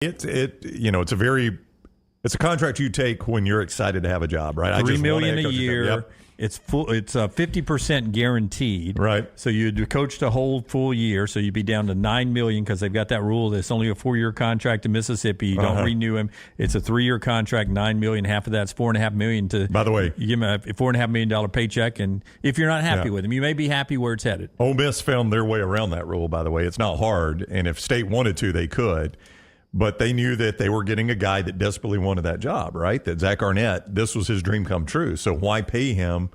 It's a contract you take when you're excited to have a job, right? $3 million a year. Yep. It's 50% guaranteed. Right. So you'd coach the whole full year, so you'd be down to $9 million because they've got that rule that it's only a 4-year contract in Mississippi. You don't renew him. It's a 3-year contract, $9 million. Half of that's $4.5 million. By the way, you give him a $4.5 million paycheck, and if you're not happy with him, you may be happy where it's headed. Ole Miss found their way around that rule. By the way, it's not hard, and if State wanted to, they could. But they knew that they were getting a guy that desperately wanted that job, right? That Zach Arnett, this was his dream come true. So why pay him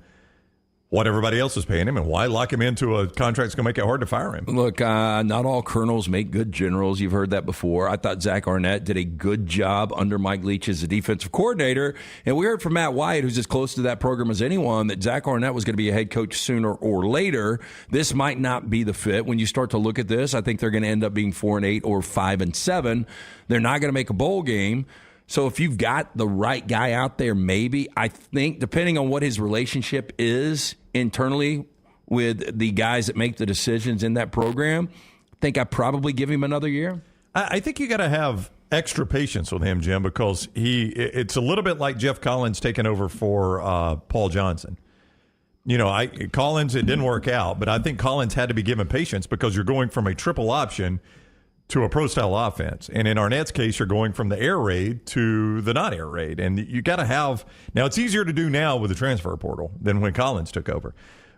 what everybody else is paying him, and why lock him into a contract that's going to make it hard to fire him? Look, not all colonels make good generals. You've heard that before. I thought Zach Arnett did a good job under Mike Leach as a defensive coordinator. And we heard from Matt Wyatt, who's as close to that program as anyone, that Zach Arnett was going to be a head coach sooner or later. This might not be the fit. When you start to look at this, I think they're going to end up being 4-8 or 5-7. They're not going to make a bowl game. So if you've got the right guy out there, maybe, I think, depending on what his relationship is internally with the guys that make the decisions in that program, I think I'd probably give him another year. I think you got to have extra patience with him, Jim, because it's a little bit like Jeff Collins taking over for Paul Johnson. You know, Collins, it didn't work out, but I think Collins had to be given patience because you're going from a triple option to a pro-style offense. And in Arnett's case, you're going from the air raid to the not air raid. And you got to have – now, it's easier to do now with the transfer portal than when Collins took over.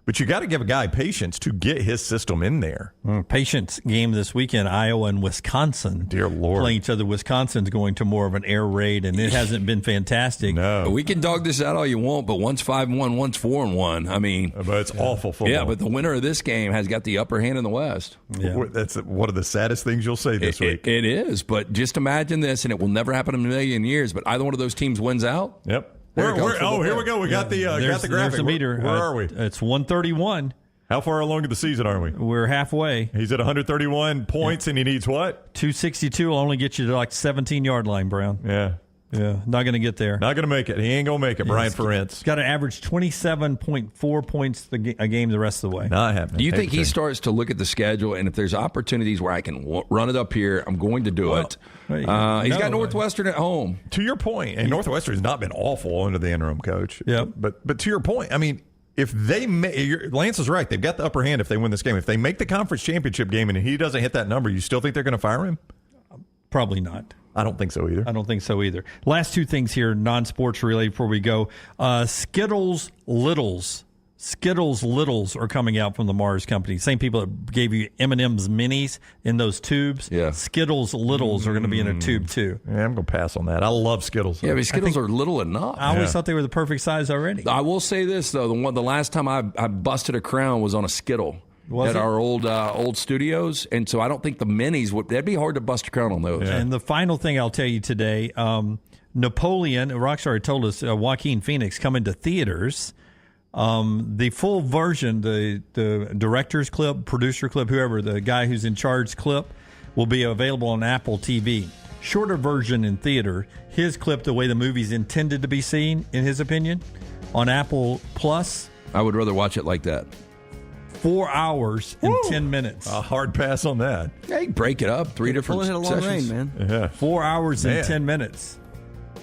But you got to give a guy patience to get his system in there. Patience game this weekend, Iowa and Wisconsin. Dear Lord. Playing each other. Wisconsin's going to more of an air raid, and it hasn't been fantastic. No. We can dog this out all you want, but one's 5-1, one's 4-1. I mean. But it's awful football. Yeah, but the winner of this game has got the upper hand in the West. Yeah. That's one of the saddest things you'll say this week. It is, but just imagine this, and it will never happen in a million years, but either one of those teams wins out. Yep. Here we go. We got the graphic. There's the meter. Where are we? It's 131. How far along in the season are we? We're halfway. He's at 131 points, and he needs what? 262 will only get you to like 17-yard line, Brown. Yeah. Not going to get there. Not going to make it. He ain't going to make it, Brian Ferentz. He's got to average 27.4 points a game the rest of the way. Not happening. Do you think he starts to look at the schedule, and if there's opportunities where I can run it up here, I'm going to do it? He's got Northwestern at home. To your point, and Northwestern has not been awful under the interim coach. Yep. But to your point, I mean, if they Lance is right. They've got the upper hand if they win this game. If they make the conference championship game and he doesn't hit that number, you still think they're going to fire him? Probably not. I don't think so either. Last two things here, non-sports related before we go. Skittles Littles are coming out from the Mars Company. Same people that gave you M&M's Minis in those tubes. Yeah. Skittles Littles are going to be in a tube too. Yeah, I'm going to pass on that. I love Skittles. Yeah, but Skittles are little enough. I always thought they were the perfect size already. I will say this, though. The last time I busted a crown was on a Skittle. Our old studios, and so I don't think the minis that'd be hard to bust a crown on those. Yeah. And the final thing I'll tell you today, Napoleon, Rockstar told us, Joaquin Phoenix coming to theaters. The full version, the director's clip, producer clip, whoever, the guy who's in charge clip, will be available on Apple TV. Shorter version in theater, his clip, the way the movie's intended to be seen, in his opinion, on Apple Plus. I would rather watch it like that. 4 hours and 10 minutes. A hard pass on that. Yeah, you break it up. 3 different hit a long sessions. rain, man. Yeah. 4 hours and 10 minutes.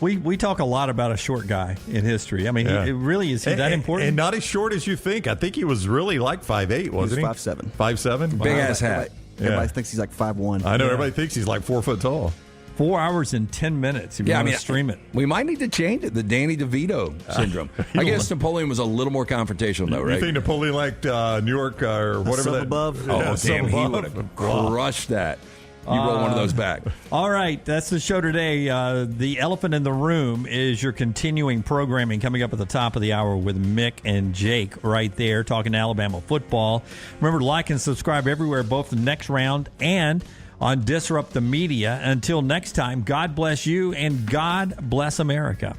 We talk a lot about a short guy in history. I mean, it really is that important? And not as short as you think. I think he was really like 5'8", wasn't he? 5'7". 5'7"? Big ass hat. Everybody thinks he's like 5'1". I know. Everybody thinks he's like 4 foot tall. 4 hours and 10 minutes if you want to stream it. We might need to change it, the Danny DeVito syndrome. I guess Napoleon was a little more confrontational, though, right? You think Napoleon liked New York or whatever that? Above? Oh, damn, he would have crushed that. You roll one of those back. All right, that's the show today. The elephant in the room is your continuing programming coming up at the top of the hour with Mick and Jake right there talking Alabama football. Remember to like and subscribe everywhere, both the Next Round and on Disrupt the Media. Until next time, God bless you and God bless America.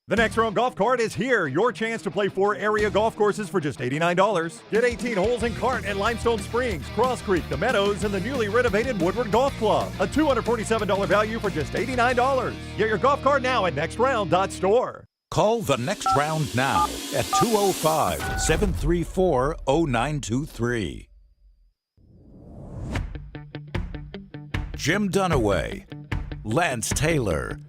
The Next Round Golf Cart is here. Your chance to play 4 area golf courses for just $89. Get 18 holes in Cart at Limestone Springs, Cross Creek, The Meadows, and the newly renovated Woodward Golf Club. A $247 value for just $89. Get your golf cart now at nextround.store. Call the next round now at 205-734-0923. Jim Dunaway, Lance Taylor,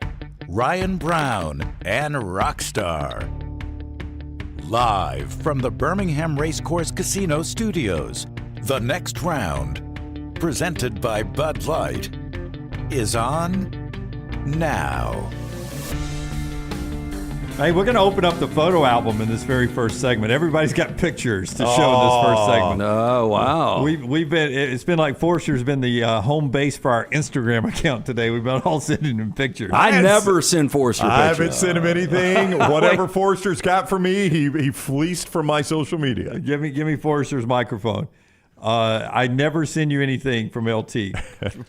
Ryan Brown, and Rockstar. Live from the Birmingham Racecourse Casino Studios, the next round, presented by Bud Light, is on now. Hey, we're going to open up the photo album in this very first segment. Everybody's got pictures to show in this first segment. Oh, wow. We've been. It's been like Forrester's been the home base for our Instagram account today. We've been all sending him pictures. I never send Forrester pictures. I haven't sent him anything. Whatever Forrester's got for me, he fleeced from my social media. Give me Forrester's microphone. I never send you anything from LT.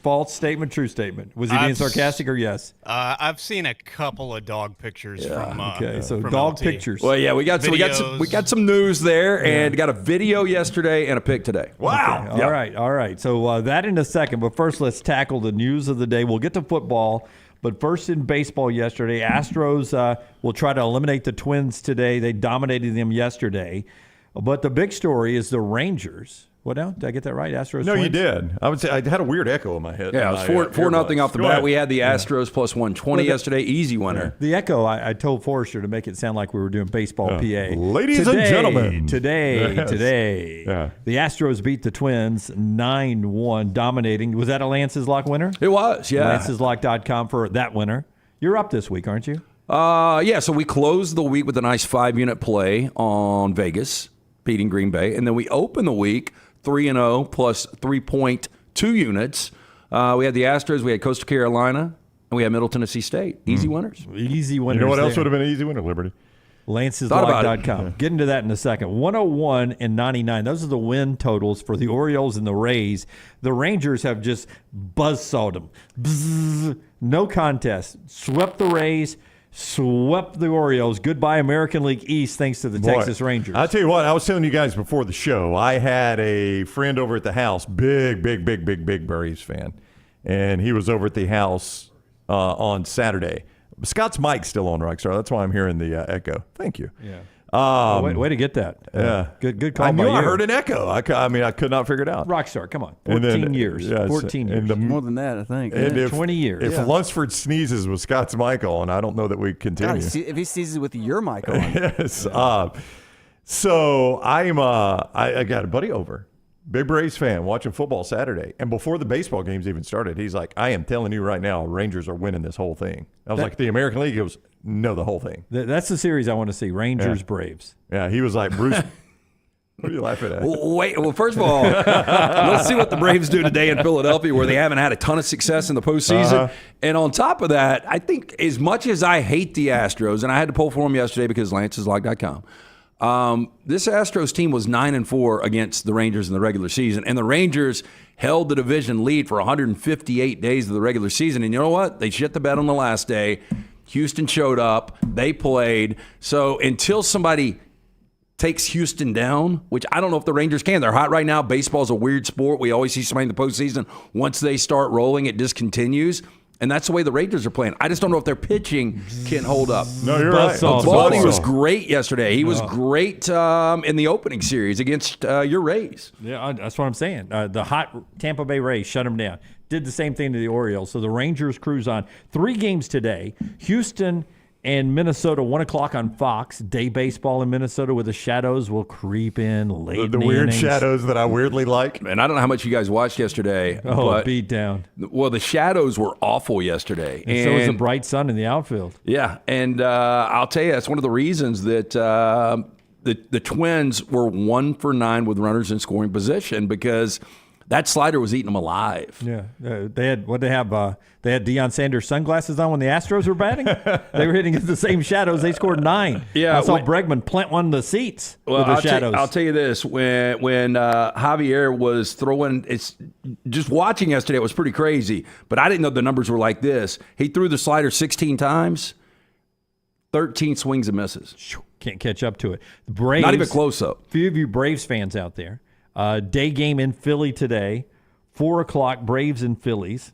False statement, true statement. Was he being sarcastic or yes? I've seen a couple of dog pictures from so from dog LT. pictures. Well, yeah, we got some news there, and got a video yesterday and a pic today. Wow. Okay. All right. So that in a second, but first let's tackle the news of the day. We'll get to football, but first in baseball yesterday, Astros will try to eliminate the Twins today. They dominated them yesterday, but the big story is the Rangers. What now? Did I get that right? Astros. No, Twins? You did. I would say I had a weird echo in my head. Yeah, it was 4-0 off the bat. We had the Astros plus 120 yesterday. Easy winner. The echo, I told Forrester to make it sound like we were doing baseball PA. Ladies and gentlemen. Today, Yeah. the Astros beat the Twins 9-1, dominating. Was that a Lance's Lock winner? It was, yeah. LancesLock.com for that winner. You're up this week, aren't you? Yeah, so we closed the week with a nice 5-unit play on Vegas, beating Green Bay. And then we opened the week 3-0 plus 3.2 units. We had the Astros, we had Coastal Carolina, and we had Middle Tennessee State. Easy winners. Easy winners. You know what else there. would have been an easy winner, Liberty? LancesLock.com. Get into that in a second. 101 and 99. Those are the win totals for the Orioles and the Rays. The Rangers have just buzzsawed them. Bzz, no contest. Swept the Rays. Swept the Orioles. Goodbye, American League East, thanks to the Texas Rangers. I'll tell you what, I was telling you guys before the show, I had a friend over at the house, big Braves fan, and he was over at the house on Saturday. Scott's mic's still on, Rockstar. That's why I'm hearing the echo. Thank you. Yeah. Way to get that. Yeah. Good call. I knew by you. I heard an echo. I could not figure it out. Rockstar, come on. 14 years. Yes, 14 years. More than that, I think. And 20 years. If Lunsford sneezes with Scott's mic on, I don't know that we continue. God, if he sneezes with your mic on. Yes. So I got a buddy over, big Braves fan, watching football Saturday. And before the baseball games even started, he's like, I am telling you right now, Rangers are winning this whole thing. I was like, the American League? He goes, no, the whole thing. That's the series I want to see, Rangers, Braves. Yeah, he was like, Bruce, what are you laughing at? Well, first of all, let's see what the Braves do today in Philadelphia, where they haven't had a ton of success in the postseason. And on top of that, I think as much as I hate the Astros, and I had to pull for them yesterday because LancesLock.com, this Astros team was 9-4 against the Rangers in the regular season, and the Rangers held the division lead for 158 days of the regular season. And you know what? They shit the bed on the last day. Houston showed up. They played. So until somebody takes Houston down, which I don't know if the Rangers can. They're hot right now. Baseball's a weird sport. We always see somebody in the postseason. Once they start rolling, it discontinues. And that's the way the Rangers are playing. I just don't know if their pitching can hold up. No, you're right. Baldy was great yesterday. He was great in the opening series against your Rays. Yeah, that's what I'm saying. The hot Tampa Bay Rays shut them down. Did the same thing to the Orioles. So the Rangers cruise on. 3 games today. Houston and Minnesota, 1 o'clock on Fox. Day baseball in Minnesota where the shadows will creep in late. The weird shadows that I weirdly like. And I don't know how much you guys watched yesterday. But beat down. Well, the shadows were awful yesterday. And so was the bright sun in the outfield. Yeah, and I'll tell you, that's one of the reasons that the Twins were 1 for 9 with runners in scoring position, because that slider was eating them alive. Yeah, they had They had Deion Sanders sunglasses on when the Astros were batting. They were hitting at the same shadows. They scored 9. Yeah, I saw Bregman plant one of the seats with the shadows. I'll tell you this: when Javier was throwing, it's just watching yesterday. It was pretty crazy, but I didn't know the numbers were like this. He threw the slider 16 times, 13 swings and misses. Can't catch up to it. The Braves, not even close up. Few of you Braves fans out there. Day game in Philly today, 4 o'clock. Braves and Phillies.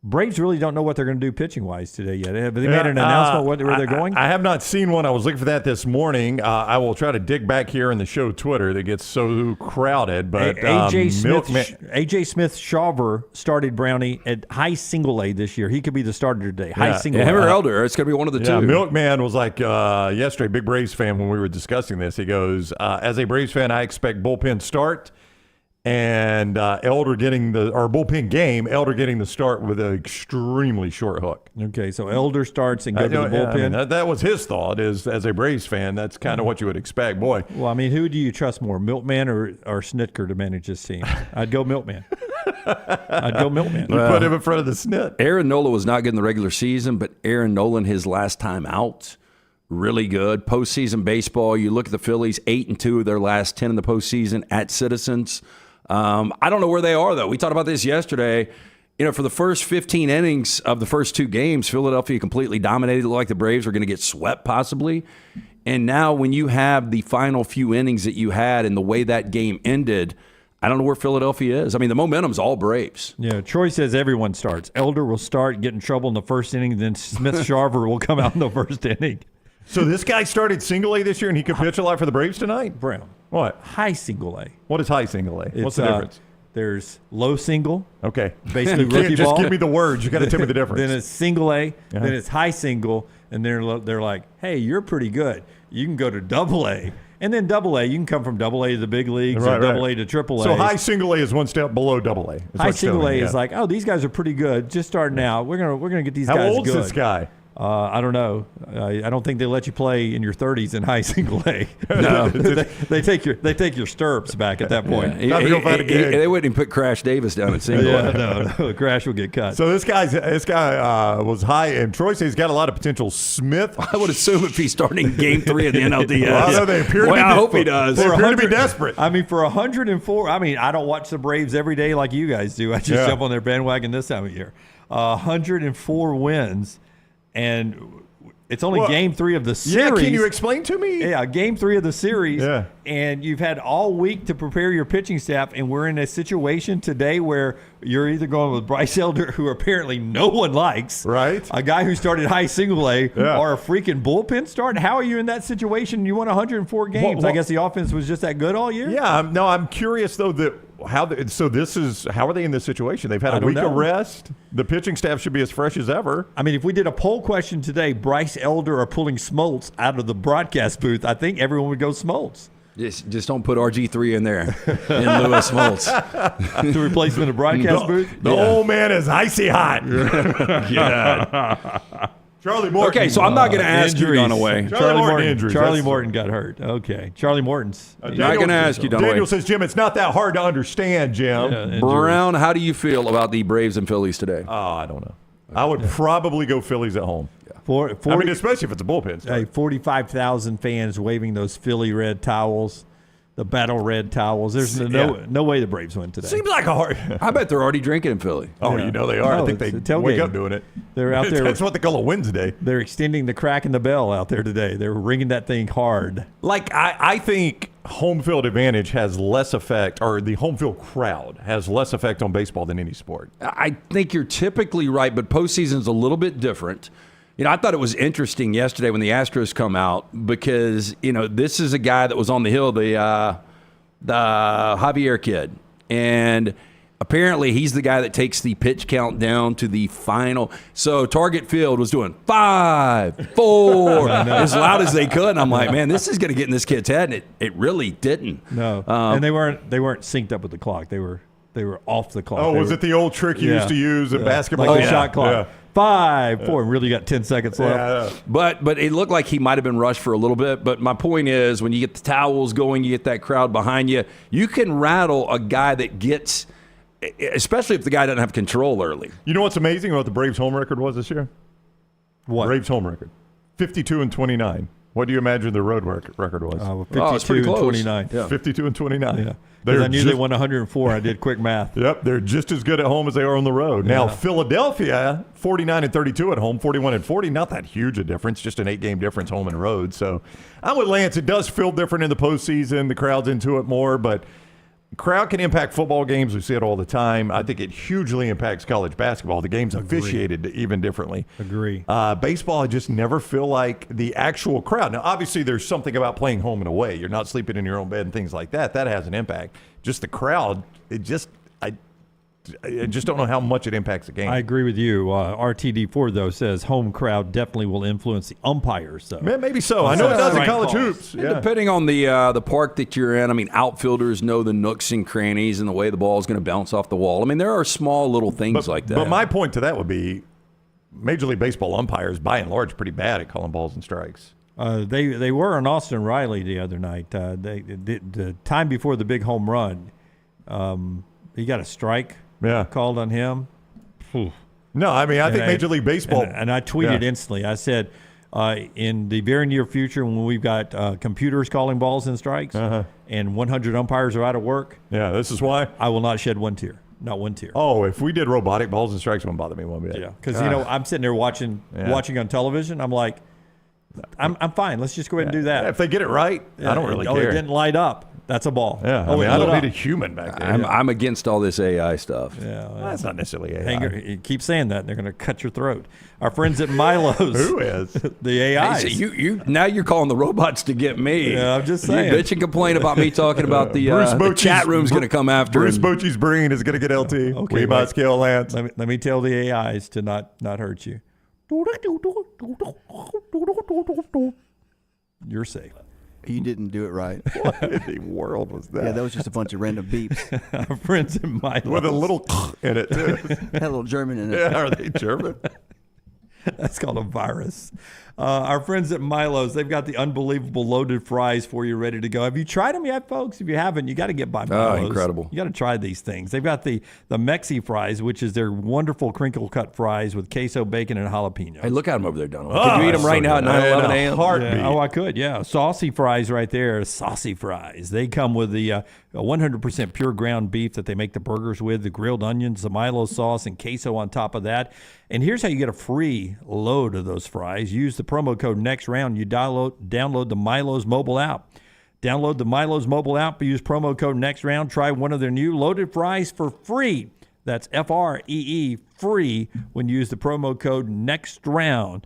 Braves really don't know what they're going to do pitching-wise today yet. Have they made an announcement where they're going? I have not seen one. I was looking for that this morning. I will try to dig back here in the show Twitter that gets so crowded. But A.J. Smith-Shawver started Brownie at high single A this year. He could be the starter today. High single A. Him or Elder. It's going to be one of the two. Milkman was like yesterday, big Braves fan, when we were discussing this. He goes, as a Braves fan, I expect bullpen start. And Elder getting bullpen game, Elder getting the start with an extremely short hook. Okay, so Elder starts and go to the bullpen. I mean, that was his thought. Is as a Braves fan, that's kind of what you would expect. Boy, well, I mean, who do you trust more, Milkman or Snitker to manage this team? I'd go Milkman. You put him in front of the Snit. Aaron Nola was not good in the regular season, but Aaron Nolan, his last time out, really good. Postseason baseball, you look at the Phillies, 8-2 of their last 10 in the postseason at Citizens. I don't know where they are, though. We talked about this yesterday. For the first 15 innings of the first two games, Philadelphia completely dominated. It looked like the Braves were going to get swept, possibly. And now when you have the final few innings that you had and the way that game ended, I don't know where Philadelphia is. I mean, the momentum's all Braves. Yeah, Troy says everyone starts. Elder will start, get in trouble in the first inning, then Smith-Shawver will come out in the first inning. So this guy started single A this year, and he could pitch a lot for the Braves tonight? Brown. What? High single A. What is high single A? What's the difference? There's low single. Okay. Basically you rookie can't just ball. give me the words. You got to tell me the difference. Then it's single A. Then it's high single. And they're like, hey, you're pretty good. You can go to double A. And then double A, you can come from double A to the big leagues or double A to triple A. So high single A is one step below double A. High single A is like, oh, these guys are pretty good. Just starting out. We're gonna get these guys good. How old's this guy? I don't know. I don't think they let you play in your 30s in high single A. No, they take your stirrups back at that point. Time to go find a gig. They wouldn't even put Crash Davis down at single. No, Crash will get cut. So this guy was high, and Troy says he's got a lot of potential. Smith, I would assume if he's starting Game 3 of the NLDS. Well, they appear to be. I hope he does. They appear to be desperate. I mean, for 104. I mean, I don't watch the Braves every day like you guys do. I just jump on their bandwagon this time of year. 104 wins, and it's only Game 3 of the series. Yeah, can you explain to me? Yeah, Game 3 of the series. Yeah. And you've had all week to prepare your pitching staff, and we're in a situation today where you're either going with Bryce Elder, who apparently no one likes, right? A guy who started high single A, or a freaking bullpen start. How are you in that situation? You won 104 games. I guess the offense was just that good all year? Yeah, I'm curious, though, how are they in this situation? They've had a week of rest. The pitching staff should be as fresh as ever. I mean, if we did a poll question today, Bryce Elder or pulling Smoltz out of the broadcast booth, I think everyone would go Smoltz. Just don't put RG3 in there in lieu of Smoltz. To replace him in a broadcast booth? The old man is icy hot. Charlie Morton. Okay, so I'm not going to ask you, Dunaway. Charlie Morton got hurt. Okay. Charlie Morton's. Not going to ask you, Dunaway. Daniel says, Jim, it's not that hard to understand, Jim. Yeah, Brown, how do you feel about the Braves and Phillies today? Oh, I don't know. I would probably go Phillies at home. Especially if it's a bullpen start. Hey, 45,000 fans waving those Philly red towels, the battle red towels. There's no way the Braves win today. Seems like a hard. I bet they're already drinking in Philly. Oh, you know they are. I think they wake up doing it. They're out there. That's what they call a Wednesday. They're extending the crack in the bell out there today. They're ringing that thing hard. Like, I think home field advantage has less effect, or the home field crowd has less effect on baseball than any sport. I think you're typically right, but postseason's a little bit different. I thought it was interesting yesterday when the Astros come out because, this is a guy that was on the hill, the Javier kid. And apparently he's the guy that takes the pitch count down to the final. So Target Field was doing 5, 4, as loud as they could. And I'm like, man, this is going to get in this kid's head. And it really didn't. No. And they weren't synced up with the clock. They were off the clock. Oh, was it the old trick you used to use in basketball? Like the shot clock. 5, 4, and really got 10 seconds left. Yeah. But it looked like he might have been rushed for a little bit. But my point is, when you get the towels going, you get that crowd behind you, you can rattle a guy that gets, especially if the guy doesn't have control early. You know what's amazing about the Braves' home record was this year? What? Braves' home record, 52-29. What do you imagine their road record was? 52-29. Yeah. 52-29. Yeah. Because I knew they won 104. I did quick math. Yep, they're just as good at home as they are on the road. Now, Philadelphia, 49-32 at home, 41-40. Not that huge a difference, just an 8-game difference home and road. So I'm with Lance. It does feel different in the postseason. The crowd's into it more, but crowd can impact football games. We see it all the time. I think it hugely impacts college basketball. The game's officiated even differently. Agree. Baseball, I just never feel like the actual crowd. Now, obviously, there's something about playing home and away. You're not sleeping in your own bed and things like that. That has an impact. Just the crowd, I just don't know how much it impacts the game. I agree with you. RTD4, though, says home crowd definitely will influence the umpires. So. Maybe so. I know it does in college hoops. Yeah. Depending on the park that you're in, I mean, outfielders know the nooks and crannies and the way the ball is going to bounce off the wall. I mean, there are small little things like that. But my point to that would be Major League Baseball umpires, by and large, pretty bad at calling balls and strikes. They were on Austin Riley the other night. The time before the big home run, he got a strike. Called on him. No, I mean, I think Major League Baseball. And I tweeted instantly. I said, in the very near future, when we've got computers calling balls and strikes and 100 umpires are out of work. Yeah, this is why. I will not shed one tear. Not one tear. Oh, if we did robotic balls and strikes, it wouldn't bother me one bit. Yeah, because, I'm sitting there watching on television. I'm like, I'm fine. Let's just go ahead and do that. If they get it right, I don't really care. It didn't light up. That's a ball. Yeah, I mean, I don't need a human back there. I'm against all this AI stuff. Yeah, that's not necessarily AI. Keep saying that, and they're going to cut your throat. Our friends at Milo's. Who is? The AIs. Hey, now you're calling the robots to get me. Yeah, I'm just saying. You bitch and complain about me talking about the chat room's going to come after Bruce Bochy's brain is going to get LT. Okay, we must kill Lance. Let me tell the AIs to not hurt you. You're safe. You didn't do it right. What in the world was that? Yeah, that was just a bunch of random beeps. Our friends at Milo's. With a little in it, too. Had a little German in it. Yeah, are they German? That's called a virus. Our friends at Milo's, they've got the unbelievable loaded fries for you ready to go. Have you tried them yet, folks? If you haven't, you got to get by Milo's. Oh, incredible. You got to try these things. They've got the Mexi fries, which is their wonderful crinkle cut fries with queso, bacon, and jalapenos. Hey, look at them over there, Donald. Could you eat them right now at 9:11 a.m.? Heartbeat. Yeah. Oh, I could, yeah. Saucy fries right there. Saucy fries. They come with the 100% pure ground beef that they make the burgers with, the grilled onions, the Milo sauce, and queso on top of that. And here's how you get a free load of those fries. Use the promo code NEXTROUND. You download the Milo's mobile app. Download the Milo's mobile app. Use promo code NEXTROUND. Try one of their new loaded fries for free. That's FREE, free, when you use the promo code NEXTROUND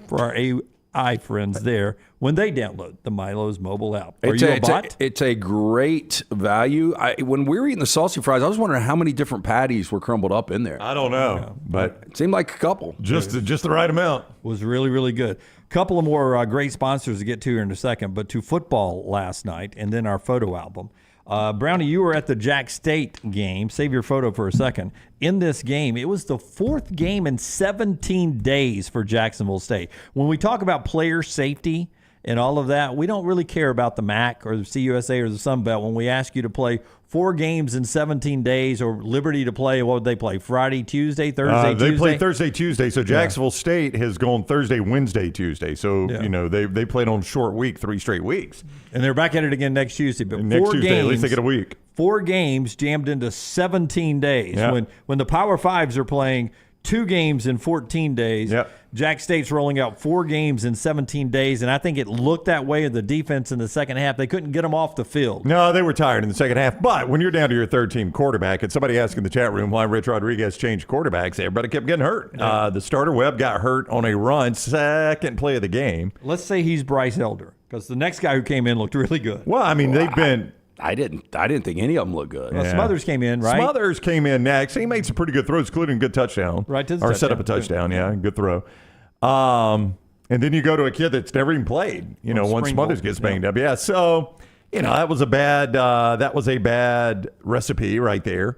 for our AI friends there when they download the Milo's mobile app. Are you a bot? It's a great value. When we were eating the saucy fries, I was wondering how many different patties were crumbled up in there. I don't know, but it seemed like a couple. Just the right amount. Was really, really good. Couple of more great sponsors to get to here in a second, but to football last night and then our photo album. Brownie, you were at the Jack State game. Save your photo for a second. In this game, it was the fourth game in 17 days for Jacksonville State. When we talk about player safety and all of that, we don't really care about the MAC or the CUSA or the Sun Belt when we ask you to play 4 games in 17 days, or Liberty to play, what would they play, Friday, Tuesday, Thursday, Tuesday? They play Thursday, Tuesday. So Jacksonville State has gone Thursday, Wednesday, Tuesday. So, they played on short week, 3 straight weeks. And they're back at it again next Tuesday. But next 4 Tuesday, games, at least they get a week. 4 games jammed into 17 days. Yeah. When the Power Fives are playing 2 games in 14 days, Jack State's rolling out 4 games in 17 days, and I think it looked that way in the defense in the second half. They couldn't get them off the field. No, they were tired in the second half. But when you're down to your third-team quarterback, and somebody asked in the chat room why Rich Rodriguez changed quarterbacks, everybody kept getting hurt. Yeah. The starter Webb got hurt on a run, second play of the game. Let's say he's Bryce Elder, because the next guy who came in looked really good. Well, I mean, they've been... I didn't think any of them looked good. Well, Smothers came in, right? Smothers came in next. He made some pretty good throws, including a good touchdown. Right to the Or touchdown. set up a touchdown, good throw. And then you go to a kid that's never even played, once Smothers gets banged up. Yeah, so, that was a bad recipe right there.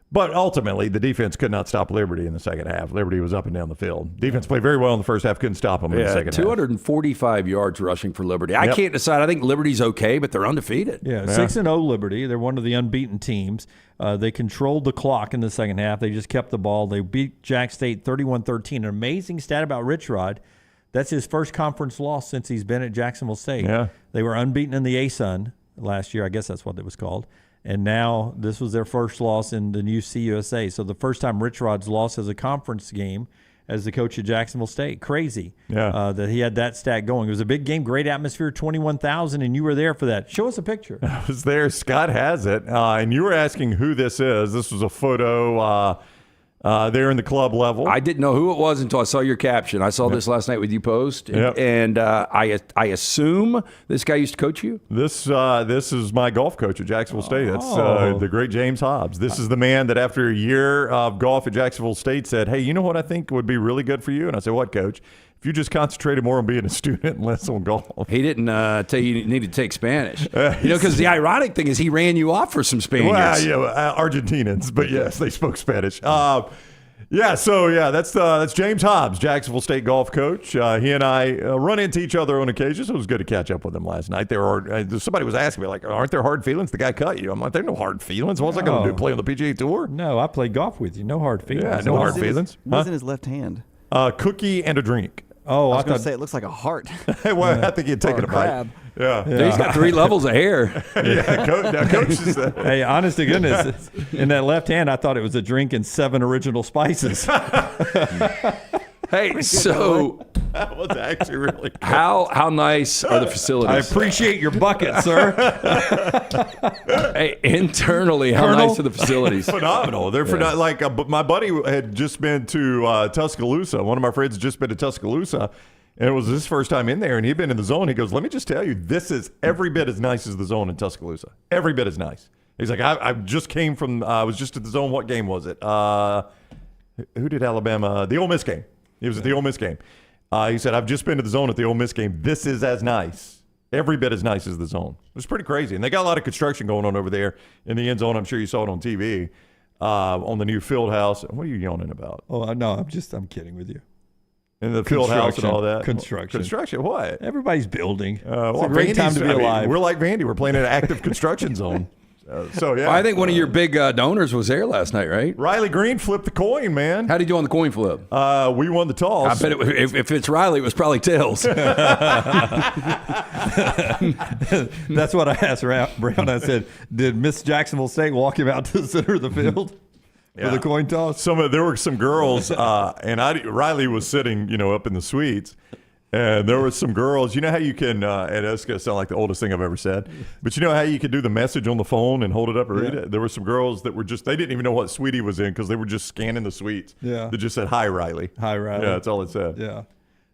But ultimately, the defense could not stop Liberty in the second half. Liberty was up and down the field. Defense played very well in the first half, couldn't stop them in the second half. 245 yards rushing for Liberty. I can't decide. I think Liberty's okay, but they're undefeated. Yeah, 6-0 Liberty. They're one of the unbeaten teams. They controlled the clock in the second half. They just kept the ball. They beat Jack State 31-13. An amazing stat about Rich Rod. That's his first conference loss since he's been at Jacksonville State. Yeah. They were unbeaten in the ASUN last year. I guess that's what it was called. And now this was their first loss in the new CUSA. So the first time Rich Rod's lost as a conference game, as the coach at Jacksonville State. Crazy that he had that stat going. It was a big game, great atmosphere, 21,000, and you were there for that. Show us a picture. I was there. Scott has it. And you were asking who this is. This was a photo there in the club level. I didn't know who it was until I saw your caption. I saw this last night with you post, and I assume this guy used to coach you? This is my golf coach at Jacksonville State. That's the great James Hobbs. This is the man that after a year of golf at Jacksonville State said, hey, you know what I think would be really good for you? And I said, what, Coach? If you just concentrated more on being a student and less on golf. He didn't tell you needed to take Spanish. Because the ironic thing is he ran you off for some Spaniards. Well, Argentinians, but yes, they spoke Spanish. That's James Hobbs, Jacksonville State golf coach. He and I run into each other on occasions. It was good to catch up with him last night. Somebody was asking me, like, aren't there hard feelings? The guy cut you. I'm like, there are no hard feelings. What was I going to do, play on the PGA Tour? No, I played golf with you. No hard feelings. Yeah, no hard feelings. What's in his left hand? Cookie and a drink. Oh, I was going to say it looks like a heart. Well, I think he'd taken a crab. bite. Yeah. He's got 3 levels of hair. Coach is hey, honest to goodness, in that left hand, I thought it was a drink and 7 original spices. Hey, so that was actually really good. How nice are the facilities? I appreciate your bucket, sir. Hey, internally, how nice are the facilities? Phenomenal. They're but my buddy had just been to Tuscaloosa. One of my friends had just been to Tuscaloosa, and it was his first time in there, and he'd been in the zone. He goes, let me just tell you, this is every bit as nice as the zone in Tuscaloosa. Every bit as nice. He's like, I just came from, I was just at the zone. What game was it? Who did Alabama? The Ole Miss game. He was at the Ole Miss game. He said, I've just been to the zone at the Ole Miss game. This is as nice. Every bit as nice as the zone. It was pretty crazy. And they got a lot of construction going on over there in the end zone. I'm sure you saw it on TV on the new field house. What are you yawning about? Oh, no, I'm kidding with you. In the field house and all that. Construction. What? Everybody's building. It's well, a great time to be alive. We're like Vandy. We're playing in an active construction zone. Well, I think one of your big donors was there last night, right? Riley Green flipped the coin, man. How did you do on the coin flip? We won the toss. I bet if it's Riley, it was probably tails. That's what I asked Brown. I said, did Miss Jacksonville State walk him out to the center of the field for the coin toss? There were some girls, and Riley was sitting, up in the suites. And there were some girls, you know how you can, and it's going to sound like the oldest thing I've ever said, but you know how you could do the message on the phone and hold it up and read it? There were some girls that were they didn't even know what suite he was in because they were just scanning the suites. Yeah. That just said, hi, Riley. Hi, Riley. Yeah, that's all it said. Yeah.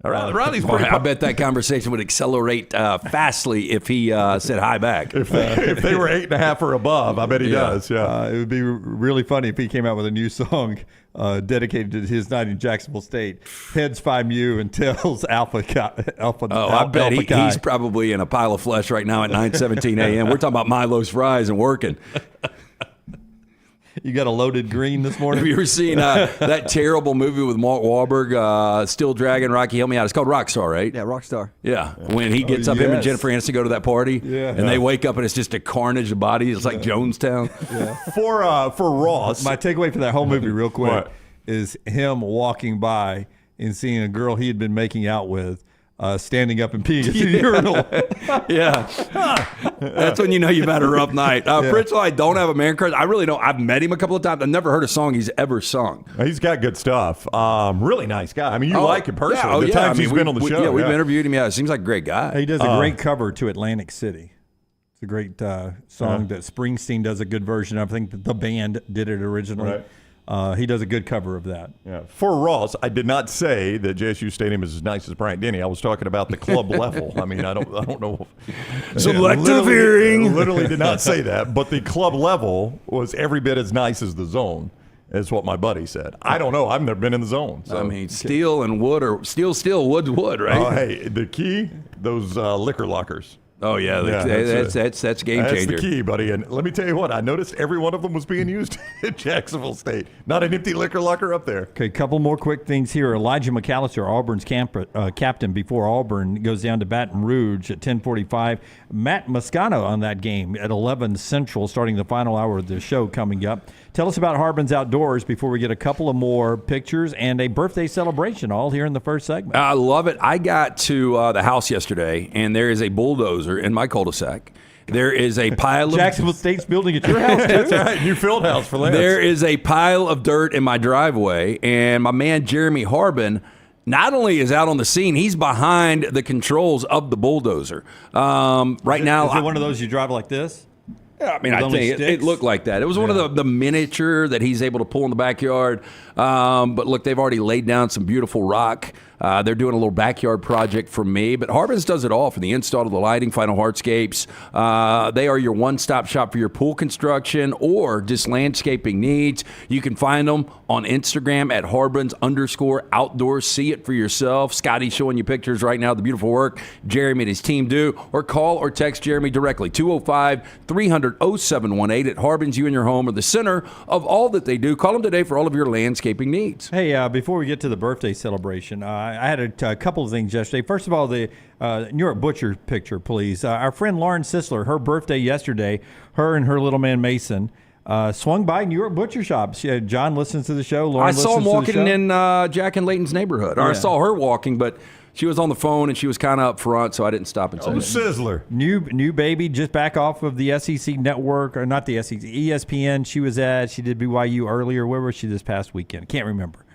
Riley's pretty I bet that conversation would accelerate fastly if he said hi back. If they were 8.5 or above, I bet he does. Yeah. It would be really funny if he came out with a new song dedicated to his night in Jacksonville State. Heads Phi Mu and tails Alpha Alpha. I bet he's probably in a pile of flesh right now at 9:17 a.m. We're talking about Milo's fries and working. You got a loaded green this morning? Have you ever seen that terrible movie with Mark Wahlberg, Still Dragon, Rocky? Help me out. It's called Rockstar, right? Yeah, Rockstar. Yeah. When he gets up, him and Jennifer Aniston go to that party, and they wake up and it's just a carnage of bodies. It's like Jonestown. Yeah. For Ross. My takeaway for that whole movie real quick is him walking by and seeing a girl he had been making out with standing up and peeing at the urinal. Yeah. That's when you know you've had a rough night. Principal, I don't have a man crush. I really don't. I've met him a couple of times. I've never heard a song he's ever sung. He's got good stuff. Really nice guy. I mean, you like him personally. The times he's been on the show. Yeah, we've interviewed him. Yeah, seems like a great guy. He does a great cover to Atlantic City. It's a great song that Springsteen does a good version of. I think the band did it originally. Right. He does a good cover of that. Yeah. For Ross, I did not say that JSU Stadium is as nice as Bryant-Denny. I was talking about the club level. I mean, I don't know. Selective hearing. Literally did not say that. But the club level was every bit as nice as the zone, is what my buddy said. I don't know. I've never been in the zone. So. I mean, steel and wood, or steel, wood's wood, right? Oh, hey, the key, those liquor lockers. Oh yeah, that's game changer. That's the key, buddy. And let me tell you what, I noticed every one of them was being used at Jacksonville State. Not an empty liquor locker up there. Okay, couple more quick things here. Elijah McAllister, Auburn's captain before Auburn, goes down to Baton Rouge at 10:45. Matt Moscona on that game at 11 Central, starting the final hour of the show coming up. Tell us about Harbin's Outdoors before we get a couple of more pictures and a birthday celebration, all here in the first segment. I love it. I got to the house yesterday, and there is a bulldozer in my cul-de-sac. There is a pile of Jacksonville State's building at your house, too. That's right. New field house for Lance. There is a pile of dirt in my driveway, and my man Jeremy Harbin not only is out on the scene, he's behind the controls of the bulldozer. Right now, Is it one of those you drive like this? I mean, With I only think it sticks? looked like that. It was one of the miniature that he's able to pull in the backyard. But look, they've already laid down some beautiful rock. They're doing a little backyard project for me. But Harbin's does it all, from the install to the lighting, final hardscapes. They are your one-stop shop for your pool construction or just landscaping needs. You can find them on Instagram at Harbins_outdoors. See it for yourself. Scotty's showing you pictures right now of the beautiful work Jeremy and his team do. Or call or text Jeremy directly, 205-300-0718. At Harbins, you and your home are the center of all that they do. Call them today for all of your landscaping needs. Hey, before we get to the birthday celebration, I had a couple of things yesterday. First of all, the New York Butcher picture, please. Our friend Lauren Sisler, her birthday yesterday, her and her little man Mason swung by New York Butcher Shop. John listens to the show. Lauren I saw him listens to the walking show. in Jack and Layton's neighborhood. Or I saw her walking, but she was on the phone and she was kind of up front, so I didn't stop and say anything. Sizzler. New baby, just back off of the SEC network, or not the SEC, ESPN. She did BYU earlier. Where was she this past weekend? Can't remember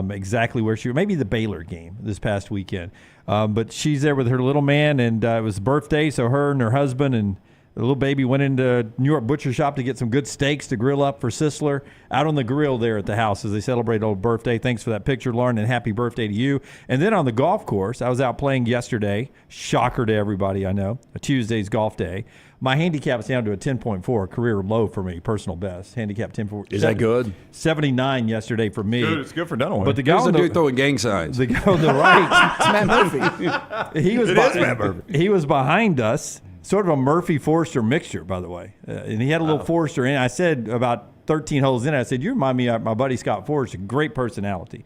exactly where she was. Maybe the Baylor game this past weekend. But she's there with her little man, and it was birthday, so her and her husband and the little baby went into New York Butcher Shop to get some good steaks to grill up for Sisler out on the grill there at the house as they celebrate old birthday. Thanks for that picture, Lauren, and happy birthday to you. And then on the golf course, I was out playing yesterday. Shocker to everybody, I know. A Tuesday's golf day. My handicap is down to a 10.4, career low for me, personal best. Handicap 10.4. Is that good? 79 yesterday for me. It's good for Dunaway. But the guy Who's on the the dude throwing gang signs? the guy on the right, It's Matt Murphy. he was It is Matt Murphy. he was behind us, sort of a Murphy Forrester mixture, by the way. And he had a little Forrester in. I said about 13 holes in, I said, "You remind me of my buddy Scott Forrester, great personality."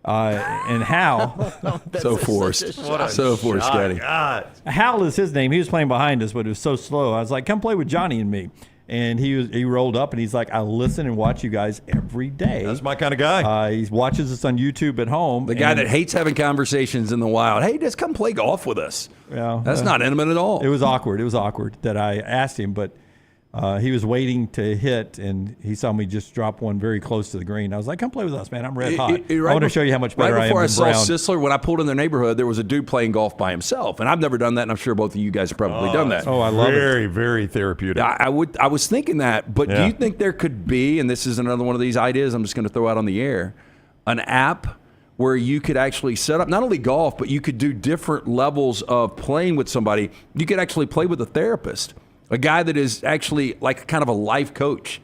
And Hal, So forced. So forced, Scotty. God. Hal is his name. He was playing behind us, but it was so slow. I was like, "Come play with Johnny and me." And he rolled up and he's like, "I listen and watch you guys every day." That's my kind of guy. He watches us on YouTube at home. The guy and- that hates having conversations in the wild. Hey, just come play golf with us. Yeah, That's not intimate at all. It was awkward. It was awkward that I asked him, but he was waiting to hit, and he saw me just drop one very close to the green. I was like, "Come play with us, man. I'm red hot. I want to show you how much better I am Right than before I Brown." saw Sisler, when I pulled in their neighborhood, there was a dude playing golf by himself, and I've never done that, and I'm sure both of you guys have probably done that. Oh, I love it. Very, very therapeutic. I was thinking that, but do Yeah. you think there could be, and this is another one of these ideas I'm just going to throw out on the air, an app where you could actually set up not only golf, but you could do different levels of playing with somebody. You could actually play with a therapist, a guy that is actually like kind of a life coach.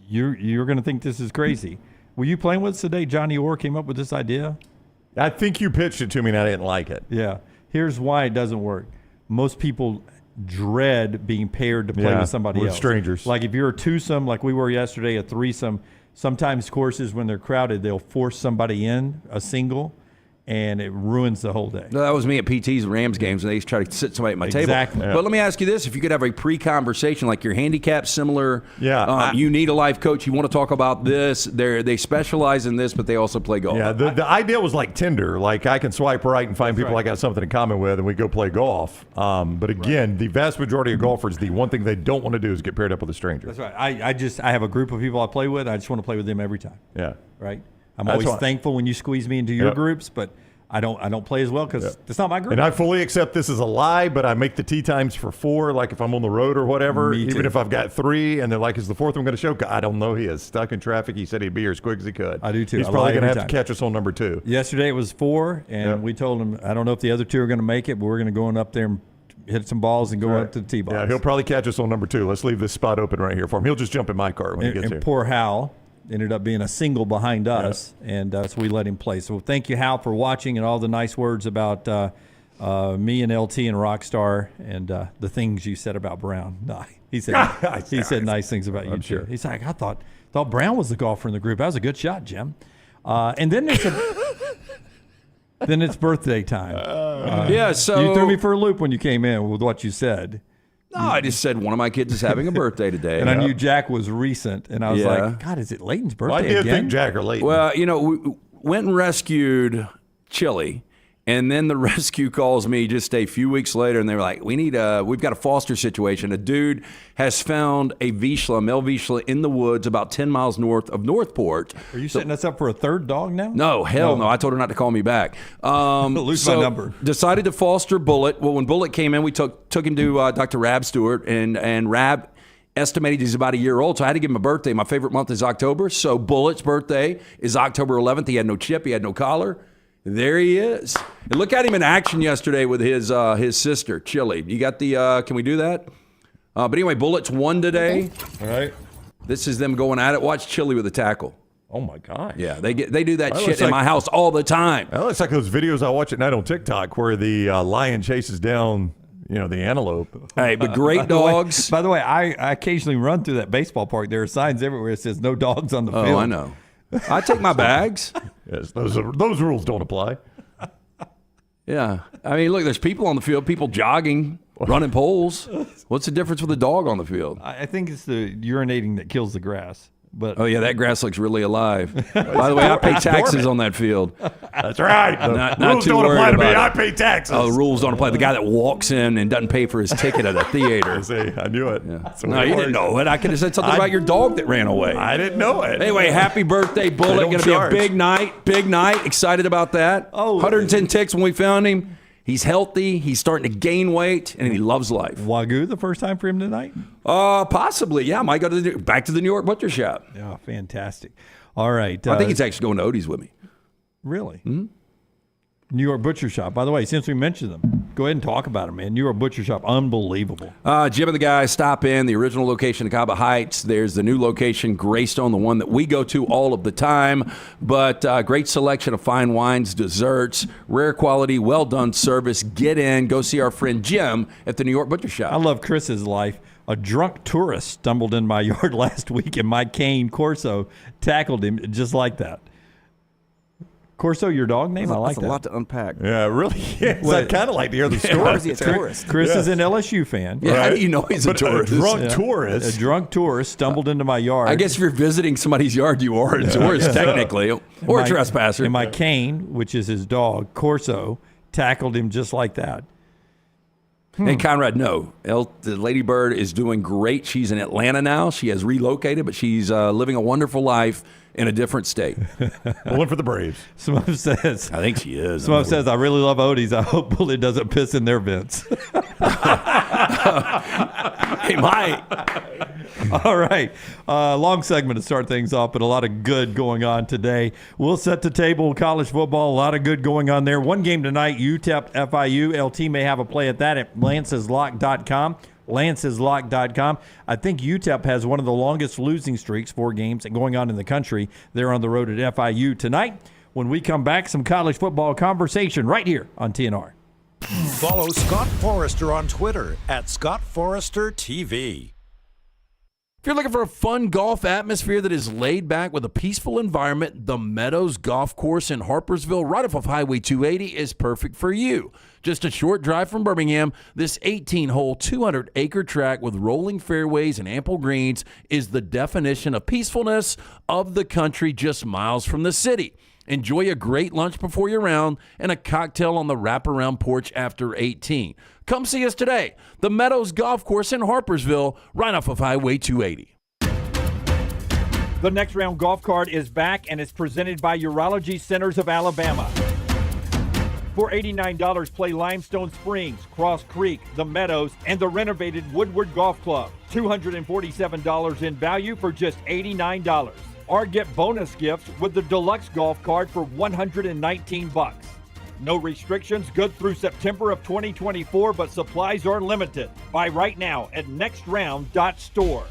You're going to think this is crazy. Were you playing with us today? Johnny Orr came up with this idea. I think you pitched it to me and I didn't like it. Yeah. Here's why it doesn't work. Most people dread being paired to play Yeah, with somebody with else. strangers. Like if you're a twosome, like we were yesterday, a threesome, sometimes courses when they're crowded, they'll force somebody in, a single, and it ruins the whole day. No, that was me at PT's Rams games, and they used to try to sit somebody at my Exactly. table. Yeah. But let me ask you this: if you could have a pre-conversation, like your handicap similar, Yeah, you need a life coach. You want to talk about this? They specialize in this, but they also play golf. Yeah, the idea was like Tinder. Like I can swipe right and find people I got something in common with, and we go play golf. But again, the vast majority of golfers, the one thing they don't want to do is get paired up with a stranger. That's right. I have a group of people I play with. I just want to play with them every time. Yeah. Right. I'm That's always why- thankful when you squeeze me into your Yep. groups, but I don't play as well because it's not my group. And I fully accept this is a lie, but I make the tee times for 4, like if I'm on the road or whatever. Me Even too. if I've got 3, and they're like, "Is the 4th one going to show?" I don't know. He is stuck in traffic. He said he'd be here as quick as he could. I do too. He's I probably lie going to every have to time. catch us on number 2. Yesterday it was 4, and Yeah. we told him, I don't know if the other 2 are going to make it, but we're going to go on up there and hit some balls and go up to the tee box. Yeah, he'll probably catch us on number 2. Let's leave this spot open right here for him. He'll just jump in my car when he and, gets and here. poor Hal ended up being a single behind us, and so we let him play. So thank you, Hal, for watching and all the nice words about me and LT and Rockstar and the things you said about Brown. No, he said nice things about you I'm too. sure. He's like, I thought Brown was the golfer in the group. That was a good shot, Jim. And then then it's birthday time. Yeah, so You threw me for a loop when you came in with what you said. No, I just said one of my kids is having a birthday today. And I knew Jack was recent, and I was Yeah. like, God, is it Layton's birthday Why do you again? think Jack or Leighton? Well, we went and rescued Chili, And then the rescue calls me just a few weeks later, and they were like, we've got a foster situation. A dude has found a Vizsla, male Vizsla, in the woods about 10 miles north of Northport. Are you setting us up for a third dog now? No, hell no. I told her not to call me back. Lose my number. Decided to foster Bullet. Well, when Bullet came in, we took him to Dr. Rab Stewart, and Rab estimated he's about a year old, so I had to give him a birthday. My favorite month is October, so Bullet's birthday is October 11th. He had no chip. He had no collar. There he is. And look at him in action yesterday with his sister, Chili. You got the, can we do that? But anyway, Bullet's won today. All right. This is them going at it. Watch Chili with a tackle. Oh, my God. Yeah, they do that shit looks in like- my house all the time. That looks like those videos I watch at night on TikTok where the lion chases down, the antelope. Hey, but great dogs. By the way, I occasionally run through that baseball park. There are signs everywhere that says no dogs on the field. Oh, I know. I take my bags. Yes, those rules don't apply. Yeah. I mean, look, there's people on the field, people jogging, running poles. What's the difference with a dog on the field? I think it's the urinating that kills the grass. But Oh, yeah, that grass looks really alive. By the way, I pay taxes on that field. That's right. The Not rules too don't apply to worried me. about I pay taxes. Oh, the rules don't apply. The guy that walks in and doesn't pay for his ticket at a theater. See, I knew it. That's the No, way it you didn't works. know it. I could have said something about your dog that ran away. I didn't know it. Anyway, happy birthday, Bullet. don't Going to be a charge. big night. Big night. Excited about that. Oh. 110 ticks when we found him. He's healthy. He's starting to gain weight, and he loves life. Wagyu, the first time for him tonight? Possibly, yeah. Might go to back to the New York Butcher Shop. Yeah, fantastic. All right. I think he's actually going to Odie's with me. Really? Mm-hmm. New York Butcher Shop. By the way, since we mentioned them, go ahead and talk about them, man. New York Butcher Shop, unbelievable. Jim and the guys stop in. The original location, Cabo Heights. There's the new location, Greystone, the one that we go to all of the time. But great selection of fine wines, desserts, rare quality, well-done service. Get in. Go see our friend Jim at the New York Butcher Shop. I love Chris's life. A drunk tourist stumbled in my yard last week, and my cane Corso tackled him just like that. Corso, your dog name? I like That's that. a lot to unpack. Yeah, it really is. I'd kind of like to hear the story. Or is he a tourist? Chris is an LSU fan. Yeah, how do you know he's a But tourist? A drunk A tourist. drunk tourist stumbled into my yard. I guess if you're visiting somebody's yard, you are a tourist, technically, or a My- trespasser. And my cane, which is his dog, Corso, tackled him just like that. Hey, Conrad, no. The Ladybird is doing great. She's in Atlanta now. She has relocated, but she's living a wonderful life in a different state. Pulling for the Braves. Someone says, I think she is. I really love Odie's. I hope Bullet doesn't piss in their vents. Hey, Mike. All right. Long segment to start things off, but a lot of good going on today. We'll set the table. College football, a lot of good going on there. One game tonight, UTEP FIU. LT may have a play at that at lanceslock.com. lanceslock.com. I think UTEP has one of the longest losing streaks, 4 games, going on in the country. They're on the road at FIU tonight. When we come back, some college football conversation right here on TNR. Follow Scott Forrester on Twitter at Scott Forrester TV. If you're looking for a fun golf atmosphere that is laid back with a peaceful environment, the Meadows Golf Course in Harpersville, right off of Highway 280, is perfect for you. Just a short drive from Birmingham, this 18-hole, 200-acre track with rolling fairways and ample greens is the definition of peacefulness of the country just miles from the city. Enjoy a great lunch before your round and a cocktail on the wraparound porch after 18. Come see us today. The Meadows Golf Course in Harpersville, right off of Highway 280. The Next Round Golf Card is back and is presented by Urology Centers of Alabama. For $89, play Limestone Springs, Cross Creek, The Meadows, and the renovated Woodward Golf Club. $247 in value for just $89. Or get bonus gifts with the Deluxe Golf Card for $119. No restrictions, good through September of 2024, but supplies are limited. Buy right now at nextround.store.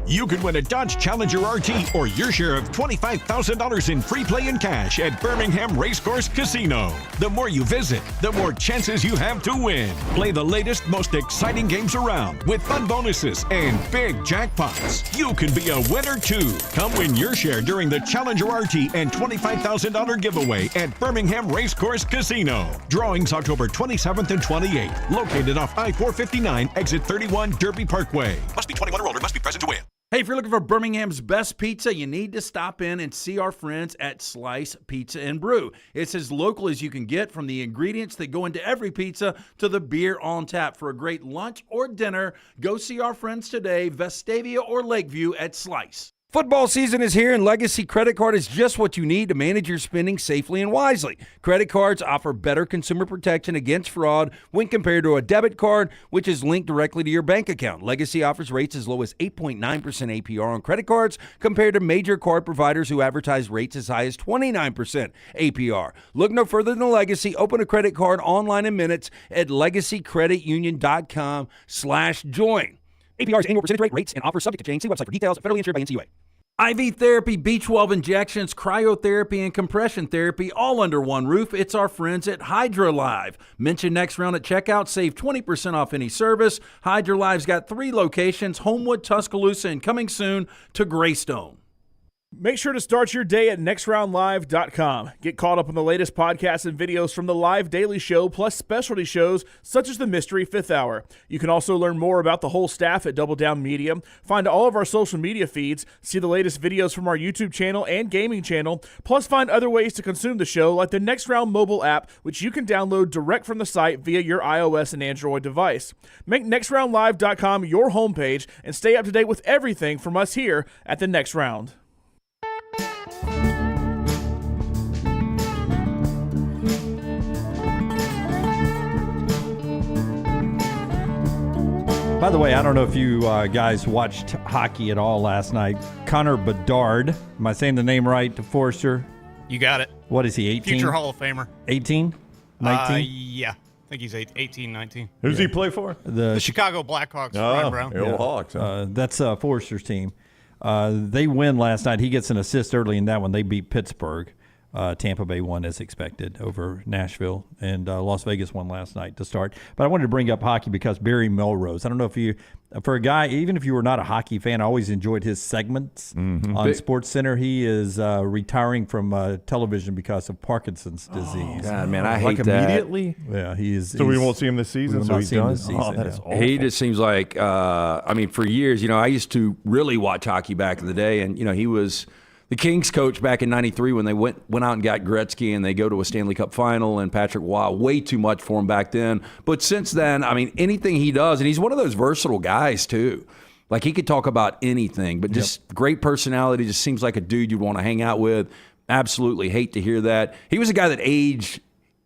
You could win a Dodge Challenger RT or your share of $25,000 in free play and cash at Birmingham Racecourse Casino. The more you visit, the more chances you have to win. Play the latest, most exciting games around with fun bonuses and big jackpots. You can be a winner too. Come win your share during the Challenger RT and $25,000 giveaway at Birmingham Racecourse Casino. Drawings October 27th and 28th. Located off I-459, exit 31, Derby Parkway. Must be 21 or older, must be present to win. Hey, if you're looking for Birmingham's best pizza, you need to stop in and see our friends at Slice Pizza and Brew. It's as local as you can get, from the ingredients that go into every pizza to the beer on tap. For a great lunch or dinner, go see our friends today, Vestavia or Lakeview at Slice. Football season is here, and Legacy Credit Card is just what you need to manage your spending safely and wisely. Credit cards offer better consumer protection against fraud when compared to a debit card, which is linked directly to your bank account. Legacy offers rates as low as 8.9% APR on credit cards compared to major card providers who advertise rates as high as 29% APR. Look no further than Legacy. Open a credit card online in minutes at legacycreditunion.com/join. APR's annual percentage rate, rates, and offers subject to change. See website for details. Federally insured by NCUA. IV therapy, B12 injections, cryotherapy, and compression therapy all under one roof. It's our friends at HydroLive. Mention Next Round at checkout. Save 20% off any service. HydroLive's got 3 locations: Homewood, Tuscaloosa, and coming soon to Greystone. Make sure to start your day at nextroundlive.com. Get caught up on the latest podcasts and videos from the Live Daily Show, plus specialty shows such as the Mystery Fifth Hour. You can also learn more about the whole staff at Double Down Media, find all of our social media feeds, see the latest videos from our YouTube channel and gaming channel, plus find other ways to consume the show like the Next Round mobile app, which you can download direct from the site via your iOS and Android device. Make nextroundlive.com your homepage and stay up to date with everything from us here at the Next Round. By the way, I don't know if you guys watched hockey at all last night. Connor Bedard, am I saying the name right, Forrester? You got it. What is he, 18? Future Hall of Famer. 18? 19? Yeah. I think he's 18, 19. Who's he play for? The Chicago Blackhawks. Ryan Brown. The old Hawks. Huh? That's Forrester's team. They win last night. He gets an assist early in that one. They beat Pittsburgh. Tampa Bay won as expected over Nashville, and Las Vegas won last night to start. But I wanted to bring up hockey because Barry Melrose, I don't know if you, for a guy, even if you were not a hockey fan, I always enjoyed his segments on SportsCenter. He is retiring from television because of Parkinson's disease. God, man, I hate like that. Immediately? Yeah, he is. So we won't see him this season? We will So not he's see him done? this season. Oh, that is awful. He just seems like, for years, I used to really watch hockey back in the day, and, he was the Kings coach back in '93 when they went out and got Gretzky, and they go to a Stanley Cup final, and Patrick Waugh, way too much for him back then. But since then, anything he does, and he's one of those versatile guys too. Like, he could talk about anything, but just great personality, just seems like a dude you'd want to hang out with. Absolutely hate to hear that. He was a guy that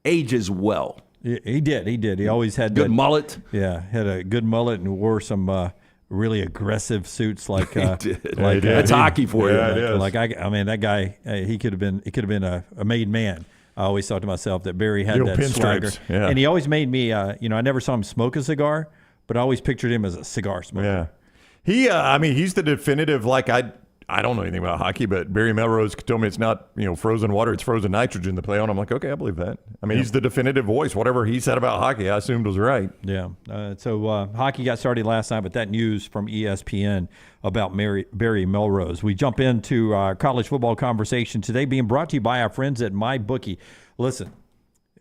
ages well. He did. He always had good mullet. Yeah, had a good mullet and wore some really aggressive suits like that's hockey for you. Yeah, that guy, he could have been a made man. I always thought to myself that Barry had that swagger, and he always made me. I never saw him smoke a cigar, but I always pictured him as a cigar smoker. Yeah, he's the definitive. I don't know anything about hockey, but Barry Melrose told me it's not frozen water, it's frozen nitrogen to play on. I'm like, okay, I believe that. He's the definitive voice. Whatever he said about hockey, I assumed was right. Yeah. So hockey got started last night with that news from ESPN about Barry Melrose. We jump into our college football conversation today, being brought to you by our friends at MyBookie. Listen,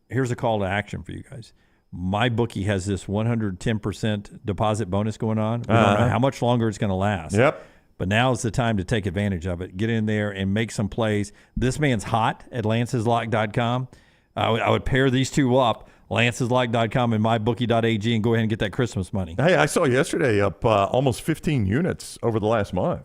here's a call to action for you guys. MyBookie has this 110% deposit bonus going on. We don't know how much longer it's going to last. Yep. But now's the time to take advantage of it. Get in there and make some plays. This man's hot at lanceslock.com. I would pair these two up, lanceslock.com and mybookie.ag, and go ahead and get that Christmas money. Hey, I saw yesterday up almost 15 units over the last month.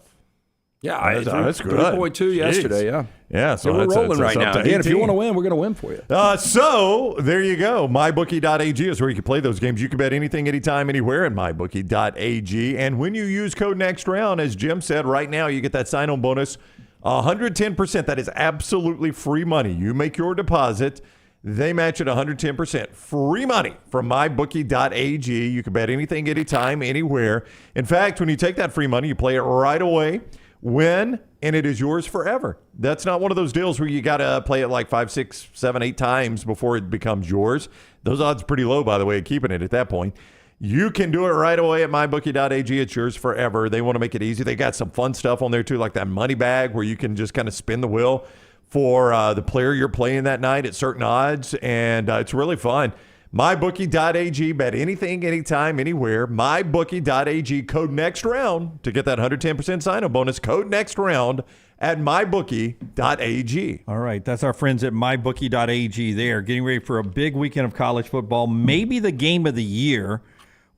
Yeah, that's good. 3.2 yesterday, yeah. Yeah, so we're rolling right now. Again, if you want to win, we're going to win for you. So there you go. MyBookie.ag is where you can play those games. You can bet anything, anytime, anywhere at MyBookie.ag. And when you use code NEXTROUND, as Jim said, right now you get that sign-on bonus, 110%. That is absolutely free money. You make your deposit, they match it 110%. Free money from MyBookie.ag. You can bet anything, anytime, anywhere. In fact, when you take that free money, you play it right away. Win, and it is yours forever. That's not one of those deals where you got to play it like 5, 6, 7, 8 times before it becomes yours. Those odds are pretty low, by the way, of keeping it at that point. You can do it right away at mybookie.ag. It's yours forever. They want to make it easy. They got some fun stuff on there, too, like that money bag where you can just kind of spin the wheel for the player you're playing that night at certain odds, and it's really fun. MyBookie.ag, bet anything, anytime, anywhere. MyBookie.ag, code next round to get that 110% sign-up bonus. Code next round at MyBookie.ag. All right, that's our friends at MyBookie.ag. They are getting ready for a big weekend of college football, maybe the game of the year,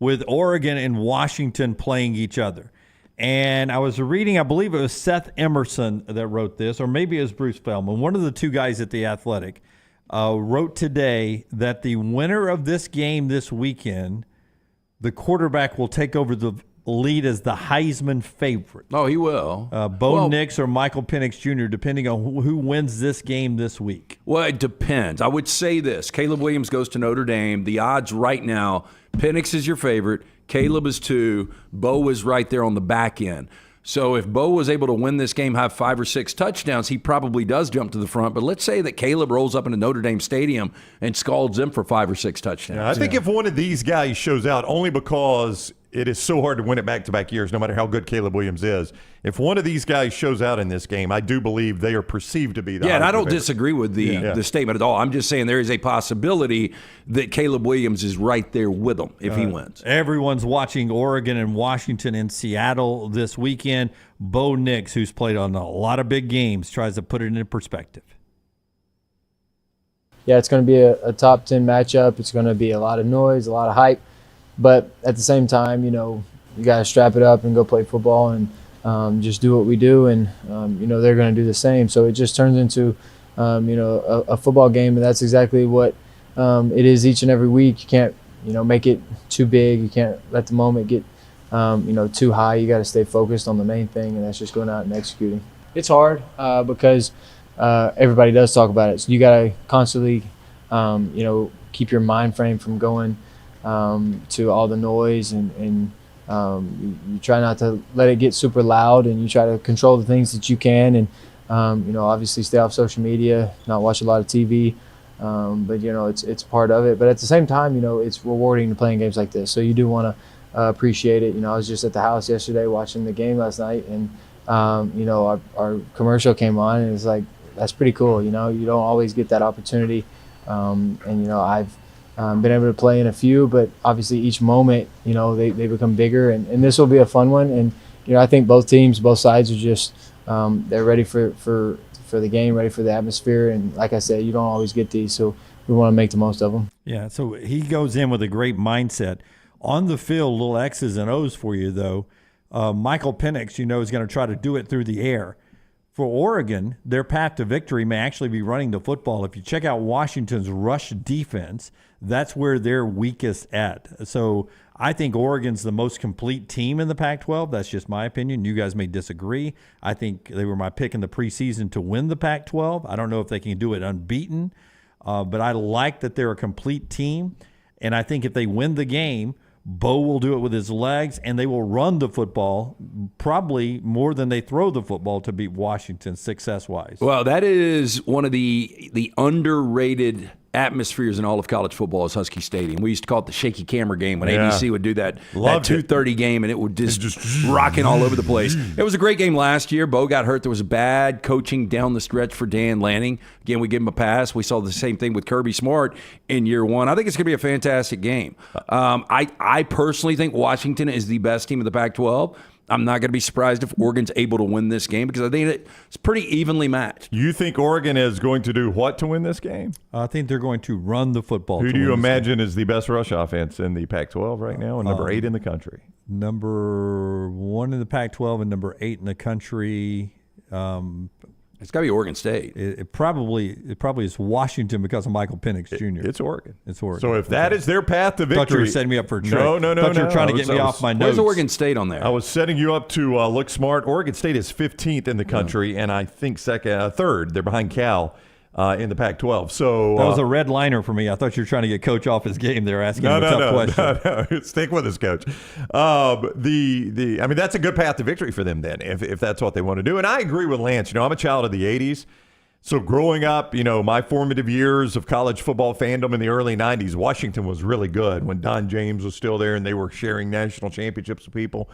with Oregon and Washington playing each other. And I was reading, I believe it was Seth Emerson that wrote this, or maybe it was Bruce Feldman, one of the two guys at The Athletic, wrote today that the winner of this game this weekend, the quarterback will take over the lead as the Heisman favorite. Oh, he will. Bo Nix or Michael Penix Jr., depending on who wins this game this week. Well, it depends. I would say this. Caleb Williams goes to Notre Dame. The odds right now, Penix is your favorite. Caleb is 2. Bo is right there on the back end. So if Bo was able to win this game, have 5 or 6 touchdowns, he probably does jump to the front. But let's say that Caleb rolls up into Notre Dame Stadium and scalds them for 5 or 6 touchdowns. Yeah, I think if one of these guys shows out, only because it is so hard to win it back-to-back years, no matter how good Caleb Williams is. If one of these guys shows out in this game, I do believe they are perceived to be the and I don't favorite. disagree with the statement at all. I'm just saying there is a possibility that Caleb Williams is right there with them if he wins. Everyone's watching Oregon and Washington in Seattle this weekend. Bo Nix, who's played on a lot of big games, tries to put it into perspective. Yeah, it's going to be a top 10 matchup. It's going to be a lot of noise, a lot of hype. But at the same time, you got to strap it up and go play football and just do what we do. And, they're going to do the same. So it just turns into, a football game. And that's exactly what it is each and every week. You can't, make it too big. You can't let the moment get, too high. You got to stay focused on the main thing, and that's just going out and executing. It's hard because everybody does talk about it. So you got to constantly, keep your mind frame from going to all the noise, and you try not to let it get super loud, and you try to control the things that you can, and obviously stay off social media, not watch a lot of TV, but it's part of it. But at the same time, it's rewarding to playing games like this, so you do want to appreciate it. I was just at the house yesterday watching the game last night, and our commercial came on, and it's like, that's pretty cool. You don't always get that opportunity, and I've been able to play in a few, but obviously each moment, they become bigger, and this will be a fun one. And I think both teams, both sides are just they're ready for the game, ready for the atmosphere. And like I said, you don't always get these, so we want to make the most of them. Yeah, so he goes in with a great mindset. On the field, little X's and O's for you, though. Michael Penix, is going to try to do it through the air. For Oregon, their path to victory may actually be running the football. If you check out Washington's rush defense, that's where they're weakest at. So I think Oregon's the most complete team in the Pac-12. That's just my opinion. You guys may disagree. I think they were my pick in the preseason to win the Pac-12. I don't know if they can do it unbeaten, but I like that they're a complete team. And I think if they win the game, Bo will do it with his legs, and they will run the football probably more than they throw the football to beat Washington success-wise. Well, that is one of the underrated atmospheres in all of college football is Husky Stadium. We used to call it the shaky camera game when ABC would do that 2:30 game, and it would just rocking all over the place. It was a great game last year. Bo got hurt. There was a bad coaching down the stretch for Dan Lanning. Again, we give him a pass. We saw the same thing with Kirby Smart in year one. I think it's going to be a fantastic game. I personally think Washington is the best team of the Pac-12. I'm not going to be surprised if Oregon's able to win this game because I think it's pretty evenly matched. You think Oregon is going to do what to win this game? I think they're going to run the football. Who do you imagine is the best rush offense in the Pac-12 right now and number 8 in the country? Number 1 in the Pac-12 and number 8 in the country. It's got to be Oregon State. It probably is Washington because of Michael Penix Jr. It's Oregon. It's Oregon. So if that is their path to victory. I thought you were setting me up for a trick. No. I thought you were trying to get me off my notes. Where's Oregon State on there? I was setting you up to look smart. Oregon State is 15th in the country, and I think third. They're behind Cal in the Pac-12. So that was a red liner for me. I thought you were trying to get Coach off his game there, asking him a tough question. No. Stick with us, Coach. I mean, that's a good path to victory for them then, if that's what they want to do. And I agree with Lance. I'm a child of the 80s. So growing up, my formative years of college football fandom in the early 90s, Washington was really good when Don James was still there and they were sharing national championships with people.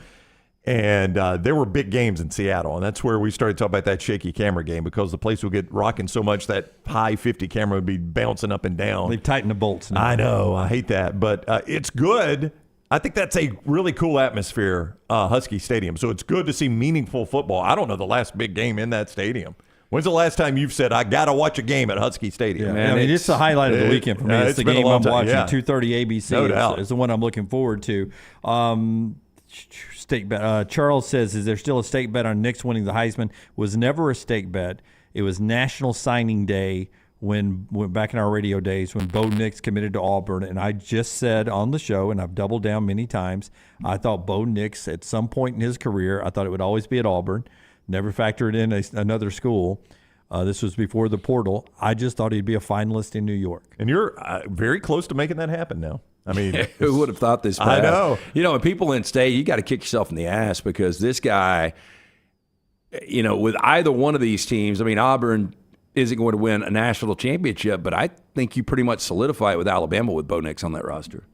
And there were big games in Seattle, and that's where we started talking about that shaky camera game because the place would get rocking so much that high 50 camera would be bouncing up and down. They tighten the bolts now. I know. I hate that. But it's good. I think that's a really cool atmosphere, Husky Stadium. So it's good to see meaningful football. I don't know the last big game in that stadium. When's the last time you've said, I got to watch a game at Husky Stadium? Yeah, man, it's the highlight of the weekend for me. It's the game I'm watching, 2:30 ABC. No doubt. Is the one I'm looking forward to. Stake bet. Charles says, is there still a stake bet on Knicks winning the Heisman? Was never a stake bet. It was National Signing Day when back in our radio days when Bo Nix committed to Auburn. And I just said on the show, and I've doubled down many times, I thought Bo Nix at some point in his career, I thought it would always be at Auburn. Never factored in another school. This was before the portal. I just thought he'd be a finalist in New York. And you're very close to making that happen now. I mean, who would have thought this? I know. When people in state, you got to kick yourself in the ass because this guy, with either one of these teams, I mean, Auburn isn't going to win a national championship, but I think you pretty much solidify it with Alabama with Bo Nix on that roster.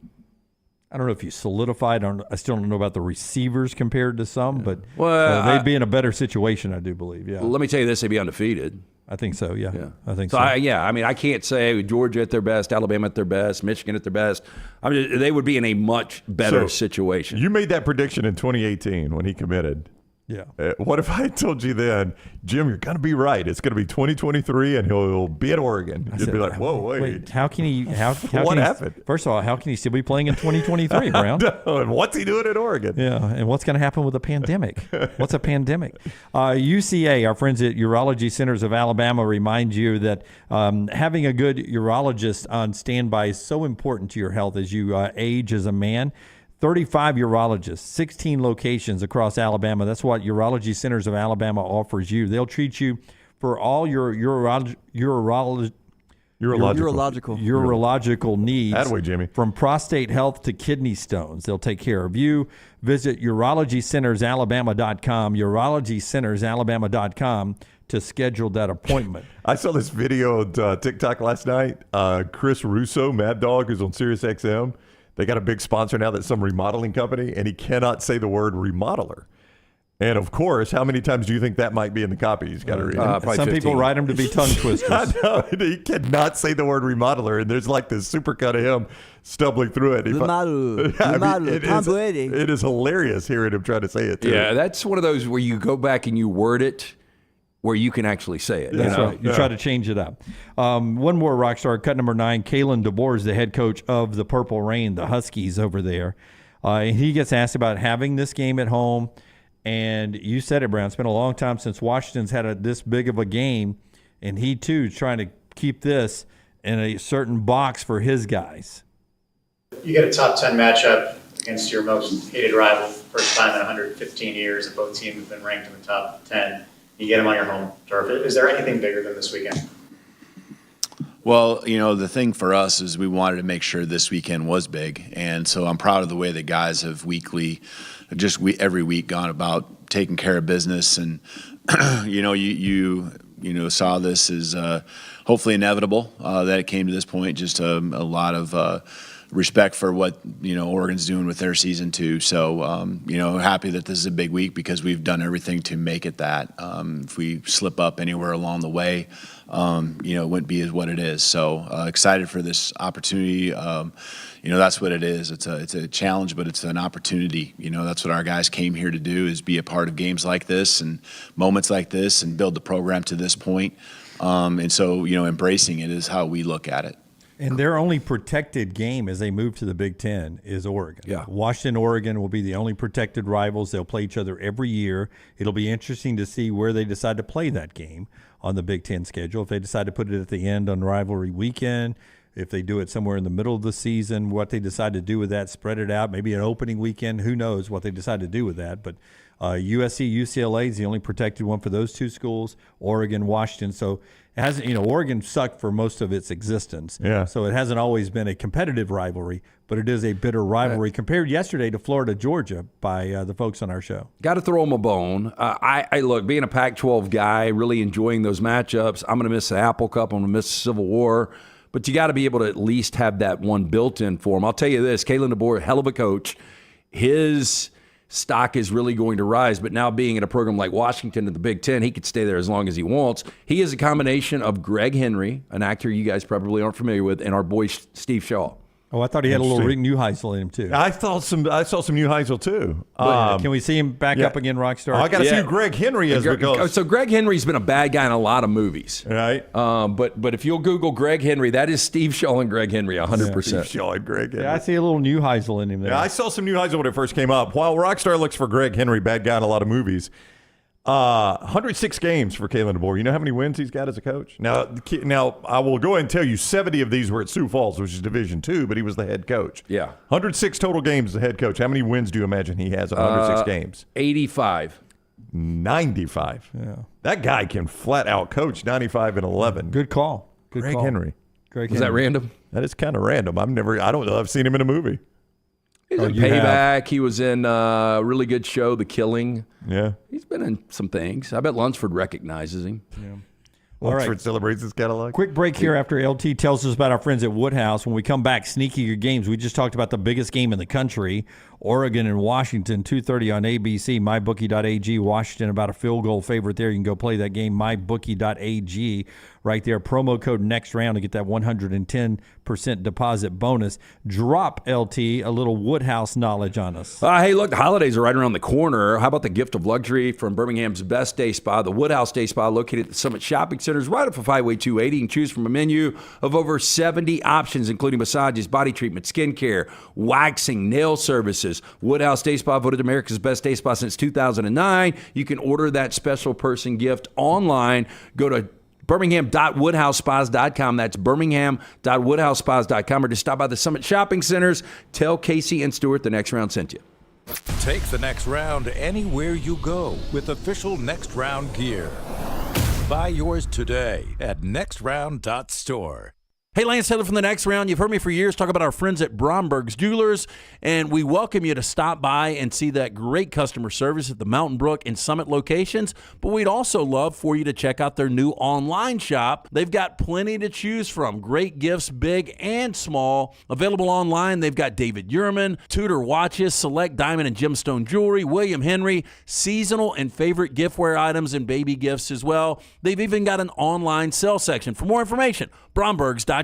I don't know if you solidified. I still don't know about the receivers compared to some, but Well, they'd be in a better situation, I do believe. Yeah. Let me tell you this: they'd be undefeated. I think so. Yeah. I think so. I mean, I can't say Georgia at their best, Alabama at their best, Michigan at their best. I mean, they would be in a much better situation. You made that prediction in 2018 when he committed. Yeah. What if I told you then, Jim, you're going to be right. It's going to be 2023, and he'll be at Oregon. You'd be like, whoa, wait. How can he? How what can happened? First of all, how can he still be playing in 2023, Brown? And what's he doing at Oregon? Yeah, and what's going to happen with a pandemic? What's a pandemic? UCA, our friends at Urology Centers of Alabama, remind you that having a good urologist on standby is so important to your health as you age as a man. 35 urologists, 16 locations across Alabama. That's what Urology Centers of Alabama offers you. They'll treat you for all your urological needs. That way, Jimmy. From prostate health to kidney stones. They'll take care of you. Visit urologycentersalabama.com, urologycentersalabama.com to schedule that appointment. I saw this video on TikTok last night. Chris Russo, Mad Dog, who's on Sirius XM. They got a big sponsor now that's some remodeling company, and he cannot say the word remodeler. And, of course, how many times do you think that might be in the copy he's got to read? Some 15. People write them to be tongue twisters. I know. He cannot say the word remodeler, and there's like this supercut of him stumbling through it. It is hilarious hearing him try to say it, too. Yeah, that's one of those where you go back and you word it where you can actually say it. That's right. You try to change it up. One more rock star, cut number 9, Kalen DeBoer is the head coach of the Purple Rain, the Huskies over there. He gets asked about having this game at home. And you said it, Brown. It's been a long time since Washington's had this big of a game. And he, too, is trying to keep this in a certain box for his guys. You get a top 10 matchup against your most hated rival, first time in 115 years that both teams have been ranked in the top 10. You get them on your home turf. Is there anything bigger than this weekend? Well, the thing for us is we wanted to make sure this weekend was big. And so I'm proud of the way the guys have every week gone about taking care of business. And, you saw this as hopefully inevitable that it came to this point, just a lot of respect for what Oregon's doing with their season too. So happy that this is a big week because we've done everything to make it that. If we slip up anywhere along the way, it wouldn't be what it is. So excited for this opportunity. That's what it is. It's a challenge, but it's an opportunity. That's what our guys came here to do, is be a part of games like this and moments like this and build the program to this point. And so embracing it is how we look at it. And their only protected game as they move to the Big Ten is Oregon. Yeah. Washington, Oregon will be the only protected rivals. They'll play each other every year. It'll be interesting to see where they decide to play that game on the Big Ten schedule. If they decide to put it at the end on rivalry weekend, if they do it somewhere in the middle of the season, what they decide to do with that, spread it out, maybe an opening weekend, who knows what they decide to do with that. But USC, UCLA is the only protected one for those two schools, Oregon, Washington. So it hasn't, Oregon sucked for most of its existence. Yeah. So it hasn't always been a competitive rivalry, but it is a bitter rivalry compared yesterday to Florida, Georgia by the folks on our show. Got to throw them a bone. I look, being a Pac-12 guy, really enjoying those matchups. I'm going to miss the Apple Cup. I'm going to miss the Civil War. But you got to be able to at least have that one built in for them. I'll tell you this, Kalen DeBoer, hell of a coach. His stock is really going to rise. But now being in a program like Washington in the Big Ten, he could stay there as long as he wants. He is a combination of Greg Henry, an actor you guys probably aren't familiar with, and our boy Steve Shaw. Oh, I thought he had a little Rick Neuheisel in him too. I saw some Neuheisel too. Can we see him back up again, Rockstar? I got to see who Greg Henry is. So Greg Henry's been a bad guy in a lot of movies, right? But if you'll Google Greg Henry, that is Steve Shaw and Greg Henry, 100%. Steve Shaw and Greg Henry. Yeah, I see a little Neuheisel in him there. Yeah, I saw some Neuheisel when it first came up. While Rockstar looks for Greg Henry, bad guy in a lot of movies. 106 games for Kalen DeBoer. You know how many wins he's got as a coach? Now I will go ahead and tell you 70 of these were at Sioux Falls, which is Division II, but he was the head coach. Yeah. 106 total games as the head coach. How many wins do you imagine he has in 106 games? 85. 95. Yeah. That guy can flat out coach 95 and 11. Good call. Good Greg call. Henry. Greg Was Henry. that random? That is kind of random. I don't know. I've seen him in a movie. He was in Payback. He was in a really good show, The Killing. Yeah. He's been in some things. I bet Lunsford recognizes him. Yeah. Lunsford celebrates his catalog. Quick break here after LT tells us about our friends at Woodhouse. When we come back, sneakier games. We just talked about the biggest game in the country, Oregon and Washington, 2:30 on ABC. MyBookie.ag. Washington about a field goal favorite there. You can go play that game. MyBookie.ag. Right there. Promo code next round to get that 110% deposit bonus. Drop LT a little Woodhouse knowledge on us. Hey, look, the holidays are right around the corner. How about the gift of luxury from Birmingham's best day spa, the Woodhouse Day Spa, located at the Summit Shopping Centers right off of Highway 280. You can choose from a menu of over 70 options, including massages, body treatment, skincare, waxing, nail services. Woodhouse Day Spa, voted America's best day spa since 2009. You can order that special person gift online. Go to Birmingham.woodhousespas.com. That's Birmingham.woodhousespas.com. Or just stop by the Summit Shopping Centers. Tell Casey and Stuart the Next Round sent you. Take the Next Round anywhere you go with official Next Round gear. Buy yours today at nextround.store. Hey, Lance Taylor from the Next Round. You've heard me for years talk about our friends at Bromberg's Jewelers, and we welcome you to stop by and see that great customer service at the Mountain Brook and Summit locations. But we'd also love for you to check out their new online shop. They've got plenty to choose from. Great gifts, big and small. Available online, they've got David Yurman, Tudor watches, select diamond and gemstone jewelry, William Henry, seasonal and favorite giftware items, and baby gifts as well. They've even got an online sale section. For more information, Brombergs.com.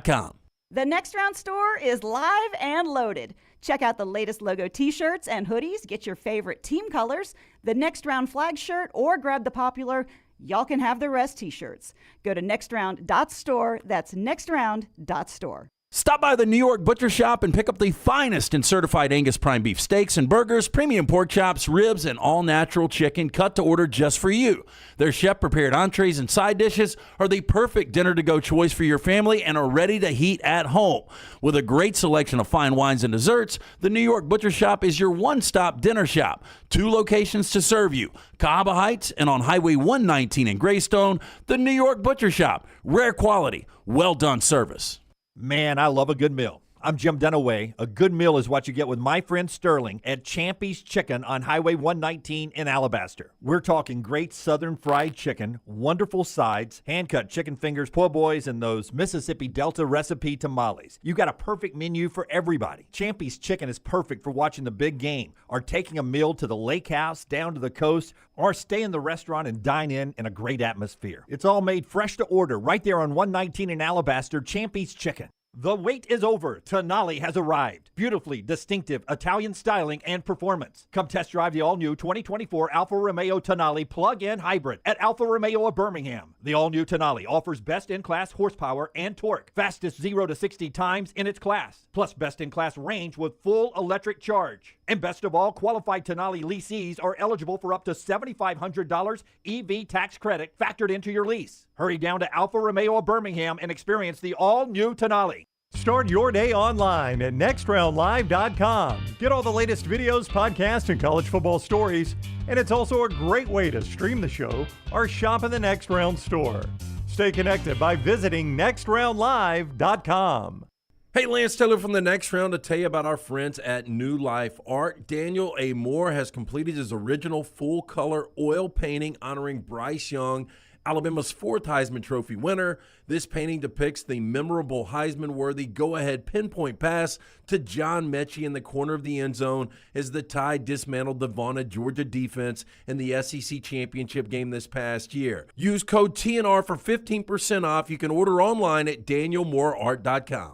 The Next Round store is live and loaded. Check out the latest logo t-shirts and hoodies. Get your favorite team colors, the Next Round flag shirt, or grab the popular Y'all Can Have the Rest t-shirts. Go to nextround.store. That's nextround.store. Stop by the New York Butcher Shop and pick up the finest in certified Angus prime beef steaks and burgers, premium pork chops, ribs, and all-natural chicken cut to order just for you. Their chef-prepared entrees and side dishes are the perfect dinner-to-go choice for your family and are ready to heat at home. With a great selection of fine wines and desserts, the New York Butcher Shop is your one-stop dinner shop. 2 locations to serve you, Cahaba Heights and on Highway 119 in Greystone. The New York Butcher Shop, rare quality, well-done service. Man, I love a good meal. I'm Jim Dunaway. A good meal is what you get with my friend Sterling at Champy's Chicken on Highway 119 in Alabaster. We're talking great southern fried chicken, wonderful sides, hand-cut chicken fingers, po' boys, and those Mississippi Delta recipe tamales. You got a perfect menu for everybody. Champy's Chicken is perfect for watching the big game, or taking a meal to the lake house, down to the coast, or stay in the restaurant and dine in a great atmosphere. It's all made fresh to order right there on 119 in Alabaster, Champy's Chicken. The wait is over. Tonali has arrived. Beautifully distinctive Italian styling and performance. Come test drive the all-new 2024 Alfa Romeo Tonali plug-in hybrid at Alfa Romeo of Birmingham. The all-new Tonali offers best-in-class horsepower and torque, fastest 0 to 60 times in its class, plus best-in-class range with full electric charge. And best of all, qualified Tonali leasees are eligible for up to $7,500 EV tax credit factored into your lease. Hurry down to Alfa Romeo of Birmingham and experience the all-new Tonali. Start your day online at nextroundlive.com. Get all the latest videos, podcasts, and college football stories. And it's also a great way to stream the show or shop in the Next Round store. Stay connected by visiting nextroundlive.com. Hey, Lance Taylor from the Next Round to tell you about our friends at New Life Art. Daniel A. Moore has completed his original full-color oil painting honoring Bryce Young Alabama's 4th Heisman Trophy winner. This painting depicts the memorable Heisman-worthy go-ahead pinpoint pass to John Mechie in the corner of the end zone as the Tide dismantled the Vaughan Georgia defense in the SEC championship game this past year. Use code TNR for 15% off. You can order online at danielmooreart.com.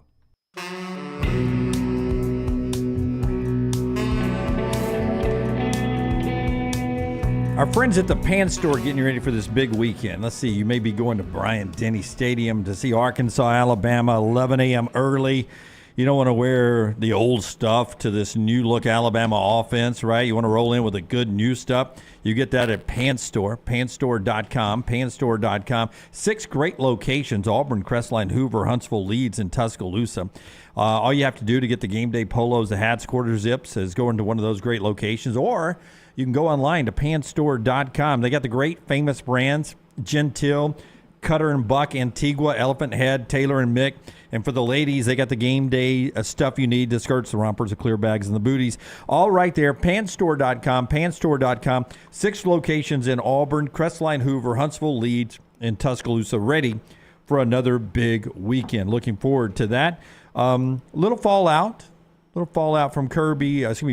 Our friends at the Pan Store getting you ready for this big weekend. Let's see, you may be going to Bryant-Denny Stadium to see Arkansas, Alabama, 11 a.m. early. You don't want to wear the old stuff to this new-look Alabama offense, right? You want to roll in with the good new stuff. You get that at Pan Store, panstore.com, panstore.com. 6 great locations, Auburn, Crestline, Hoover, Huntsville, Leeds, and Tuscaloosa. All you have to do to get the game day polos, the hats, quarter zips is go into one of those great locations, or you can go online to panstore.com. They got the great famous brands, Gentile, Cutter and Buck, Antigua, Elephant Head, Taylor and Mick. And for the ladies, they got the game day stuff you need, the skirts, the rompers, the clear bags, and the booties. All right there, panstore.com, panstore.com. 6 locations in Auburn, Crestline, Hoover, Huntsville, Leeds, and Tuscaloosa, ready for another big weekend. Looking forward to that. Little fallout from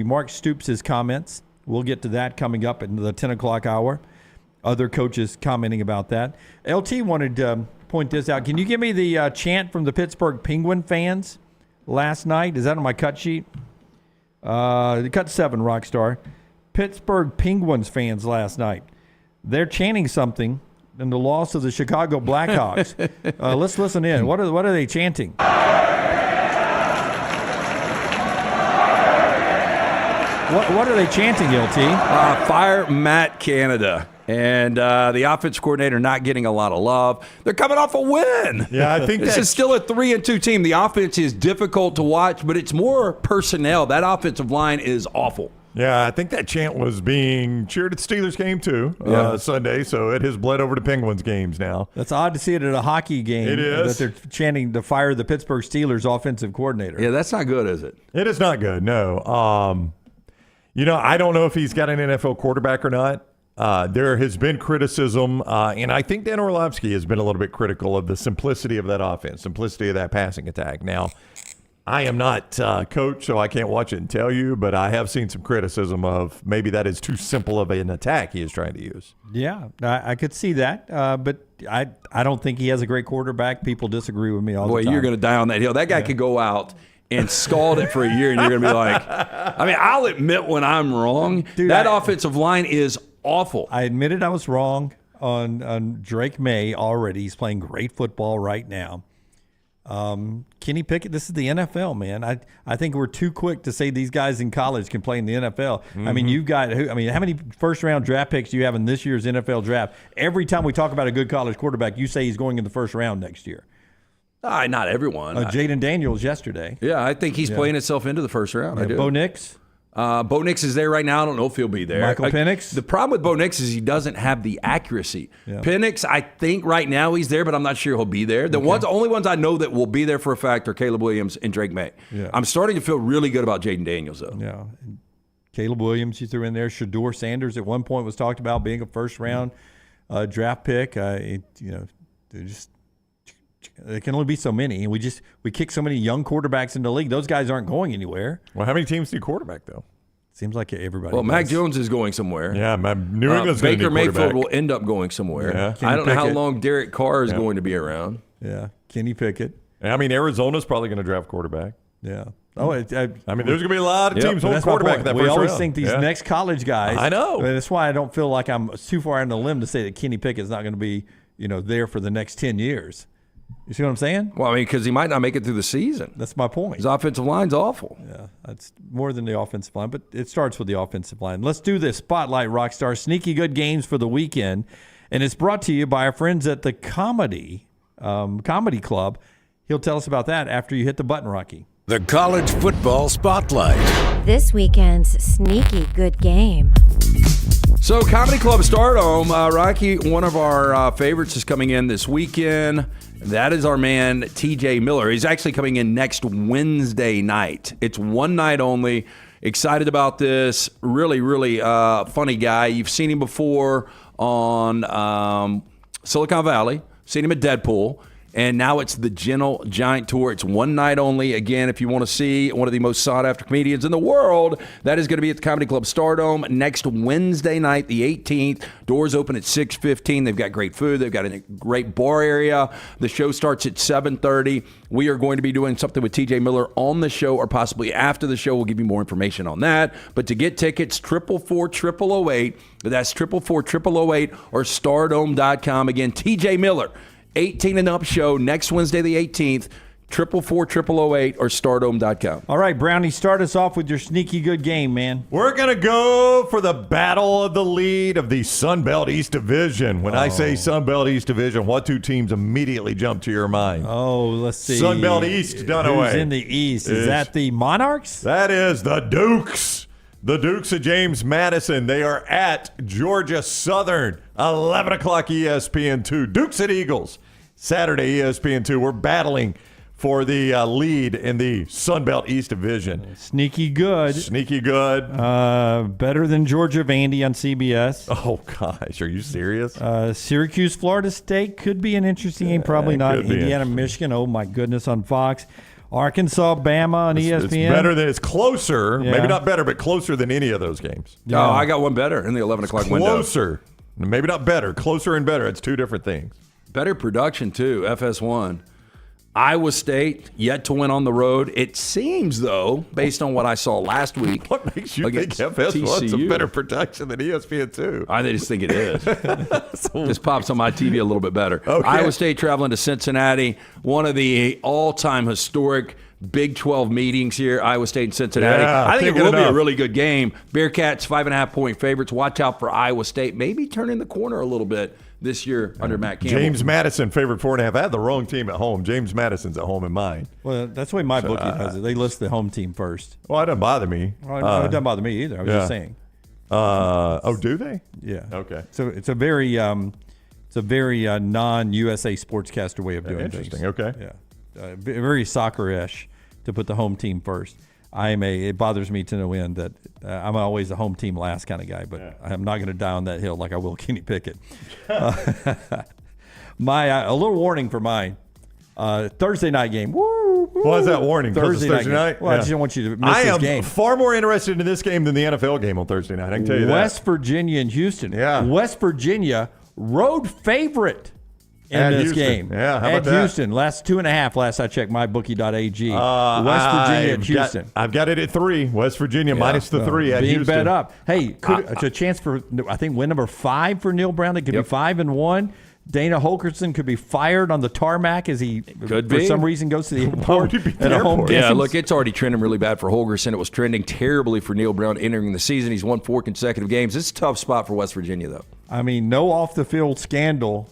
Mark Stoops' comments. We'll get to that coming up in the 10 o'clock hour. Other coaches commenting about that. LT wanted to point this out. Can you give me the chant from the Pittsburgh Penguin fans last night? Is that on my cut sheet? Cut 7, Rockstar. Pittsburgh Penguins fans last night. They're chanting something in the loss of the Chicago Blackhawks. Let's listen in. What are they chanting? What are they chanting, LT? Fire Matt Canada. And the offense coordinator not getting a lot of love. They're coming off a win. Yeah, I think this is still a 3-2 team. The offense is difficult to watch, but it's more personnel. That offensive line is awful. Yeah, I think that chant was being cheered at the Steelers game too Sunday, so it has bled over to Penguins games now. That's odd to see it at a hockey game. It is. That they're chanting to fire the Pittsburgh Steelers offensive coordinator. Yeah, that's not good, is it? It is not good, no. I don't know if he's got an NFL quarterback or not. There has been criticism, and I think Dan Orlovsky has been a little bit critical of the simplicity of that offense, simplicity of that passing attack. Now, I am not coach, so I can't watch it and tell you, but I have seen some criticism of maybe that is too simple of an attack he is trying to use. Yeah, I could see that, but I don't think he has a great quarterback. People disagree with me all the time. Boy, you're going to die on that hill. That guy could go out and scald it for a year, and you're going to be like, I'll admit when I'm wrong. Dude, that offensive line is awful. I admitted I was wrong on Drake May already. He's playing great football right now. Kenny Pickett, this is the NFL, man. I think we're too quick to say these guys in college can play in the NFL. Mm-hmm. I mean, you've got how many first-round draft picks do you have in this year's NFL draft? Every time we talk about a good college quarterback, you say he's going in the first round next year. Not everyone. Jaden Daniels yesterday. Yeah, I think he's playing itself into the first round. I do. Bo Nix? Bo Nix is there right now. I don't know if he'll be there. Michael Penix? The problem with Bo Nix is he doesn't have the accuracy. Yeah. Penix, I think right now he's there, but I'm not sure he'll be there. The only ones I know that will be there for a fact are Caleb Williams and Drake May. Yeah. I'm starting to feel really good about Jaden Daniels, though. Yeah. Caleb Williams, you threw in there. Shedeur Sanders at one point was talked about being a first-round draft pick. There can only be so many. We kick so many young quarterbacks into the league. Those guys aren't going anywhere. Well, how many teams need quarterback, though? Seems like everybody. Well, does. Mac Jones is going somewhere. Yeah, New England's going to Baker need quarterback. Mayfield will end up going somewhere. Yeah. I don't know how long Derek Carr is going to be around. Yeah, Kenny Pickett. Arizona's probably going to draft quarterback. Yeah. Oh, there's going to be a lot of teams holding quarterback that we first always round. think these next college guys. I know. That's why I don't feel like I'm too far on the limb to say that Kenny Pickett's not going to be, there for the next 10 years. You see what I'm saying? Well, because he might not make it through the season. That's my point. His offensive line's awful. Yeah, that's more than the offensive line, but it starts with the offensive line. Let's do this. Spotlight Rockstar, sneaky good games for the weekend, and it's brought to you by our friends at the Comedy Club. He'll tell us about that after you hit the button, Rocky. The College Football Spotlight. This weekend's sneaky good game. So, Comedy Club Stardome, Rocky, one of our favorites is coming in this weekend. That is our man, TJ Miller. He's actually coming in next Wednesday night. It's one night only. Excited about this. Really, really funny guy. You've seen him before on Silicon Valley. Seen him at Deadpool. And now it's the Gentle Giant Tour. It's one night only. Again, if you want to see one of the most sought-after comedians in the world, that is going to be at the Comedy Club Stardome next Wednesday night, the 18th. Doors open at 6:15. They've got great food. They've got a great bar area. The show starts at 7:30. We are going to be doing something with TJ Miller on the show or possibly after the show. We'll give you more information on that. But to get tickets, 444-0008. That's 444-0008 or stardome.com. Again, TJ Miller. 18 and up show next Wednesday, the 18th, 444-0008 or stardome.com. All right, Brownie, start us off with your sneaky good game, man. We're going to go for the battle of the lead of the Sun Belt East Division. When I say Sun Belt East Division, what two teams immediately jump to your mind? Oh, let's see. Sun Belt East, Dunaway. Who's in the East? Is that the Monarchs? That is the Dukes. The Dukes of James Madison. They are at Georgia Southern, 11 o'clock ESPN2. Dukes at Eagles, Saturday ESPN2. We're battling for the lead in the Sun Belt East Division. Sneaky good. Sneaky good. Better than Georgia Vandy on CBS. Oh, gosh. Are you serious? Syracuse, Florida State could be an interesting game. Probably not. Indiana, Michigan. Oh, my goodness, on Fox. Arkansas, Bama on ESPN. It's better than it's closer. Yeah. Maybe not better, but closer than any of those games. Yeah. Oh, I got one better in the 11 o'clock window. Closer. Maybe not better. Closer and better. It's two different things. Better production, too. FS1. Iowa State, yet to win on the road. It seems, though, based on what I saw last week. What makes you think FS1's a better production than ESPN2? I just think it is. This pops on my TV a little bit better. Okay. Iowa State traveling to Cincinnati, one of the all-time historic Big 12 meetings here, Iowa State and Cincinnati. Yeah, I think it will be a really good game. Bearcats, 5.5-point favorites. Watch out for Iowa State. Maybe turning the corner a little bit this year under Matt Campbell. James Madison favored 4.5. I had the wrong team at home. James Madison's at home in mine. Well, that's the way my bookie does it. They list the home team first. Well, it doesn't bother me. Well, it doesn't bother me either. I was just saying. Do they? Yeah. Okay. So it's a very non-USA sportscaster way of doing things. Interesting. Okay. Yeah. Very soccer-ish to put the home team first. It bothers me to no end that I'm always a home team last kind of guy, but I'm not going to die on that hill like I will Kenny Pickett. A little warning for mine. Thursday night game. Woo, woo. Why is that warning? Thursday night? Well, I just don't want you to miss this game. I am far more interested in this game than the NFL game on Thursday night. I can tell you that. West Virginia and Houston. Yeah. West Virginia, road favorite in At this Houston. game. Yeah, how about at that? Houston, last 2.5. Last I checked, mybookie.ag. West Virginia at Houston. I've got it at 3. West Virginia minus the 3 at being Houston. bet up. Hey, it's a chance for I think win number 5 for Neil Brown. It could be 5-1. Dana Holgerson could be fired on the tarmac as he for some reason goes to the airport at a home game. Yeah, look, it's already trending really bad for Holgerson. It was trending terribly for Neil Brown entering the season. He's won 4 consecutive games. It's a tough spot for West Virginia, though. I mean, no off-the-field scandal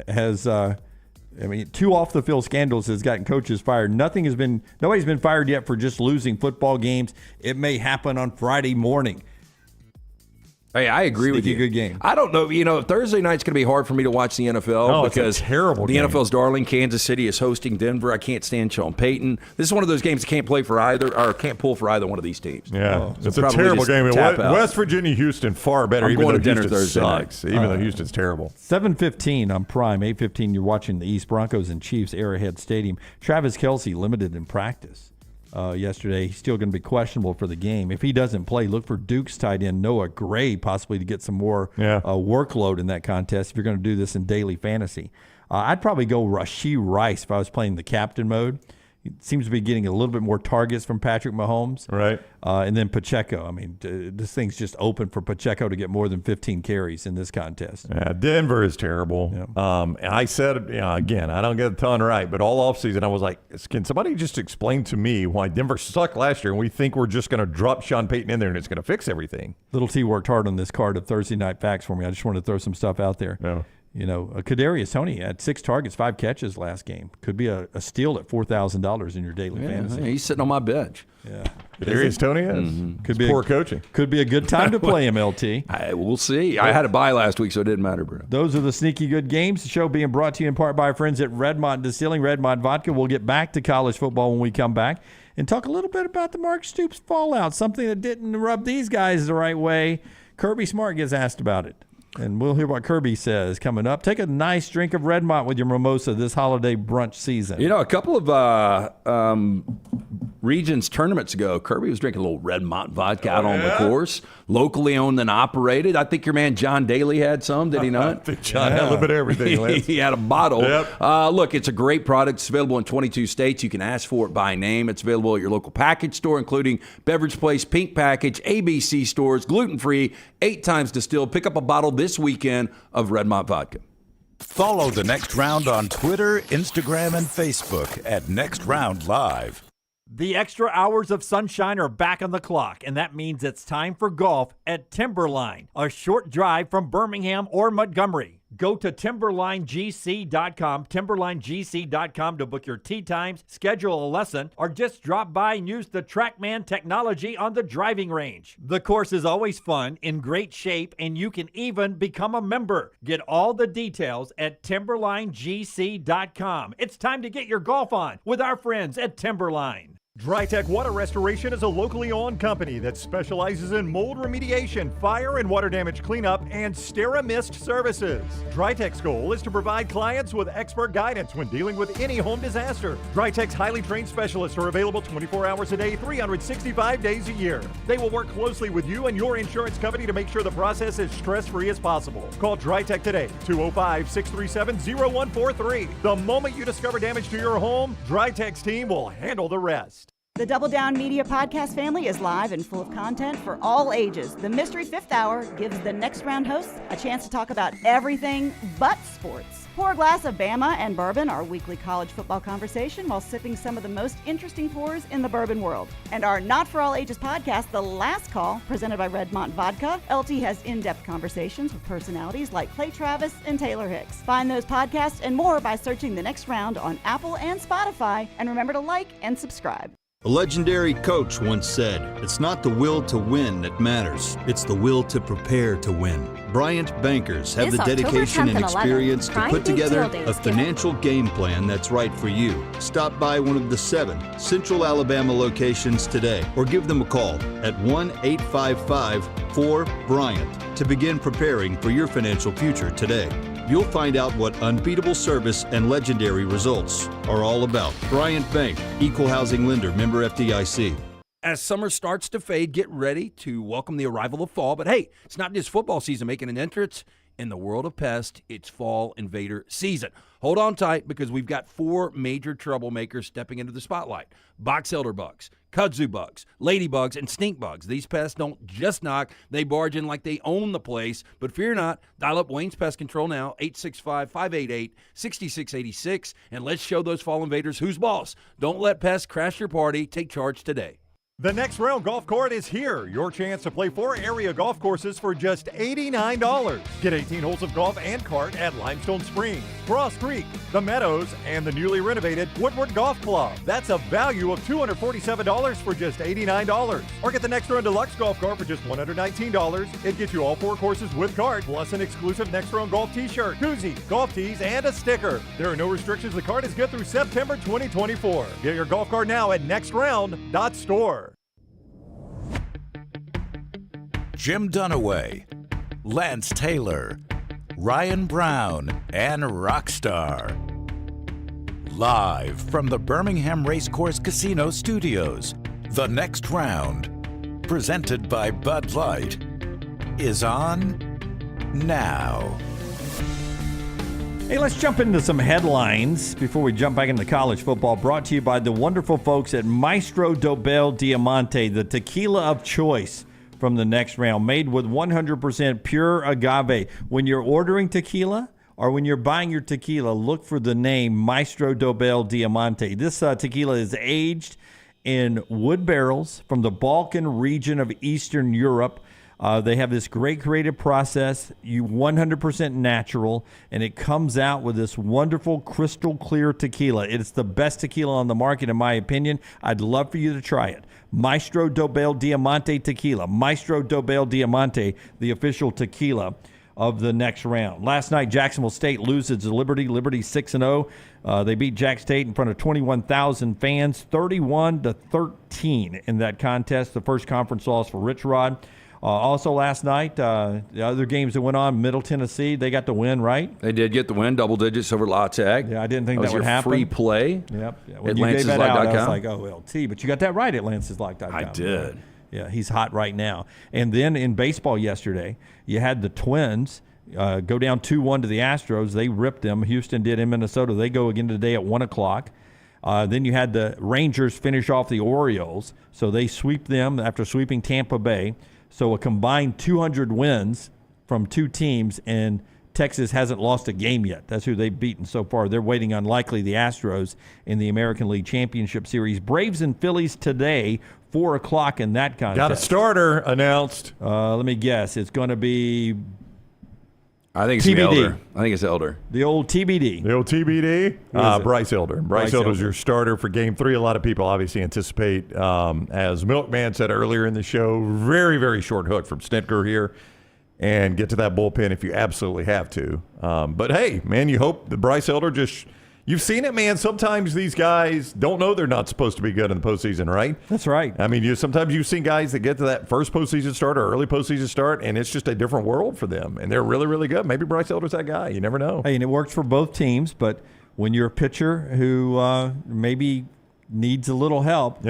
has 2 off-the-field scandals has gotten coaches fired. Nobody's been fired yet for just losing football games. It may happen on Friday morning. Hey, I agree with you. Good game. I don't know. Thursday night's going to be hard for me to watch the NFL because it's a terrible the game. NFL's darling Kansas City is hosting Denver. I can't stand Sean Payton. This is one of those games that can't play for either or can't pull for either one of these teams. Yeah, So it's a probably terrible just game. tap out. West Virginia, Houston, far better. I'm even going though to dinner Houston Thursday sucks. night. Even though Houston's terrible. 7:15 on Prime, 8:15 you're watching the East Broncos and Chiefs Arrowhead Stadium. Travis Kelce limited in practice yesterday. He's still going to be questionable for the game. If he doesn't play, look for Duke's tight end Noah Gray possibly to get some more workload in that contest if you're going to do this in daily fantasy. I'd probably go Rashee Rice if I was playing the captain mode. He seems to be getting a little bit more targets from Patrick Mahomes. Right. And then Pacheco. I mean, this thing's just open for Pacheco to get more than 15 carries in this contest. Yeah, Denver is terrible. And I said, again, I don't get a ton right, but all offseason I was like, can somebody just explain to me why Denver sucked last year and we think we're just going to drop Sean Payton in there and it's going to fix everything? Little T worked hard on this card of Thursday Night Facts for me. I just wanted to throw some stuff out there. Yeah. Kadarius Toney had 6 targets, 5 catches last game. Could be a steal at $4,000 in your daily fantasy. He's sitting on my bench. Yeah, Kadarius Toney is. Mm-hmm. Could be poor coaching. Could be a good time to play him. LT. We'll see. I had a bye last week, so it didn't matter, bro. Those are the sneaky good games. The show being brought to you in part by our friends at Redmont Distilling, Redmont Vodka. We'll get back to college football when we come back and talk a little bit about the Mark Stoops fallout, something that didn't rub these guys the right way. Kirby Smart gets asked about it. And we'll hear what Kirby says coming up. Take a nice drink of Redmont with your mimosa this holiday brunch season. You know, a couple of regions tournaments ago, Kirby was drinking a little Redmont vodka out on the course, locally owned and operated. I think your man John Daly had some, did he not? I think John had a little bit of everything. Lance. He had a bottle. Yep. Look, it's a great product. It's available in 22 states. You can ask for it by name. It's available at your local package store, including Beverage Place, Pink Package, ABC stores, gluten-free, 8 times distilled. Pick up a bottle this weekend of Redmont vodka. Follow The Next Round on Twitter, Instagram, and Facebook at Next Round Live. The extra hours of sunshine are back on the clock, and that means it's time for golf at Timberline, a short drive from Birmingham or Montgomery. Go to timberlinegc.com, timberlinegc.com to book your tee times, schedule a lesson, or just drop by and use the TrackMan technology on the driving range. The course is always fun, in great shape, and you can even become a member. Get all the details at timberlinegc.com. It's time to get your golf on with our friends at Timberline. DryTech Water Restoration is a locally owned company that specializes in mold remediation, fire and water damage cleanup, and SteraMist services. DryTech's goal is to provide clients with expert guidance when dealing with any home disaster. DryTech's highly trained specialists are available 24 hours a day, 365 days a year. They will work closely with you and your insurance company to make sure the process is stress-free as possible. Call DryTech today, 205-637-0143. The moment you discover damage to your home, DryTech's team will handle the rest. The Double Down Media podcast family is live and full of content for all ages. The Mystery Fifth Hour gives the Next Round hosts a chance to talk about everything but sports. Pour a glass of Bama and bourbon, our weekly college football conversation, while sipping some of the most interesting pours in the bourbon world. And our Not For All Ages podcast, The Last Call, presented by Redmont Vodka. LT has in-depth conversations with personalities like Clay Travis and Taylor Hicks. Find those podcasts and more by searching The Next Round on Apple and Spotify. And remember to like and subscribe. A legendary coach once said, "It's not the will to win that matters, it's the will to prepare to win." Bryant Bankers have This the dedication October 10th and and 11th, experience to Prime put Big together Deal Days a financial game plan that's right for you. Stop by one of the 7 Central Alabama locations today or give them a call at 1-855-4-BRYANT to begin preparing for your financial future today. You'll find out what unbeatable service and legendary results are all about. Bryant Bank, Equal Housing Lender, member FDIC. As summer starts to fade, get ready to welcome the arrival of fall. But hey, it's not just football season making an entrance. In the world of pest, it's fall invader season. Hold on tight because we've got 4 major troublemakers stepping into the spotlight. Box elder bugs, kudzu bugs, ladybugs, and stink bugs. These pests don't just knock, they barge in like they own the place. But fear not, dial up Wayne's Pest Control now, 865-588-6686, and let's show those fall invaders who's boss. Don't let pests crash your party. Take charge today. The Next Round Golf Cart is here. Your chance to play 4 area golf courses for just $89. Get 18 holes of golf and cart at Limestone Springs, Cross Creek, The Meadows, and the newly renovated Woodward Golf Club. That's a value of $247 for just $89. Or get the Next Round Deluxe Golf Cart for just $119. It gets you all 4 courses with cart, plus an exclusive Next Round Golf t-shirt, koozie, golf tees, and a sticker. There are no restrictions. The cart is good through September 2024. Get your golf cart now at nextround.store. Jim Dunaway, Lance Taylor, Ryan Brown, and Rockstar. Live from the Birmingham Racecourse Casino Studios, The Next Round, presented by Bud Light, is on now. Hey, let's jump into some headlines before we jump back into college football. Brought to you by the wonderful folks at Maestro Dobel Diamante, the tequila of choice from the Next Round, made with 100% pure agave. When you're ordering tequila or when you're buying your tequila, look for the name Maestro Dobel Diamante. This tequila is aged in wood barrels from the Balkan region of Eastern Europe. They have this great creative process, 100% natural, and it comes out with this wonderful crystal clear tequila. It's the best tequila on the market, in my opinion. I'd love for you to try it. Maestro Dobel Diamante Tequila. Maestro Dobel Diamante, the official tequila of the Next Round. Last night, Jacksonville State loses to Liberty. Liberty 6-0. They beat Jack State in front of 21,000 fans, 31-13 in that contest. The first conference loss for Rich Rod. Also last night, the other games that went on, Middle Tennessee, they got the win, right? They did get the win, double digits over La Tech. Yeah, I didn't think that would your happen. Free play. Yep. Yeah, when you gave that out, I was like, oh, LT. But you got that right at LancesLock.com. I did. Right? Yeah, he's hot right now. And then in baseball yesterday, you had the Twins go down 2-1 to the Astros. They ripped them. Houston did in Minnesota. They go again today at 1 o'clock. Then you had the Rangers finish off the Orioles. So they sweep them after sweeping Tampa Bay. So a combined 200 wins from two teams, and Texas hasn't lost a game yet. That's who they've beaten so far. They're waiting on likely the Astros in the American League Championship Series. Braves and Phillies today, 4 o'clock in that contest. Got a starter announced. Let me guess. It's going to be I think it's TBD. Elder. I think it's Elder. The old TBD. The old TBD? Bryce Elder. Bryce Elder's your starter for Game 3. A lot of people obviously anticipate, as Milkman said earlier in the show, very, very short hook from Snitker here, and get to that bullpen if you absolutely have to. But, hey, man, you hope that Bryce Elder just – you've seen it, man. Sometimes these guys don't know they're not supposed to be good in the postseason, right? That's right. I mean, sometimes you've seen guys that get to that first postseason start or early postseason start, and it's just a different world for them, and they're really, really good. Maybe Bryce Elder's that guy. You never know. Hey, and it works for both teams, but when you're a pitcher who maybe needs a little help,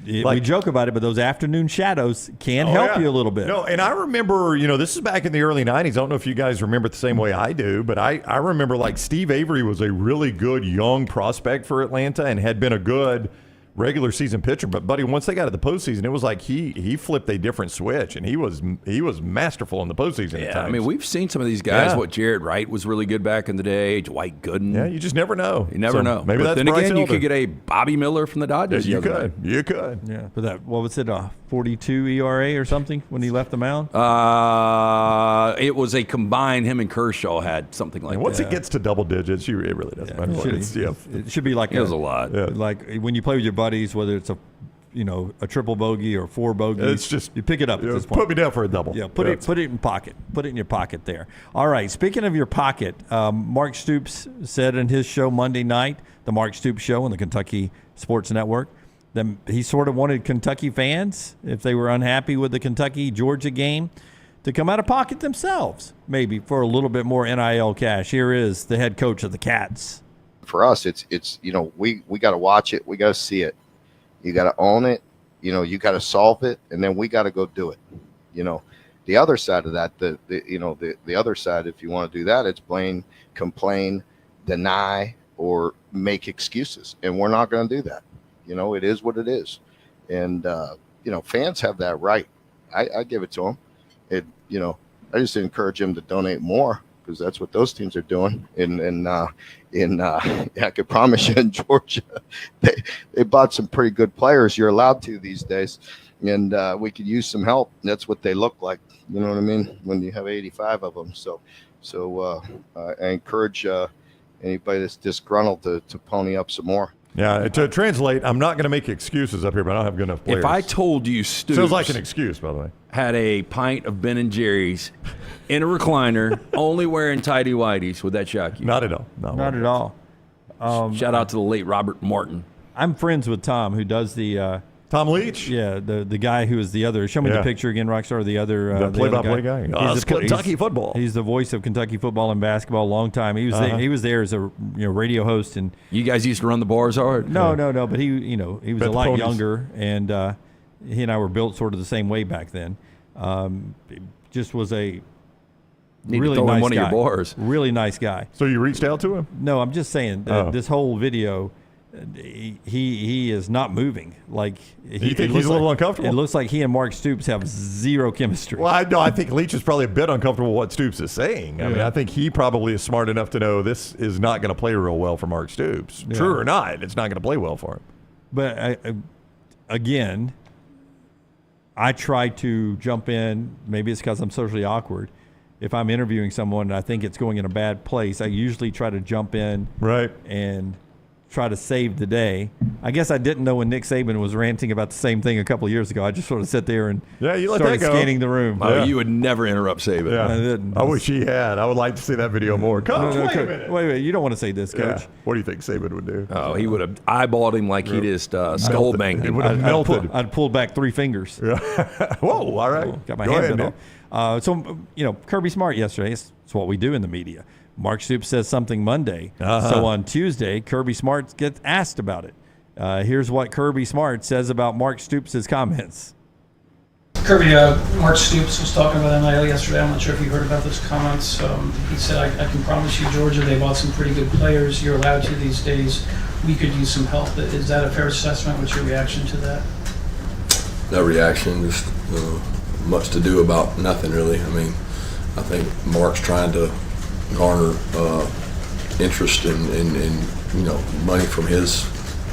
we joke about it, but those afternoon shadows can help you a little bit. No, and I remember, this is back in the early 90s. I don't know if you guys remember it the same way I do, but I remember like Steve Avery was a really good young prospect for Atlanta and had been a good regular season pitcher. But, buddy, once they got to the postseason, it was like he flipped a different switch, and he was masterful in the postseason at times. I mean, we've seen some of these guys. What Jared Wright was really good back in the day, Dwight Gooden. Yeah, you just never know. You never know. Maybe but that's then Bryce again, Elder. you could get a Bobby Miller from the Dodgers. You could. Yeah, but that, what was it, a 42 ERA or something when he left the mound? It was a combined, him and Kershaw had something like that. Once it gets to double digits, it really doesn't matter. It should be like it was a lot. Yeah. Like when you play with your buddies, whether it's a triple bogey or four bogey. It's just you pick it up at this point. Put me down for a double. Yeah, put it in pocket. Put it in your pocket there. All right. Speaking of your pocket, Mark Stoops said in his show Monday night, the Mark Stoops Show on the Kentucky Sports Network, that he sort of wanted Kentucky fans, if they were unhappy with the Kentucky-Georgia game, to come out of pocket themselves, maybe for a little bit more NIL cash. Here is the head coach of the Cats. For us, it's we got to watch it. We got to see it. You got to own it. You got to solve it, and then we got to go do it. The other side of that, the other side, if you want to do that, it's blame, complain, deny, or make excuses, and we're not going to do that. It is what it is, and fans have that right. I give it to them. I just encourage them to donate more, because that's what those teams are doing. I could promise you in Georgia, they bought some pretty good players. You're allowed to these days, and we could use some help. That's what they look like. You know what I mean? When you have 85 of them. So I encourage anybody that's disgruntled to pony up some more. Yeah, to translate, I'm not going to make excuses up here, but I don't have good enough players. If I told you Stoops sounds like an excuse, by the way, had a pint of Ben & Jerry's in a recliner, only wearing tighty whities, would that shock you? Not at all. Not at all. Shout out to the late Robert Martin. I'm friends with Tom, who does the Tom Leach. Yeah, the guy who is the other. Show me the picture again, Rockstar. The other the play-by-play guy. He's Kentucky football. He's the voice of Kentucky football and basketball. A long time. He was there, he was there as a radio host. And you guys used to run the bars hard. No. But he was a lot younger, and he and I were built sort of the same way back then. Just was a really nice one guy. Of your bars. Really nice guy. So you reached out to him? No, I'm just saying this whole video. He is not moving. Like you think he's a little uncomfortable? It looks like he and Mark Stoops have zero chemistry. Well, I think Leach is probably a bit uncomfortable with what Stoops is saying. I mean, I think he probably is smart enough to know this is not going to play real well for Mark Stoops. Yeah. True or not, it's not going to play well for him. But again, I try to jump in. Maybe it's because I'm socially awkward. If I'm interviewing someone and I think it's going in a bad place, I usually try to jump in right and try to save the day. I guess I didn't know when Nick Saban was ranting about the same thing a couple of years ago. I just sort of sat there and started scanning the room. Oh, you would never interrupt Saban. Yeah. I didn't. I wish he had. I would like to see that video more. Coach, No, wait a minute. Wait, you don't want to say this, Coach. Yeah. What do you think Saban would do? Oh, he would have eyeballed him like he just skull banged It him. would have melted. I'd pulled back 3 fingers. Whoa, all right. Got my Go hand ahead, bit off. So, Kirby Smart yesterday, it's what we do in the media. Mark Stoops says something Monday. So on Tuesday, Kirby Smart gets asked about it. Here's what Kirby Smart says about Mark Stoops' comments. Kirby, Mark Stoops was talking about NIL yesterday. I'm not sure if you heard about those comments. He said, I can promise you, Georgia, they bought some pretty good players. You're allowed to these days. We could use some help. Is that a fair assessment? What's your reaction to that? No reaction, just much to do about nothing, really. I mean, I think Mark's trying to garner interest in money from his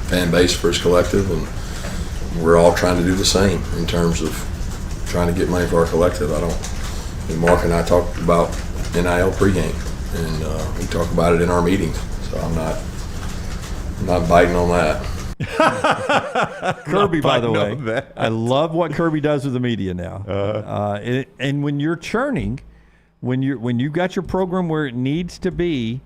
fan base for his collective, and we're all trying to do the same in terms of trying to get money for our collective. Mark and I talked about NIL pregame, and we talk about it in our meetings, so I'm not biting on that. Kirby, by the way, I love what Kirby does with the media now. And when you're churning, when you got your program where it needs to be,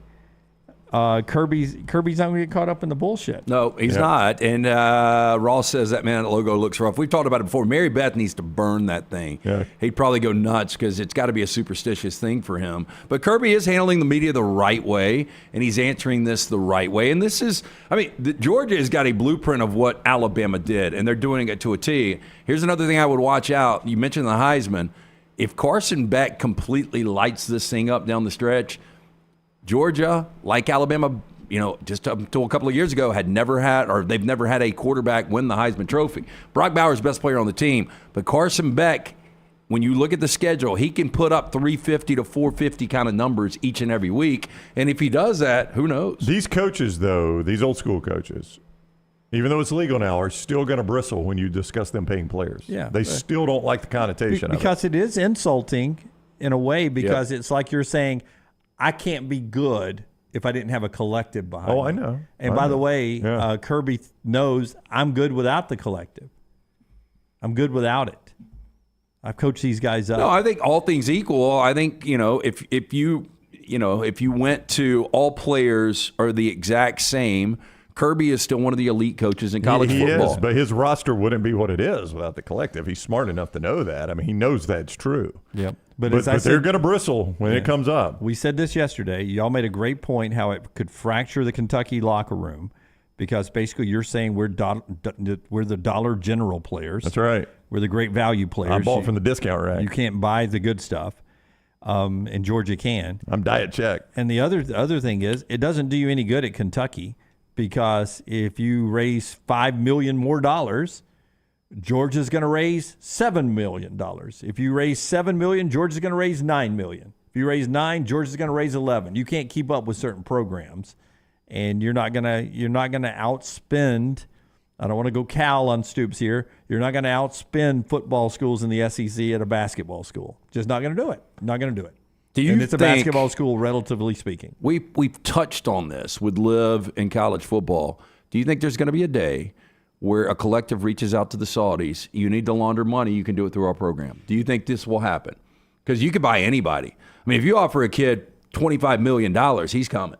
Kirby's not going to get caught up in the bullshit. No, he's not. And Ross says that logo looks rough. We've talked about it before. Mary Beth needs to burn that thing. Yeah. He'd probably go nuts because it's got to be a superstitious thing for him. But Kirby is handling the media the right way, and he's answering this the right way. And this is, Georgia has got a blueprint of what Alabama did, and they're doing it to a T. Here's another thing I would watch out. You mentioned the Heisman. If Carson Beck completely lights this thing up down the stretch, Georgia, like Alabama, just up until a couple of years ago, they've never had a quarterback win the Heisman Trophy. Brock Bowers, best player on the team, but Carson Beck, when you look at the schedule, he can put up 350 to 450 kind of numbers each and every week, and if he does that, who knows? These coaches, though, these old school coaches, even though it's legal now, are still going to bristle when you discuss them paying players. Yeah, they still don't like the connotation because of it. It is insulting in a way because it's like you're saying, I can't be good if I didn't have a collective behind me. Oh, I know. And by the way, Kirby knows I'm good without the collective. I'm good without it. I've coached these guys up. No, I think all things equal, I think, if you went to all players are the exact same, Kirby is still one of the elite coaches in college football. He is, but his roster wouldn't be what it is without the collective. He's smart enough to know that. He knows that's true. Yep. But they're going to bristle when it comes up. We said this yesterday. Y'all made a great point how it could fracture the Kentucky locker room because basically you're saying we're the Dollar General players. That's right. We're the great value players. I'm bought from the discount rack. You can't buy the good stuff, and Georgia can. I'm diet check. And the other thing is it doesn't do you any good at Kentucky because if you raise $5 million more, Georgia's going to raise $7 million. If you raise $7 million, Georgia's going to raise $9 million. If you raise $9 million, Georgia's going to raise $11 million. You can't keep up with certain programs, and you're not going to outspend. I don't want to go Cal on Stoops here. You're not going to outspend football schools in the SEC at a basketball school. Just not going to do it. Not going to do it. And it's a basketball school, relatively speaking. We've touched on this with Liv in college football. Do you think there's going to be a day where a collective reaches out to the Saudis, you need to launder money, you can do it through our program? Do you think this will happen? Because you could buy anybody. If you offer a kid $25 million, he's coming.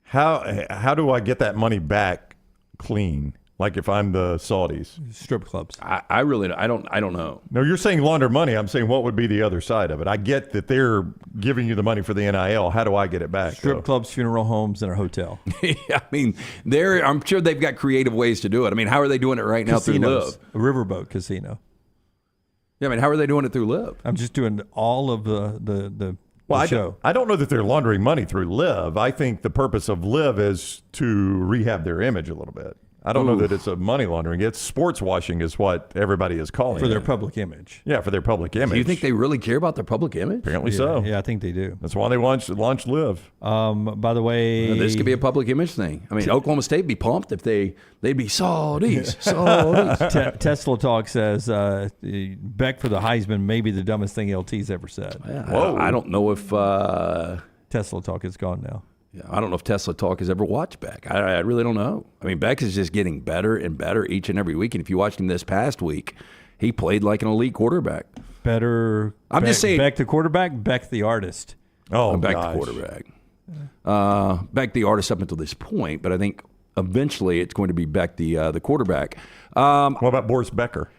How do I get that money back clean? Like if I'm the Saudis? Strip clubs. I don't know. No, you're saying launder money. I'm saying what would be the other side of it? I get that they're giving you the money for the NIL. How do I get it back? Strip clubs, funeral homes, and a hotel. I'm sure they've got creative ways to do it. How are they doing it right now through Liv? A riverboat casino. Yeah, how are they doing it through Liv? I'm just doing all of the show. I don't know that they're laundering money through Liv. I think the purpose of Liv is to rehab their image a little bit. I don't know that it's a money laundering. It's sports washing is what everybody is calling for their public image. Yeah, for their public image. Do you think they really care about their public image? Apparently so. Yeah, I think they do. That's why they launched Liv. By the way, this could be a public image thing. Oklahoma State would be pumped if they'd be Saudis. Tesla Talk says Beck for the Heisman may be the dumbest thing LT's ever said. Yeah, I don't know if Tesla Talk is gone now. Yeah, I don't know if Tesla Talk has ever watched Beck. I really don't know. I mean, Beck is just getting better and better each and every week. And if you watched him this past week, he played like an elite quarterback. Better. I'm just saying. Beck the quarterback, Beck the artist. Oh, Beck the quarterback. Beck the artist up until this point, but I think eventually it's going to be Beck the quarterback. What about Boris Becker?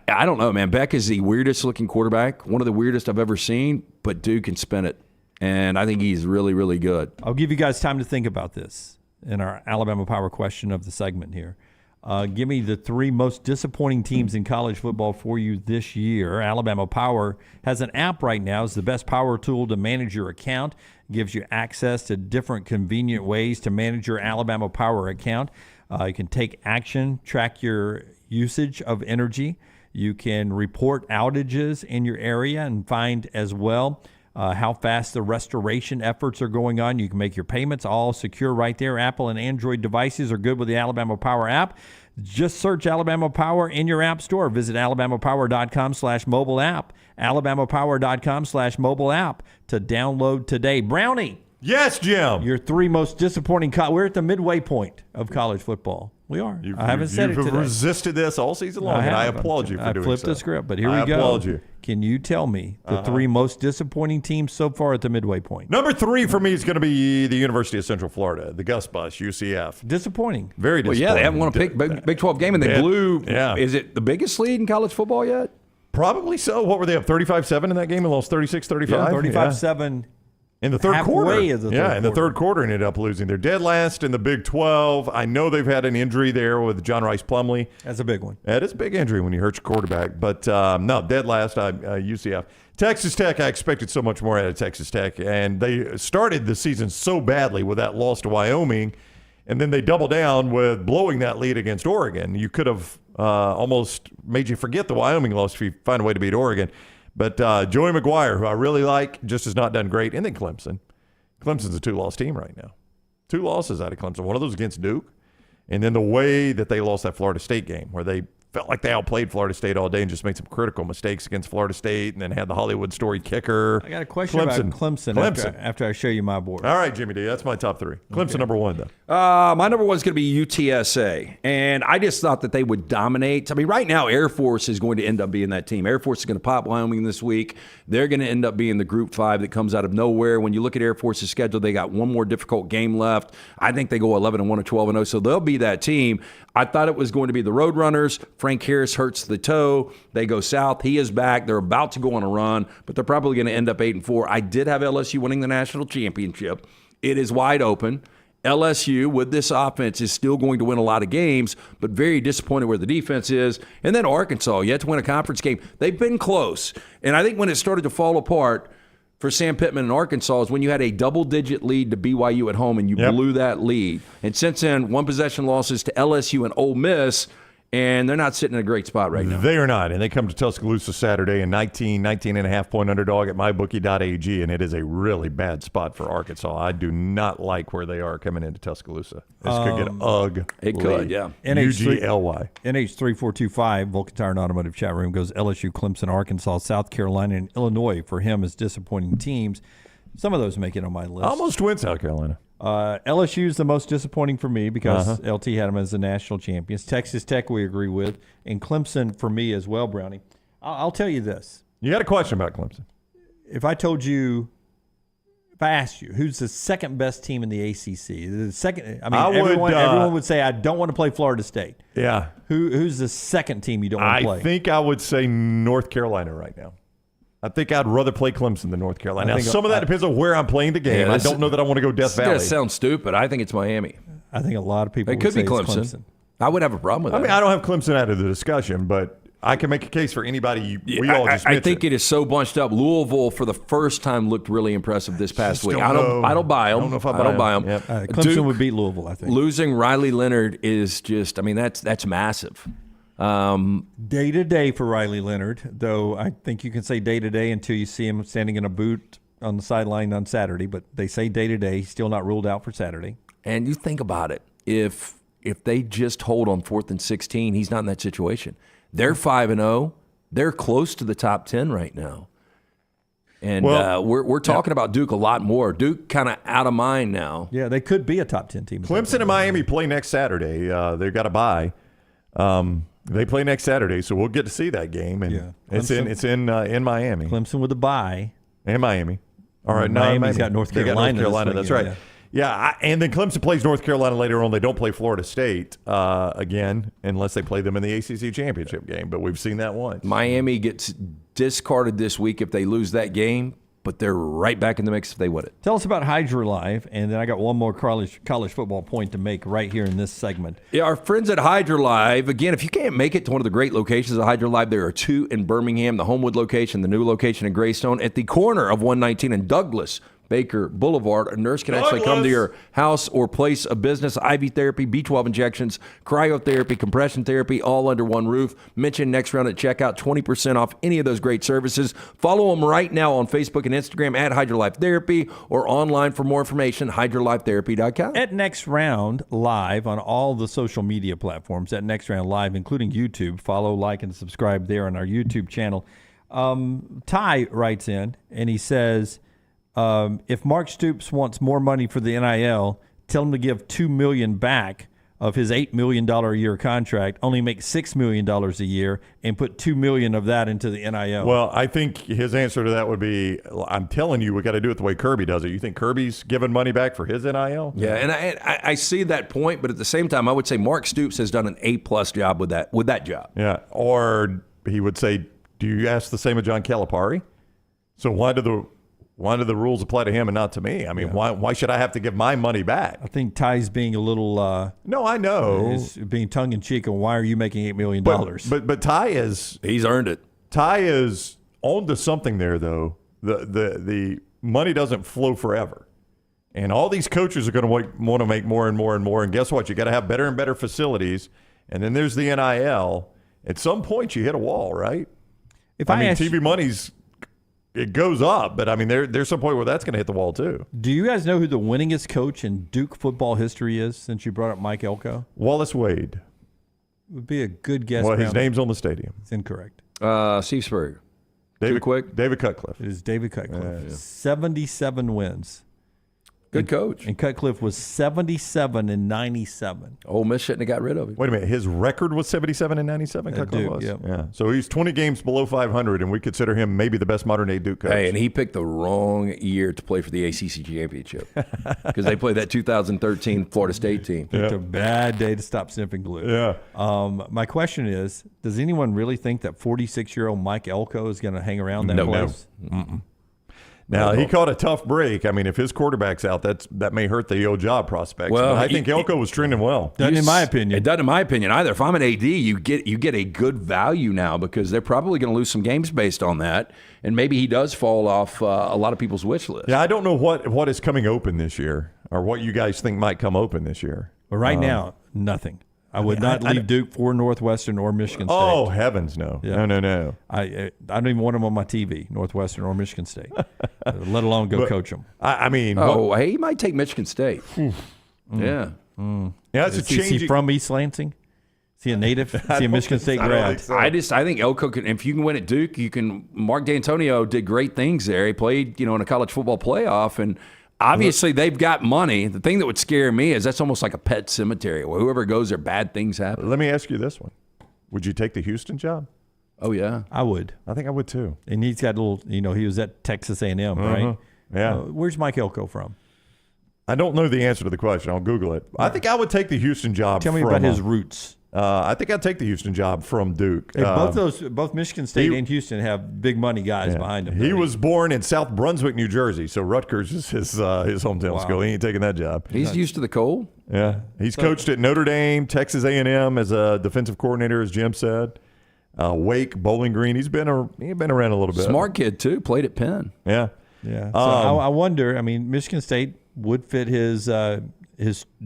I don't know, man. Beck is the weirdest looking quarterback, one of the weirdest I've ever seen, but dude can spin it. And I think he's really, really good. I'll give you guys time to think about this in our Alabama Power question of the segment here. Give me the 3 most disappointing teams in college football for you this year. Alabama Power has an app right now. It's the best power tool to manage your account. It gives you access to different convenient ways to manage your Alabama Power account. You can take action, track your usage of energy. You can report outages in your area and find as well how fast the restoration efforts are going on. You can make your payments all secure right there. Apple and Android devices are good with the Alabama Power app. Just search Alabama Power in your app store. Visit alabamapower.com/mobile app. alabamapower.com/mobile app to download today. Brownie. Yes, Jim. Your 3 most disappointing. We're at the midway point of college football. We are. I haven't said it today. You've resisted this all season long, and I applaud you for doing so. I flipped the script, but here we go. I applaud you. Can you tell me the 3 most disappointing teams so far at the midway point? Number 3 for me is going to be the University of Central Florida, the Gus Bus, UCF. Disappointing. Very disappointing. Well, yeah, they haven't won a Big 12 game, and they blew. Yeah. Is it the biggest lead in college football yet? Probably so. What were they up 35-7 in that game and lost 36-35? Yeah, 35-7. In the third quarter. In the third quarter ended up losing. They're dead last in the Big 12. I know they've had an injury there with John Rice Plumlee. That's a big one. That is a big injury when you hurt your quarterback. But no, dead last, UCF. Texas Tech, I expected so much more out of Texas Tech. And they started the season so badly with that loss to Wyoming. And then they doubled down with blowing that lead against Oregon. You could have almost made you forget the Wyoming loss if you find a way to beat Oregon. But Joey McGuire, who I really like, just has not done great. And then Clemson. Clemson's a 2-loss team right now. 2 losses out of Clemson. One of those against Duke. And then the way that they lost that Florida State game, where they felt like they outplayed Florida State all day and just made some critical mistakes against Florida State and then had the Hollywood story kicker. I got a question about Clemson. After I show you my board. All right, Jimmy D. That's my top 3. Clemson number 1, though. My number 1 is going to be UTSA. And I just thought that they would dominate. I mean, right now, Air Force is going to end up being that team. Air Force is going to pop Wyoming this week. They're going to end up being the Group 5 that comes out of nowhere. When you look at Air Force's schedule, they got one more difficult game left. I think they go 11-1 or 12-0, so they'll be that team. I thought it was going to be the Roadrunners. Frank Harris hurts the toe. They go south. He is back. They're about to go on a run, but they're probably going to end up 8-4. I did have LSU winning the national championship. It is wide open. LSU, with this offense, is still going to win a lot of games, but very disappointed where the defense is. And then Arkansas, yet to win a conference game. They've been close. And I think when it started to fall apart for Sam Pittman in Arkansas is when you had a double-digit lead to BYU at home and you blew that lead. And since then, 1-possession losses to LSU and Ole Miss, and they're not sitting in a great spot right now. They are not, and they come to Tuscaloosa Saturday, a 19.5-point underdog at mybookie.ag, and it is a really bad spot for Arkansas. I do not like where they are coming into Tuscaloosa. This could get ugly. It could, yeah. UGLY. NH3425, Vulcan Tire and Automotive Chat Room, goes LSU, Clemson, Arkansas, South Carolina, and Illinois for him as disappointing teams. Some of those make it on my list. Almost win South Carolina. LSU is the most disappointing for me because LT had them as the national champions. Texas Tech we agree with, and Clemson for me as well, Brownie. I'll tell you this. You got a question about Clemson. If I asked you, who's the second best team in the ACC? The second, everyone would say, I don't want to play Florida State. Yeah. Who's the second team you don't want to play? I think I would say North Carolina right now. I think I'd rather play Clemson than North Carolina. Now, some of that depends on where I'm playing the game. I don't know that I want to go Death Valley. That sounds stupid. I think it's Miami. I think a lot of people it could be Clemson. I would have a problem with that. I mean, I don't have Clemson out of the discussion, but I can make a case for anybody we all just mentioned. I think it is so bunched up. Louisville, for the first time, looked really impressive this past week. I don't buy them. I don't buy them. Yep. Clemson would beat Louisville, I think. Losing Riley Leonard is just, that's massive. Day-to-day for Riley Leonard, though I think you can say day-to-day until you see him standing in a boot on the sideline on Saturday, but they say day-to-day. He's still not ruled out for Saturday. And you think about it. If they just hold on 4th and 16, he's not in that situation. They're 5-0. They're close to the top 10 right now. And we're talking about Duke a lot more. Duke kind of out of mind now. Yeah, they could be a top 10 team. Clemson and Miami play next Saturday. They've got a bye. They play next Saturday, so we'll get to see that game. And it's in Miami. Clemson with a bye. And Miami. All right, Miami's got North Carolina. North Carolina, that's right. Yeah, and then Clemson plays North Carolina later on. They don't play Florida State again unless they play them in the ACC championship game. But we've seen that once. Miami gets discarded this week if they lose that game, but they're right back in the mix if they win it. Tell us about Hydra Live, and then I got one more college football point to make right here in this segment. Yeah, our friends at Hydra Live, again, if you can't make it to one of the great locations of Hydra Live, there are two in Birmingham, the Homewood location, the new location in Greystone, at the corner of 119 and Douglas Baker Boulevard. A nurse can actually come to your house or place of business. IV therapy, B12 injections, cryotherapy, compression therapy, all under one roof. Mention Next Round at checkout, 20% off any of those great services. Follow them right now on Facebook and Instagram at Hydra Life Therapy, or online for more information, hydralifetherapy.com. At Next Round Live on all the social media platforms, at Next Round Live, including YouTube. Follow, like, and subscribe there on our YouTube channel. Ty writes in, and he says, if Mark Stoops wants more money for the NIL, tell him to give $2 million back of his $8 million a year contract, only make $6 million a year, and put $2 million of that into the NIL. Well, I think his answer to that would be, I'm telling you, we got to do it the way Kirby does it. You think Kirby's giving money back for his NIL? Yeah, and I see that point, but at the same time, I would say Mark Stoops has done an A-plus job with that job. Yeah, or he would say, do you ask the same of John Calipari? So why do the rules apply to him and not to me? I mean, why should I have to give my money back? I think Ty's being a little no, I know. Is being tongue-in-cheek on why are you making $8 million? But Ty he's earned it. Ty is on to something there, though. The money doesn't flow forever. And all these coaches are going to want to make more and more and more. And guess what? You got to have better and better facilities. And then there's the NIL. At some point, you hit a wall, right? TV money's it goes up, but I mean, there's some point where that's going to hit the wall too. Do you guys know who the winningest coach in Duke football history is? Since you brought up Mike Elko, Wallace Wade would be a good guess. Well, his name's on the stadium. It's incorrect. Steve Spurrier. David Cutcliffe. It is David Cutcliffe. 77 wins. Good coach. And Cutcliffe was 77 and 97. Ole Miss shouldn't have got rid of him. Wait a minute. His record was 77 and 97? Cutcliffe was? Yeah. So he's 20 games below 500, and we consider him maybe the best modern-day Duke coach. Hey, and he picked the wrong year to play for the ACC championship because they played that 2013 Florida State team. It's a bad day to stop sniffing glue. Yeah. My question is, does anyone really think that 46-year-old Mike Elko is going to hang around that place? No. Now, he caught a tough break. I mean, if his quarterback's out, that may hurt the old job prospects. Well, but I think Elko was trending well. Doesn't in my opinion. It doesn't in my opinion either. If I'm an AD, you get a good value now because they're probably going to lose some games based on that, and maybe he does fall off a lot of people's wish list. Yeah, I don't know what is coming open this year or what you guys think might come open this year. But right now, nothing. I would not leave Duke for Northwestern or Michigan State. Oh, heavens, no. Yeah. No. I don't even want them on my TV, Northwestern or Michigan State, let alone coach them. I mean. Hey, he might take Michigan State. Yeah. Yeah, it's is he from East Lansing? Is he a native? Is he a Michigan State grad? I think Elko can. If you can win at Duke, you can. Mark D'Antonio did great things there. He played, in a college football playoff, and obviously they've got money. The thing that would scare me is that's almost like a pet cemetery where whoever goes there, bad things happen. Let me ask you this one: would you take the Houston job? Oh yeah, I would. I think I would too. And he's got a little. He was at Texas A&M, right? Yeah. Where's Mike Elko from? I don't know the answer to the question. I'll Google it. I think I would take the Houston job. Tell me about his roots. I think I'd take the Houston job from Duke. Hey, both Michigan State and Houston have big money guys behind them. He was born in South Brunswick, New Jersey, so Rutgers is his hometown school. He ain't taking that job. He's used to the cold. Yeah, he's coached at Notre Dame, Texas A&M as a defensive coordinator, as Jim said. Wake, Bowling Green. He's been around a little bit. Smart kid too. Played at Penn. Yeah. So I wonder. I mean, Michigan State would fit his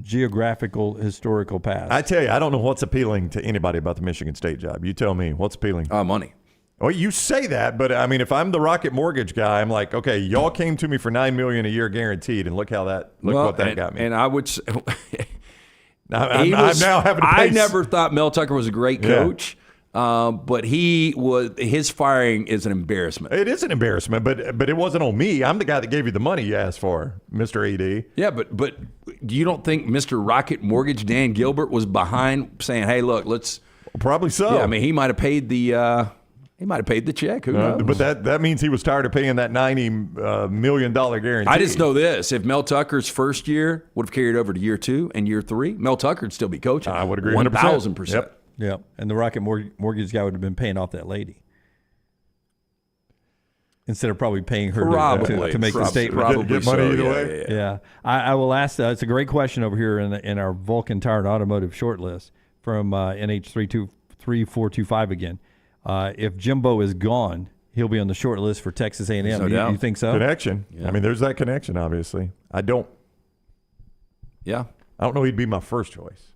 geographical historical past. I tell you, I don't know what's appealing to anybody about the Michigan State job. You tell me what's appealing. Money. Well, you say that, but I mean, if I'm the Rocket Mortgage guy, I'm like, okay, y'all came to me for $9 million a year guaranteed, and look what that got me. And I would say, I'm now having to pay. I never thought Mel Tucker was a great coach. But his firing is an embarrassment. It is an embarrassment, but it wasn't on me. I'm the guy that gave you the money you asked for, Mr. AD. Yeah, but you don't think Mr. Rocket Mortgage Dan Gilbert was behind saying, "Hey, look, let's." Probably so. Yeah, I mean, he might have paid the check. Who knows? But that means he was tired of paying that $90 million guarantee. I just know this: if Mel Tucker's first year would have carried over to year 2 and year 3, Mel Tucker would still be coaching. I would agree 1,000%. Yep. And the Rocket mortgage guy would have been paying off that lady instead of probably paying her to make the statement. Get money either way. Yeah. I will ask. It's a great question over here in our Vulcan Tire and Automotive short list from NH3425 again. If Jimbo is gone, he'll be on the short list for Texas A&M. You think so? Connection. Yeah. I mean, there's that connection, obviously. I don't know he'd be my first choice.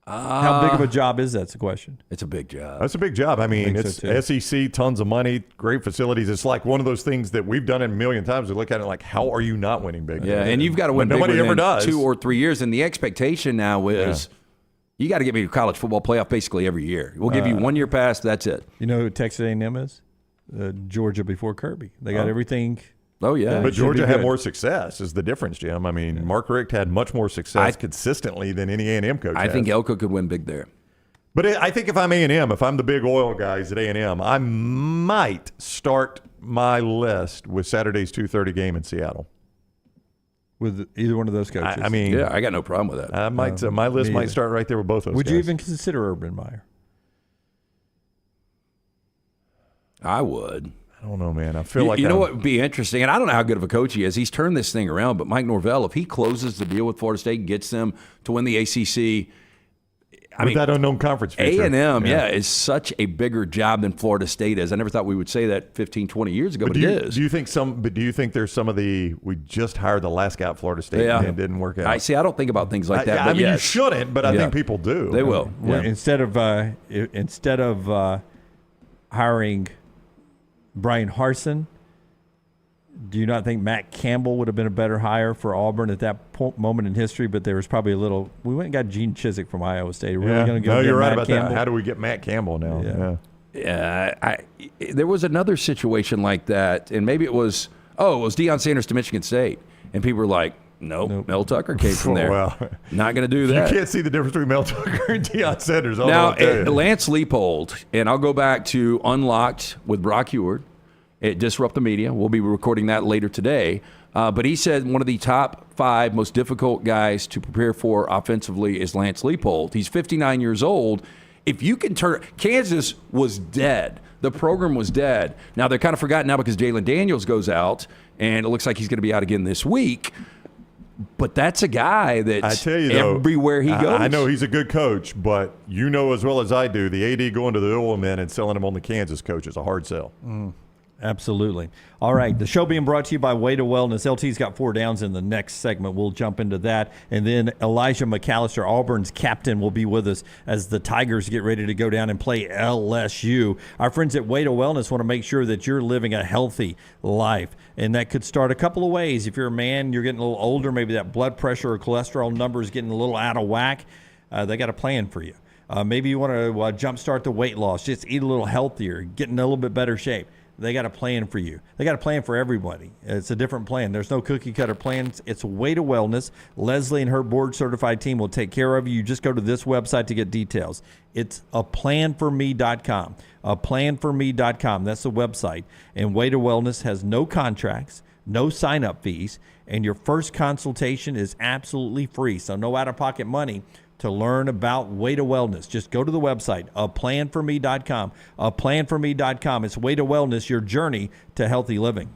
How big of a job is that's the question? It's a big job. That's a big job. I mean, it's so SEC, tons of money, great facilities. It's like one of those things that we've done it a million times. We look at it like, how are you not winning big? Yeah, and you've got to win big nobody ever does. 2 or 3 years. And the expectation now is you got to get me to college football playoff basically every year. We'll give you 1 year pass. That's it. You know who Texas A&M is? Georgia before Kirby. They got everything. Oh, yeah. But Georgia had more success is the difference, Jim. I mean, Mark Richt had much more success consistently than any A&M coach I think Elko could win big there. But I think if I'm A&M, if I'm the big oil guys at A&M, I might start my list with Saturday's 2:30 game in Seattle. With either one of those coaches? I mean, I got no problem with that. I might. My list might start right there with both those Would guys. you even consider Urban Meyer? I would. I don't know, man. I feel like you know what would be interesting, and I don't know how good of a coach he is. He's turned this thing around, but Mike Norvell, if he closes the deal with Florida State and gets them to win the ACC, with that unknown conference feature. A&M, is such a bigger job than Florida State is. I never thought we would say that 15, 20 years ago, but it is. Do you think there's some of we just hired the last guy at Florida State and it didn't work out? I don't think about things like that. I mean, you shouldn't, but I think people do. They will. Well, instead of hiring Brian Harsin, do you not think Matt Campbell would have been a better hire for Auburn at that moment in history? But there was probably a little. We went and got Gene Chizik from Iowa State. Are we really going to go? No, you're right Matt about Campbell? that. How do we get Matt Campbell now? Yeah. There was another situation like that, and maybe it was Deion Sanders to Michigan State, and people were like, nope. Mel Tucker came from there. Well, not going to do that. You can't see the difference between Mel Tucker and Deion Sanders. Now, Lance Leipold, and I'll go back to Unlocked with Brock Heward at Disrupt the Media. We'll be recording that later today. But he said one of the top 5 most difficult guys to prepare for offensively is Lance Leipold. He's 59 years old. If you can turn – Kansas was dead. The program was dead. Now, they're kind of forgotten now because Jalen Daniels goes out, and it looks like he's going to be out again this week. But that's a guy that I tell you, though, everywhere he goes. I know he's a good coach, but you know as well as I do, the AD going to the oil men and selling him on the Kansas coach is a hard sell. Absolutely. All right. The show being brought to you by Way to Wellness. LT's got 4 downs in the next segment. We'll jump into that. And then Elijah McAllister, Auburn's captain, will be with us as the Tigers get ready to go down and play LSU. Our friends at Way to Wellness want to make sure that you're living a healthy life. And that could start a couple of ways. If you're a man, you're getting a little older, maybe that blood pressure or cholesterol number is getting a little out of whack, they got a plan for you. Maybe you want to jumpstart the weight loss, just eat a little healthier, get in a little bit better shape. They got a plan for you. They got a plan for everybody. It's a different plan. There's no cookie cutter plans. It's Way to Wellness. Leslie and her board certified team will take care of you. You just go to this website to get details. It's aplanforme.com. Aplanforme.com. That's the website. And Way to Wellness has no contracts, no sign-up fees, and your first consultation is absolutely free. So no out-of-pocket money to learn about Way to Wellness. Just go to the website, aplanforme.com. Aplanforme.com. It's Way to Wellness, your journey to healthy living.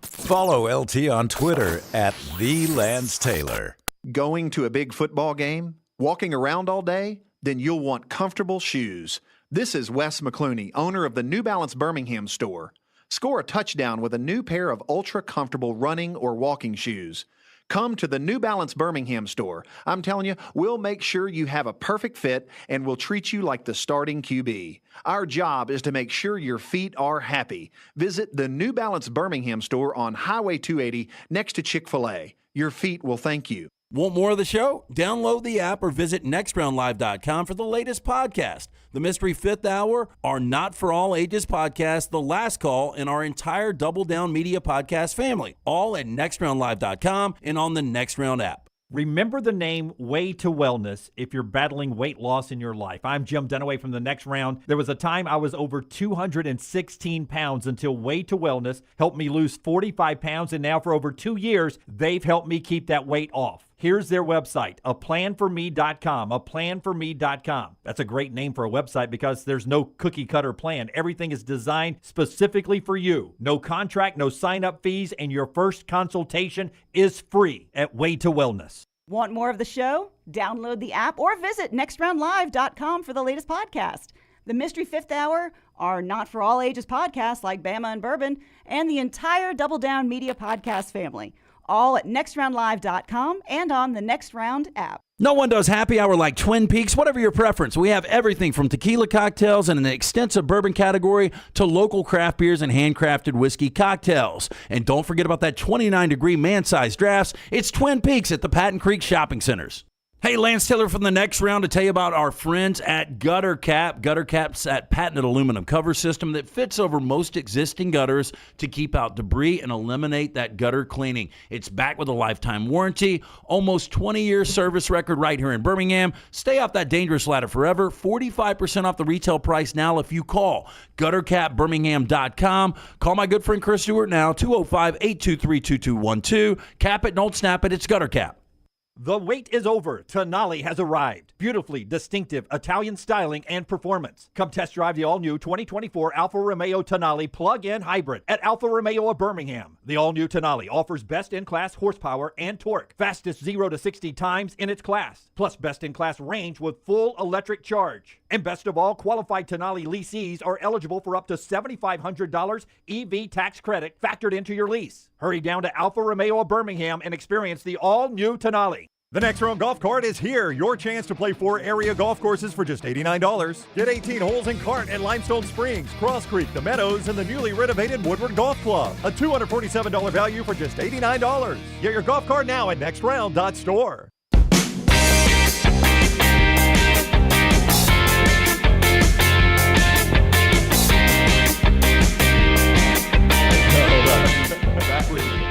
Follow LT on Twitter at @TheLanceTaylor. Going to a big football game? Walking around all day? Then you'll want comfortable shoes. This is Wes McClooney, owner of the New Balance Birmingham store. Score a touchdown with a new pair of ultra-comfortable running or walking shoes. Come to the New Balance Birmingham store. I'm telling you, we'll make sure you have a perfect fit and we'll treat you like the starting QB. Our job is to make sure your feet are happy. Visit the New Balance Birmingham store on Highway 280 next to Chick-fil-A. Your feet will thank you. Want more of the show? Download the app or visit nextroundlive.com for the latest podcast. The Mystery Fifth Hour, our Not For All Ages podcast, The Last Call, and our entire Double Down Media podcast family. All at nextroundlive.com and on the Next Round app. Remember the name Way to Wellness if you're battling weight loss in your life. I'm Jim Dunaway from The Next Round. There was a time I was over 216 pounds until Way to Wellness helped me lose 45 pounds, and now for over 2 years, they've helped me keep that weight off. Here's their website, aplanforme.com, aplanforme.com. That's a great name for a website because there's no cookie-cutter plan. Everything is designed specifically for you. No contract, no sign-up fees, and your first consultation is free at Way to Wellness. Want more of the show? Download the app or visit nextroundlive.com for the latest podcast. The Mystery Fifth Hour, our Not For All Ages podcast like Bama and Bourbon, and the entire Double Down Media podcast family. All at nextroundlive.com and on the Next Round app. No one does happy hour like Twin Peaks. Whatever your preference, we have everything from tequila cocktails and an extensive bourbon category to local craft beers and handcrafted whiskey cocktails. And don't forget about that 29-degree man-sized drafts. It's Twin Peaks at the Patton Creek Shopping Centers. Hey, Lance Taylor from the Next Round to tell you about our friends at Gutter Cap. Gutter Cap's that patented aluminum cover system that fits over most existing gutters to keep out debris and eliminate that gutter cleaning. It's backed with a lifetime warranty, almost 20-year service record right here in Birmingham. Stay off that dangerous ladder forever. 45% off the retail price now if you call guttercapbirmingham.com. Call my good friend Chris Stewart now, 205-823-2212. Cap it, don't snap it. It's Gutter Cap. The wait is over. Tonali has arrived. Beautifully distinctive Italian styling and performance. Come test drive the all-new 2024 Alfa Romeo Tonali plug-in hybrid at Alfa Romeo of Birmingham. The all-new Tonali offers best-in-class horsepower and torque, fastest 0 to 60 times in its class, plus best-in-class range with full electric charge. And best of all, qualified Tonali leasees are eligible for up to $7,500 EV tax credit factored into your lease. Hurry down to Alfa Romeo of Birmingham and experience the all-new Tonali. The Next Round Golf Cart is here. Your chance to play 4 area golf courses for just $89. Get 18 holes in Cart at Limestone Springs, Cross Creek, The Meadows, and the newly renovated Woodward Golf Club. A $247 value for just $89. Get your golf cart now at nextround.store.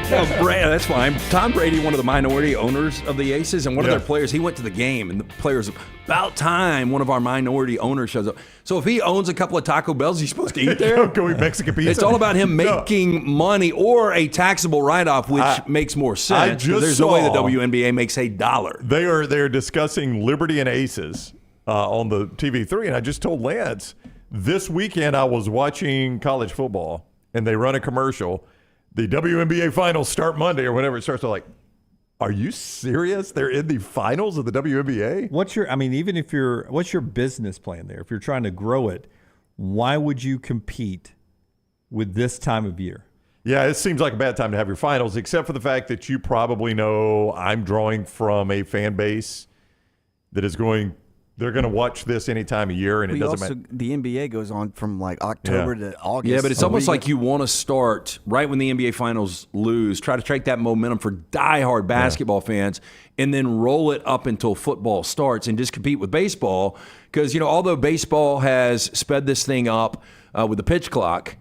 No, that's fine. Tom Brady, one of the minority owners of the Aces, and one of their players, he went to the game, and the players, about time one of our minority owners shows up. So if he owns a couple of Taco Bells, he's supposed to eat there? Go eat Mexican pizza. It's all about him making money or a taxable write-off, which makes more sense. There's no way the WNBA makes $1. They're discussing Liberty and Aces on the TV3, and I just told Lance, this weekend I was watching college football, and they run a commercial. The WNBA finals start Monday or whenever it starts. They're like, are you serious? They're in the finals of the WNBA? What's your business plan there? If you're trying to grow it, why would you compete with this time of year? Yeah, it seems like a bad time to have your finals, except for the fact that you probably know I'm drawing from a fan base that is they're going to watch this any time of year, and it doesn't matter. The NBA goes on from like October to August. Yeah, but it's almost like you want to start right when the NBA Finals lose, try to take that momentum for diehard basketball fans, and then roll it up until football starts and just compete with baseball. Because, although baseball has sped this thing up with the pitch clock,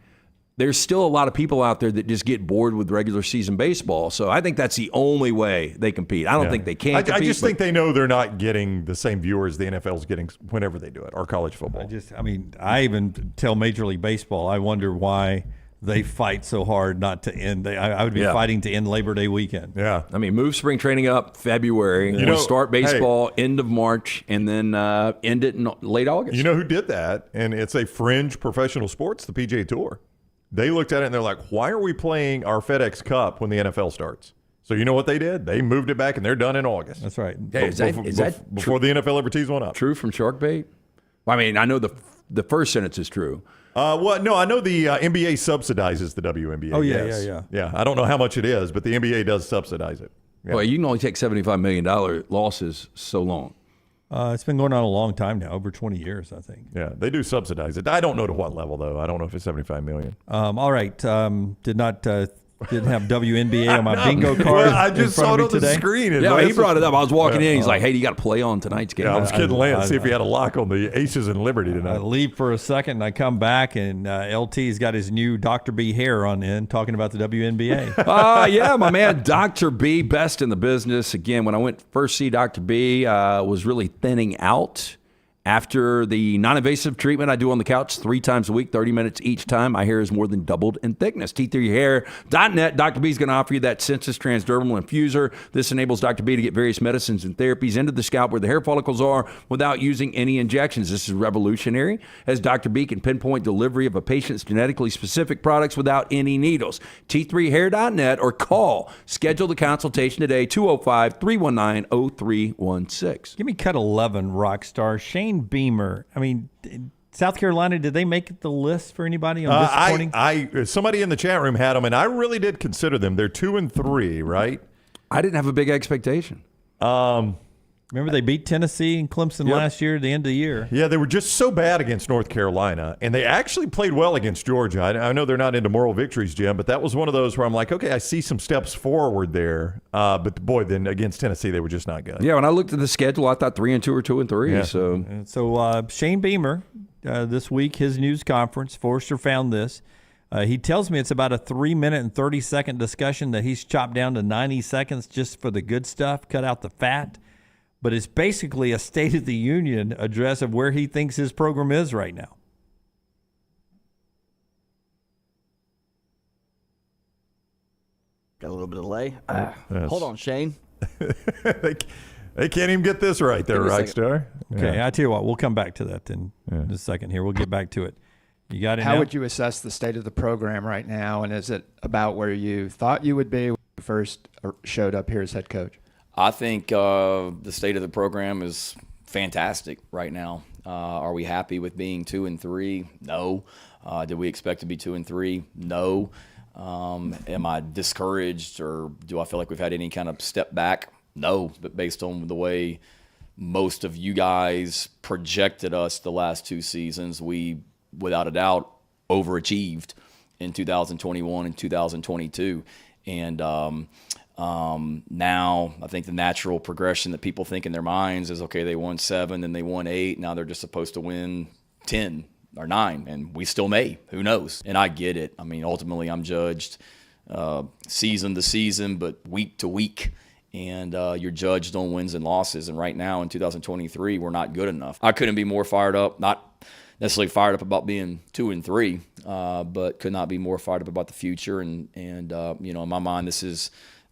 there's still a lot of people out there that just get bored with regular season baseball. So I think that's the only way they compete. I don't think they can compete. I just think they know they're not getting the same viewers the NFL is getting whenever they do it, or college football. I even tell Major League Baseball, I wonder why they fight so hard not to end. I would be fighting to end Labor Day weekend. Yeah. Move spring training up February. We'll start baseball end of March and then end it in late August. You know who did that? And it's a fringe professional sports, the PGA Tour. They looked at it and they're like, why are we playing our FedEx Cup when the NFL starts? So you know what they did? They moved it back and they're done in August. That's right. Hey, is that before the NFL ever tees one up? True from Shark Bait? Well, I know the first sentence is true. No, I know the NBA subsidizes the WNBA. Oh, yeah. Yeah, I don't know how much it is, but the NBA does subsidize it. Yeah. Well, you can only take $75 million losses so long. It's been going on a long time now, over 20 years, I think. Yeah, they do subsidize it. I don't know to what level, though. I don't know if it's $75 million. All right. Did not Didn't have WNBA on my bingo card. Well, I just saw it on the screen. Yeah, he brought it up. I was walking in. He's like, "Hey, you got to play on tonight's game." Yeah, I was kidding Lance, see if he had a lock on the Aces and Liberty tonight. I leave for a second, and I come back, and LT's got his new Dr. B hair on in, talking about the WNBA. Yeah, my man, Dr. B, best in the business. Again, when I went first see Dr. B, was really thinning out. After the non-invasive treatment I do on the couch 3 times a week, 30 minutes each time, my hair is more than doubled in thickness. T3hair.net, Dr. B is going to offer you that Sensus transdermal infuser. This enables Dr. B to get various medicines and therapies into the scalp where the hair follicles are without using any injections. This is revolutionary, as Dr. B can pinpoint delivery of a patient's genetically specific products without any needles. T3hair.net or call. Schedule the consultation today, 205-319-0316. Give me cut 11, Rockstar. Shane Beamer. I mean, South Carolina, did they make the list for anybody? Disappointing? Somebody in the chat room had them, and I really did consider them. They're 2-3, right? I didn't have a big expectation. Remember they beat Tennessee and Clemson last year at the end of the year. Yeah, they were just so bad against North Carolina, and they actually played well against Georgia. I know they're not into moral victories, Jim, but that was one of those where I'm like, okay, I see some steps forward there. But boy, then against Tennessee, they were just not good. Yeah, when I looked at the schedule, I thought 3-2 or 2-3. Yeah. So Shane Beamer, this week, his news conference, Forrester found this. He tells me it's about a 3-minute and 30-second discussion that he's chopped down to 90 seconds just for the good stuff, cut out the fat. But it's basically a State of the Union address of where he thinks his program is right now. Got a little bit of delay. Hold on, Shane. They can't even get this right there, Rockstar. Okay, I tell you what, we'll come back to that in a second here. We'll get back to it. You got it How now? would you assess the state of the program right now, and is it about where you thought you would be when you first showed up here as head coach? I think the state of the program is fantastic right now. Are we happy with being 2-3? No. Did we expect to be 2-3? No. Am I discouraged, or do I feel like we've had any kind of step back? No. But based on the way most of you guys projected us the last 2 seasons, we, without a doubt, overachieved in 2021 and 2022. And now I think the natural progression that people think in their minds is, okay, they won 7, then they won 8. Now they're just supposed to win 10 or 9, and we still may. Who knows? And I get it. I mean, ultimately I'm judged season to season, but week to week. And you're judged on wins and losses. And right now in 2023, we're not good enough. I couldn't be more fired up, not necessarily fired up about being 2-3, but could not be more fired up about the future. And in my mind,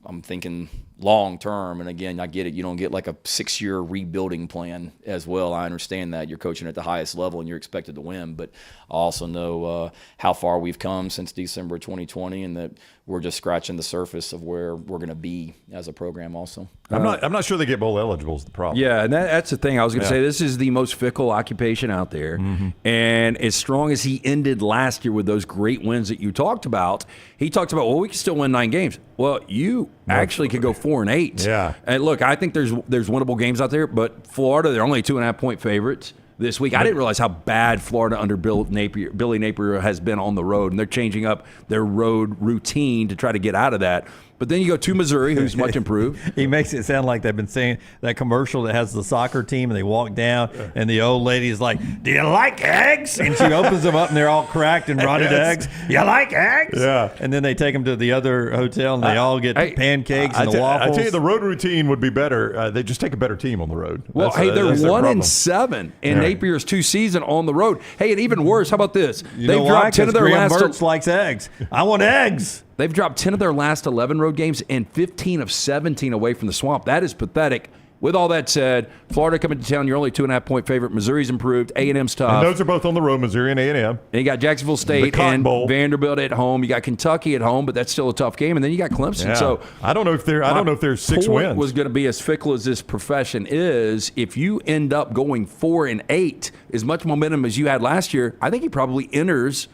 I'm thinking long term. And again, I get it. You don't get like a 6-year rebuilding plan as well. I understand that you're coaching at the highest level and you're expected to win. But I also know how far we've come since December 2020, and that we're just scratching the surface of where we're going to be as a program also. I'm not sure they get bowl eligible is the problem. Yeah, and that's the thing. I was going to say, this is the most fickle occupation out there. Mm-hmm. And as strong as he ended last year with those great wins that you talked about, he talked about, well, we can still win 9 games. Well, you actually could go 4-8. Yeah. And look, I think there's winnable games out there, but Florida, they're only 2.5-point favorites this week. I didn't realize how bad Florida under Billy Napier has been on the road, and they're changing up their road routine to try to get out of that. But then you go to Missouri, who's much improved. He makes it sound like they've been saying that commercial that has the soccer team, and they walk down, and the old lady is like, "Do you like eggs?" And she opens them up, and they're all cracked and rotted eggs. "You like eggs?" Yeah. And then they take them to the other hotel, and they all get pancakes and the waffles. I tell you, the road routine would be better. They just take a better team on the road. Well, they're 1-7 in Napier's 2 season on the road. Hey, and even worse, how about this? They've dropped 10 of their last. Mertz likes eggs. I want eggs. They've dropped 10 of their last 11 road games and 15 of 17 away from the swamp. That is pathetic. With all that said, Florida coming to town, you're only 2.5-point favorite. Missouri's improved. A&M's tough. And those are both on the road, Missouri and A&M. And you got Jacksonville State and Vanderbilt at home. You got Kentucky at home, but that's still a tough game. And then you got Clemson. Yeah. So I don't know if there's 6 point wins. Was going to be as fickle as this profession is. If you end up going 4-8, as much momentum as you had last year, I think he probably enters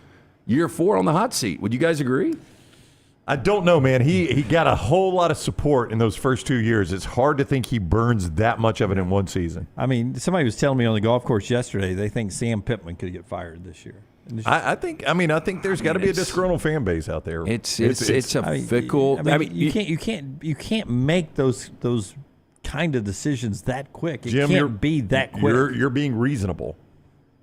year 4 on the hot seat. Would you guys agree? I don't know, man. He got a whole lot of support in those first 2 years. It's hard to think he burns that much of it in one season. I mean, somebody was telling me on the golf course yesterday they think Sam Pittman could get fired this year. I think there's got to be a disgruntled fan base out there. It's a fickle. You can't make those kind of decisions that quick. It Jim, can't be that quick. You're being reasonable.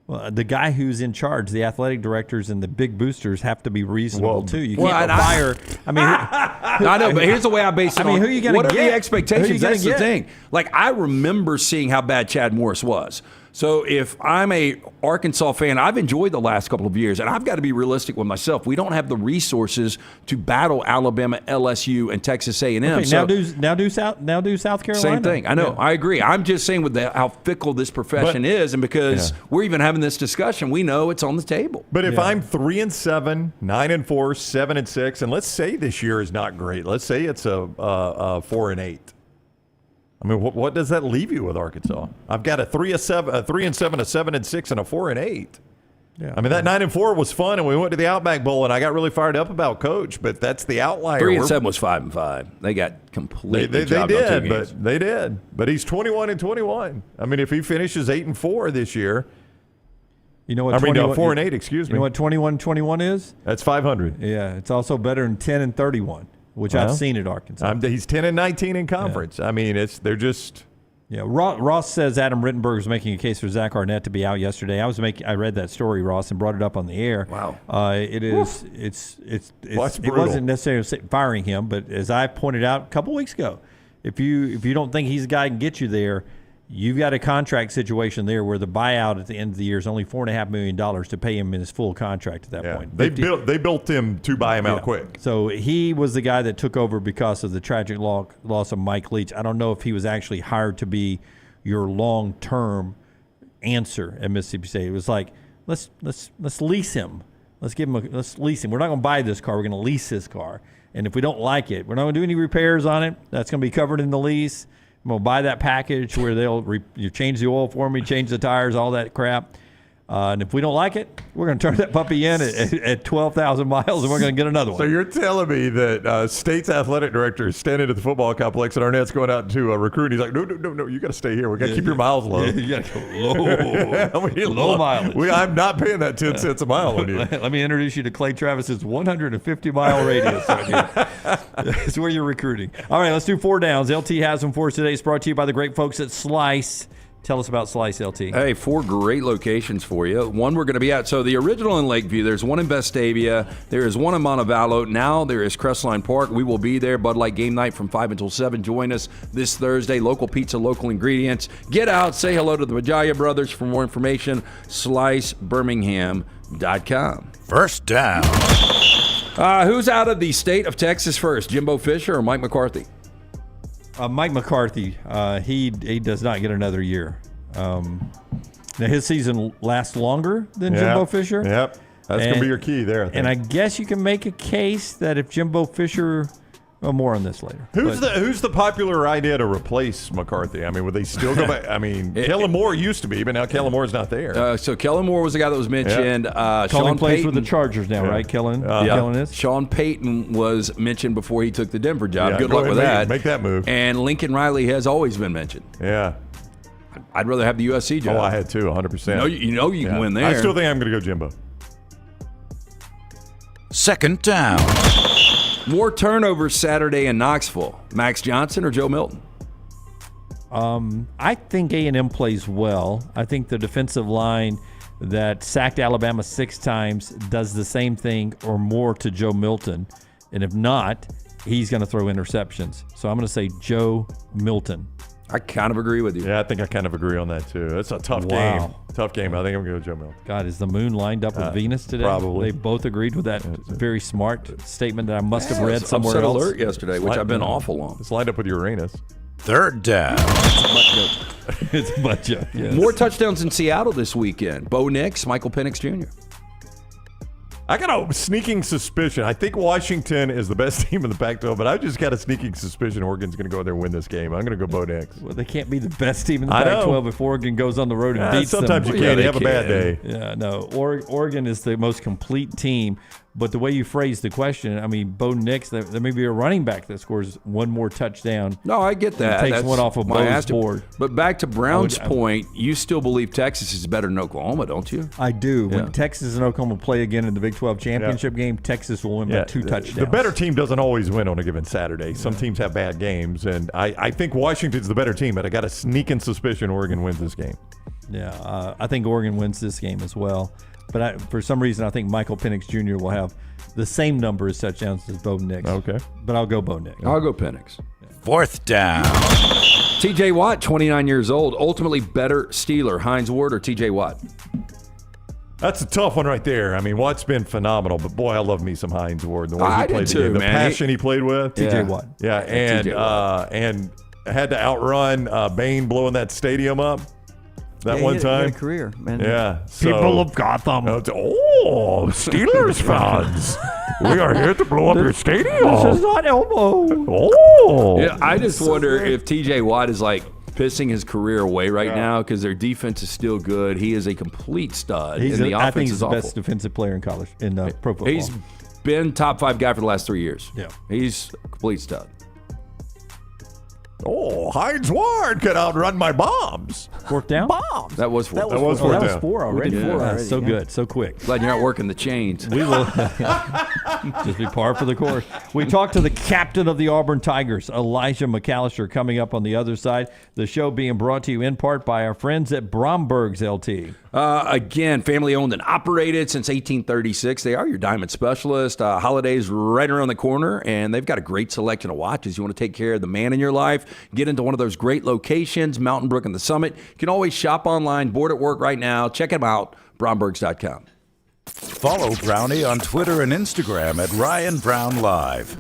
Well, the guy who's in charge, the athletic directors and the big boosters have to be reasonable too. You Well, can't and fire. I know, but here's the way I base it on. who are you going to what get? are the expectations? Who are you gonna That's the get? thing. Like, I remember seeing how bad Chad Morris was. So if I'm a Arkansas fan, I've enjoyed the last couple of years, and I've got to be realistic with myself. We don't have the resources to battle Alabama, LSU, and Texas A&M. Okay, so now do South Carolina. same thing. I know. Yeah. I agree. I'm just saying with how fickle this profession is, and because we're even having this discussion, we know it's on the table. But if I'm 3-7, 9-4, 7-6, and let's say this year is not great, let's say it's a 4-8. I mean, what does that leave you with Arkansas? I've got a 3-7, a 3-7, a 7-6, and a 4-8. Yeah. I mean, that 9-4 was fun, and we went to the Outback Bowl, and I got really fired up about Coach. But that's the outlier. 3-7 was 5-5. They got completely. They did, but he's 21-21. I mean, if he finishes 8-4 this year, you know what? 4-8. Excuse me. You know what 21-21 is? That's 500. Yeah, it's also better than 10-31. Which I've seen at Arkansas. He's 10-19 in conference. Yeah. I mean, they're just. Yeah, Ross says Adam Rittenberg was making a case for Zach Arnett to be out yesterday. I read that story, Ross, and brought it up on the air. Wow. It is. It wasn't necessarily firing him, but as I pointed out a couple weeks ago, if you don't think he's a guy who can get you there, you've got a contract situation there where the buyout at the end of the year is only $4.5 million to pay him in his full contract at that point. They built him to buy him out quick. So he was the guy that took over because of the tragic loss of Mike Leach. I don't know if he was actually hired to be your long-term answer at Mississippi State. It was like, let's lease him. Let's lease him. We're not going to buy this car. We're going to lease this car. And if we don't like it, we're not going to do any repairs on it. That's going to be covered in the lease. I'm going to buy that package where you change the oil for me, change the tires, all that crap. And if we don't like it, we're going to turn that puppy in at 12,000 miles, and we're going to get another one. So you're telling me that State's athletic director is standing at the football complex, and Arnett's going out to recruit, and he's like, no, you got to stay here. We got to keep your miles low. You got to go low. Low mileage. I'm not paying that 10 cents a mile on you. Let me introduce you to Clay Travis's 150-mile radius right here. That's where you're recruiting. All right, let's do 4 downs. LT has them for us today. It's brought to you by the great folks at Slice. Tell us about Slice, LT. Hey, 4 great locations for you. One we're going to be at. So the original in Lakeview, there's one in Vestavia. There is one in Montevallo. Now there is Crestline Park. We will be there. Bud Light game night from 5 until 7. Join us this Thursday. Local pizza, local ingredients. Get out. Say hello to the Majaya brothers. For more information, slicebirmingham.com. First down. Who's out of the state of Texas first, Jimbo Fisher or Mike McCarthy? Mike McCarthy, he does not get another year. Now his season lasts longer than Jimbo Fisher. Yep, that's going to be your key there. I think. And I guess you can make a case that if Jimbo Fisher, more on this later. Who's the popular idea to replace McCarthy? I mean, would they still go back? I mean, Kellen Moore used to be, but now Kellen Moore's not there. So Kellen Moore was the guy that was mentioned. Sean plays with the Chargers now, right? Kellen is. Sean Payton was mentioned before he took the Denver job. Good luck with that. Make that move. And Lincoln Riley has always been mentioned. Yeah. I'd rather have the USC job. Oh, I had too, 100%. You can win there. I still think I'm going to go Jimbo. Second down. More turnovers Saturday in Knoxville. Max Johnson or Joe Milton? I think A&M plays well. I think the defensive line that sacked Alabama 6 times does the same thing or more to Joe Milton. And if not, he's going to throw interceptions. So I'm going to say Joe Milton. I kind of agree with you. Yeah, I think I kind of agree on that too. That's a tough game. Tough game. I think I'm going to go Joe Milton. God, is the moon lined up with Venus today? Probably. They both agreed with that very smart statement that I must have read somewhere upset else. alert yesterday, which I've been awful on. It's lined up with Uranus. Third down. It's a bunch of. Yes. More touchdowns in Seattle this weekend. Bo Nix, Michael Penix Jr. I got a sneaking suspicion. I think Washington is the best team in the Pac-12, but I just got a sneaking suspicion Oregon's going to go in there and win this game. I'm going to go Bo Nix. Well, they can't be the best team in the Pac-12 if Oregon goes on the road and beats them. Sometimes you can't. You have a bad day. Yeah, no. Oregon is the most complete team. But the way you phrase the question, I mean, Bo Nix, there may be a running back that scores one more touchdown. No, I get that. Takes one off of Bo's board. But back to Brown's point, you still believe Texas is better than Oklahoma, don't you? I do. When Texas and Oklahoma play again in the Big 12 championship game, Texas will win by 2 touchdowns. The better team doesn't always win on a given Saturday. Some teams have bad games, and I think Washington's the better team, but I got a sneaking suspicion Oregon wins this game. Yeah, I think Oregon wins this game as well. But for some reason, I think Michael Penix Jr. will have the same number of touchdowns as Bo Nix. Okay. But I'll go Bo Nix. I'll go Penix. 4th down. TJ Watt, 29 years old, ultimately better Steeler, Hines Ward or TJ Watt? That's a tough one right there. I mean, Watt's been phenomenal, but boy, I love me some Hines Ward. The way I he played did too, the man. passion he played with. TJ Watt. Yeah, and had to outrun Bain blowing that stadium up. That one time. He had a career, man. Yeah. People of Gotham. Steelers fans. We are here to blow up your stadium. This is not elbow. Oh. Yeah, I just wonder if TJ Watt is like pissing his career away right now because their defense is still good. He is a complete stud. And the I offense think he's is the awful. best defensive player in college, in pro football. He's been top 5 guy for the last 3 years. Yeah. He's a complete stud. Oh, Hines Ward could outrun my bombs. 4th down? Bombs. That was 4th. That was 4th That was down. 4 already. We did 4 already, So yeah. good, so quick. Glad you're not working the chains. We will just be par for the course. We talked to the captain of the Auburn Tigers, Elijah McAllister, coming up on the other side. The show being brought to you in part by our friends at Bromberg's LT. Again, family owned and operated since 1836. They are your diamond specialist. Holidays right around the corner, and they've got a great selection of watches. You want to take care of the man in your life, get into one of those great locations, Mountain Brook and the Summit. You can always shop online, board at work right now. Check them out, brombergs.com. Follow Brownie on Twitter and Instagram at Ryan Brown Live.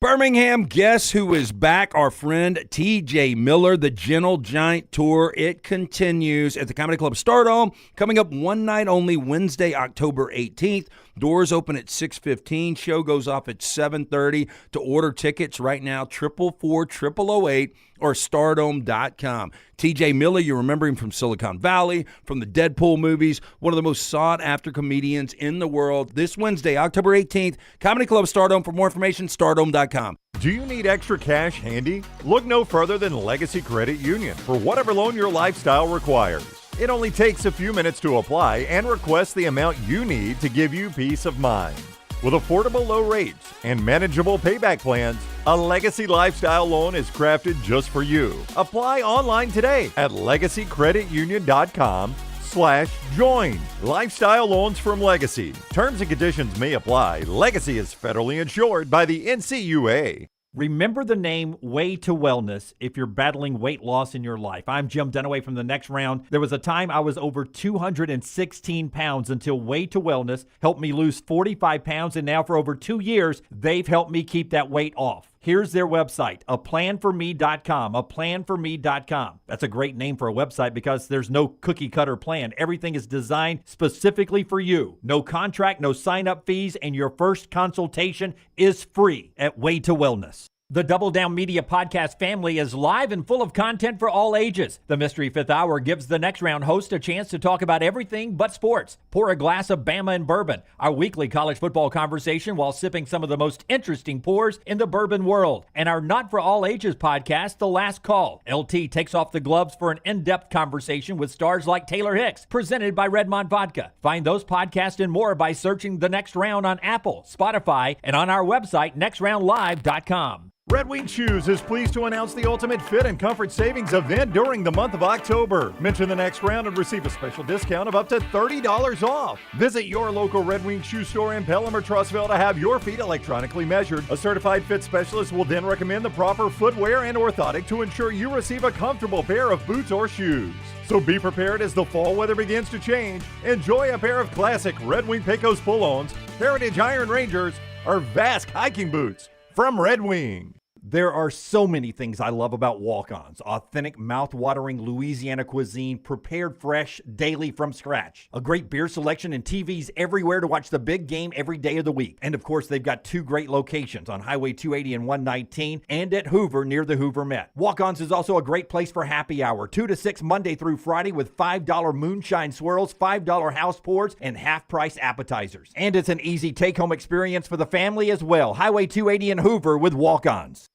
Birmingham, guess who is back? Our friend TJ Miller, the Gentle Giant Tour. It continues at the Comedy Club Stardome, coming up one night only, Wednesday, October 18th. Doors open at 6:15. Show goes off at 7:30. To order tickets right now, 444-0008 or stardome.com. TJ Miller, you remember him from Silicon Valley, from the Deadpool movies, one of the most sought-after comedians in the world. This Wednesday, October 18th, Comedy Club Stardome. For more information, stardome.com. Do you need extra cash handy? Look no further than Legacy Credit Union for whatever loan your lifestyle requires. It only takes a few minutes to apply and request the amount you need to give you peace of mind. With affordable low rates and manageable payback plans, a Legacy Lifestyle loan is crafted just for you. Apply online today at legacycreditunion.com/join. Lifestyle loans from Legacy. Terms and conditions may apply. Legacy is federally insured by the NCUA. Remember the name Way to Wellness if you're battling weight loss in your life. I'm Jim Dunaway from The Next Round. There was a time I was over 216 pounds until Way to Wellness helped me lose 45 pounds, and now for over 2 years, they've helped me keep that weight off. Here's their website, aplanforme.com, aplanforme.com. That's a great name for a website because there's no cookie cutter plan. Everything is designed specifically for you. No contract, no sign-up fees, and your first consultation is free at Way to Wellness. The Double Down Media podcast family is live and full of content for all ages. The Mystery Fifth Hour gives the Next Round host a chance to talk about everything but sports. Pour a glass of Bama and bourbon, our weekly college football conversation while sipping some of the most interesting pours in the bourbon world. And our Not For All Ages podcast, The Last Call. LT takes off the gloves for an in-depth conversation with stars like Taylor Hicks, presented by Redmond Vodka. Find those podcasts and more by searching The Next Round on Apple, Spotify, and on our website, nextroundlive.com. Red Wing Shoes is pleased to announce the ultimate fit and comfort savings event during the month of October. Mention The Next Round and receive a special discount of up to $30 off. Visit your local Red Wing Shoe store in Pelham or Trussville to have your feet electronically measured. A certified fit specialist will then recommend the proper footwear and orthotic to ensure you receive a comfortable pair of boots or shoes. So be prepared as the fall weather begins to change. Enjoy a pair of classic Red Wing Pecos pull-ons, Heritage Iron Rangers, or Vask hiking boots from Red Wing. There are so many things I love about Walk-Ons. Authentic, mouth-watering Louisiana cuisine prepared fresh daily from scratch. A great beer selection and TVs everywhere to watch the big game every day of the week. And of course, they've got 2 great locations on Highway 280 and 119 and at Hoover near the Hoover Met. Walk-Ons is also a great place for happy hour, 2 to 6 Monday through Friday with $5 moonshine swirls, $5 house pours, and half-price appetizers. And it's an easy take-home experience for the family as well. Highway 280 in Hoover with Walk-Ons.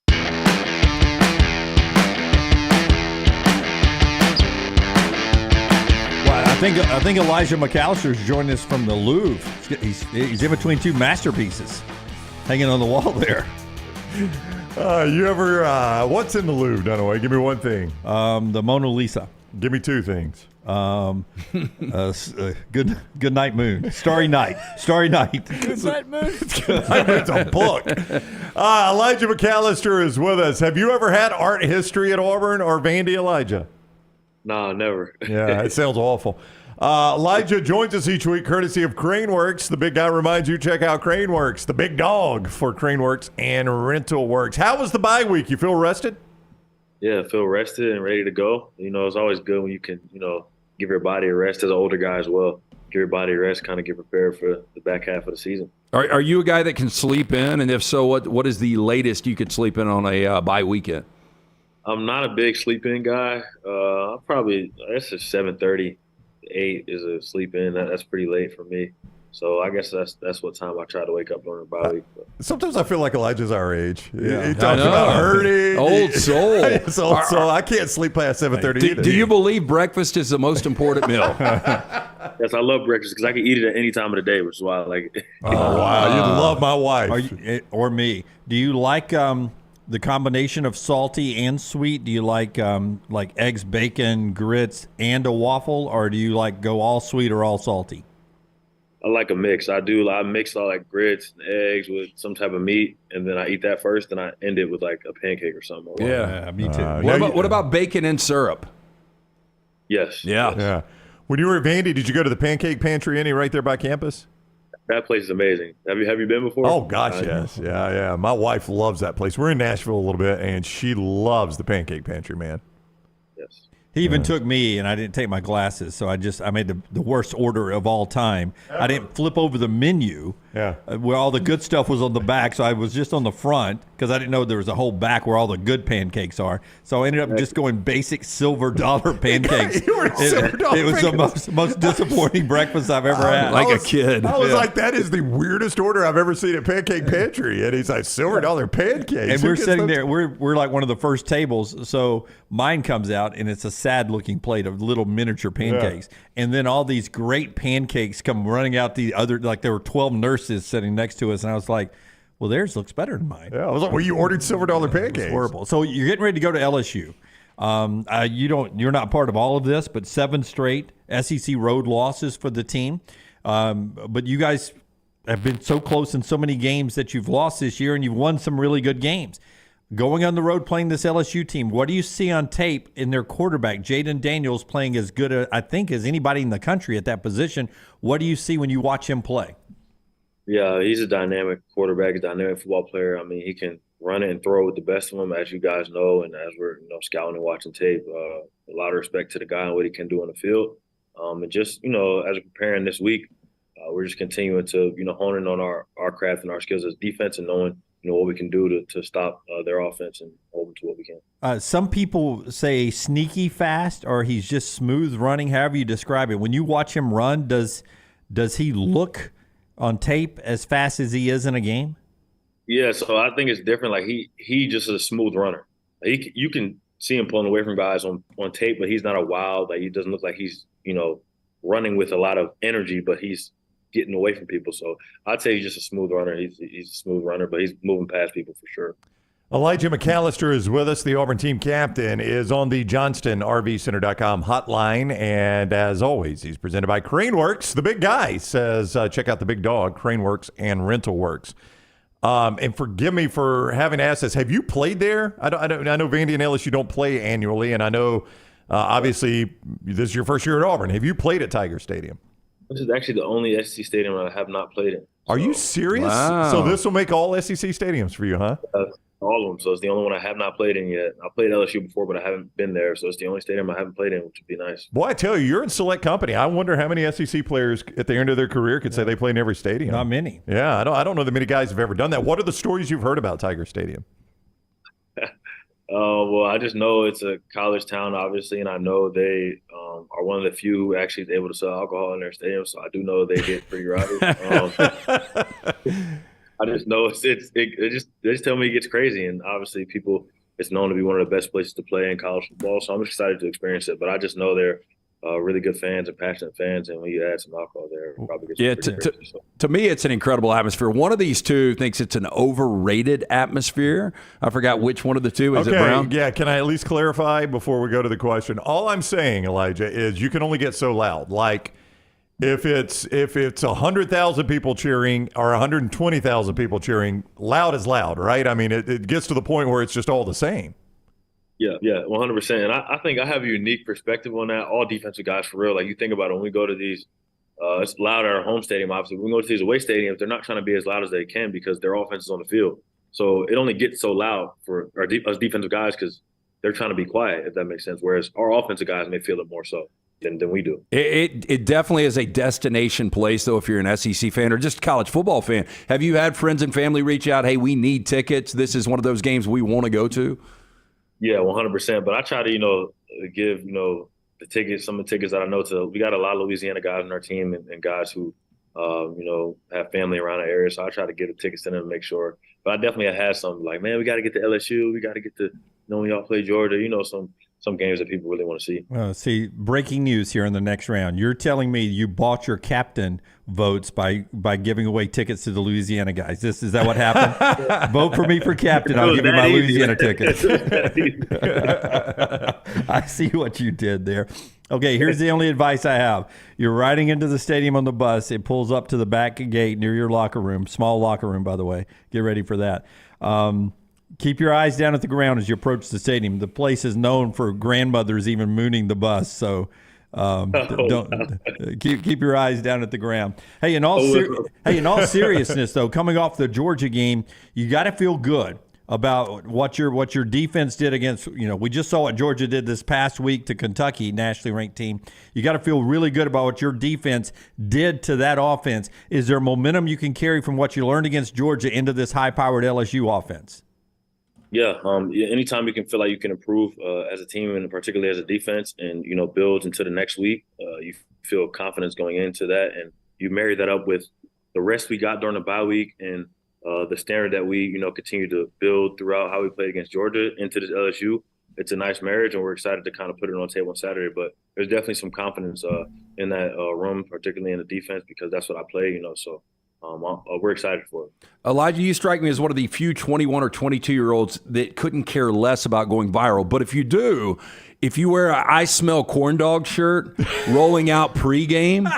I think Elijah McAllister is joining us from the Louvre. He's in between 2 masterpieces hanging on the wall there. You ever, what's in the Louvre, Dunaway? Give me one thing. The Mona Lisa. Give me 2 things. Good Night Moon. Starry Night. Starry Night. Good Night Moon. It's a book. Elijah McAllister is with us. Have you ever had art history at Auburn or Vandy, Elijah? No, never. Yeah, it sounds awful. Elijah joins us each week courtesy of Craneworks. The big guy reminds you, check out Craneworks, the big dog for Craneworks and Rental Works. How was the bye week? You feel rested? Yeah, I feel rested and ready to go. You know, it's always good when you can, give your body a rest as an older guy as well. Give your body a rest, kind of get prepared for the back half of the season. Are you a guy that can sleep in? And if so, what is the latest you could sleep in on a bye weekend? I'm not a big sleep-in guy. I guess it's 7:30, 8 is a sleep-in. That's pretty late for me. So I guess that's what time I try to wake up during the bye week. Sometimes I feel like Elijah's our age. Yeah. He talks about hurting. Old soul. It's old soul. I can't sleep past 7:30 either. Do you believe breakfast is the most important meal? Yes, I love breakfast because I can eat it at any time of the day, which is why I like it. Oh, wow. You love my wife. Or me. Do you like the combination of salty and sweet? Do you like eggs, bacon, grits, and a waffle, or do you go all sweet or all salty? I like a mix. I mix all grits and eggs with some type of meat, and then I eat that first, and I end it with a pancake or something. Yeah, me too. What about bacon and syrup? Yes. Yeah. When you were at Vandy, did you go to the Pancake Pantry right there by campus? That place is amazing. Have you been before? Oh, gosh, yes. Yeah. My wife loves that place. We're in Nashville a little bit, and she loves the Pancake Pantry, man. Yes. He even took me, and I didn't take my glasses, so I made the worst order of all time. I didn't flip over the menu where all the good stuff was on the back, so I was just on the front because I didn't know there was a whole back where all the good pancakes are. So I ended up just going basic silver dollar pancakes. You were silver dollar It was the most disappointing breakfast I've ever had. A kid. I was like, that is the weirdest order I've ever seen at Pancake Pantry. And he's like, silver dollar pancakes. And we're sitting there. We're like one of the first tables. So mine comes out, and it's a sad-looking plate of little miniature pancakes. Yeah. And then all these great pancakes come running out the other, there were 12 nurses sitting next to us. And I was like, well, theirs looks better than mine. Yeah, I was like, well, you ordered silver dollar pancakes. It's horrible. So you're getting ready to go to LSU. You're not part of all of this, but 7 straight SEC road losses for the team. But you guys have been so close in so many games that you've lost this year, and you've won some really good games. Going on the road playing this LSU team, what do you see on tape in their quarterback? Jaden Daniels playing as good, I think, as anybody in the country at that position. What do you see when you watch him play? Yeah, he's a dynamic quarterback, a dynamic football player. I mean, he can run it and throw with the best of them, as you guys know, and as we're scouting and watching tape. A lot of respect to the guy and what he can do on the field. And just, as we're preparing this week, we're just continuing to, honing on our craft and our skills as defense and knowing, what we can do to stop their offense and hold them to what we can. Some people say sneaky fast, or he's just smooth running, however you describe it. When you watch him run, does he look on tape as fast as he is in a game? Yeah, so I think it's different. He just is a smooth runner. You can see him pulling away from guys on tape, but he's not a wild. He doesn't look like he's running with a lot of energy, but he's getting away from people. So I'd say he's just a smooth runner. He's a smooth runner, but he's moving past people for sure. Elijah McAllister is with us. The Auburn team captain is on the JohnstonRVCenter.com hotline. And as always, he's presented by Craneworks. The big guy says, check out the big dog, Craneworks and Rental Works. And forgive me for having asked this. Have you played there? I know Vandy and LSU don't play annually. And I know, obviously, this is your first year at Auburn. Have you played at Tiger Stadium? This is actually the only SEC stadium I have not played in. Are you serious? Wow. So this will make all SEC stadiums for you, huh? all of them. So it's the only one I have not played in yet. I played LSU before, but I haven't been there. So it's the only stadium I haven't played in, which would be nice. Boy, I tell you, you're in select company. I wonder how many SEC players at the end of their career could say they played in every stadium. Not many. Yeah, I don't know that many guys have ever done that. What are the stories you've heard about Tiger Stadium? Well, I just know it's a college town, obviously, and I know they are one of the few who actually is able to sell alcohol in their stadium. So I do know they get pretty rowdy. I just know they just tell me it gets crazy, and obviously it's known to be one of the best places to play in college football. So I'm excited to experience it. But I just know they're really good fans and passionate fans, and when you add some alcohol there, it probably gets pretty crazy. To me, it's an incredible atmosphere. One of these two thinks it's an overrated atmosphere. I forgot which one of the two. Is it Brown? Yeah, can I at least clarify before we go to the question? All I'm saying, Elijah, is you can only get so loud. Like, if it's 100,000 people cheering or 120,000 people cheering, loud is loud, right? I mean, it gets to the point where it's just all the same. Yeah, 100%. And I think I have a unique perspective on that. All defensive guys, for real. Like, you think about it, when we go to these, it's loud at our home stadium, obviously. When we go to these away stadiums, they're not trying to be as loud as they can because their offense is on the field. So it only gets so loud for us defensive guys because they're trying to be quiet, if that makes sense. Whereas our offensive guys may feel it more so than we do. It definitely is a destination place, though, if you're an SEC fan or just a college football fan. Have you had friends and family reach out, hey, we need tickets, this is one of those games we want to go to? Yeah, 100%. But I try to, give, the tickets, some of the tickets that I know we got a lot of Louisiana guys on our team and guys who, have family around the area. So I try to get the tickets to them to make sure. But I definitely have had some like, man, we got to get to LSU. We got to get to, when y'all play Georgia, some games that people really want to see. See, breaking news here in the next round. You're telling me you bought your captain votes by giving away tickets to the Louisiana guys. Is that what happened? Vote for me for captain. I'll give you my Louisiana tickets. I see what you did there. Okay, here's the only advice I have. You're riding into the stadium on the bus. It pulls up to the back gate near your locker room. Small locker room, by the way. Get ready for that. Keep your eyes down at the ground as you approach the stadium. The place is known for grandmothers even mooning the bus, so keep your eyes down at the ground. Hey, in all seriousness, though, coming off the Georgia game, you got to feel good about what your defense did against. We just saw what Georgia did this past week to Kentucky, nationally ranked team. You got to feel really good about what your defense did to that offense. Is there momentum you can carry from what you learned against Georgia into this high-powered LSU offense? Yeah, anytime you can feel like you can improve as a team and particularly as a defense and, build into the next week, you feel confidence going into that. And you marry that up with the rest we got during the bye week and the standard that we, continue to build throughout how we played against Georgia into this LSU. It's a nice marriage, and we're excited to kind of put it on the table on Saturday. But there's definitely some confidence in that room, particularly in the defense, because that's what I play, so. We're excited for it. Elijah, you strike me as one of the few 21 or 22-year-olds that couldn't care less about going viral. But if you wear a I Smell Corn Dog shirt, rolling out pregame,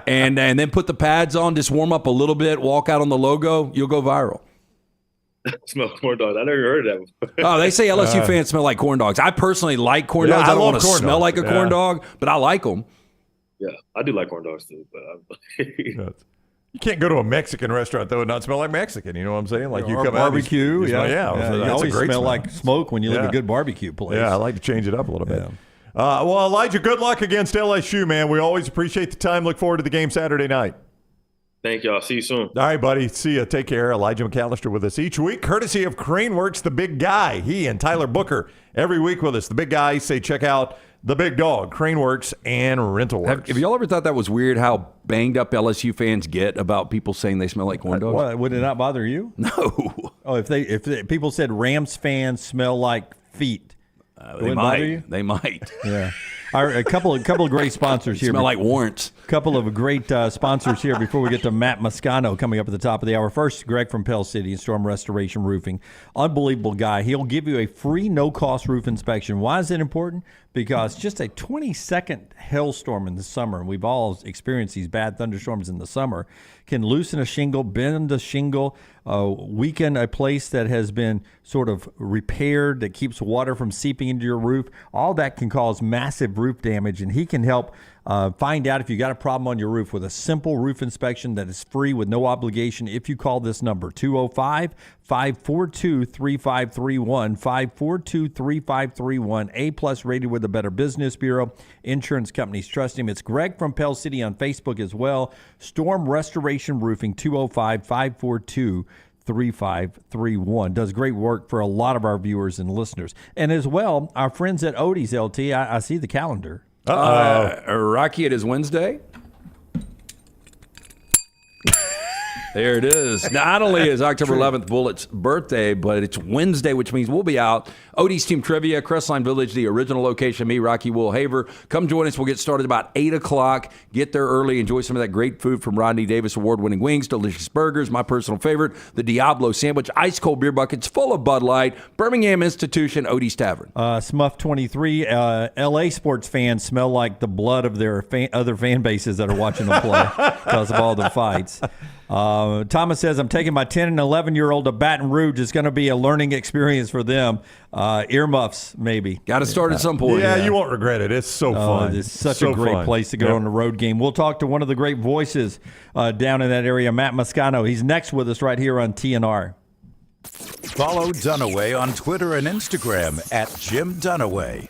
and then put the pads on, just warm up a little bit, walk out on the logo, you'll go viral. Smell corn dogs. I never heard of that before. Oh, they say LSU fans smell like corn dogs. I personally like corn dogs. I don't want to smell like a corn dog, but I like them. Yeah, I do like corn dogs too. But you can't go to a Mexican restaurant, though, and not smell like Mexican. You know what I'm saying? Like you or come barbecue. Out, yeah. You always smell like smoke when you leave a good barbecue place. Yeah, I like to change it up a little bit. Well, Elijah, good luck against LSU, man. We always appreciate the time. Look forward to the game Saturday night. Thank y'all. See you soon. All right, buddy. See you. Take care. Elijah McAllister with us each week, courtesy of Craneworks, the big guy. He and Tyler Booker every week with us. The big guy. Say check out the big dog, Craneworks and RentalWorks. Have y'all ever thought that was weird how banged up LSU fans get about people saying they smell like corn dogs? What, would it not bother you? No. Oh, if people said Rams fans smell like feet, they might. They might. Yeah. A couple of great sponsors here. Smell like warrants. A couple of great sponsors here before we get to Matt Moscano coming up at the top of the hour. First, Greg from Pell City and Storm Restoration Roofing. Unbelievable guy. He'll give you a free no-cost roof inspection. Why is it important? Because just a 20-second hailstorm in the summer, and we've all experienced these bad thunderstorms in the summer, can loosen a shingle, bend a shingle, weaken a place that has been sort of repaired that keeps water from seeping into your roof. All that can cause massive roof damage, and he can help Find out if you got a problem on your roof with a simple roof inspection that is free with no obligation if you call this number, 205-542-3531, 542-3531, A+ rated with the Better Business Bureau. Insurance companies trust him. It's Greg from Pell City on Facebook as well. Storm Restoration Roofing, 205-542-3531. Does great work for a lot of our viewers and listeners. And as well, our friends at Odie's, LT, I see the calendar. Rocky, it is Wednesday. There it is. Not only is October 11th Bullett's birthday, but it's Wednesday, which means we'll be out. Odie's Team Trivia, Crestline Village, the original location. Me, Rocky, Will Haver. Come join us. We'll get started about 8 o'clock. Get there early. Enjoy some of that great food from Rodney Davis award-winning wings, delicious burgers, my personal favorite, the Diablo sandwich, ice-cold beer buckets full of Bud Light, Birmingham Institution, Odie's Tavern. Smuff 23, L.A. sports fans smell like the blood of their other fan bases that are watching them play because of all the fights. Thomas says, I'm taking my 10 and 11-year-old to Baton Rouge. It's going to be a learning experience for them. Earmuffs, maybe. Got to start at some point. Yeah, you won't regret it. It's so fun. It's such a great place to go on a road game. We'll talk to one of the great voices down in that area, Matt Moscona. He's next with us right here on TNR. Follow Dunaway on Twitter and Instagram at Jim Dunaway.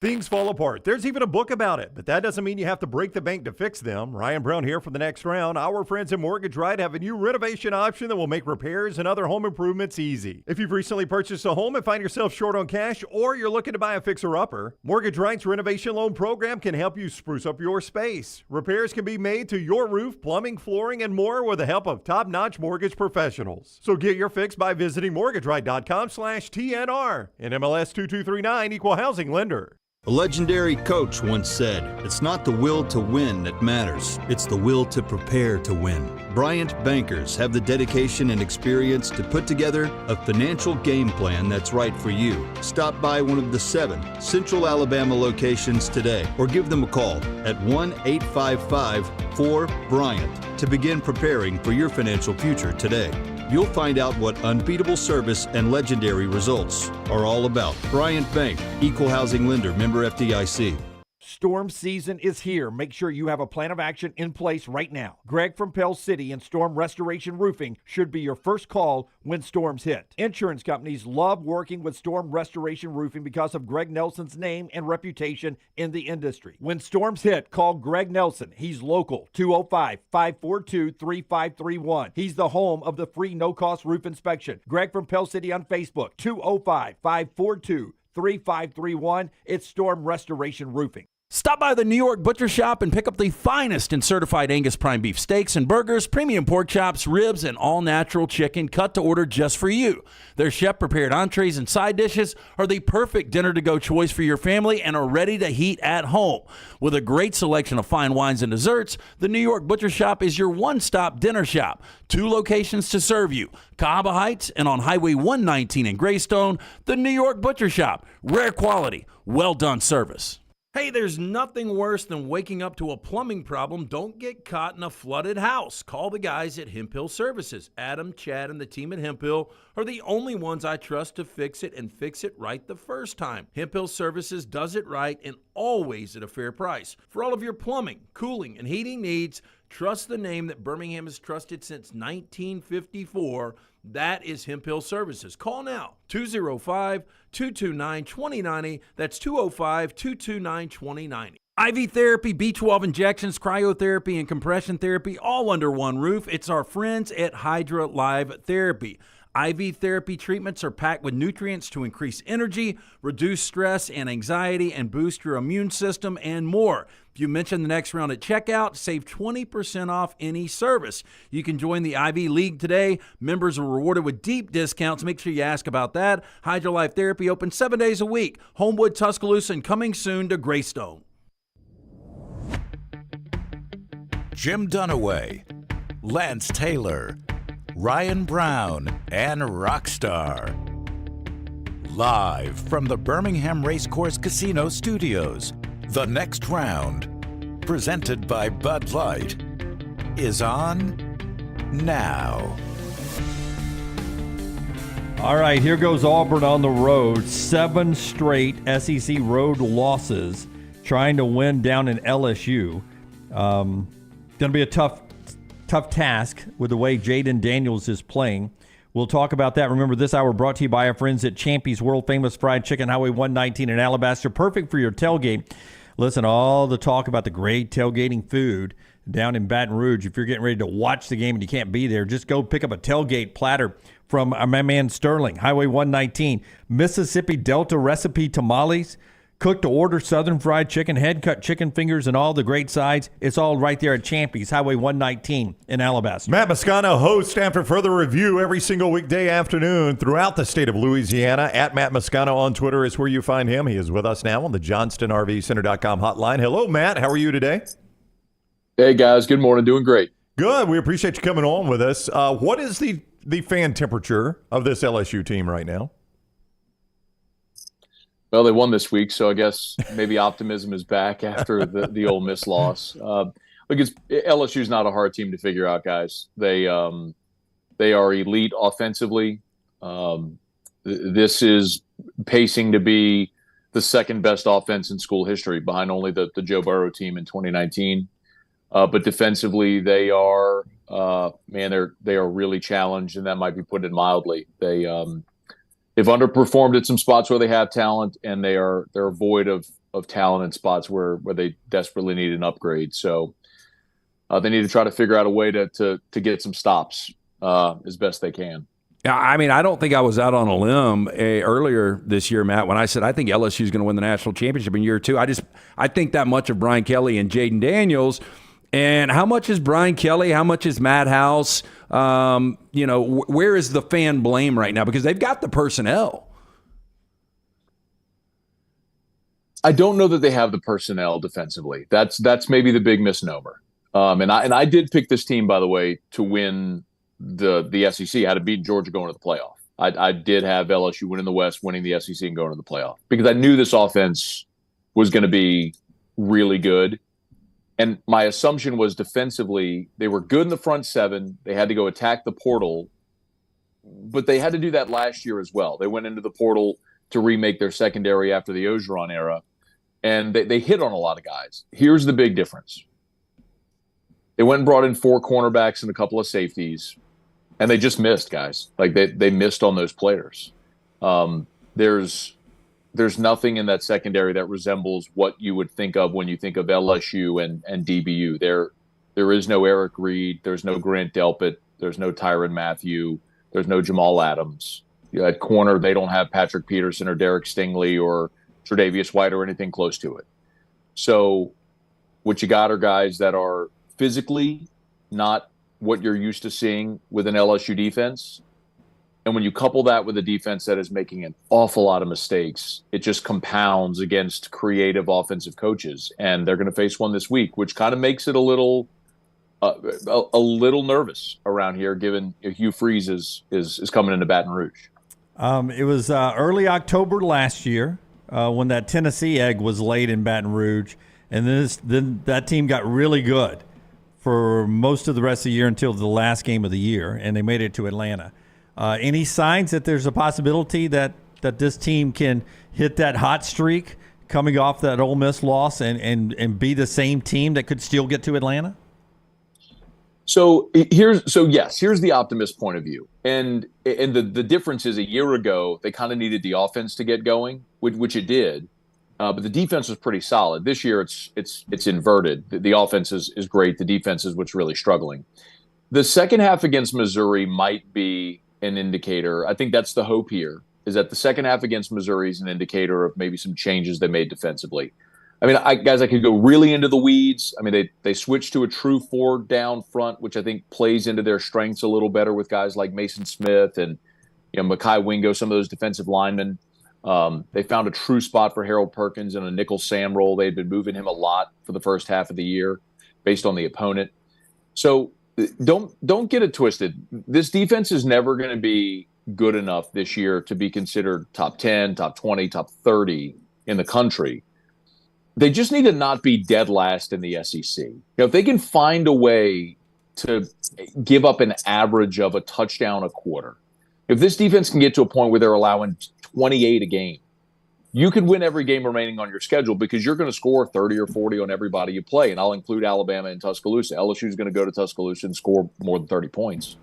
Things fall apart. There's even a book about it, but that doesn't mean you have to break the bank to fix them. Ryan Brown here for the next round. Our friends at Mortgage Right have a new renovation option that will make repairs and other home improvements easy. If you've recently purchased a home and find yourself short on cash, or you're looking to buy a fixer-upper, Mortgage Right's renovation loan program can help you spruce up your space. Repairs can be made to your roof, plumbing, flooring, and more with the help of top-notch mortgage professionals. So get your fix by visiting mortgageright.com/TNR. And MLS 2239, Equal Housing Lender. A legendary coach once said, "It's not the will to win that matters, it's the will to prepare to win." Bryant bankers have the dedication and experience to put together a financial game plan that's right for you. Stop by one of the 7 Central Alabama locations today or give them a call at 1-855-4-BRYANT to begin preparing for your financial future today. You'll find out what unbeatable service and legendary results are all about. Bryant Bank, Equal Housing Lender, member FDIC. Storm season is here. Make sure you have a plan of action in place right now. Greg from Pell City and Storm Restoration Roofing should be your first call when storms hit. Insurance companies love working with Storm Restoration Roofing because of Greg Nelson's name and reputation in the industry. When storms hit, call Greg Nelson. He's local, 205-542-3531. He's the home of the free no-cost roof inspection. Greg from Pell City on Facebook, 205-542-3531. It's Storm Restoration Roofing. Stop by the New York Butcher Shop and pick up the finest in certified Angus prime beef steaks and burgers, premium pork chops, ribs, and all-natural chicken cut to order just for you. Their chef-prepared entrees and side dishes are the perfect dinner-to-go choice for your family and are ready to heat at home. With a great selection of fine wines and desserts, the New York Butcher Shop is your one-stop dinner shop. 2 locations to serve you, Cahaba Heights and on Highway 119 in Greystone. The New York Butcher Shop, rare quality, well-done service. Hey, there's nothing worse than waking up to a plumbing problem. Don't get caught in a flooded house. Call the guys at Hemphill Services. Adam, Chad, and the team at Hemphill are the only ones I trust to fix it and fix it right the first time. Hemphill Services does it right and always at a fair price. For all of your plumbing, cooling, and heating needs, trust the name that Birmingham has trusted since 1954. That is Hemphill Services. Call now, 205-229-2090. That's 205-229-2090. IV therapy, B12 injections, cryotherapy, and compression therapy, all under one roof. It's our friends at Hydra Live Therapy. IV therapy treatments are packed with nutrients to increase energy, reduce stress and anxiety, and boost your immune system, and more. If you mention the next round at checkout, save 20% off any service. You can join the IV League today. Members are rewarded with deep discounts. Make sure you ask about that. Hydra Life Therapy open 7 days a week. Homewood, Tuscaloosa, and coming soon to Greystone. Jim Dunaway, Lance Taylor, Ryan Brown, and Rockstar. Live from the Birmingham Racecourse Casino Studios, the next round, presented by Bud Light, is on now. All right, here goes Auburn on the road. 7 straight SEC road losses. trying to win down in LSU. Going to be a tough task with the way Jaden Daniels is playing. We'll talk about that. Remember, this hour brought to you by our friends at Champy's World Famous Fried Chicken, Highway 119 in Alabaster. Perfect for your tailgate. Listen, all the talk about the great tailgating food down in Baton Rouge. If you're getting ready to watch the game and you can't be there, just go pick up a tailgate platter from my man Sterling, Highway 119. Mississippi Delta recipe tamales, cooked to order Southern fried chicken, head-cut chicken fingers, and all the great sides. It's all right there at Champy's, Highway 119 in Alabaster. Matt Moscona hosts After Further Review every single weekday afternoon throughout the state of Louisiana. At Matt Moscona on Twitter is where you find him. He is with us now on the JohnstonRVCenter.com hotline. Hello, Matt. How are you today? Hey, guys. Good morning. Doing great. Good. We appreciate you coming on with us. What is the fan temperature of this LSU team right now? Well, they won this week, so I guess maybe optimism is back after the Ole Miss loss. LSU's not a hard team to figure out, guys. They are elite offensively. This is pacing to be the second best offense in school history, behind only the Joe Burrow team in 2019. But defensively, they are really challenged, and that might be put it mildly. They've underperformed at some spots where they have talent, and they're void of talent in spots where they desperately need an upgrade. So they need to try to figure out a way to get some stops as best they can. Yeah, I mean, I don't think I was out on a limb earlier this year, Matt, when I said I think LSU is going to win the national championship in year two. I think that much of Brian Kelly and Jaden Daniels. And how much is Brian Kelly? How much is Matt House? Where is the fan blame right now? Because they've got the personnel. I don't know that they have the personnel defensively. That's maybe the big misnomer. And I did pick this team, by the way, to win the SEC. I had to beat Georgia going to the playoff. I did have LSU winning the West, winning the SEC, and going to the playoff because I knew this offense was going to be really good. And my assumption was defensively, they were good in the front seven. They had to go attack the portal, but they had to do that last year as well. They went into the portal to remake their secondary after the Ogeron era, and they hit on a lot of guys. Here's the big difference. They went and brought in 4 cornerbacks and a couple of safeties, and they just missed, guys. Like they missed on those players. There's nothing in that secondary that resembles what you would think of when you think of LSU and DBU. There is no Eric Reed. There's no Grant Delpit. There's no Tyrann Mathieu. There's no Jamal Adams. At corner, they don't have Patrick Peterson or Derek Stingley or Tre'Davious White or anything close to it. So what you got are guys that are physically not what you're used to seeing with an LSU defense. And when you couple that with a defense that is making an awful lot of mistakes, it just compounds against creative offensive coaches. And they're going to face one this week, which kind of makes it a little nervous around here, given Hugh Freeze is coming into Baton Rouge. It was early October last year when that Tennessee egg was laid in Baton Rouge. And then that team got really good for most of the rest of the year until the last game of the year, and they made it to Atlanta. Any signs that there's a possibility that this team can hit that hot streak coming off that Ole Miss loss and be the same team that could still get to Atlanta? Here's the optimist point of view. And the difference is a year ago, they kind of needed the offense to get going, which it did. But the defense was pretty solid. This year, it's inverted. The offense is great. The defense is what's really struggling. The second half against Missouri might be an indicator. I think that's the hope here, is that the second half against Missouri is an indicator of maybe some changes they made defensively. I mean, I could go really into the weeds. I mean, they switched to a true 4 down front, which I think plays into their strengths a little better with guys like Mason Smith and Mekhi Wingo, some of those defensive linemen. They found a true spot for Harold Perkins in a nickel Sam role. They'd been moving him a lot for the first half of the year based on the opponent. So don't get it twisted. This defense is never going to be good enough this year to be considered top 10, top 20, top 30 in the country. They just need to not be dead last in the SEC. If they can find a way to give up an average of a touchdown a quarter, if this defense can get to a point where they're allowing 28 a game, you could win every game remaining on your schedule because you're going to score 30 or 40 on everybody you play. And I'll include Alabama and Tuscaloosa. LSU is going to go to Tuscaloosa and score more than 30 points.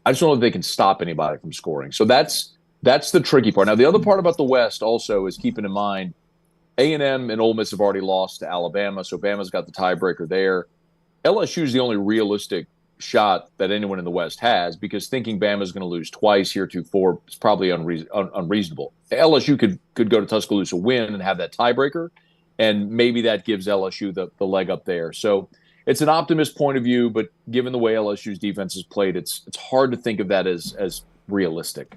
I just don't know if they can stop anybody from scoring. So that's the tricky part. Now, the other part about the West also is keeping in mind A&M and Ole Miss have already lost to Alabama, so Bama's got the tiebreaker there. LSU is the only realistic shot that anyone in the West has because thinking Bama's going to lose twice heretofore is probably unreasonable. LSU could go to Tuscaloosa, win, and have that tiebreaker, and maybe that gives LSU the leg up there. So it's an optimist point of view, but given the way LSU's defense has played, it's hard to think of that as realistic.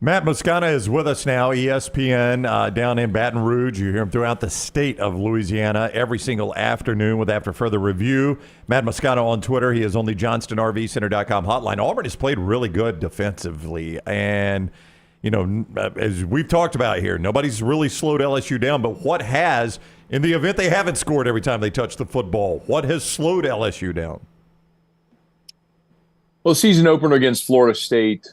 Matt Moscona is with us now, ESPN down in Baton Rouge. You hear him throughout the state of Louisiana every single afternoon with After Further Review. Matt Moscona on Twitter. He is on the JohnstonRVCenter.com hotline. Auburn has played really good defensively. And, you know, as we've talked about here, nobody's really slowed LSU down. But what has, in the event they haven't scored every time they touch the football, what has slowed LSU down? Well, season opener against Florida State,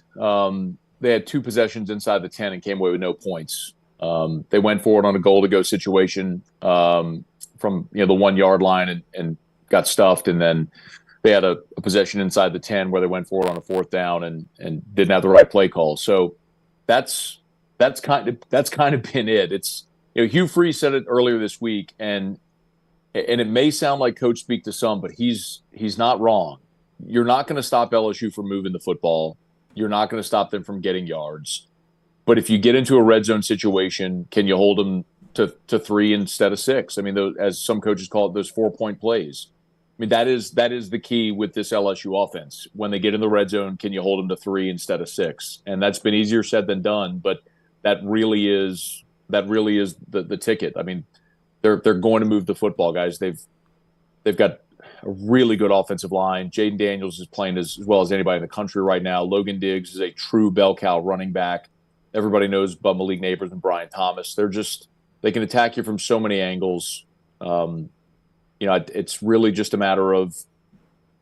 they had 2 possessions inside the 10 and came away with no points. They went forward on a goal-to-go situation from the 1-yard line and got stuffed, and then they had a possession inside the 10 where they went forward on a 4th down and didn't have the right play call. So that's kind of been it. It's Hugh Freeze said it earlier this week, and it may sound like coach speak to some, but he's not wrong. You're not going to stop LSU from moving the football. You're not going to stop them from getting yards. But if you get into a red zone situation, can you hold them to 3 instead of 6? I mean, as some coaches call it, those 4-point plays. I mean, that is the key with this LSU offense. When they get in the red zone, can you hold them to 3 instead of 6? And that's been easier said than done, but that really is the ticket. I mean, they're going to move the football, guys. They've got a really good offensive line. Jaden Daniels is playing as well as anybody in the country right now. Logan Diggs is a true bell cow running back. Everybody knows about Malik Neighbors and Brian Thomas. They can attack you from so many angles. It's really just a matter of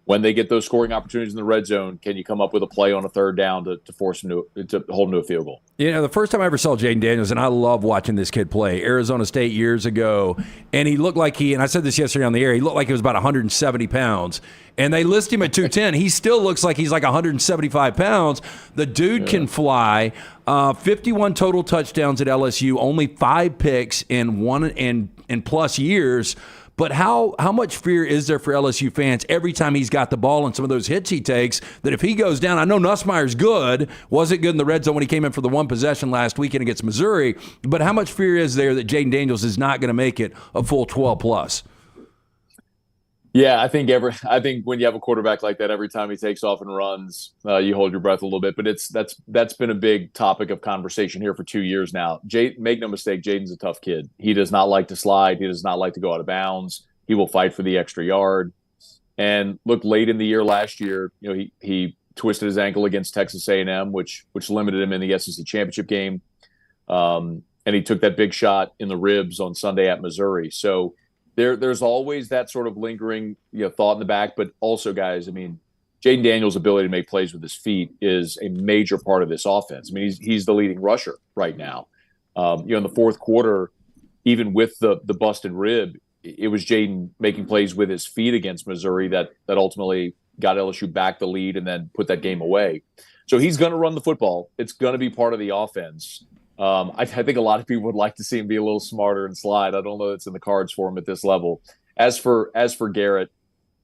when they get those scoring opportunities in the red zone, can you come up with a play on a 3rd down to force them to hold them to a field goal? The first time I ever saw Jaden Daniels, and I love watching this kid play, Arizona State years ago, and he looked like and I said this yesterday on the air, he looked like he was about 170 pounds. And they list him at 210. He still looks like he's like 175 pounds. The dude can fly. 51 total touchdowns at LSU, only 5 picks in 1 and plus years. But how much fear is there for LSU fans every time he's got the ball and some of those hits he takes that if he goes down, I know Nussmeier's good, wasn't good in the red zone when he came in for the 1 possession last weekend against Missouri, but how much fear is there that Jaden Daniels is not going to make it a full 12 plus? Yeah, I think when you have a quarterback like that, every time he takes off and runs, you hold your breath a little bit. But that's been a big topic of conversation here for 2 years now. Make no mistake, Jaden's a tough kid. He does not like to slide. He does not like to go out of bounds. He will fight for the extra yard. And look, late in the year last year, he twisted his ankle against Texas A&M, which limited him in the SEC championship game. And he took that big shot in the ribs on Sunday at Missouri. So there's always that sort of lingering thought in the back, but also, guys, I mean, Jaden Daniels' ability to make plays with his feet is a major part of this offense. I mean, he's the leading rusher right now. In the 4th quarter, even with the busted rib, it was Jaden making plays with his feet against Missouri that ultimately got LSU back the lead and then put that game away. So he's going to run the football. It's going to be part of the offense. I think a lot of people would like to see him be a little smarter and slide. I don't know that's in the cards for him at this level. As for Garrett,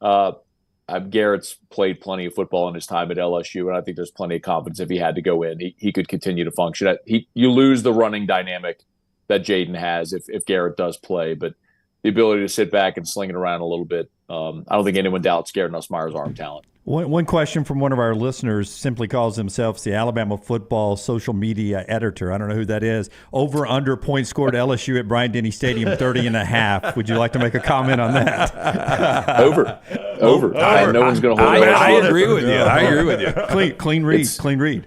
Garrett's played plenty of football in his time at LSU, and I think there's plenty of confidence if he had to go in, he could continue to function. You lose the running dynamic that Jaden has if Garrett does play, but the ability to sit back and sling it around a little bit, I don't think anyone doubts Garrett Nussmeier's arm talent. One question from one of our listeners simply calls himself the Alabama football social media editor. I don't know who that is. Over under points scored LSU at Bryant-Denny Stadium, 30.5. Would you like to make a comment on that? Over. No one's going to hold it. I agree with you. I agree with you. Clean read.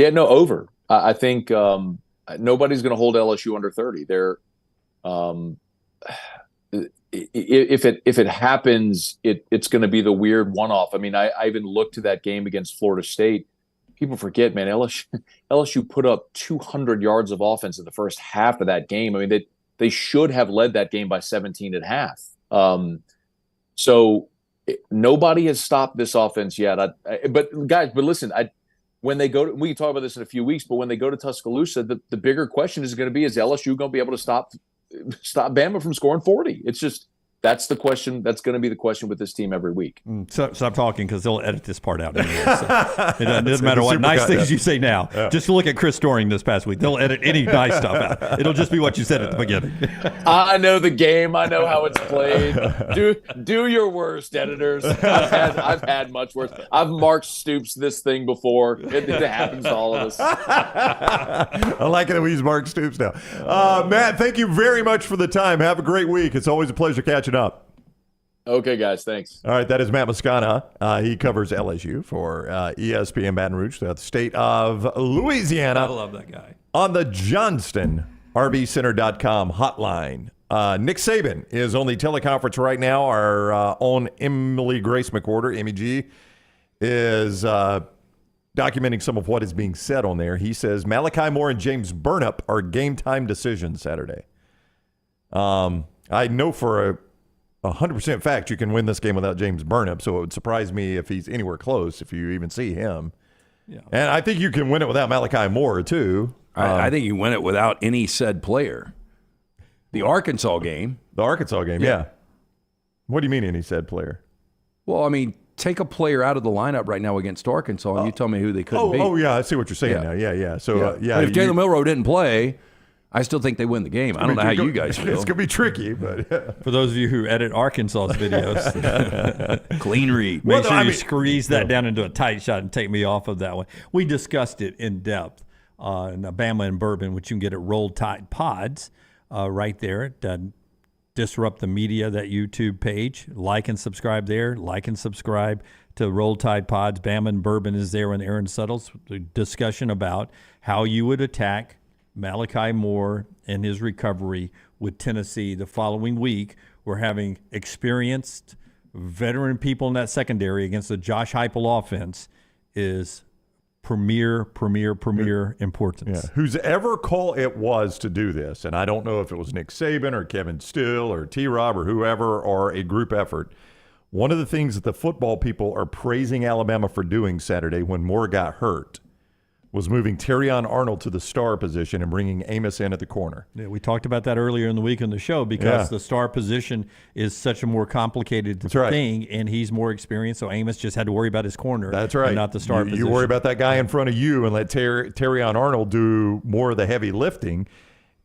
Over. I think nobody's going to hold LSU under 30. They're if it happens, it's going to be the weird one-off. I mean, I even looked to that game against Florida State. people forget, man, LSU put up 200 yards of offense in the first half of that game. I mean, they should have led that game by 17 at half. So nobody has stopped this offense yet. But listen, when they go, we can talk about this in a few weeks, but when they go to Tuscaloosa, the bigger question is going to be, is LSU going to be able to stop Bama from scoring 40? It's just, that's the question. That's going to be the question with this team every week. So stop talking, because they'll edit this part out anyway. So it doesn't matter what nice things you say now. Yeah. Just look at Chris Storing this past week. They'll edit any nice stuff out. It'll just be what you said at the beginning. I know the game. I know how it's played. Do your worst, editors. I've had much worse. I've Mark Stoops this thing before. It happens to all of us. I like it that we use Mark Stoops now. Matt, thank you very much for the time. Have a great week. It's always a pleasure catching up. Okay, guys, thanks. All right, that is Matt Moscona. He covers LSU for ESPN Baton Rouge throughout the state of Louisiana. I love that guy. On the JohnstonRVCenter.com hotline. Nick Saban is on the teleconference right now. Our own Emily Grace McWhorter, Emmy G, is documenting some of what is being said on there. He says Malachi Moore and James Burnip are game-time decisions Saturday. I know for a 100% fact you can win this game without James Burnip, so it would surprise me if he's anywhere close, if you even see him. Yeah. And I think you can win it without Malachi Moore, too. I think you win it without any said player. The Arkansas game. Yeah. What do you mean any said player? Well, I mean, take a player out of the lineup right now against Arkansas, and you tell me who they could beat. Oh, yeah, I see what you're saying now. Yeah. So, But if Jalen Milroe didn't play, I still think they win the game. I don't know how you guys feel. It's going to be tricky, but for those of you who edit Arkansas's videos, clean read. Make sure you squeeze that down into a tight shot and take me off of that one. We discussed it in depth in Bama and Bourbon, which you can get at Roll Tide Pods right there at Disrupt the Media, that YouTube page. Like and subscribe there. Like and subscribe to Roll Tide Pods. Bama and Bourbon is there when Aaron settles. The discussion about how you would attack Malachi Moore and his recovery with Tennessee the following week. We're having experienced veteran people in that secondary against the Josh Heupel offense is premier importance. Yeah. Whose ever call it was to do this, and I don't know if it was Nick Saban or Kevin Steele or T-Rob or whoever, or a group effort, one of the things that the football people are praising Alabama for doing Saturday when Moore got hurt was moving Terrion Arnold to the star position and bringing Amos in at the corner. Yeah, we talked about that earlier in the week on the show because the star position is such a more complicated thing, and he's more experienced, so Amos just had to worry about his corner. That's right. And not the star position. You worry about that guy in front of you and let Terrion Arnold do more of the heavy lifting.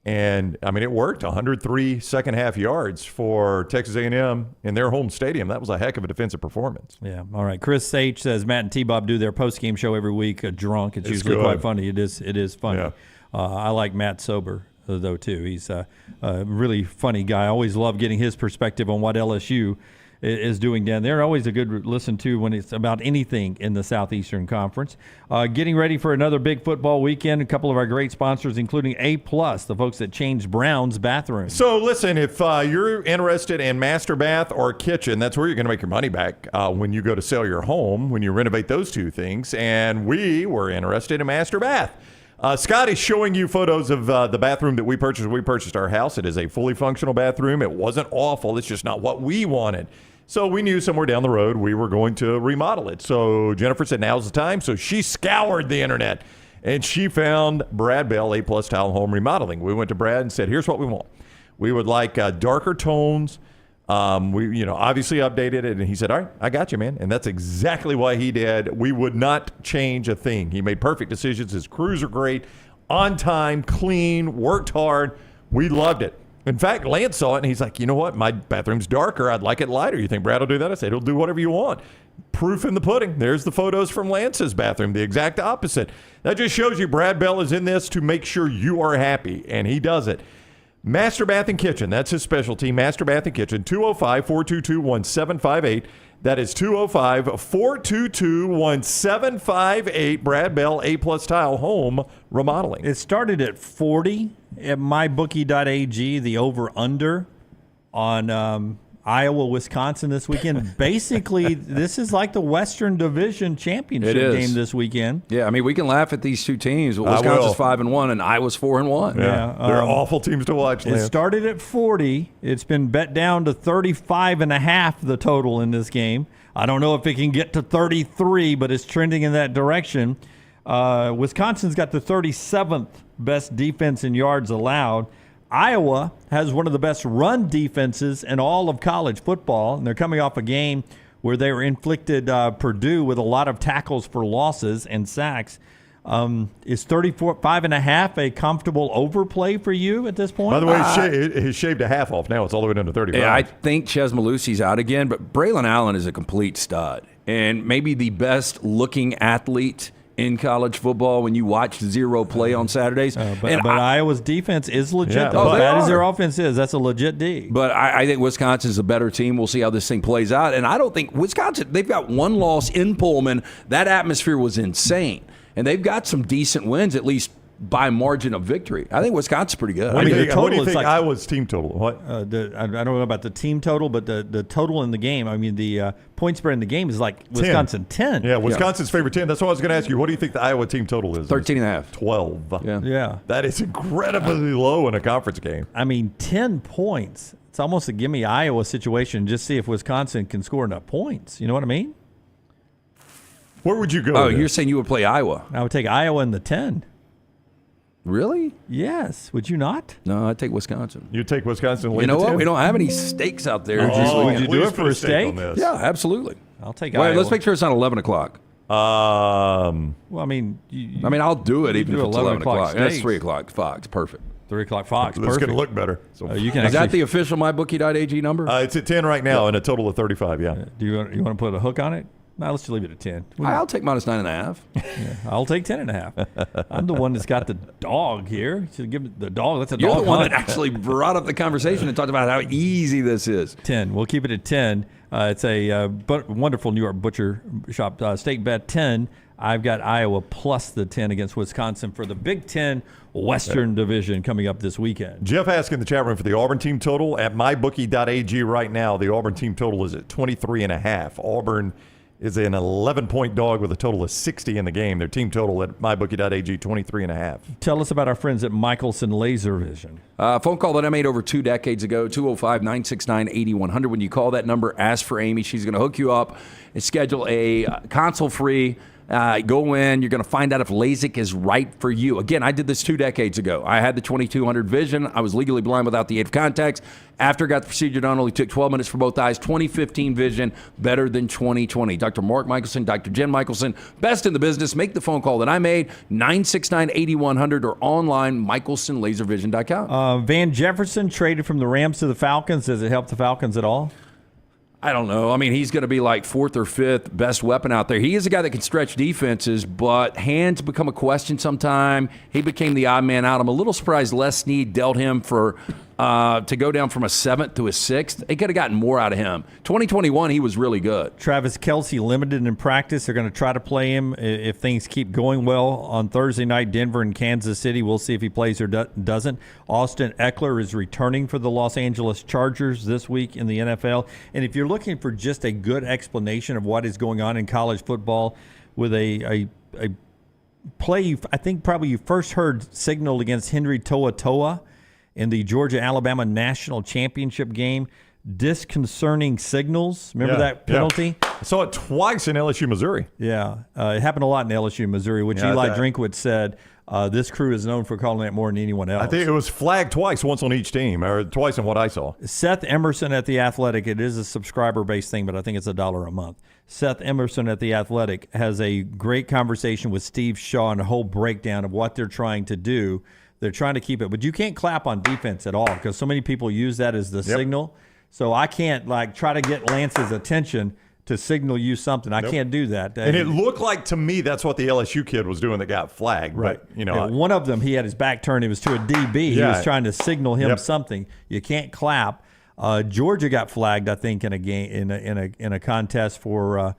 And, I mean, it worked. 103 second-half yards for Texas A&M in their home stadium. That was a heck of a defensive performance. Yeah. All right. Chris H. says Matt and T-Bob do their post-game show every week drunk. It's usually quite funny. It is funny. Yeah. I like Matt sober, though, too. He's a really funny guy. I always love getting his perspective on what LSU is doing down there. Always a good listen to when it's about anything in the Southeastern Conference. Getting ready for another big football weekend. A couple of our great sponsors, including A+, the folks that changed Brown's bathroom. So listen, if you're interested in master bath or kitchen, that's where you're going to make your money back when you go to sell your home, when you renovate those two things. And we were interested in master bath. Scott is showing you photos of the bathroom that we purchased. We purchased our house. It is a fully functional bathroom. It wasn't awful. It's just not what we wanted. So we knew somewhere down the road we were going to remodel it. So Jennifer said, now's the time. So she scoured the internet, and she found Brad Bell, A+ Tile Home Remodeling. We went to Brad and said, here's what we want. We would like darker tones. We obviously updated it. And he said, all right, I got you, man. And that's exactly what he did. We would not change a thing. He made perfect decisions. His crews are great, on time, clean, worked hard. We loved it. In fact, Lance saw it, and he's like, you know what? My bathroom's darker. I'd like it lighter. You think Brad will do that? I said, he'll do whatever you want. Proof in the pudding. There's the photos from Lance's bathroom, the exact opposite. That just shows you Brad Bell is in this to make sure you are happy, and he does it. Master Bath and Kitchen. That's his specialty, Master Bath and Kitchen, 205-422-1758. That is 205-422-1758. Brad Bell, A+ Tile Home Remodeling. It started at 40 at mybookie.ag, the over-under on Iowa, Wisconsin this weekend. Basically, this is like the Western Division championship game this weekend. Yeah, I mean, we can laugh at these two teams. But Wisconsin's 5-1 and Iowa's 4-1. Yeah, they're awful teams to watch. It started at 40. It's been bet down to 35.5, the total in this game. I don't know if it can get to 33, but it's trending in that direction. Wisconsin's got the 37th best defense in yards allowed. Iowa has one of the best run defenses in all of college football, and they're coming off a game where they were inflicted Purdue with a lot of tackles for losses and sacks. Is 35.5 a comfortable overplay for you at this point? By the way, he's shaved a half off now. It's all the way down to 35. Yeah, I think Ches Malusi's out again, but Braylon Allen is a complete stud and maybe the best looking athlete in college football when you watch zero play on Saturdays. But Iowa's defense is legit. Yeah. As bad as their offense is, that's a legit D. But I think Wisconsin's a better team. We'll see how this thing plays out. And I don't think Wisconsin, they've got one loss in Pullman. That atmosphere was insane. And they've got some decent wins, at least by margin of victory. I think Wisconsin's pretty good. What do you think Iowa's team total? What? I don't know about the team total, but the total in the game, I mean, the point spread in the game is like Wisconsin 10. Yeah, Wisconsin's favorite 10. That's what I was going to ask you. What do you think the Iowa team total is? 13.5. 12. Yeah. That is incredibly low in a conference game. I mean, 10 points. It's almost a gimme Iowa situation. Just see if Wisconsin can score enough points. You know what I mean? Where would you go? Oh, you're saying you would play Iowa? I would take Iowa in the 10. Really? Yes. Would you not? No, I'd take Wisconsin. You'd take Wisconsin. You know what? We don't have any stakes out there. Would you do it for a steak? Yeah, absolutely. I'll take Wait, Iowa. let's make sure it's not 11 o'clock. Well, I mean, I'll do it even if it's 11 o'clock. That's steaks. 3 o'clock. Fox, perfect. 3 o'clock Fox. It's going to look better. So you can is that the official MyBookie.ag number? It's at 10 right now and a total of 35, yeah. Do you want to put a hook on it? No, let's just leave it at 10. I'll take minus 9.5. Yeah, I'll take 10.5. I'm the one that's got the dog here. You should give it the dog. That's a You're dog the one hunt. that actually brought up the conversation and talked about how easy this is. 10. We'll keep it at 10. It's a wonderful New York butcher shop steak bet. 10. I've got Iowa plus the 10 against Wisconsin for the Big Ten Western Division coming up this weekend. Jeff asking the chat room for the Auburn team total. At mybookie.ag right now, the Auburn team total is at 23.5. Auburn is an 11-point dog with a total of 60 in the game. Their team total at mybookie.ag, 23.5. Tell us about our friends at Michelson Laser Vision. Phone call that I made over 2 decades ago, 205-969-8100. When you call that number, ask for Amy. She's going to hook you up and schedule a console free. Go in. You're going to find out if LASIK is right for you. Again, I did this 2 decades ago. I had the 2200 vision. I was legally blind without the aid of contacts. After I got the procedure done, only took 12 minutes for both eyes. 2015 vision, better than 2020. Dr. Mark Michelson, Dr. Jen Michelson, best in the business. Make the phone call that I made, 969-8100 or online, michelsonlaservision.com. Van Jefferson traded from the Rams to the Falcons. Does it help the Falcons at all? I don't know. I mean, he's going to be like 4th or 5th best weapon out there. He is a guy that can stretch defenses, but hands become a question sometime. He became the odd man out. I'm a little surprised Les Snead dealt him for to go down from a 7th to a 6th. They could have gotten more out of him. 2021, he was really good. Travis Kelce limited in practice. They're going to try to play him if things keep going well on Thursday night, Denver and Kansas City. We'll see if he plays or doesn't. Austin Eckler is returning for the Los Angeles Chargers this week in the NFL. And if you're looking for just a good explanation of what is going on in college football with a play, I think probably you first heard signaled against Henry To'oTo'o in the Georgia-Alabama National Championship game. Disconcerting signals. Remember that penalty? Yeah. I saw it twice in LSU, Missouri. Yeah. It happened a lot in LSU, Missouri, which Eli Drinkwitz said this crew is known for calling that more than anyone else. I think it was flagged twice, once on each team, or twice in what I saw. Seth Emerson at The Athletic, it is a subscriber-based thing, but I think it's $1 a month. Seth Emerson at The Athletic has a great conversation with Steve Shaw and a whole breakdown of what they're trying to do. They're trying to keep it. But you can't clap on defense at all because so many people use that as the signal. So I can't try to get Lance's attention to signal you something. I can't do that. And it looked like to me that's what the LSU kid was doing that got flagged. Right. But, one of them, he had his back turned. It was to a DB. He was trying to signal him something. You can't clap. Georgia got flagged, I think, in a game in a contest for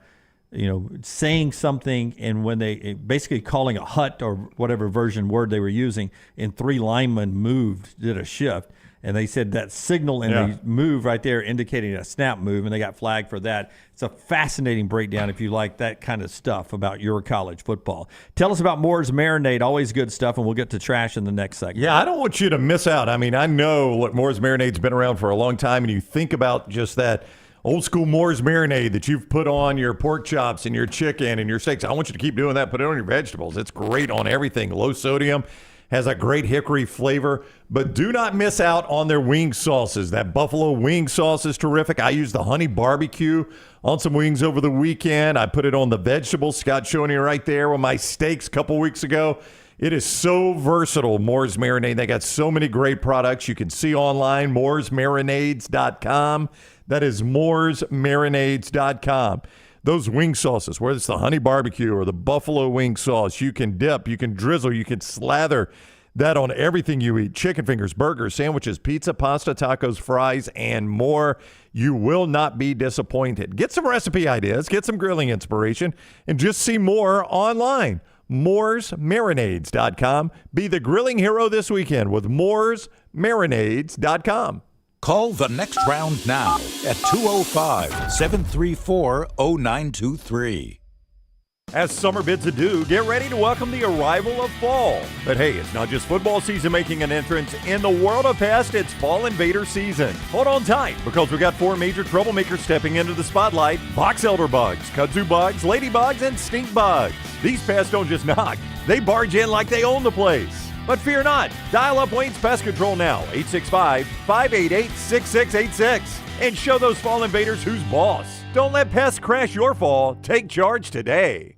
saying something, and when they basically calling a hut or whatever version word they were using, and 3 linemen did a shift. And they said that signal and the move right there indicating a snap move, and they got flagged for that. It's a fascinating breakdown if you like that kind of stuff about your college football. Tell us about Moore's Marinade. Always good stuff, and we'll get to trash in the next segment. Yeah, I don't want you to miss out. I mean, I know Moore's Marinade's been around for a long time, and you think about just that old school Moore's Marinade that you've put on your pork chops and your chicken and your steaks. I want you to keep doing that. Put it on your vegetables. It's great on everything. Low sodium. Has a great hickory flavor, but do not miss out on their wing sauces. That buffalo wing sauce is terrific. I used the honey barbecue on some wings over the weekend. I put it on the vegetables. Scott showing you right there on my steaks a couple weeks ago. It is so versatile, Moore's Marinade. They got so many great products you can see online, mooresmarinades.com. That is mooresmarinades.com. Those wing sauces, whether it's the honey barbecue or the buffalo wing sauce, you can dip, you can drizzle, you can slather that on everything you eat. Chicken fingers, burgers, sandwiches, pizza, pasta, tacos, fries, and more. You will not be disappointed. Get some recipe ideas, get some grilling inspiration, and just see more online. mooresmarinades.com. Be the grilling hero this weekend with mooresmarinades.com. Call the next round now at 205-734-0923. As summer bids adieu, get ready to welcome the arrival of fall. But hey, it's not just football season making an entrance. In the world of pest, it's fall invader season. Hold on tight, because we got 4 major troublemakers stepping into the spotlight: box elder bugs, kudzu bugs, ladybugs, and stink bugs. These pests don't just knock, they barge in like they own the place. But fear not. Dial up Wayne's Pest Control now, 865-588-6686. And show those fall invaders who's boss. Don't let pests crash your fall. Take charge today.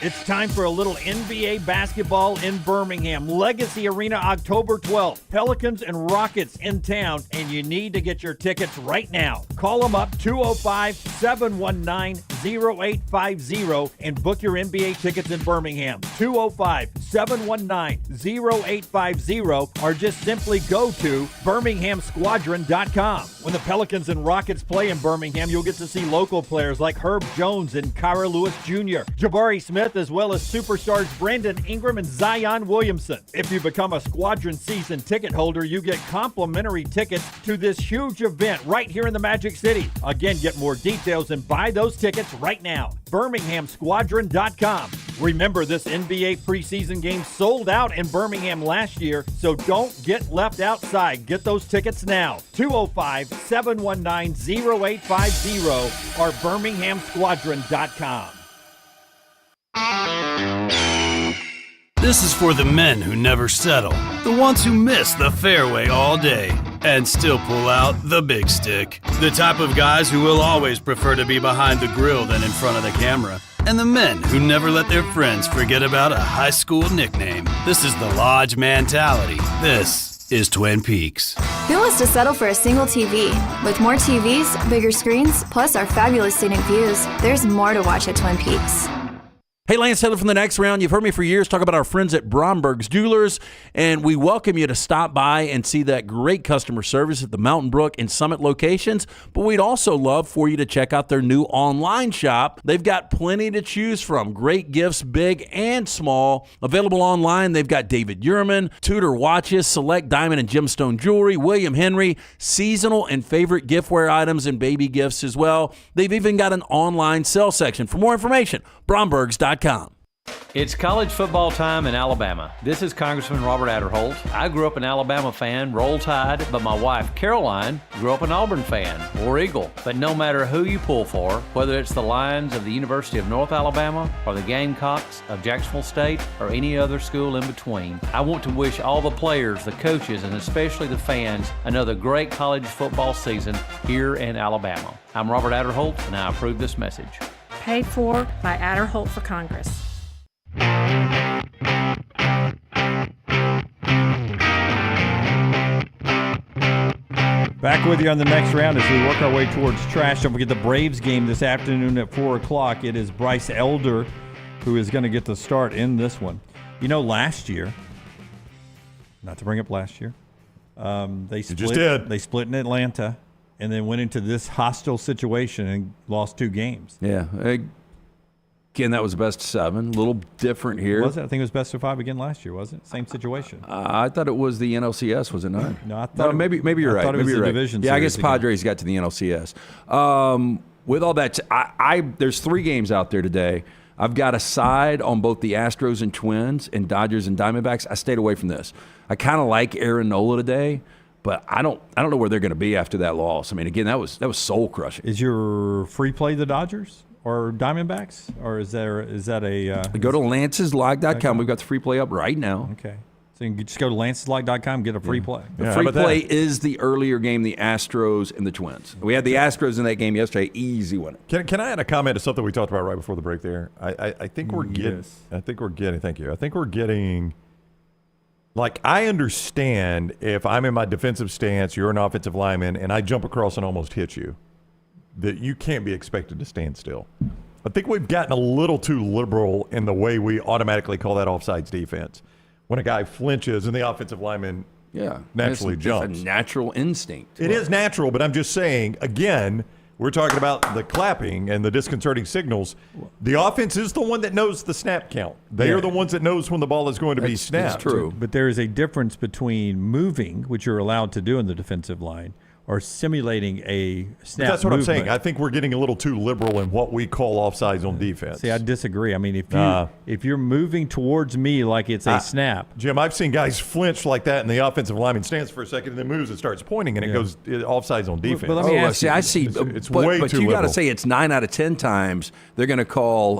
It's time for a little NBA basketball in Birmingham. Legacy Arena, October 12th. Pelicans and Rockets in town, and you need to get your tickets right now. Call them up, 205-719-0850, and book your NBA tickets in Birmingham. 205-719-0850, or just simply go to birminghamsquadron.com. When the Pelicans and Rockets play in Birmingham, you'll get to see local players like Herb Jones and Kyra Lewis Jr., Jabari Smith, as well as superstars Brandon Ingram and Zion Williamson. If you become a Squadron season ticket holder, you get complimentary tickets to this huge event right here in the Magic City. Again, get more details and buy those tickets right now. BirminghamSquadron.com. Remember, this NBA preseason game sold out in Birmingham last year, so don't get left outside. Get those tickets now. 205-719-0850 or BirminghamSquadron.com. This is for the men who never settle, the ones who miss the fairway all day and still pull out the big stick, the type of guys who will always prefer to be behind the grill than in front of the camera, and the men who never let their friends forget about a high school nickname. This is the Lodge mentality. This is Twin Peaks. Who wants to settle for a single TV? With more TVs, bigger screens, plus our fabulous scenic views, there's more to watch at Twin Peaks. Hey, Lance Taylor from The Next Round. You've heard me for years talk about our friends at Bromberg's Jewelers, and we welcome you to stop by and see that great customer service at the Mountain Brook and Summit locations, but we'd also love for you to check out their new online shop. They've got plenty to choose from. Great gifts, big and small. Available online, they've got David Yurman, Tudor watches, select diamond and gemstone jewelry, William Henry, seasonal and favorite giftware items and baby gifts as well. They've even got an online sale section. For more information, brombergs.com. It's college football time in Alabama. This is Congressman Robert Adderholt. I grew up an Alabama fan, Roll Tide, but my wife, Caroline, grew up an Auburn fan, War Eagle. But no matter who you pull for, whether it's the Lions of the University of North Alabama or the Gamecocks of Jacksonville State or any other school in between, I want to wish all the players, the coaches, and especially the fans another great college football season here in Alabama. I'm Robert Adderholt, and I approve this message. Paid for by Adderholt for Congress. Back with you on the next round as we work our way towards trash. Don't forget the Braves game this afternoon at 4 o'clock. It is Bryce Elder who is going to get the start in this one. You know, last year, not to bring up last year, they split in Atlanta and then went into this hostile situation and lost 2 games. Yeah. Again, that was best of 7. A little different here. Was it? I think it was best of 5 again last year, wasn't it? Same situation. I thought it was the NLCS, was it not? No, I thought maybe you're right. I thought it was the division Yeah, I guess series again. Padres got to the NLCS. With all that, there's 3 games out there today. I've got a side on both the Astros and Twins and Dodgers and Diamondbacks. I stayed away from this. I kind of like Aaron Nola today, but I don't know where they're going to be after that loss. I mean, again, that was soul crushing. Is your free play the Dodgers or Diamondbacks, or is that a? Go to lanceslog.com. We've got the free play up right now. Okay. So you can just go to lanceslog.com and get a free play. The free play is the earlier game, the Astros and the Twins. We had the Astros in that game yesterday. Easy winner. Can I add a comment to something we talked about right before the break there? I think we're getting. Yes. Thank you. I think we're getting. Like, I understand if I'm in my defensive stance, you're an offensive lineman, and I jump across and almost hit you, that you can't be expected to stand still. I think we've gotten a little too liberal in the way we automatically call that offsides defense. When a guy flinches and the offensive lineman naturally jumps. It's a natural instinct. It is natural, but I'm just saying, again, we're talking about the clapping and the disconcerting signals. The offense is the one that knows the snap count. They are the ones that knows when the ball is going to be snapped. That's true. But there is a difference between moving, which you're allowed to do in the defensive line, or simulating a snap. But that's what movement. I'm saying. I think we're getting a little too liberal in what we call offsides on defense. See, I disagree. I mean, if you're moving towards me like it's a snap, Jim, I've seen guys flinch like that, and the offensive lineman stands for a second and then moves and starts pointing, and it goes offsides on defense. But let me ask you, I see. It's but, way but too you got to liberal. say it's 9 out of 10 times they're going to call.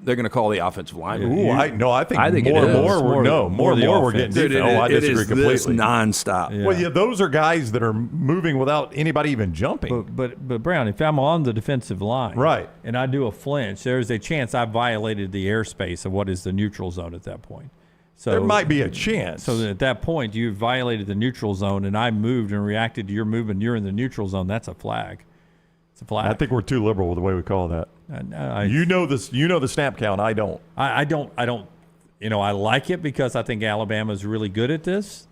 They're going to call the offensive lineman. Ooh, I think it more and is. more we're getting Dude, defense. I disagree completely. This nonstop. Well, those are guys that are moving without anybody even jumping. But Brown, if I'm on the defensive line, right, and I do a flinch, there's a chance I violated the airspace of what is the neutral zone at that point. So there might be a chance. So at that point, you violated the neutral zone, and I moved and reacted to your movement. You're in the neutral zone. That's a flag. It's a flag. I think we're too liberal with the way we call that. You know this. You know the snap count. I don't. I don't. I like it because I think Alabama's really good at this.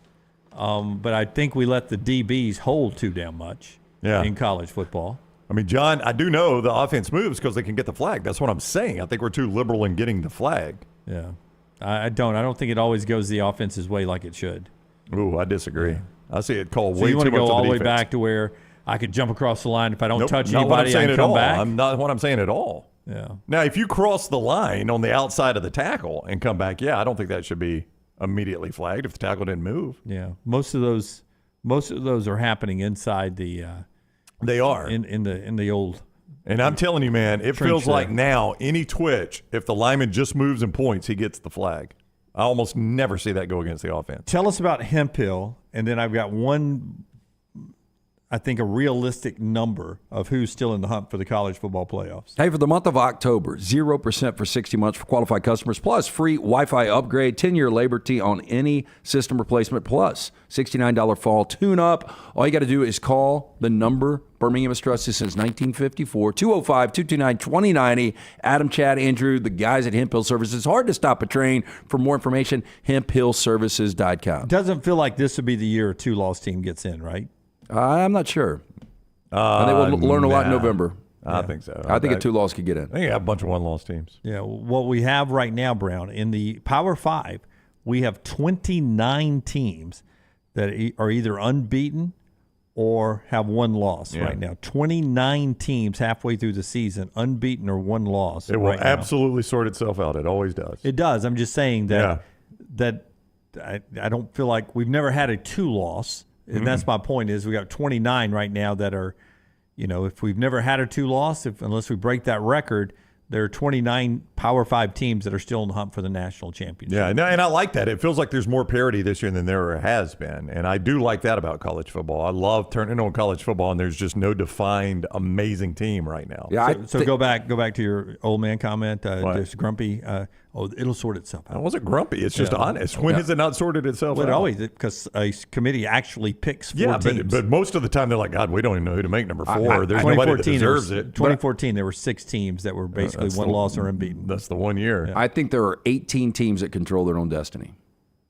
But I think we let the DBs hold too damn much in college football. I mean, John, I do know the offense moves because they can get the flag. That's what I'm saying. I think we're too liberal in getting the flag. Yeah. I don't think it always goes the offense's way like it should. Ooh, I disagree. Yeah. I see it called so way you too want to much go all the way defense. back to where I could jump across the line if I don't touch not what I'm anybody, saying I at come all. back? I'm not what I'm saying at all. Yeah. Now, if you cross the line on the outside of the tackle and come back, I don't think that should be immediately flagged if the tackle didn't move. Yeah. Most of those are happening inside the they are in the old. And I'm telling you, man, it feels like now any twitch, if the lineman just moves and points, he gets the flag. I almost never see that go against the offense. Tell us about Hemphill, and then I've got one, I think, a realistic number of who's still in the hunt for the college football playoffs. Hey, for the month of October, 0% for 60 months for qualified customers, plus free Wi-Fi upgrade, 10-year Liberty on any system replacement, plus $69 fall tune-up. All you got to do is call the number Birmingham has trusted since 1954, 205-229-2090. Adam, Chad, Andrew, the guys at Hemphill Services. It's hard to stop a train. For more information, hemphillservices.com. It doesn't feel like this would be the year a two-loss team gets in, right? I'm not sure. I think we'll learn a lot in November. I think so. I think a two-loss could get in. I think you have a bunch of one-loss teams. Yeah, what we have right now, Brown, in the Power 5, we have 29 teams that are either unbeaten or have one loss right now. 29 teams halfway through the season, unbeaten or one loss. It will absolutely sort itself out. It always does. It does. I'm just saying that I don't feel like we've never had a two-loss. And that's my point is we got 29 right now that are, if we've never had a two-loss, unless we break that record, there are 29 Power 5 teams that are still in the hunt for the national championship. Yeah, and I like that. It feels like there's more parity this year than there has been. And I do like that about college football. I love turning on college football, and there's just no defined amazing team right now. Yeah, so go back to your old man comment, just grumpy. It'll sort itself out. I wasn't grumpy. It's just honest. When has it not sorted itself out? Always, because a committee actually picks four teams. But most of the time they're like, God, we don't even know who to make number 4. There's nobody that deserves it. 2014, there were 6 teams that were basically one loss or unbeaten. That's the one year. I think there are 18 teams that control their own destiny.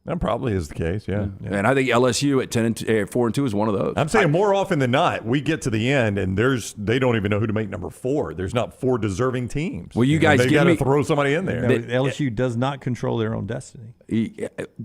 That probably is the case, yeah. And I think LSU at 4-2 is one of those. I'm saying more often than not, we get to the end and they don't even know who to make number 4. There's not 4 deserving teams. Well, you guys they got to throw somebody in there. LSU does not control their own destiny.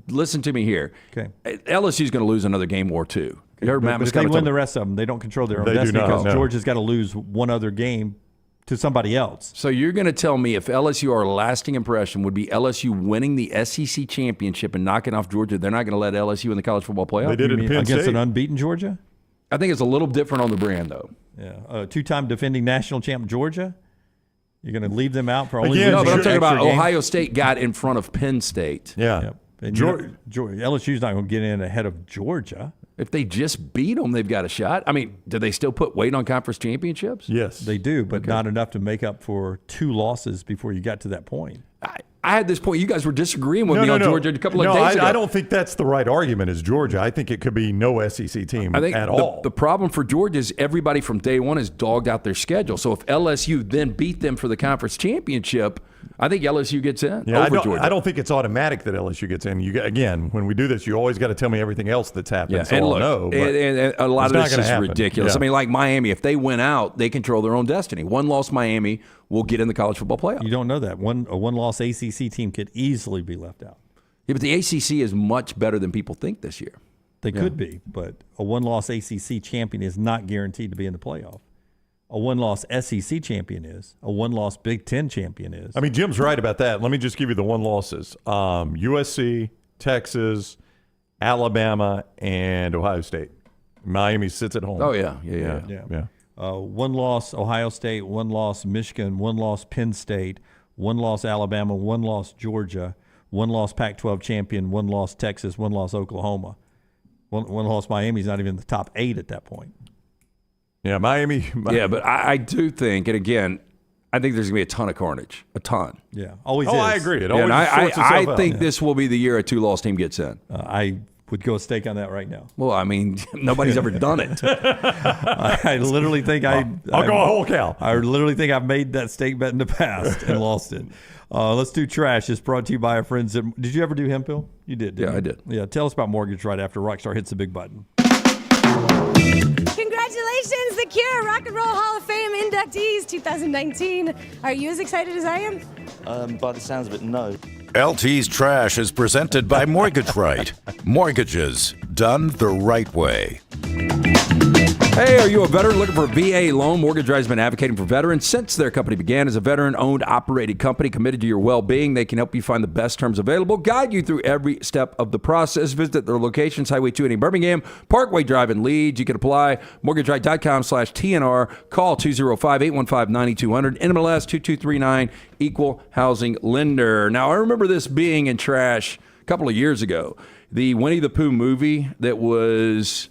Listen to me here. Okay. LSU's going to lose another game or two. You heard Matt But if they win the rest of them, they don't control their own destiny because Georgia's got to lose one other game to somebody else. So you're going to tell me if LSU, our lasting impression would be LSU winning the SEC championship and knocking off Georgia, they're not going to let LSU in the college football playoff? They did it against State. An unbeaten Georgia? I think it's a little different on the brand, though. Yeah, 2-time defending national champ Georgia? You're going to leave them out for only No, but I'm talking about game? Ohio State got in front of Penn State. Yeah. And LSU's not going to get in ahead of Georgia. If they just beat them, they've got a shot. I mean, do they still put weight on conference championships? Yes. They do, but not enough to make up for 2 losses before you got to that point. I had this point. You guys were disagreeing with me on Georgia a couple of days ago. I don't think that's the right argument as Georgia. I think it could be no SEC team at all. The problem for Georgia is everybody from day one has dogged out their schedule. So if LSU then beat them for the conference championship, I think LSU gets in over Georgia. I don't think it's automatic that LSU gets in. Again, when we do this, you always got to tell me everything else that's happened. Yeah, so and I'll look, know. And a lot of this is happen. ridiculous. Yeah. I mean, like Miami, if they win out, they control their own destiny. One loss Miami will get in the college football playoff. You don't know that. A one-loss ACC team could easily be left out. Yeah, but the ACC is much better than people think this year. They could be, but a one-loss ACC champion is not guaranteed to be in the playoff. A one-loss SEC champion is. A one-loss Big Ten champion is. I mean, Jim's right about that. Let me just give you the one losses. USC, Texas, Alabama, and Ohio State. Miami sits at home. Oh, yeah. One loss Ohio State, one loss Michigan, one loss Penn State, one loss Alabama, one loss Georgia, one loss Pac-12 champion, one loss Texas, one loss Oklahoma. One loss Miami's not even in the top 8 at that point. Yeah, Miami. Yeah, but I do think, and again, I think there's going to be a ton of carnage. A ton. Yeah, always is. I agree. It always sorts I itself think out. this will be the year a 2-loss team gets in. I would go a stake on that right now. Well, I mean, nobody's ever done it. I literally think I'll go a whole cow. I literally think I've made that stake bet in the past and lost it. Let's do trash. It's brought to you by our friends at, did you ever do Hemphill? You did, didn't you? I did. Yeah, tell us about mortgage right after Rockstar hits the big button. Congratulations, the Cure Rock and Roll Hall of Fame inductees 2019. Are you as excited as I am? By the sounds of it, no. LT's Trash is presented by Mortgage Right. Mortgages done the right way. Hey, are you a veteran looking for a VA loan? Mortgage Right has been advocating for veterans since their company began. As a veteran-owned, operated company committed to your well-being, they can help you find the best terms available, guide you through every step of the process. Visit their locations, Highway 2 in Birmingham, Parkway Drive in Leeds. You can apply, mortgageright.com/TNR. Call 205-815-9200, NMLS 2239, Equal Housing Lender. Now, I remember this being in trash a couple of years ago. The Winnie the Pooh movie that was...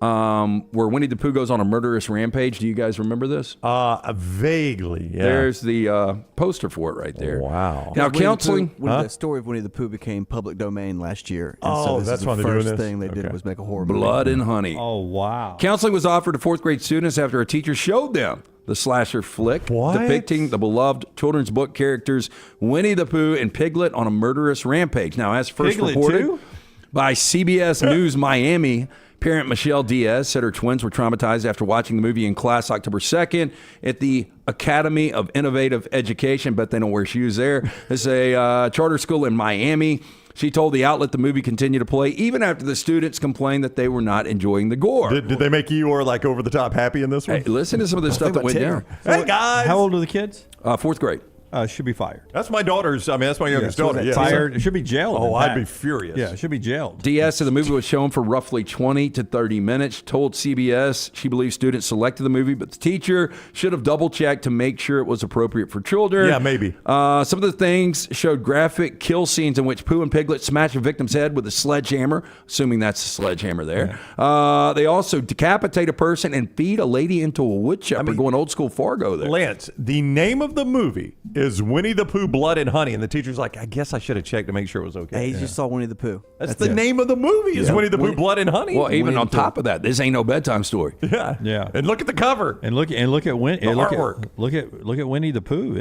where Winnie the Pooh goes on a murderous rampage. Do you guys remember this? Vaguely, yeah. There's the poster for it right there. Wow. Now, counseling... The story of Winnie the Pooh became public domain last year. And Oh, so this that's is why the they're doing first this? thing they did was make a horror movie. Blood and Honey. Oh, wow. Counseling was offered to fourth grade students after a teacher showed them the slasher flick depicting the beloved children's book characters Winnie the Pooh and Piglet on a murderous rampage. Now, as first Piglet reported too? by CBS News Miami, parent Michelle Diaz said her twins were traumatized after watching the movie in class October 2nd at the Academy of Innovative Education, but they don't wear shoes there. It's a charter school in Miami. She told the outlet the movie continued to play even after the students complained that they were not enjoying the gore. Did they make Eeyore like over the top happy in this one? Hey, listen to some of the stuff that went down. Hey, guys. How old are the kids? Fourth grade. Should be fired. That's my daughter's. I mean, that's my youngest daughter. Yeah. Fired. It should be jailed. Oh, in I'd fact. be furious. Yeah, it should be jailed. Diaz said the movie was shown for roughly 20 to 30 minutes. Told CBS she believes students selected the movie, but the teacher should have double-checked to make sure it was appropriate for children. Yeah, maybe. Some of the things showed graphic kill scenes in which Pooh and Piglet smash a victim's head with a sledgehammer, assuming that's a sledgehammer there. Yeah. They also decapitate a person and feed a lady into a wood chipper, going old school Fargo there. Lance, the name of the movie is Winnie the Pooh, Blood and Honey, and the teacher's like, I guess I should have checked to make sure it was okay. Hey, you just saw Winnie the Pooh. That's the name of the movie is Winnie the Pooh, Blood and Honey. Well, even Winnie on the top of that, this ain't no bedtime story. Yeah. Yeah. And look at the cover. And look at artwork. Look at Winnie the Pooh.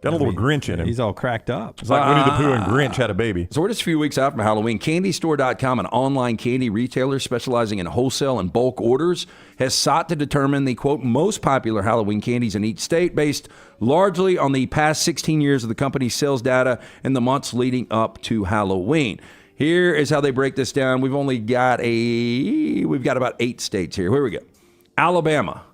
Got a little Grinch in him. He's all cracked up. It's like Winnie the Pooh and Grinch had a baby. So we're just a few weeks out from Halloween. CandyStore.com, an online candy retailer specializing in wholesale and bulk orders, has sought to determine the, quote, most popular Halloween candies in each state based largely on the past 16 years of the company's sales data in the months leading up to Halloween. Here is how they break this down. We've got about 8 states here. Here we go. Alabama.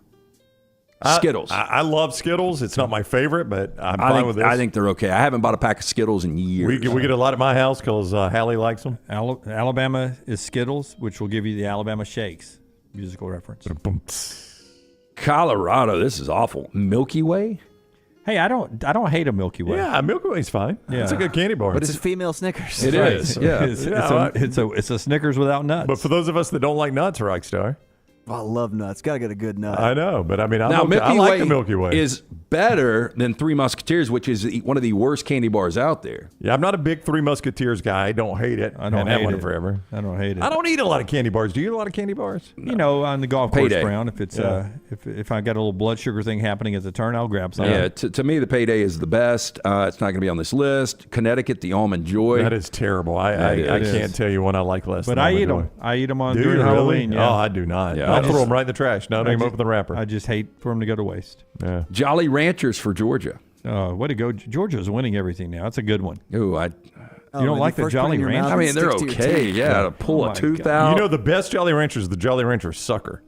Skittles. I love Skittles. It's not my favorite, but I'm fine with this. I think they're okay. I haven't bought a pack of Skittles in years. We get a lot at my house because Hallie likes them. Alabama is Skittles, which will give you the Alabama Shakes. Musical reference. Colorado. This is awful. Milky Way. Hey, I don't hate a Milky Way. Yeah, Milky Way's fine. Yeah. It's a good candy bar. But it's a female Snickers. It is. Yeah. It's a Snickers without nuts. But for those of us that don't like nuts, Rockstar. Oh, I love nuts. Got to get a good nut. I know, but I mean, I like Way the Milky Way. Is better than Three Musketeers, which is one of the worst candy bars out there. Yeah, I'm not a big Three Musketeers guy. I don't hate it. I don't hate it forever. I don't hate it. I don't eat a lot of candy bars. Do you eat a lot of candy bars? You know, on the golf course, Payday. Brown, if it's if I got a little blood sugar thing happening at the turn, I'll grab some. Yeah, to me, the Payday is the best. It's not going to be on this list. Connecticut, the Almond Joy. That is terrible. I can't tell you one I like less. But than I eat Almond them. Joy. I eat them on Do during you Halloween. really? Yeah. Oh, I do not. Yeah, I'll throw them right in the trash. No, don't even open the wrapper. I just hate for them to go to waste. Yeah. Jolly Ranchers for Georgia. Way to go. Georgia's winning everything now. That's a good one. Ooh, You don't like the Jolly Ranchers? I mean, they're okay. Yeah, to pull a tooth out. You know, the best Jolly Rancher is the Jolly Rancher Sucker.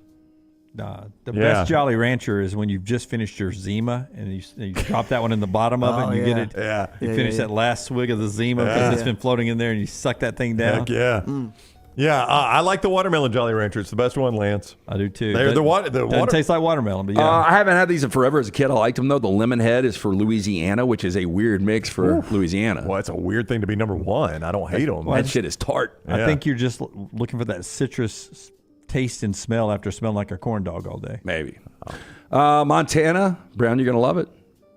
The best Jolly Rancher is when you've just finished your Zima and you drop that one in the bottom of it and you get it. Yeah. You finish that last swig of the Zima because it's been floating in there and you suck that thing down. Heck yeah. Yeah, I like the watermelon Jolly Rancher. It's the best one, Lance. I do too. Doesn't taste like watermelon, but I haven't had these in forever as a kid. I liked them though. The lemon head is for Louisiana, which is a weird mix for Louisiana. Well, it's a weird thing to be number one. I don't hate them. That shit is tart. I think you're just looking for that citrus taste and smell after smelling like a corn dog all day. Maybe. Montana, Brown, you're gonna love it.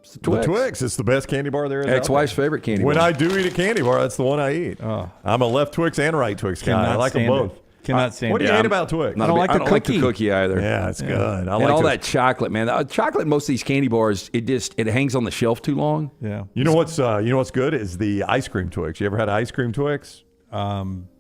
It's the Twix. It's the best candy bar there is. Ex-wife's favorite candy when bar. I do eat a candy bar, that's the one I eat. I'm a left Twix and right Twix guy. I like them both. Cannot stand it. What do you hate about Twix? I don't like the cookie either. Yeah, it's good. I and like all to- that chocolate, man. The chocolate in most of these candy bars, it hangs on the shelf too long. Yeah. You know what's good is the ice cream Twix. You ever had ice cream Twix?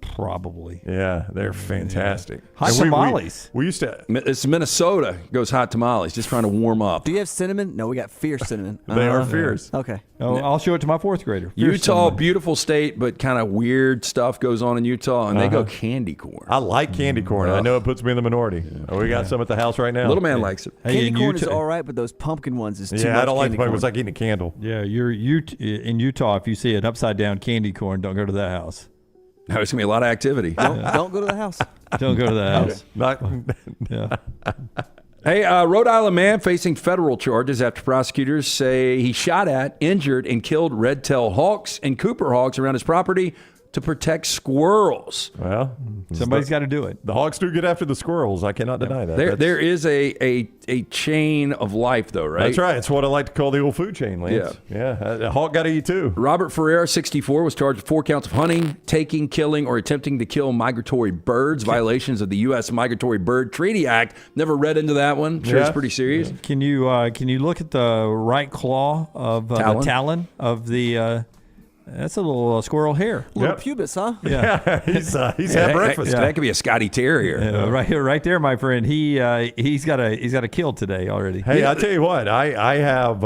Probably. Yeah, they're fantastic. Hot tamales. We used to. It's Minnesota goes hot tamales, just trying to warm up. Do you have cinnamon? No, we got fierce cinnamon. They are fierce. Okay. Oh, I'll show it to my fourth grader. Utah, beautiful state, but kind of weird stuff goes on in Utah, and they go candy corn. I like candy corn. I know it puts me in the minority. We got some at the house right now. Little man likes it. Candy corn is all right, but those pumpkin ones is too much. Yeah, I don't like the candy pumpkin. corn. It's like eating a candle. Yeah, in Utah, if you see an upside down candy corn, don't go to that house. There's going to be a lot of activity. Don't go to the house. Don't go to the house. Yeah. Hey, Rhode Island man facing federal charges after prosecutors say he shot at, injured, and killed red-tailed hawks and Cooper hawks around his property to protect squirrels. Well, somebody's got to do it. The hawks do get after the squirrels. I cannot deny that. There is a chain of life, though, right? That's right. It's what I like to call the old food chain, Lance. Yeah. A hawk got to eat too. Robert Ferrer, 64, was charged with 4 counts of hunting, taking, killing, or attempting to kill migratory birds, violations of the U.S. Migratory Bird Treaty Act. Never read into that one. Sure, it's pretty serious. Can you look at the right claw of the talon of the? That's a little squirrel hair. Little pubis, huh? Yeah, he's had breakfast. That could be a Scotty Terrier. Right there, my friend. He's got a kill today already. Hey, I tell you what, I have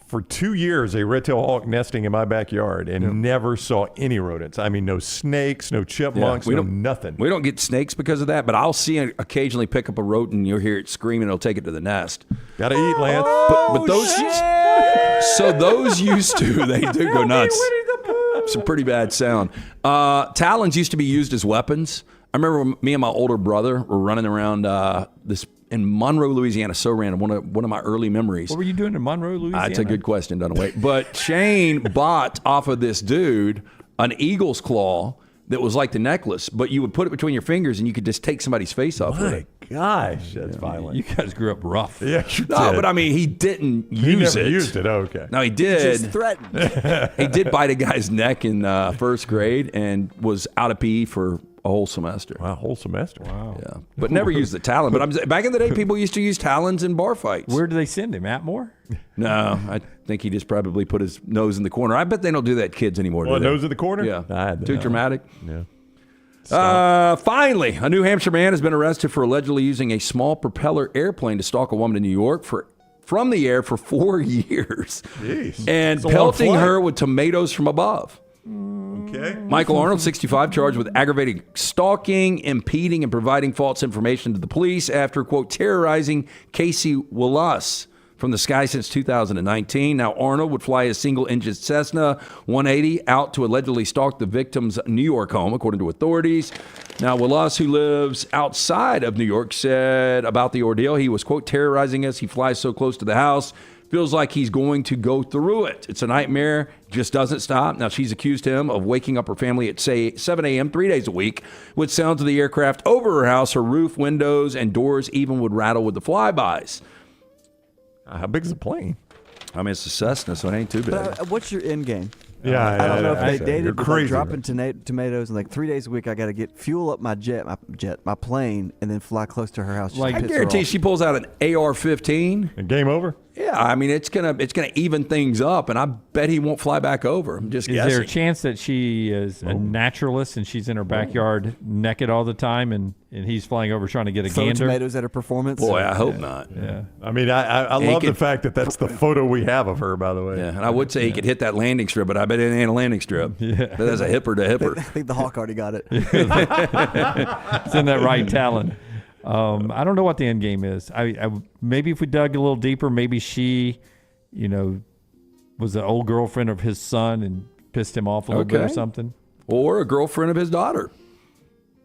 for 2 years a red-tailed hawk nesting in my backyard and never saw any rodents. I mean, no snakes, no chipmunks, nothing. We don't get snakes because of that, but I'll see it occasionally pick up a rodent and you'll hear it screaming. It'll take it to the nest. Got to eat, Lance. But those, so those used to, they do go nuts. Some pretty bad sound. Talons used to be used as weapons. I remember me and my older brother were running around this in Monroe, Louisiana. So random. One of my early memories. What were you doing in Monroe, Louisiana? That's a good question, Dunaway. But Shane bought off of this dude an eagle's claw that was like the necklace, but you would put it between your fingers and you could just take somebody's face off with it. Gosh, that's violent. You guys grew up rough. Yeah, no, but I mean, he didn't use it. He never used it. Oh, okay. No, he did. Just threatened. He did bite a guy's neck in first grade and was out of pee for whole semester. Wow, whole semester. Wow. Yeah, but never use the Talon. But back in the day, people used to use Talons in bar fights. Where do they send him? Atmore? No, I think he just probably put his nose in the corner. I bet they don't do that to kids anymore. Well, do they? nose in the corner? Yeah, too dramatic. Yeah. Finally, a New Hampshire man has been arrested for allegedly using a small propeller airplane to stalk a woman in New York from the air for 4 years. Jeez. And That's a long pelting flight. her with tomatoes from above. Okay. Michael Arnold, 65, charged with aggravated stalking, impeding, and providing false information to the police after, quote, terrorizing Casey Wallace from the sky since 2019. Now, Arnold would fly a single-engine Cessna 180 out to allegedly stalk the victim's New York home, according to authorities. Now, Wallace, who lives outside of New York, said about the ordeal, he was, quote, terrorizing us. He flies so close to the house. Feels like he's going to go through it. It's a nightmare. Just doesn't stop. Now, she's accused him of waking up her family at, say, 7 a.m. 3 days a week with sounds of the aircraft over her house. Her roof, windows, and doors even would rattle with the flybys. How big is the plane? I mean, it's a Cessna, so it ain't too big. But what's your end game? Yeah, I don't know if they you're dated, but crazy, like dropping tomatoes and like 3 days a week. I got to get fuel up my plane, and then fly close to her house. I guarantee she pulls out an AR-15. And game over? Yeah, I mean it's gonna even things up, and I bet he won't fly back over. I'm just Is guessing. there a chance that she is a naturalist and she's in her backyard naked all the time, and he's flying over trying to get a Throw gander? tomatoes at her performance. Boy, I hope not. Yeah. I mean, I love the fact that that's the photo we have of her, by the way. Yeah, and I would say he could hit that landing strip, but I bet it ain't a landing strip. Yeah. That's a hipper to hipper. I think the Hawk already got it. It's in that right talent. I don't know what the end game is. I maybe if we dug a little deeper, maybe she, was an old girlfriend of his son and pissed him off a little bit or something. Or a girlfriend of his daughter.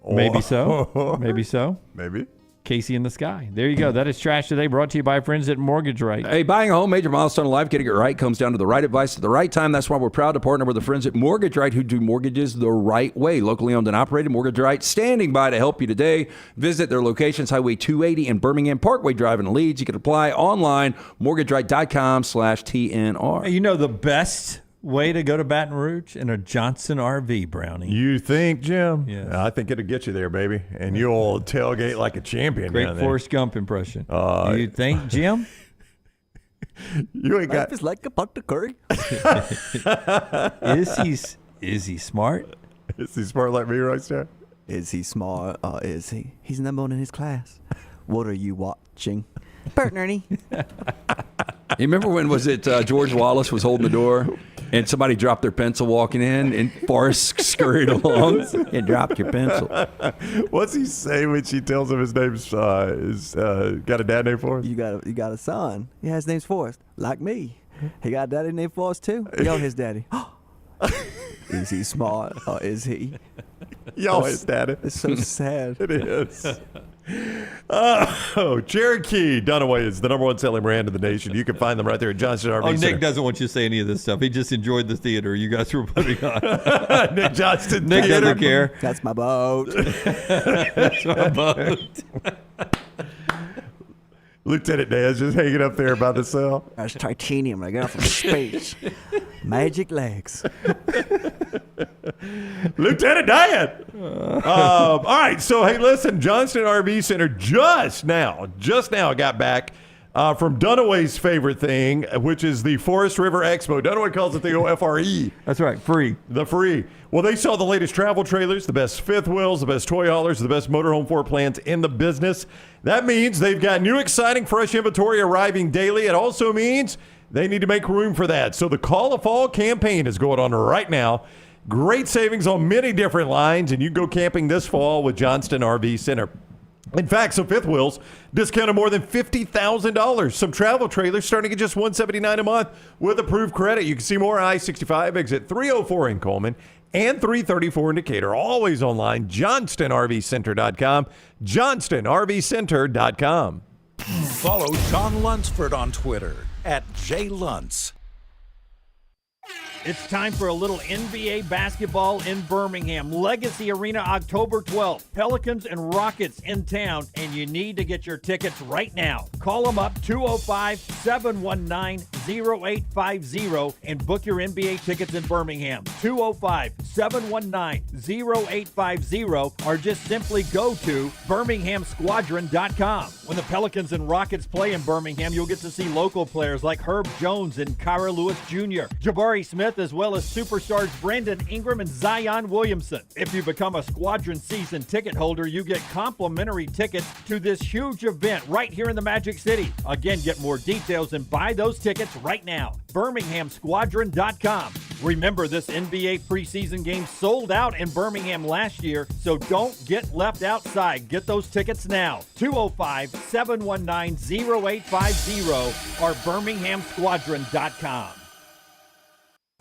Maybe so. Maybe so. Maybe. Casey in the Sky. There you go. That is Trash Today, brought to you by friends at Mortgage Right. Hey, buying a home, major milestone in life, getting it right comes down to the right advice at the right time. That's why we're proud to partner with the friends at Mortgage Right who do mortgages the right way. Locally owned and operated, Mortgage Right standing by to help you today. Visit their locations, Highway 280 in Birmingham, Parkway Drive in Leeds. You can apply online, mortgageright.com/TNR. Hey, the best way to go to Baton Rouge in a Johnson RV, Brownie. You think, Jim? Yes. I think it'll get you there, baby. And you'll tailgate like a champion Great down there. Forrest Gump impression. You think, Jim? You ain't got... Life is like a pot of curry. Is he smart? Is he smart like me right there? Is he smart? Is he? He's number one in his class. What are you watching? Bert and Ernie. You remember when was it George Wallace was holding the door and somebody dropped their pencil walking in and Forrest scurried along and dropped your pencil? What's he say when she tells him his name's got a dad named Forrest? You got a son. Yeah, his name's Forrest. Like me. He got a daddy named Forrest too. Yo, his daddy. Is he smart or is he? Yo, his daddy. It's so sad. It is. Cherokee Dunaway is the number one selling brand in the nation. You can find them right there at Johnston RV Center. Nick doesn't want you to say any of this stuff. He just enjoyed the theater you guys were putting on. Nick Johnston. Nick Theater. doesn't care. That's my boat. That's my boat. Lieutenant Dan's just hanging up there by the cell. That's titanium. I got from space. Magic legs. Lieutenant Dan. All right. So, hey, listen, Johnston RV Center just now got back from Dunaway's favorite thing, which is the Forest River Expo. Dunaway calls it the OFRE. That's right. Free. The free. Well, they saw the latest travel trailers, the best fifth wheels, the best toy haulers, the best motorhome floor plans in the business. That means they've got new, exciting, fresh inventory arriving daily. It also means they need to make room for that. So the Call of Fall campaign is going on right now. Great savings on many different lines, and you can go camping this fall with Johnston RV Center. In fact, some fifth wheels discounted more than $50,000. Some travel trailers starting at just $179 a month with approved credit. You can see more I-65 exit 304 in Coleman and 334 in Decatur. Always online, JohnstonRVCenter.com, JohnstonRVCenter.com. Follow Sean Lunsford on Twitter @JLuntz. It's time for a little NBA basketball in Birmingham. Legacy Arena, October 12th. Pelicans and Rockets in town, and you need to get your tickets right now. Call them up, 205-719-0850, and book your NBA tickets in Birmingham. 205-719-0850, or just simply go to birminghamsquadron.com. When the Pelicans and Rockets play in Birmingham, you'll get to see local players like Herb Jones and Kyra Lewis Jr., Jabari Smith, as well as superstars Brandon Ingram and Zion Williamson. If you become a Squadron season ticket holder, you get complimentary tickets to this huge event right here in the Magic City. Again, get more details and buy those tickets right now. birminghamsquadron.com. Remember, this NBA preseason game sold out in Birmingham last year, so don't get left outside. Get those tickets now. 205-719-0850 or birminghamsquadron.com.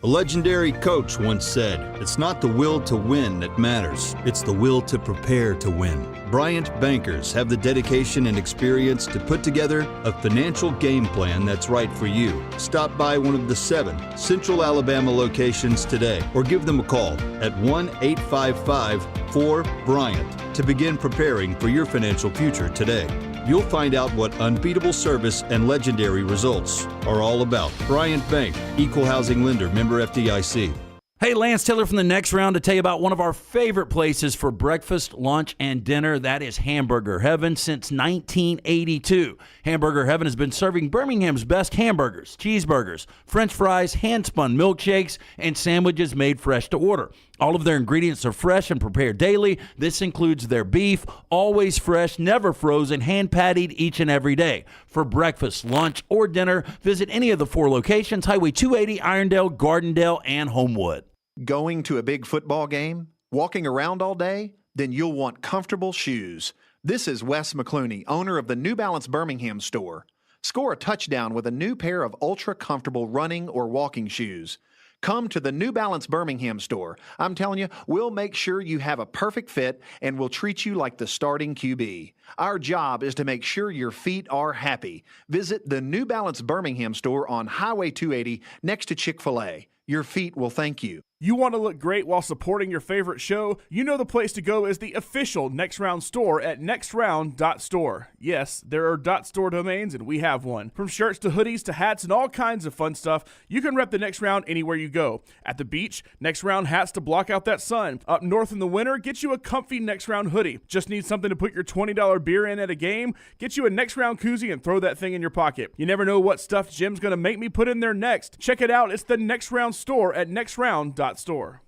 A legendary coach once said, "It's not the will to win that matters, it's the will to prepare to win." Bryant bankers have the dedication and experience to put together a financial game plan that's right for you. Stop by one of the 7 Central Alabama locations today or give them a call at 1-855-4-BRYANT to begin preparing for your financial future today. You'll find out what unbeatable service and legendary results are all about. Bryant Bank, Equal Housing Lender, member FDIC. Hey, Lance Taylor from the Next Round to tell you about one of our favorite places for breakfast, lunch, and dinner. That is Hamburger Heaven since 1982. Hamburger Heaven has been serving Birmingham's best hamburgers, cheeseburgers, French fries, hand-spun milkshakes, and sandwiches made fresh to order. All of their ingredients are fresh and prepared daily. This includes their beef, always fresh, never frozen, hand-pattied each and every day. For breakfast, lunch, or dinner, visit any of the 4 locations, Highway 280, Irondale, Gardendale, and Homewood. Going to a big football game? Walking around all day? Then you'll want comfortable shoes. This is Wes McClooney, owner of the New Balance Birmingham store. Score a touchdown with a new pair of ultra-comfortable running or walking shoes. Come to the New Balance Birmingham store. I'm telling you, we'll make sure you have a perfect fit and we'll treat you like the starting QB. Our job is to make sure your feet are happy. Visit the New Balance Birmingham store on Highway 280 next to Chick-fil-A. Your feet will thank you. You want to look great while supporting your favorite show? You know the place to go is the official Next Round store at nextround.store. Yes, there are .store domains, and we have one. From shirts to hoodies to hats and all kinds of fun stuff, you can rep the Next Round anywhere you go. At the beach, Next Round hats to block out that sun. Up north in the winter, get you a comfy Next Round hoodie. Just need something to put your $20 beer in at a game? Get you a Next Round koozie and throw that thing in your pocket. You never know what stuff Jim's going to make me put in there next. Check it out. It's the Next Round store at nextround.store. Some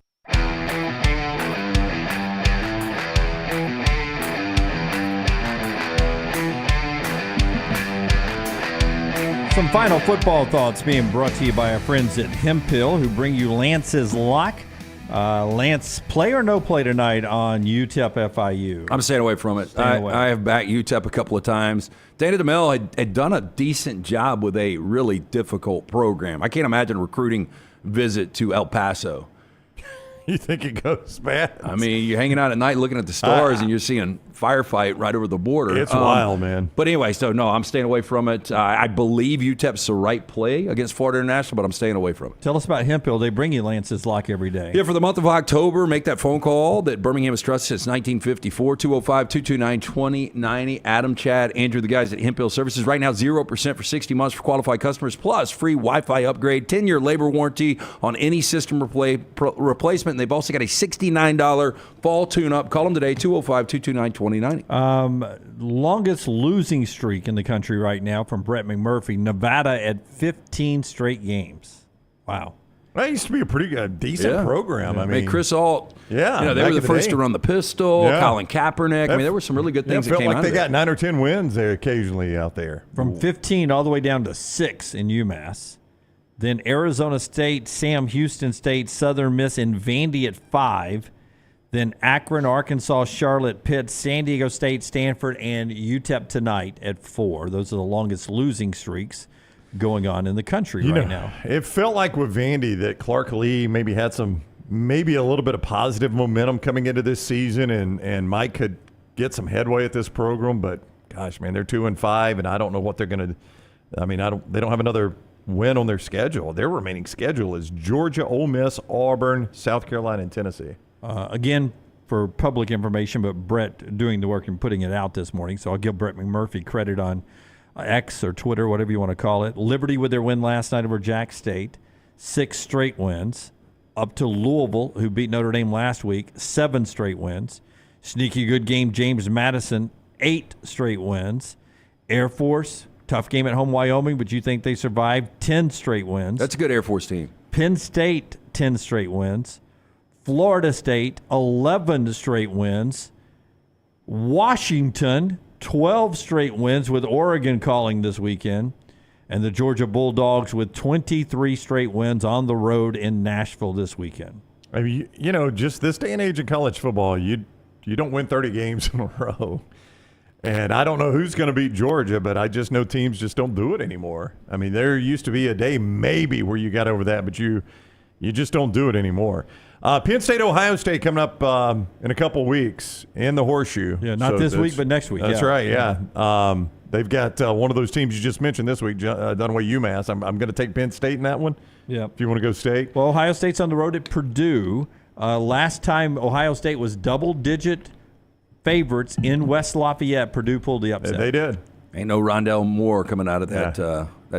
final football thoughts being brought to you by our friends at Hemphill, who bring you Lance's Lock. Lance, play or no play tonight on UTEP FIU? I'm staying away from it. I have backed UTEP a couple of times. Dana DeMille had done a decent job with a really difficult program. I can't imagine a recruiting visit to El Paso. You think it goes bad? I mean, you're hanging out at night looking at the stars and you're seeing firefight right over the border. It's wild, man. But anyway, so no, I'm staying away from it. I believe UTEP's the right play against Florida International, but I'm staying away from it. Tell us about Hemphill. They bring you Lance's Lock every day. Yeah, for the month of October, make that phone call that Birmingham has trusted since 1954, 205-229-2090. Adam, Chad, Andrew, the guys at Hemphill Services. Right now, 0% for 60 months for qualified customers, plus free Wi-Fi upgrade, 10-year labor warranty on any system replacement. And they've also got a $69 fall tune-up. Call them today, 205-229-2090. Longest losing streak in the country right now from Brett McMurphy. Nevada at 15 straight games. Wow. That used to be a pretty decent program. I mean, Chris Alt. Yeah, they were the first to run the pistol. Yeah. Colin Kaepernick. I mean, there were some really good things that came out of it. They got 9 or 10 wins there occasionally out there. From 15 all the way down to 6 in UMass. Then Arizona State, Sam Houston State, Southern Miss, and Vandy at 5. Then Akron, Arkansas, Charlotte, Pitt, San Diego State, Stanford, and UTEP tonight at 4. Those are the longest losing streaks going on in the country now. It felt like with Vandy that Clark Lee maybe had maybe a little bit of positive momentum coming into this season, and Mike could get some headway at this program. But gosh, man, they're 2-5, and I don't know what they're going to. I mean, they don't have another win on their schedule. Their remaining schedule is Georgia, Ole Miss, Auburn, South Carolina, and Tennessee. Again, for public information, but Brett doing the work and putting it out this morning, so I'll give Brett McMurphy credit on X or Twitter, whatever you want to call it. Liberty with their win last night over Jack State, 6 straight wins. Up to Louisville, who beat Notre Dame last week, 7 straight wins. Sneaky good game, James Madison, 8 straight wins. Air Force, tough game at home, Wyoming, but you think they survived, 10 straight wins. That's a good Air Force team. Penn State, 10 straight wins. Florida State, 11 straight wins. Washington, 12 straight wins with Oregon calling this weekend. And the Georgia Bulldogs with 23 straight wins on the road in Nashville this weekend. I mean, just this day and age in college football, you don't win 30 games in a row. And I don't know who's going to beat Georgia, but I just know teams just don't do it anymore. I mean, there used to be a day maybe where you got over that, but you just don't do it anymore. Penn State, Ohio State coming up in a couple weeks in the Horseshoe. Yeah, not this week, but next week. That's right, yeah. They've got one of those teams you just mentioned this week, Dunaway UMass. I'm going to take Penn State in that one. Yeah. If you want to go State. Well, Ohio State's on the road at Purdue. Last time Ohio State was double-digit favorites in West Lafayette, Purdue pulled the upset. They did. Ain't no Rondell Moore coming out of that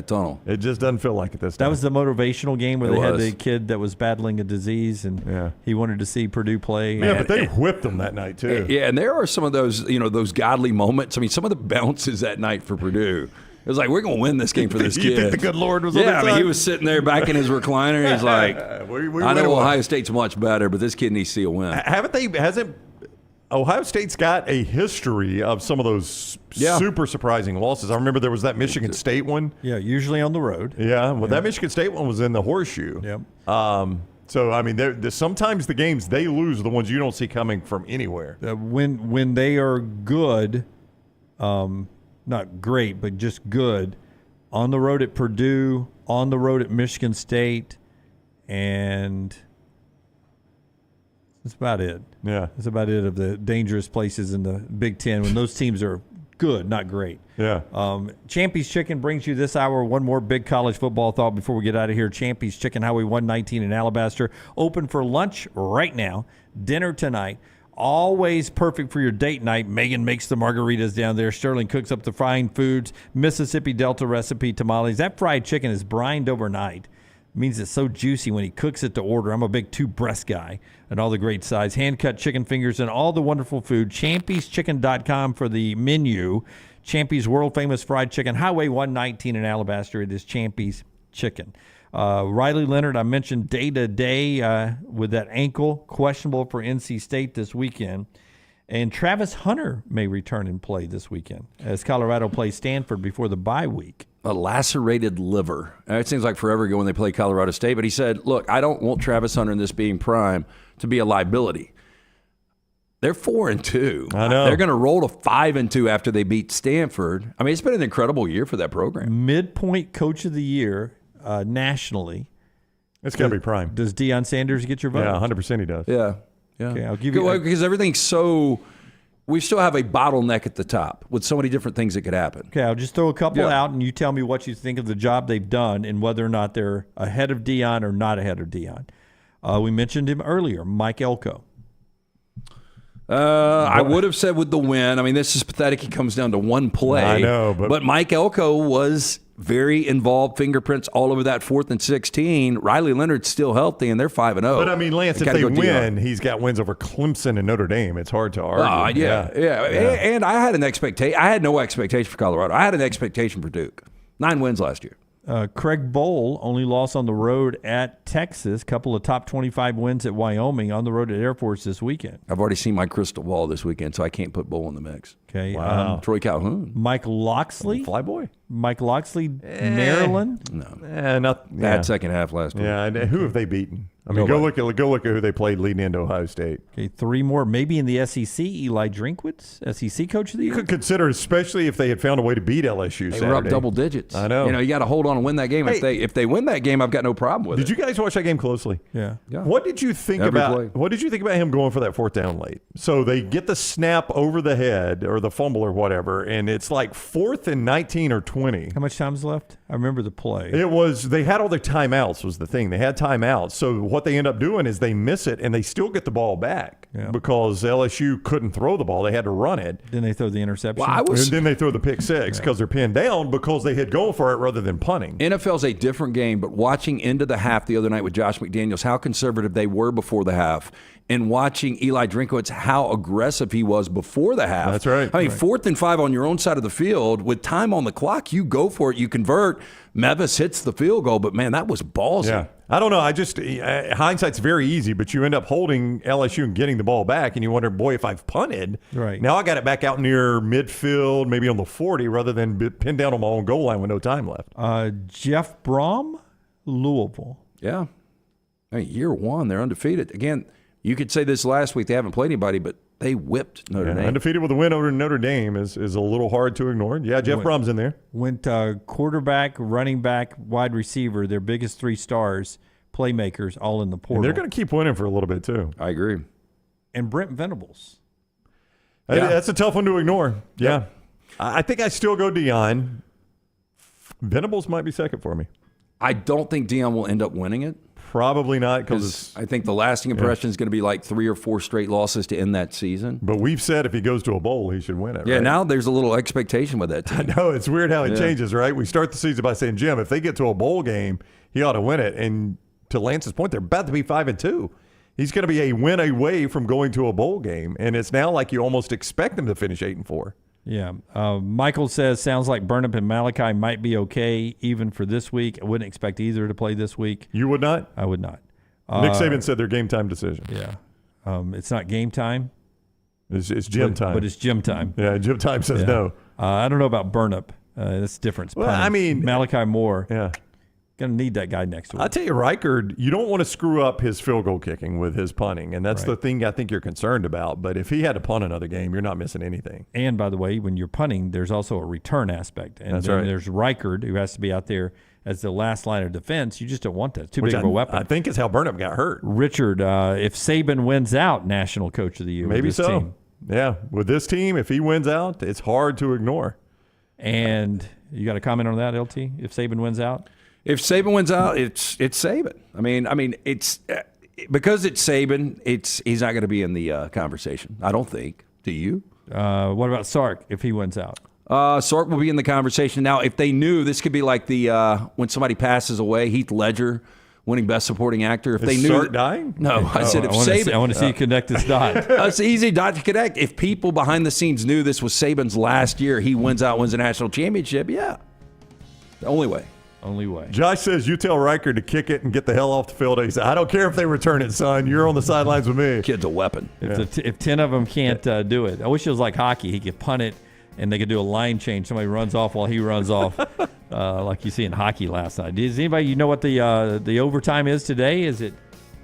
tunnel. It just doesn't feel like it this time. That was the motivational game where they had the kid that was battling a disease, and he wanted to see Purdue play. Yeah, but they whipped them that night, too. Yeah, and there are some of those, those godly moments. I mean, some of the bounces that night for Purdue. It was like, we're going to win this game for this kid. You think the good Lord was on his side? He was sitting there back in his recliner. He's like, I know Ohio State's much better, but this kid needs to see a win. Hasn't Ohio State's got a history of some of those super surprising losses. I remember there was that Michigan State one. Yeah, usually on the road. Yeah, well, that Michigan State one was in the Horseshoe. Yep. So, I mean, sometimes the games they lose are the ones you don't see coming from anywhere. When they are good, not great, but just good, on the road at Purdue, on the road at Michigan State, and that's about it. Yeah. That's about it of the dangerous places in the Big Ten when those teams are good, not great. Yeah. Champy's Chicken brings you this hour one more big college football thought before we get out of here. Champy's Chicken, Highway 119 in Alabaster. Open for lunch right now, dinner tonight. Always perfect for your date night. Megan makes the margaritas down there. Sterling cooks up the frying foods. Mississippi Delta recipe tamales. That fried chicken is brined overnight. Means it's so juicy when he cooks it to order. I'm a big 2-breast guy and all the great size. Hand-cut chicken fingers and all the wonderful food. Champy'sChicken.com for the menu. Champy's world-famous fried chicken. Highway 119 in Alabaster. It is Champy's Chicken. Riley Leonard, I mentioned day-to-day with that ankle, questionable for NC State this weekend. And Travis Hunter may return and play this weekend as Colorado plays Stanford before the bye week. A lacerated liver. It seems like forever ago when they play Colorado State, but he said, look, I don't want Travis Hunter in this being prime to be a liability. They're 4-2. I know. They're going to roll to 5-2 after they beat Stanford. I mean, it's been an incredible year for that program. Midpoint Coach of the Year nationally. It's going to be prime. Does Deion Sanders get your vote? Yeah, 100% he does. Yeah. Okay, I'll give you because everything's so. We still have a bottleneck at the top with so many different things that could happen. Okay, I'll just throw a couple out, and you tell me what you think of the job they've done and whether or not they're ahead of Deion or not ahead of Deion. We mentioned him earlier, Mike Elko. I would have said with the win. I mean, this is pathetic. He comes down to one play. I know, but Mike Elko was very involved, fingerprints all over that 4th and 16. Riley Leonard's still healthy, and they're 5-0. But, I mean, Lance, if they win, he's got wins over Clemson and Notre Dame. It's hard to argue. Yeah. And I had an expectation. I had no expectation for Colorado. I had an expectation for Duke. 9 wins last year. Craig Bowl only lost on the road at Texas. Couple of top 25 wins at Wyoming. On the road at Air Force this weekend. I've already seen my crystal ball this weekend, so I can't put Bowl in the mix. Okay. Wow. Troy Calhoun. Mike Loxley. Flyboy. Mike Loxley, Maryland. No. Bad second half last week. Yeah, and who have they beaten? I mean, go look at who they played leading into Ohio State. Okay, 3 more. Maybe in the SEC, Eli Drinkwitz, SEC Coach of the Year. You could consider, especially if they had found a way to beat LSU They Saturday. were up double digits. I know. You got to hold on and win that game. Hey, If they win that game, I've got no problem with it. Did you guys watch that game closely? Yeah. What did you think Every about play. What did you think about him going for that 4th down late? So they get the snap over the head or the fumble or whatever, and it's like 4th and 19 or 20. How much time's left? I remember the play. It was, they had all their timeouts was the thing. They had timeouts. So what they end up doing is they miss it, and they still get the ball back because LSU couldn't throw the ball. They had to run it. Then they throw the interception. And then they throw the pick six because they're pinned down because they had gone for it rather than punting. NFL's a different game, but watching into the half the other night with Josh McDaniels, how conservative they were before the half, and watching Eli Drinkwitz, how aggressive he was before the half. That's right. I mean, 4th and 5 on your own side of the field, with time on the clock, you go for it, you convert. Mevis hits the field goal, but man, that was ballsy. Yeah. I don't know. I just hindsight's very easy, but you end up holding LSU and getting the ball back, and you wonder, boy, if I've punted, right now I got it back out near midfield, maybe on the 40, rather than pinned down on my own goal line with no time left. Jeff Brom, Louisville. Yeah. I mean, year 1, they're undefeated. Again, you could say this last week, they haven't played anybody, but they whipped Notre Dame. Undefeated with a win over Notre Dame is a little hard to ignore. Yeah, Jeff Brom's in there. Went quarterback, running back, wide receiver, their biggest 3 stars, playmakers, all in the portal. And they're going to keep winning for a little bit, too. I agree. And Brent Venables. Yeah. That's a tough one to ignore. Yeah. I think I still go Deion. Venables might be second for me. I don't think Deion will end up winning it. Probably not, because I think the lasting impression is going to be like 3 or 4 straight losses to end that season. But we've said if he goes to a bowl, he should win it. Yeah, right? now there's a little expectation with that team. I know. It's weird how it changes, right? We start the season by saying, Jim, if they get to a bowl game, he ought to win it. And to Lance's point, they're about to be 5-2. He's going to be a win away from going to a bowl game. And it's now like you almost expect him to finish 8-4. Yeah. Michael says, sounds like Burnip and Malachi might be okay even for this week. I wouldn't expect either to play this week. You would not? I would not. Nick Saban said they're game time decision. Yeah. It's not game time. It's gym time. But it's gym time. Yeah, gym time says no. I don't know about Burnip. That's the difference. Well, I mean, Malachi Moore. Yeah. Going to need that guy next week. I'll tell you, Reichard, you don't want to screw up his field goal kicking with his punting, and that's the thing I think you're concerned about. But if he had to punt another game, you're not missing anything. And, by the way, when you're punting, there's also a return aspect. And that's then right. There's Reichard, who has to be out there as the last line of defense. You just don't want that. It's too big of a weapon. I think is how Burnham got hurt. Richard, if Saban wins out, National Coach of the Year. Maybe with this so. team. Yeah, with this team, if he wins out, it's hard to ignore. And you got a comment on that, LT? If Saban wins out? If Saban wins out, it's Saban. I mean, it's because it's Saban. He's not going to be in the conversation. I don't think. Do you? What about Sark if he wins out? Sark will be in the conversation. Now, if they knew, this could be like the when somebody passes away, Heath Ledger winning Best Supporting Actor. If Is they knew Sark dying? No, I said if Saban. I want to see you connect this dot. It's an easy dot to connect. If people behind the scenes knew this was Saban's last year, he wins out, wins a national championship. Yeah, the only way. Only way. Josh says, you tell Riker to kick it and get the hell off the field. He said, I don't care if they return it, son. You're on the sidelines with me. Kid's a weapon. If 10 of them can't do it. I wish it was like hockey. He could punt it, and they could do a line change. Somebody runs off while he runs off, like you see in hockey last night. Does anybody know what the overtime is today? Is it?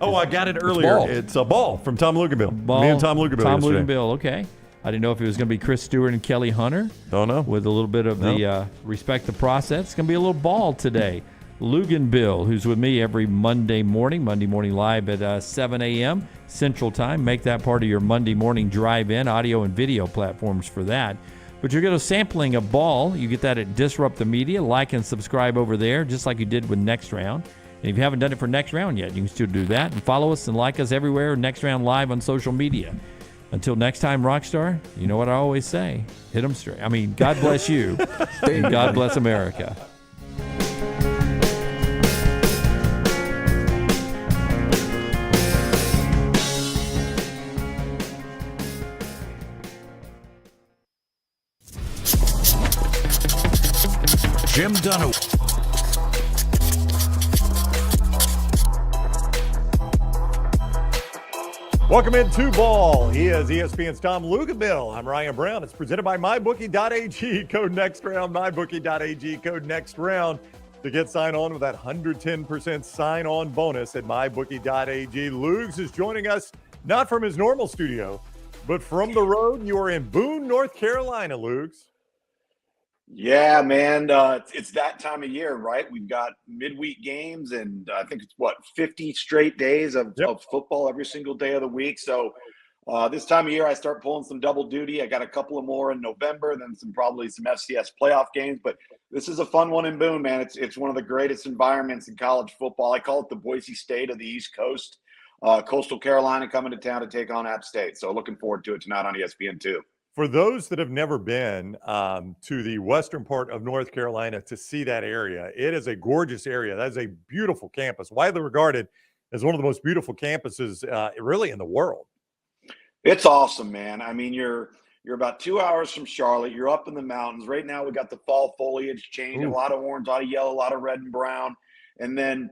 Oh, I got it earlier. It's a ball from Tom Luginbill. Me and Tom Luginbill Tom yesterday. Luginbill, okay. I didn't know if it was going to be Chris Stewart and Kelly Hunter. Don't know. With a little bit of the respect the process. It's going to be a little ball today. Luginbill, who's with me every Monday morning live at 7 a.m. Central Time. Make that part of your Monday morning drive-in, audio and video platforms for that. But you're going to sampling a ball. You get that at Disrupt the Media. Like and subscribe over there, just like you did with Next Round. And if you haven't done it for Next Round yet, you can still do that. And follow us and like us everywhere, Next Round Live on social media. Until next time, Rockstar, you know what I always say. Hit them straight. I mean, God bless you. And God bless America. Jim Dunaway. Welcome into Ball. He is ESPN's Tom Luginbill. I'm Ryan Brown. It's presented by MyBookie.ag. Code NEXTROUND. MyBookie.ag. Code NEXTROUND. to get signed on with that 110% sign-on bonus at mybookie.ag. Lugs is joining us not from his normal studio, but from the road. You are in Boone, North Carolina, Lugs. Yeah, man. It's that time of year, right? We've got midweek games, and I think it's 50 straight days of football every single day of the week. So this time of year, I start pulling some double duty. I got a couple of more in November, then probably some FCS playoff games. But this is a fun one in Boone, man. It's one of the greatest environments in college football. I call it the Boise State of the East Coast. Coastal Carolina coming to town to take on App State. So looking forward to it tonight on ESPN2. For those that have never been to the western part of North Carolina to see that area, it is a gorgeous area. That is a beautiful campus, widely regarded as one of the most beautiful campuses really in the world. It's awesome, man. I mean, you're about 2 hours from Charlotte. You're up in the mountains. Right now we got the fall foliage changing, a lot of orange, a lot of yellow, a lot of red and brown. And then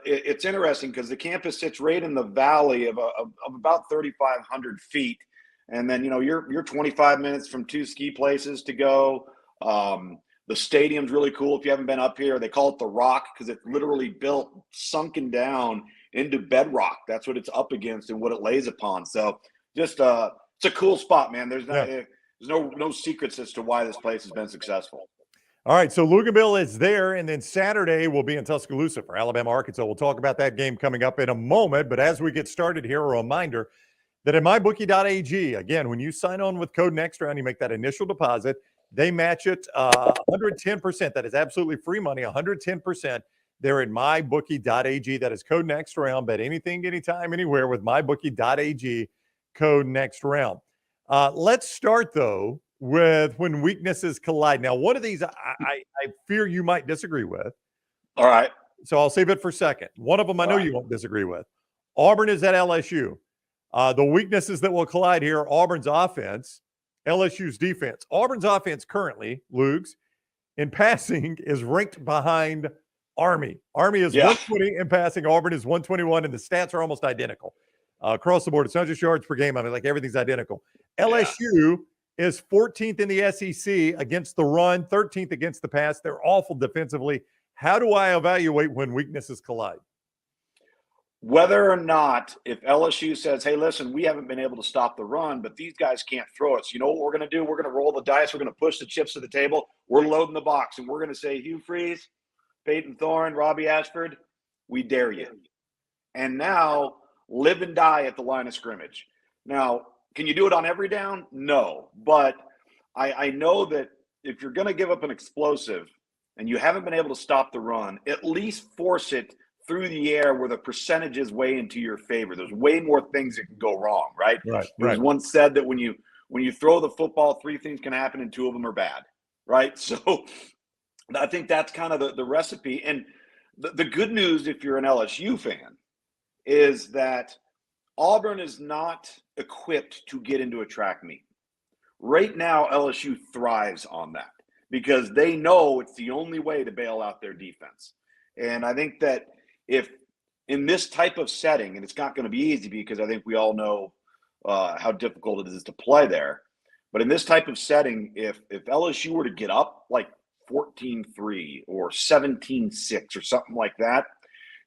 it's interesting because the campus sits right in the valley of about 3,500 feet. And then, you're 25 minutes from two ski places to go. The stadium's really cool. If you haven't been up here, they call it the Rock because it's literally built sunken down into bedrock. That's what it's up against and what it lays upon. So just it's a cool spot, man. There's no secrets as to why this place has been successful. All right, so Luginbill is there, and then Saturday we'll be in Tuscaloosa for Alabama, Arkansas. We'll talk about that game coming up in a moment. But as we get started here, a reminder that at mybookie.ag, again, when you sign on with code NEXTROUND, you make that initial deposit. They match it 110%. That is absolutely free money, 110%. They're at mybookie.ag. That is code NEXTROUND. Bet anything, anytime, anywhere with mybookie.ag, code NEXTROUND. Let's start, though, with when weaknesses collide. Now, one of these I fear you might disagree with. All right. So I'll save it for a second. One of them I know you won't disagree with. Auburn is at LSU. The weaknesses that will collide here, Auburn's offense, LSU's defense. Auburn's offense currently, Lugs, in passing is ranked behind Army. Army is 120 in passing. Auburn is 121, and the stats are almost identical. Across the board, it's not just yards per game. I mean, like everything's identical. LSU is 14th in the SEC against the run, 13th against the pass. They're awful defensively. How do I evaluate when weaknesses collide? Whether or not, if LSU says, hey, listen, we haven't been able to stop the run, but these guys can't throw it. So you know what we're going to do? We're going to roll the dice. We're going to push the chips to the table. We're loading the box, and we're going to say, Hugh Freeze, Peyton Thorne, Robbie Ashford, we dare you. And now live and die at the line of scrimmage. Now, can you do it on every down? No. But I know that if you're going to give up an explosive and you haven't been able to stop the run, at least force it through the air where the percentages weigh into your favor. There's way more things that can go wrong, right? There's once said that when you throw the football, three things can happen and two of them are bad, right? So I think that's kind of the recipe. And the good news, if you're an LSU fan, is that Auburn is not equipped to get into a track meet. Right now, LSU thrives on that because they know it's the only way to bail out their defense. And I think that if in this type of setting, and it's not going to be easy because I think we all know how difficult it is to play there, but in this type of setting, if LSU were to get up like 14-3 or 17-6 or something like that,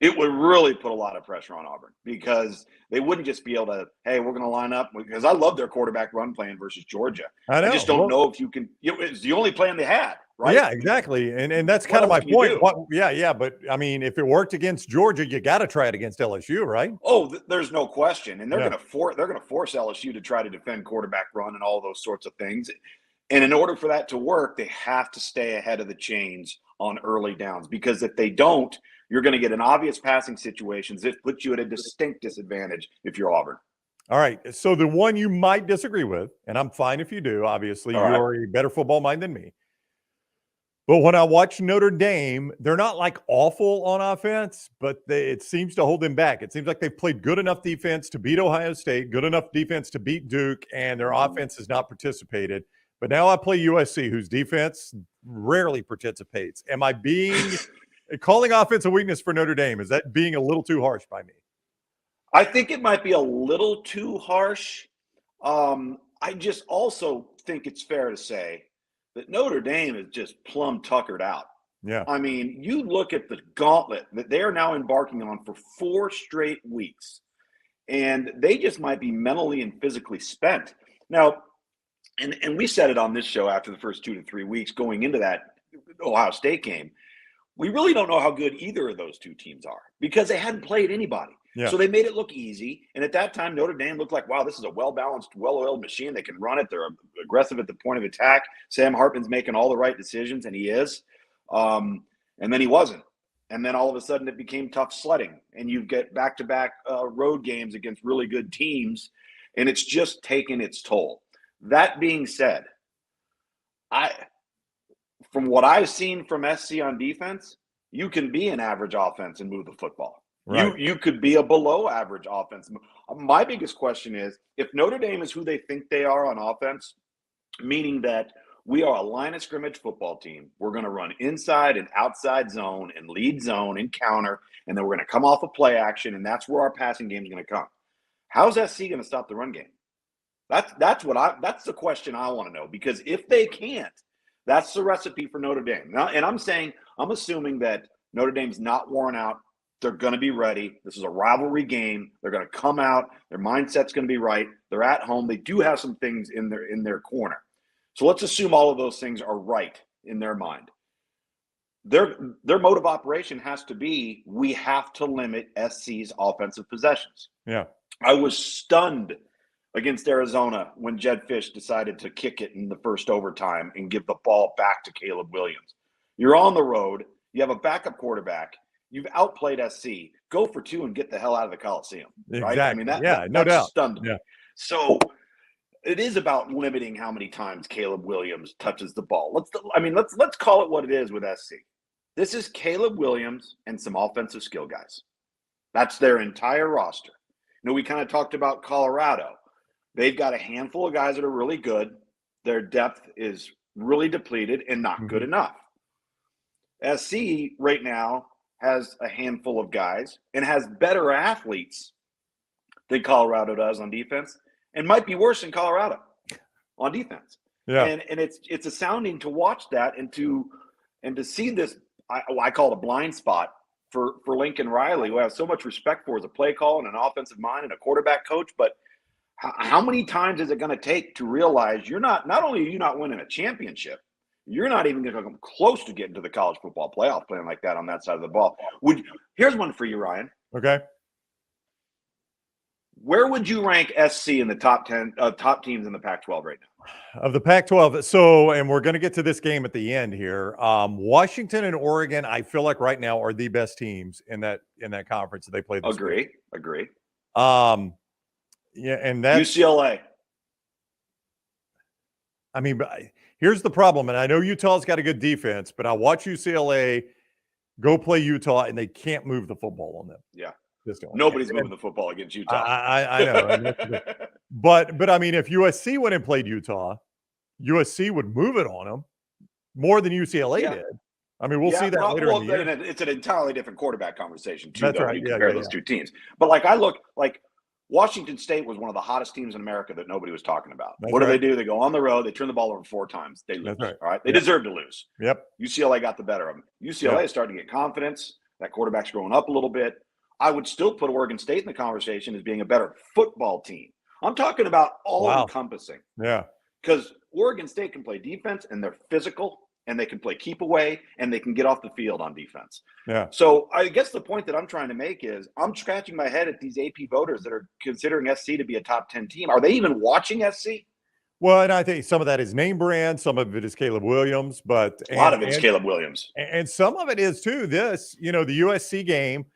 it would really put a lot of pressure on Auburn because they wouldn't just be able to, hey, we're going to line up. Because I love their quarterback run plan versus Georgia. I just don't know if you can. It's the only plan they had, right? Yeah, exactly. And that's kind of my point. But I mean, if it worked against Georgia, you got to try it against LSU, right? Oh, there's no question. And they're going to force LSU to try to defend quarterback run and all those sorts of things. And in order for that to work, they have to stay ahead of the chains on early downs because if they don't, you're going to get an obvious passing situations. It puts you at a distinct disadvantage if you're Auburn. All right. So the one you might disagree with, and I'm fine if you do, obviously, you're a better football mind than me. But when I watch Notre Dame, they're not like awful on offense, but it seems to hold them back. It seems like they've played good enough defense to beat Ohio State, good enough defense to beat Duke, and their offense has not participated. But now I play USC, whose defense rarely participates. Am I calling offense a weakness for Notre Dame? Is that being a little too harsh by me? I think it might be a little too harsh. I just also think it's fair to say that Notre Dame is just plumb tuckered out. Yeah. I mean, you look at the gauntlet that they are now embarking on for 4 straight weeks, and they just might be mentally and physically spent. Now, and we said it on this show after the first 2 to 3 weeks going into that Ohio State game. We really don't know how good either of those two teams are because they hadn't played anybody. Yeah. So they made it look easy. And at that time, Notre Dame looked like, wow, this is a well-balanced, well-oiled machine. They can run it. They're aggressive at the point of attack. Sam Hartman's making all the right decisions, and he is. And then he wasn't. And then all of a sudden it became tough sledding. And you get back-to-back road games against really good teams, and it's just taken its toll. That being said, from what I've seen from SC on defense, you can be an average offense and move the football. Right. You could be a below average offense. My biggest question is, if Notre Dame is who they think they are on offense, meaning that we are a line of scrimmage football team, we're going to run inside and outside zone and lead zone and counter, and then we're going to come off of play action, and that's where our passing game is going to come. How's SC going to stop the run game? That's the question I want to know, because if they can't, that's the recipe for Notre Dame. Now, and I'm assuming that Notre Dame's not worn out. They're going to be ready. This is a rivalry game. They're going to come out. Their mindset's going to be right. They're at home. They do have some things in their corner. So let's assume all of those things are right in their mind. Their mode of operation has to be, we have to limit SC's offensive possessions. Yeah. I was stunned against Arizona when Jed Fish decided to kick it in the first overtime and give the ball back to Caleb Williams. You're on the road. You have a backup quarterback. You've outplayed SC. Go for 2 and get the hell out of the Coliseum. Right? Exactly. I mean, no doubt. Stunned me. Yeah. So it is about limiting how many times Caleb Williams touches the ball. Let's call it what it is with SC. This is Caleb Williams and some offensive skill guys. That's their entire roster. We kind of talked about Colorado. They've got a handful of guys that are really good. Their depth is really depleted and not good enough. SC right now has a handful of guys and has better athletes than Colorado does on defense, and might be worse than Colorado on defense. Yeah. And it's astounding to watch that and to see this. I call it a blind spot for Lincoln Riley, who I have so much respect for as a play call and an offensive mind and a quarterback coach. But how many times is it going to take to realize not only are you not winning a championship, you're not even going to come close to getting to the college football playoff playing like that on that side of the ball. Here's one for you, Ryan. Okay. Where would you rank SC in the top 10 top teams in the Pac-12 right now? Of the Pac-12. So, and we're going to get to this game at the end here. Washington and Oregon, I feel like right now are the best teams in that conference that they play this Agree. Yeah, and that's UCLA. I mean, here's the problem, and I know Utah's got a good defense, but I watch UCLA go play Utah, and they can't move the football on them. Yeah. Nobody's moving the football against Utah. I know. But I mean, if USC went and played Utah, USC would move it on them more than UCLA did. I mean, we'll see that later in the year. It's an entirely different quarterback conversation, too, That's though, right. when you compare those two teams. But, Washington State was one of the hottest teams in America that nobody was talking about. What do they do? They go on the road. They turn the ball over 4 times. They lose. All right. They deserve to lose. Yep. UCLA got the better of them. UCLA is starting to get confidence. That quarterback's growing up a little bit. I would still put Oregon State in the conversation as being a better football team. I'm talking about all-encompassing. Yeah. Because Oregon State can play defense, and they're physical, and they can play keep away, and they can get off the field on defense. Yeah. So I guess the point that I'm trying to make is I'm scratching my head at these AP voters that are considering SC to be a top 10 team. Are they even watching SC? Well, and I think some of that is name brand. Some of it is Caleb Williams, but a lot of it's Caleb Williams. And some of it is too the USC game.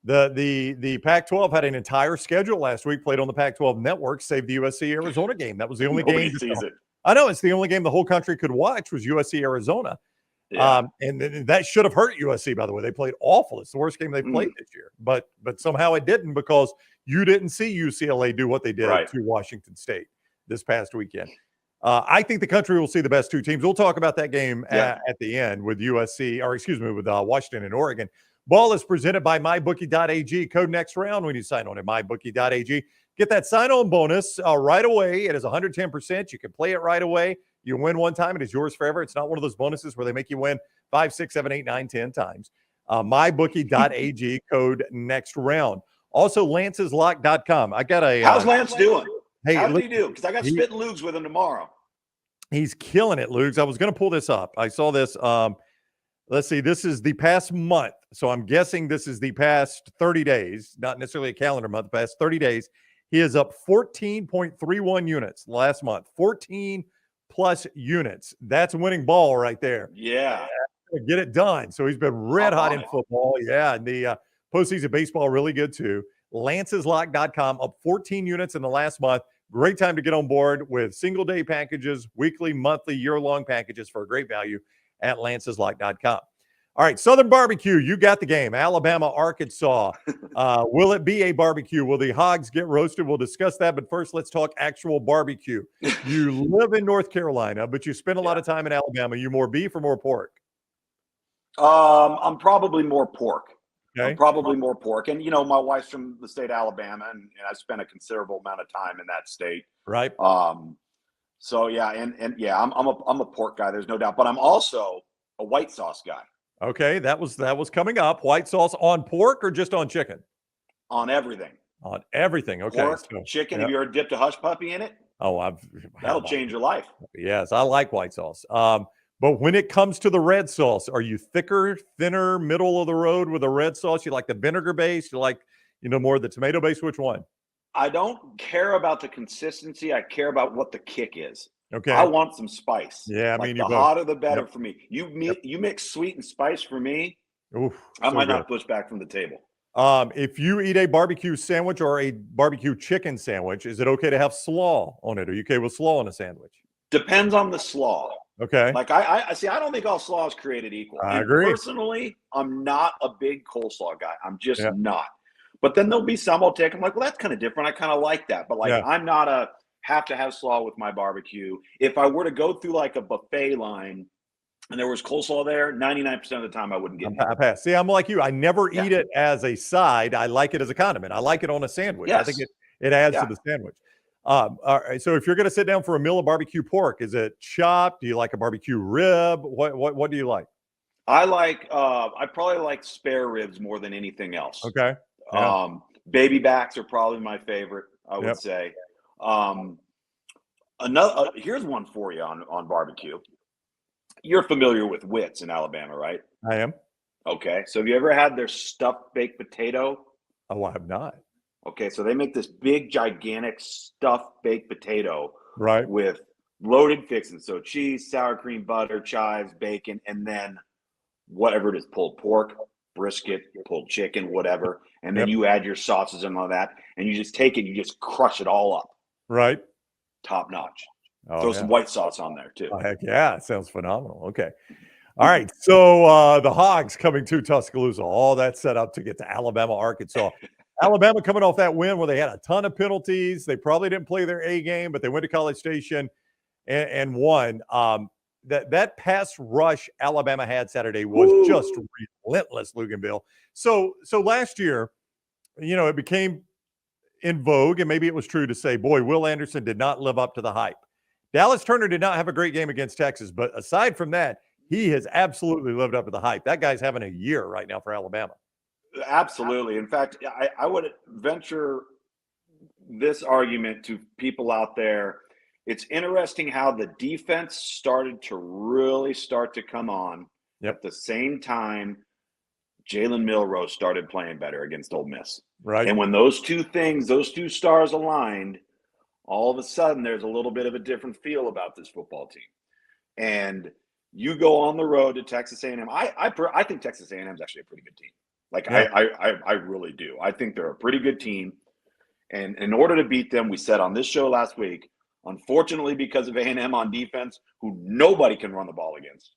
The Pac-12 had an entire schedule last week, played on the Pac-12 network, save the USC-Arizona game. That was the only Nobody game. sees it. I know it's the only game the whole country could watch was USC-Arizona. Yeah. And that should have hurt USC, by the way. They played awful. It's the worst game they played this year. But somehow it didn't because you didn't see UCLA do what they did to Washington State this past weekend. I think the country will see the best two teams. We'll talk about that game at the end with with Washington and Oregon. Ball is presented by MyBookie.ag. Code next round when you sign on at MyBookie.ag. Get that sign-on bonus right away. It is 110%. You can play it right away. You win one time, it is yours forever. It's not one of those bonuses where they make you win 5, 6, 7, 8, 9, 10 times. Mybookie.ag, code next round. Also, lanceslock.com. I got a. How's Lance doing? Hey, how did he do? Because I got spit and lugs with him tomorrow. He's killing it, Lugs. I was going to pull this up. I saw this. Let's see. This is the past month. So I'm guessing this is the past 30 days, not necessarily a calendar month, the past 30 days. He is up 14.31 units last month. 14 plus units. That's winning ball right there. Yeah. Get it done. So he's been red hot in football. Yeah. And the postseason baseball, really good too. Lanceslock.com, up 14 units in the last month. Great time to get on board with single day packages, weekly, monthly, year-long packages for a great value at lanceslock.com. All right, Southern Barbecue, you got the game. Alabama, Arkansas. Will it be a barbecue? Will the hogs get roasted? We'll discuss that. But first, let's talk actual barbecue. You live in North Carolina, but you spend a lot of time in Alabama. You more beef or more pork? I'm probably more pork. Okay. I'm probably more pork. And, my wife's from the state of Alabama, and I spent a considerable amount of time in that state. Right. So, yeah, and yeah, I'm a pork guy. There's no doubt. But I'm also a white sauce guy. Okay, that was coming up. White sauce on pork or just on chicken? On everything. On everything. Okay. Pork, chicken. Yep. Have you ever dipped a hush puppy in it? Oh, that'll change your life. Yes, I like white sauce. But when it comes to the red sauce, are you thicker, thinner, middle of the road with a red sauce? You like the vinegar base? You like, more of the tomato base? Which one? I don't care about the consistency. I care about what the kick is. Okay. I want some spice. Yeah, the hotter the better for me. You mix sweet and spice for me. Oof, I might not push back from the table. If you eat a barbecue sandwich or a barbecue chicken sandwich, is it okay to have slaw on it? Are you okay with slaw on a sandwich? Depends on the slaw. Okay. Like I see, I don't think all slaw is created equal. I agree. Personally, I'm not a big coleslaw guy. I'm just not. But then there'll be some I'll take. I'm like, well, that's kind of different. I kind of like that. But I'm not a have to have slaw with my barbecue. If I were to go through like a buffet line and there was coleslaw there, 99% of the time I wouldn't get it. I pass. See, I'm like you. I never eat it as a side. I like it as a condiment. I like it on a sandwich. Yes. I think it adds to the sandwich. All right. So if you're going to sit down for a meal of barbecue pork, is it chopped? Do you like a barbecue rib? What do you like? I probably like spare ribs more than anything else. Okay. Yeah. Baby backs are probably my favorite, I would say. Here's one for you on barbecue. You're familiar with Wits in Alabama, right? I am. Okay. So have you ever had their stuffed baked potato? Oh, I have not. Okay, so they make this big, gigantic stuffed baked potato, right, with loaded fixings. So cheese, sour cream, butter, chives, bacon, and then whatever it is, pulled pork, brisket, pulled chicken, whatever. And then you add your sauces and all that, and you just take it, you just crush it all up. Right. Top notch. Oh, Throw some white sauce on there too. Oh, heck yeah, it sounds phenomenal. Okay. All right, so the Hogs coming to Tuscaloosa, all that set up to get to Alabama, Arkansas. Alabama coming off that win where they had a ton of penalties. They probably didn't play their A game, but they went to College Station and won. That pass rush Alabama had Saturday was just relentless, Luginbill. So last year, it became in vogue, and maybe it was true to say, boy, Will Anderson did not live up to the hype. Dallas Turner did not have a great game against Texas, but aside from that, he has absolutely lived up to the hype. That guy's having a year right now for Alabama. Absolutely. In fact, I would venture this argument to people out there. It's interesting how the defense started to really come on at the same time Jalen Milroe started playing better against Ole Miss. Right. And when those two stars aligned, all of a sudden there's a little bit of a different feel about this football team. And you go on the road to Texas A&M. I think Texas A&M is actually a pretty good team. I really do. I think they're a pretty good team. And in order to beat them, we said on this show last week, unfortunately, because of A&M on defense, who nobody can run the ball against,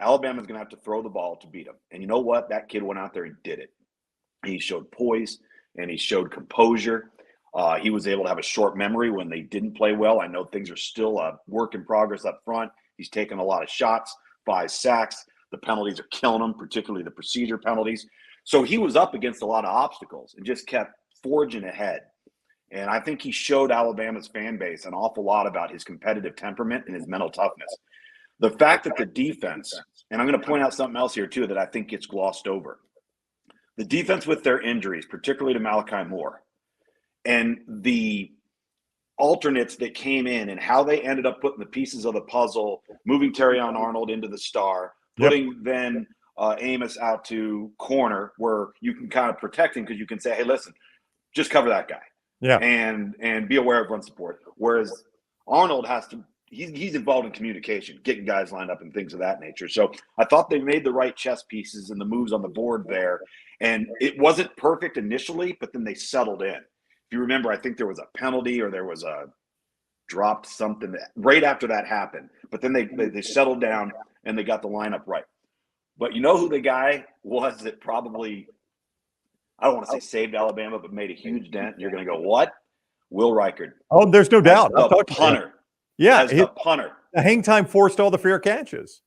Alabama's going to have to throw the ball to beat them. And you know what? That kid went out there and did it. He showed poise and he showed composure. He was able to have a short memory when they didn't play well. I know things are still a work in progress up front. He's taken a lot of shots, 5 sacks. The penalties are killing him, particularly the procedure penalties. So he was up against a lot of obstacles and just kept forging ahead. And I think he showed Alabama's fan base an awful lot about his competitive temperament and his mental toughness. The fact that the defense, and I'm going to point out something else here too that I think gets glossed over. The defense with their injuries, particularly to Malachi Moore, and the alternates that came in and how they ended up putting the pieces of the puzzle, moving Terrion Arnold into the star, putting then Amos out to corner where you can kind of protect him because you can say, hey, listen, just cover that guy. Yeah. And be aware of run support. Whereas Arnold has to, he's involved in communication, getting guys lined up and things of that nature. So I thought they made the right chess pieces and the moves on the board there. And it wasn't perfect initially, but then they settled in. If you remember, I think there was a penalty or there was a dropped something right after that happened. But then they settled down and they got the lineup right. But you know who the guy was that probably, I don't want to say saved Alabama, but made a huge dent? And you're going to go, what? Will Reichard. Oh, there's no doubt. The punter. Yeah. The punter. The hang time forced all the fair catches.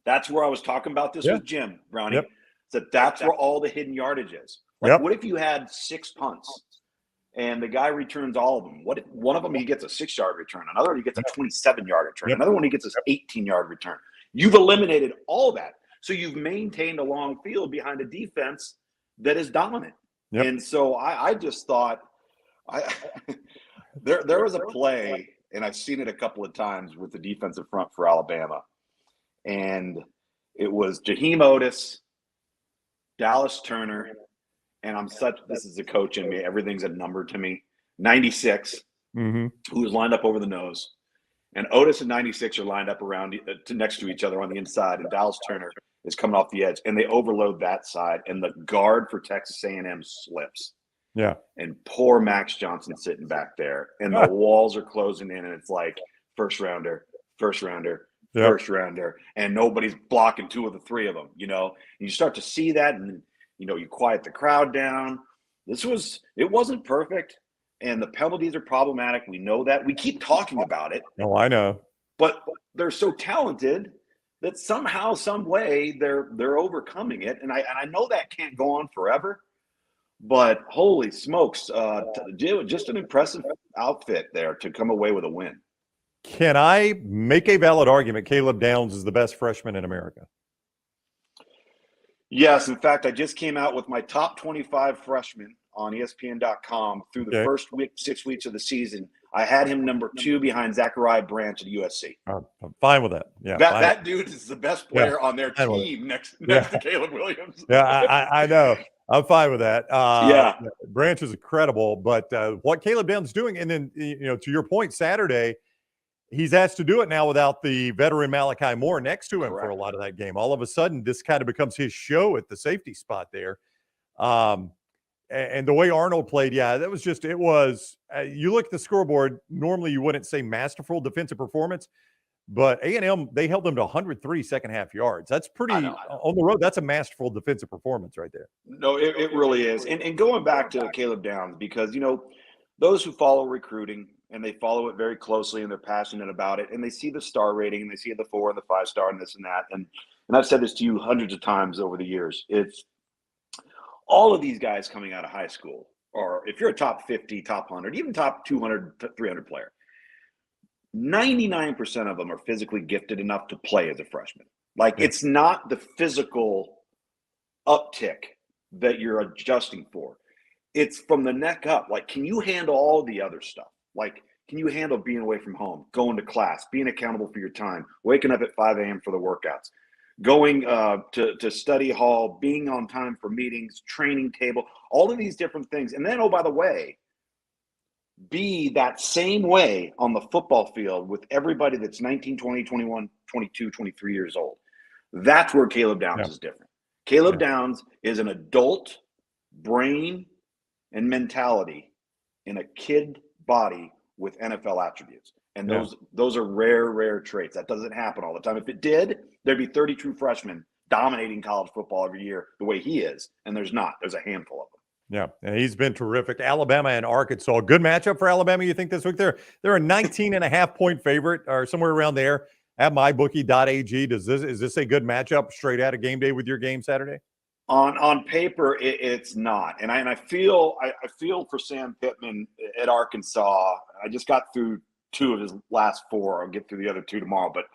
That's where I was talking about this with Jim, Brownie. Yep. So that's where all the hidden yardage is. Like, what if you had 6 punts and the guy returns all of them? What if one of them he gets a 6-yard return, another one he gets a 27-yard return, another one he gets an 18-yard return? You've eliminated all that. So you've maintained a long field behind a defense that is dominant. And so I just thought there was a play, and I've seen it a couple of times with the defensive front for Alabama. And it was Jaheim Otis, Dallas Turner, and this is the coach in me, everything's a number to me, 96, who was lined up over the nose. And Otis and 96 are lined up around next to each other on the inside, and Dallas Turner is coming off the edge, and they overload that side, and the guard for Texas A&M slips. Yeah. And poor Max Johnson sitting back there, and the walls are closing in, and it's like first rounder, and nobody's blocking 2 of the 3 of them, you know. And you start to see that, and you know, you quiet the crowd down. It wasn't perfect, and the penalties are problematic. We know that. We keep talking about it. Oh, I know. But they're so talented that somehow, some way, they're overcoming it. And I know that can't go on forever. But holy smokes, just an impressive outfit there to come away with a win. Can I make a valid argument Caleb Downs is the best freshman in America? Yes. In fact, I just came out with my top 25 freshmen on ESPN.com through the first 6 weeks of the season. I had him number 2 behind Zachariah Branch at USC. I'm fine with that. Yeah, that dude is the best player on their team next to Caleb Williams. Yeah, I know. I'm fine with that. Branch is incredible, but what Caleb Downs is doing, and then to your point, Saturday, he's asked to do it now without the veteran Malachi Moore next to him for a lot of that game. All of a sudden, this kind of becomes his show at the safety spot there. And the way Arnold played, that was just, it was, you look at the scoreboard, normally you wouldn't say masterful defensive performance, but A&M, they held them to 103 second half yards. That's pretty, on the road, that's a masterful defensive performance right there. No, it really is. And going back to Caleb Downs, because, those who follow recruiting and they follow it very closely and they're passionate about it and they see the star rating and they see the 4 and the 5-star and this and that. And I've said this to you hundreds of times over the years. It's all of these guys coming out of high school, or if you're a top 50, top 100, even top 200, 300 player, 99% of them are physically gifted enough to play as a freshman. Like, it's not the physical uptick that you're adjusting for. It's from the neck up. Like, can you handle all the other stuff? Like, can you handle being away from home, going to class, being accountable for your time, waking up at 5 a.m. for the workouts, going to study hall, being on time for meetings, training table, all of these different things. And then, oh, by the way, be that same way on the football field with everybody that's 19, 20, 21, 22, 23 years old. That's where Caleb Downs is different. Caleb Downs is an adult brain and mentality in a kid body with NFL attributes. And those are rare traits. That doesn't happen all the time. If it did, there'd be 30 true freshmen dominating college football every year the way he is. And there's not. There's a handful of them. Yeah, and he's been terrific. Alabama and Arkansas, good matchup for Alabama, you think, this week? They're a 19.5-point favorite or somewhere around there at mybookie.ag. Is this a good matchup straight out of game day with your game Saturday? On paper, it's not, and I feel for Sam Pittman at Arkansas. I just got through 2 of his last 4. I'll get through the other 2 tomorrow, but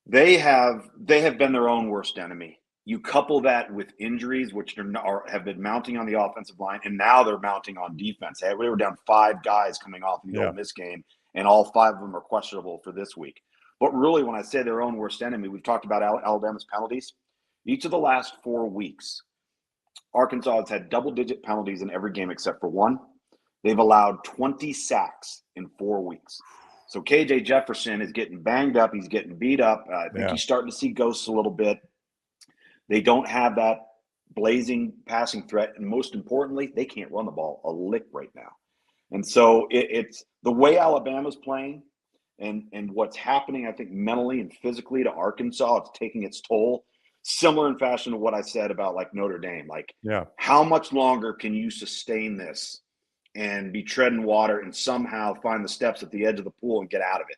they have been their own worst enemy. You couple that with injuries, which have been mounting on the offensive line, and now they're mounting on defense. They were down 5 guys coming off the Ole Miss game, and all 5 of them are questionable for this week. But really, when I say their own worst enemy, we've talked about Alabama's penalties. Each of the last 4 weeks, Arkansas has had double-digit penalties in every game except for 1. They've allowed 20 sacks in 4 weeks. So KJ Jefferson is getting banged up. He's getting beat up. I think he's starting to see ghosts a little bit. They don't have that blazing passing threat. And most importantly, they can't run the ball a lick right now. And so it's the way Alabama's playing and what's happening, I think, mentally and physically to Arkansas, it's taking its toll. Similar in fashion to what I said about like Notre Dame. Like, how much longer can you sustain this and be treading water and somehow find the steps at the edge of the pool and get out of it?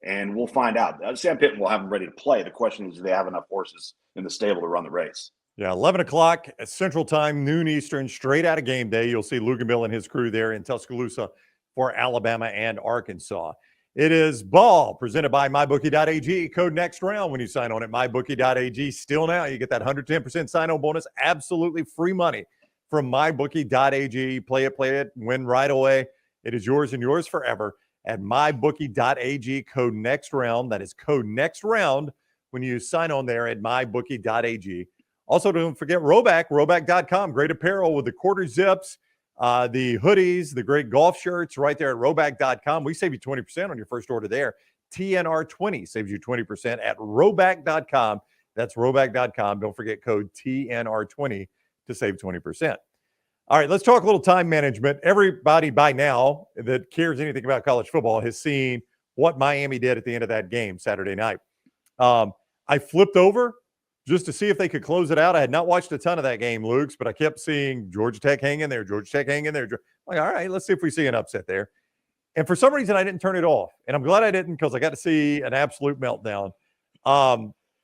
And we'll find out. Sam Pittman will have them ready to play. The question is, do they have enough horses in the stable to run the race? Yeah, 11 o'clock Central Time, noon Eastern, straight out of game day. You'll see Luginbill and his crew there in Tuscaloosa for Alabama and Arkansas. It is ball presented by MyBookie.ag. Code next round when you sign on at MyBookie.ag. Still now, you get that 110% sign-on bonus. Absolutely free money from MyBookie.ag. Play it, win right away. It is yours and yours forever at MyBookie.ag. Code next round. That is code next round when you sign on there at MyBookie.ag. Also, don't forget Roback.com. Great apparel with the quarter zips, the hoodies, the great golf shirts right there at Roback.com. We save you 20% on your first order there. TNR20 saves you 20% at Roback.com. That's Roback.com. Don't forget code TNR20 to save 20%. All right, let's talk a little time management. Everybody by now that cares anything about college football has seen what Miami did at the end of that game Saturday night. I flipped over just to see if they could close it out. I had not watched a ton of that game, Luke's, but I kept seeing Georgia Tech hang in there. Like, all right, let's see if we see an upset there. And for some reason, I didn't turn it off. And I'm glad I didn't because I got to see an absolute meltdown. I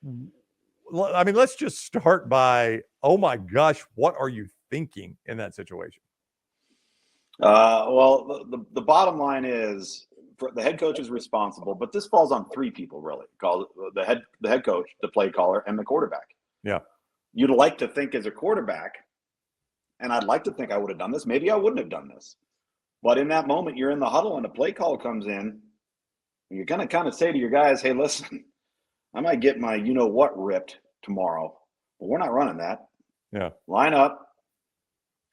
mean, let's just start by, oh my gosh, what are you thinking in that situation? Well, the bottom line is the head coach is responsible, but this falls on 3 people really. The head coach, the play caller, and the quarterback. Yeah. You'd like to think as a quarterback, and I'd like to think I would have done this. Maybe I wouldn't have done this. But in that moment, you're in the huddle and a play call comes in, and you're going to kind of say to your guys, hey, listen, I might get my you-know-what ripped tomorrow, but we're not running that. Yeah. Line up,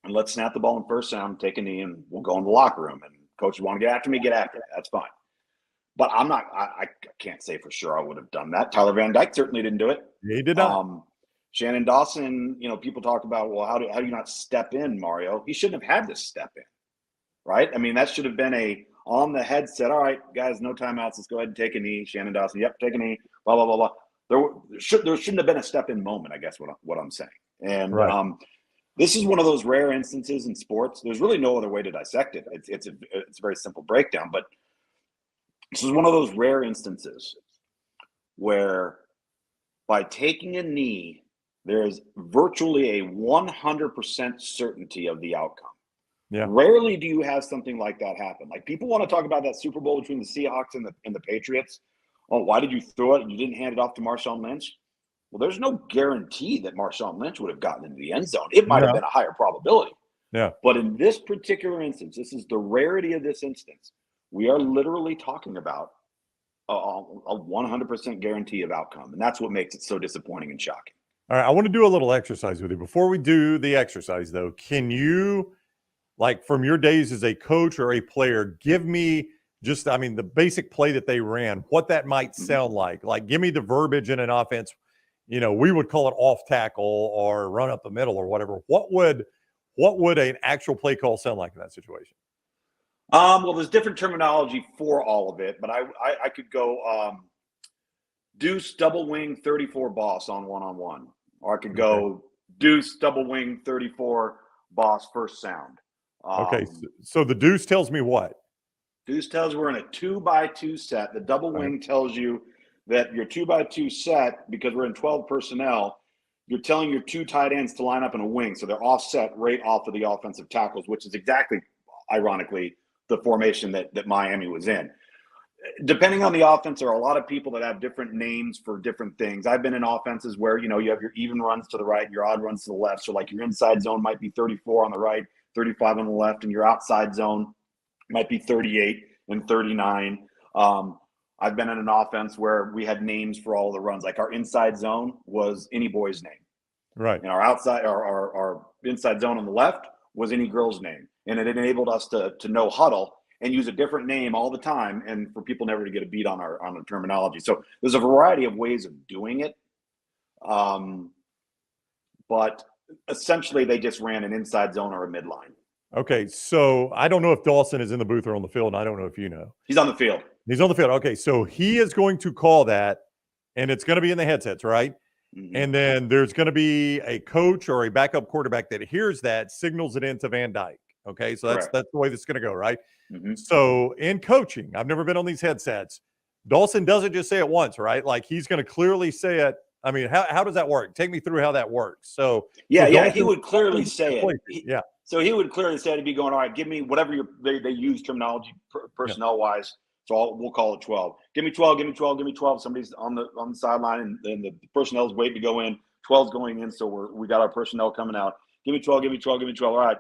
and let's snap the ball in first down, take a knee, and we'll go in the locker room. And coaches want to get after me, get after me. That's fine. But I can't say for sure I would have done that. Tyler Van Dyke certainly didn't do it. He did not. Shannon Dawson, people talk about, well, how do you not step in, Mario? He shouldn't have had to step in, right? I mean, that should have been on the headset. All right, guys, no timeouts. Let's go ahead and take a knee. Shannon Dawson, yep, take a knee, blah, blah, blah, blah. There shouldn't have been a step-in moment, I guess, what I'm saying. And right. This is one of those rare instances in sports. There's really no other way to dissect it. It's a very simple breakdown, but this is one of those rare instances where by taking a knee, there's virtually a 100% certainty of the outcome. Yeah. Rarely do you have something like that happen. Like, people want to talk about that Super Bowl between the Seahawks and the Patriots. Oh, why did you throw it and you didn't hand it off to Marshawn Lynch? Well, there's no guarantee that Marshawn Lynch would have gotten into the end zone. It might have been a higher probability. Yeah. But in this particular instance, this is the rarity of this instance. We are literally talking about a 100% guarantee of outcome. And that's what makes it so disappointing and shocking. All right, I want to do a little exercise with you. Before we do the exercise, though, can you, like, from your days as a coach or a player, give me just, the basic play that they ran, what that might sound like? Like, give me the verbiage in an offense. We would call it off tackle or run up the middle or whatever. What would an actual play call sound like in that situation? Well, there's different terminology for all of it, but I could go deuce double wing 34 boss on one-on-one, or I could go deuce double wing 34 boss first sound. Okay, so the deuce tells me what? Deuce tells we're in a 2x2 set. The double wing tells you that your 2x2 set, because we're in 12 personnel, you're telling your two tight ends to line up in a wing, so they're offset right off of the offensive tackles, which is exactly, ironically, the formation that Miami was in. Depending on the offense, there are a lot of people that have different names for different things. I've been in offenses where, you have your even runs to the right, your odd runs to the left. So like your inside zone might be 34 on the right, 35 on the left, and your outside zone might be 38 and 39. I've been in an offense where we had names for all the runs. Like our inside zone was any boy's name. Right. And our inside zone on the left was any girl's name. And it enabled us to know huddle and use a different name all the time, and for people never to get a beat on the terminology. So there's a variety of ways of doing it. But essentially they just ran an inside zone or a midline. Okay, so I don't know if Dawson is in the booth or on the field, and I don't know if you know. He's on the field. He's on the field. Okay, so he is going to call that, and it's going to be in the headsets, right? Mm-hmm. And then there's going to be a coach or a backup quarterback that hears that, signals it into Van Dyke. Okay, so that's the way this is going to go, right? Mm-hmm. So in coaching, I've never been on these headsets. Dawson doesn't just say it once, right? Like he's going to clearly say it. I mean, how does that work? Take me through how that works. So he would clearly say it. So he would clearly say to be going, all right, give me whatever they use terminology personnel wise. So we'll call it 12. Give me 12. Give me 12. Give me 12. Somebody's on the sideline and the personnel is waiting to go in. 12's going in, so we got our personnel coming out. Give me 12. Give me 12. Give me 12. All right.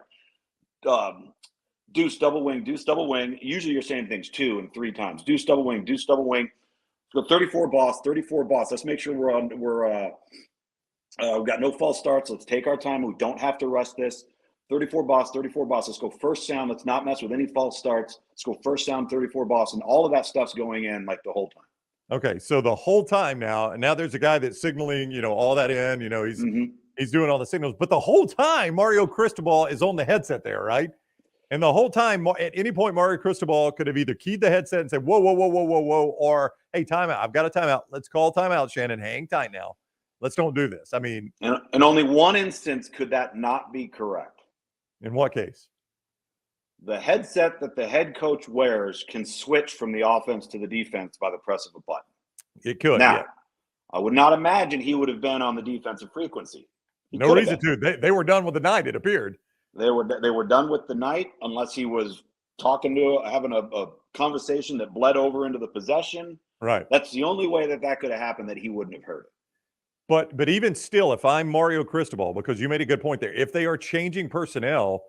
Deuce double wing, deuce double wing. Usually you're saying things 2 and 3 times. Deuce double wing, deuce double wing. So 34 boss. Let's make sure we've got no false starts. Let's take our time. We don't have to rush this. 34 boss. Let's go first sound. Let's not mess with any false starts. Let's go first sound, 34 boss. And all of that stuff's going in like the whole time. Okay, so the whole time now, and now there's a guy that's signaling, all that in, he's doing all the signals. But the whole time, Mario Cristobal is on the headset there, right? And the whole time, at any point, Mario Cristobal could have either keyed the headset and said, whoa, or, hey, timeout. I've got a timeout. Let's call timeout, Shannon. Hang tight now. Let's don't do this. I mean. And only one instance could that not be correct. In what case? The headset that the head coach wears can switch from the offense to the defense by the press of a button. It could. Now, yeah. I would not imagine he would have been on the defensive frequency. No reason to. They were done with the night, it appeared. They were done with the night unless he was having a conversation that bled over into the possession. Right. That's the only way that could have happened that he wouldn't have heard it. But even still, if I'm Mario Cristobal, because you made a good point there, if they are changing personnel,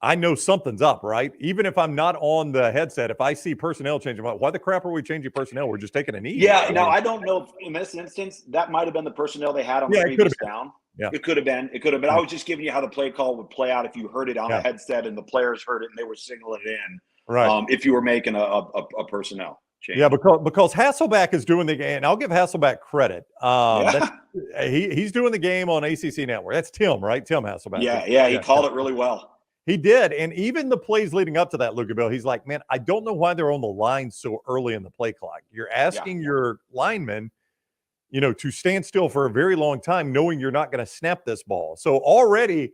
I know something's up, right? Even if I'm not on the headset, if I see personnel changing, why the crap are we changing personnel? We're just taking a knee. Yeah, now I don't know if in this instance that might have been the personnel they had on the previous down. Yeah. It could have been. But I was just giving you how the play call would play out if you heard it on a headset and the players heard it and they were signaling it in. Right. If you were making a personnel change. Yeah, because Hasselbeck is doing the game, and I'll give Hasselbeck credit. He's doing the game on ACC Network. That's Tim, right? Tim Hasselbeck. Yeah, he called it really well. He did, and even the plays leading up to that, Luginbill, he's like, man, I don't know why they're on the line so early in the play clock. You're asking your linemen, to stand still for a very long time, knowing you're not going to snap this ball. So already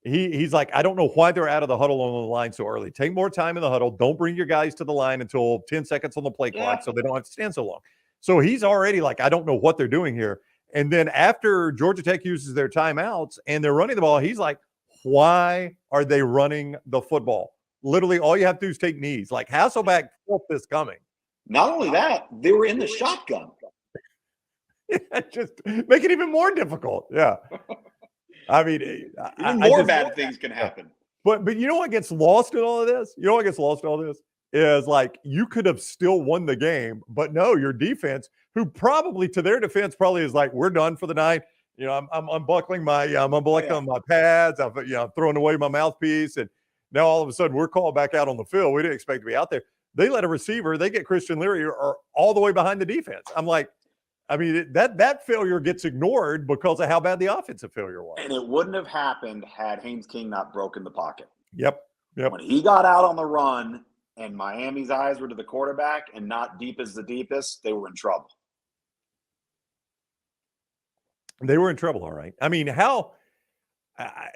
he's like, I don't know why they're out of the huddle on the line so early. Take more time in the huddle. Don't bring your guys to the line until 10 seconds on the play clock so they don't have to stand so long. So he's already like, I don't know what they're doing here. And then after Georgia Tech uses their timeouts and they're running the ball, he's like, why are they running the football? Literally, all you have to do is take knees. Like Hasselbeck felt this coming. Not only that, they were in the shotgun. Just make it even more difficult. Yeah. I mean, even more bad things can happen. But you know what gets lost in all of this? Is like you could have still won the game, but no, your defense, who probably to their defense probably is like, we're done for the night. I'm unbuckling my my pads. I'm throwing away my mouthpiece, and now all of a sudden we're called back out on the field. We didn't expect to be out there. They let a receiver. They get Christian Leary or all the way behind the defense. I'm like, I mean, that failure gets ignored because of how bad the offensive failure was. And it wouldn't have happened had Haynes King not broken the pocket. Yep. When he got out on the run and Miami's eyes were to the quarterback and not deep as the deepest, they were in trouble. They were in trouble, all right. I mean,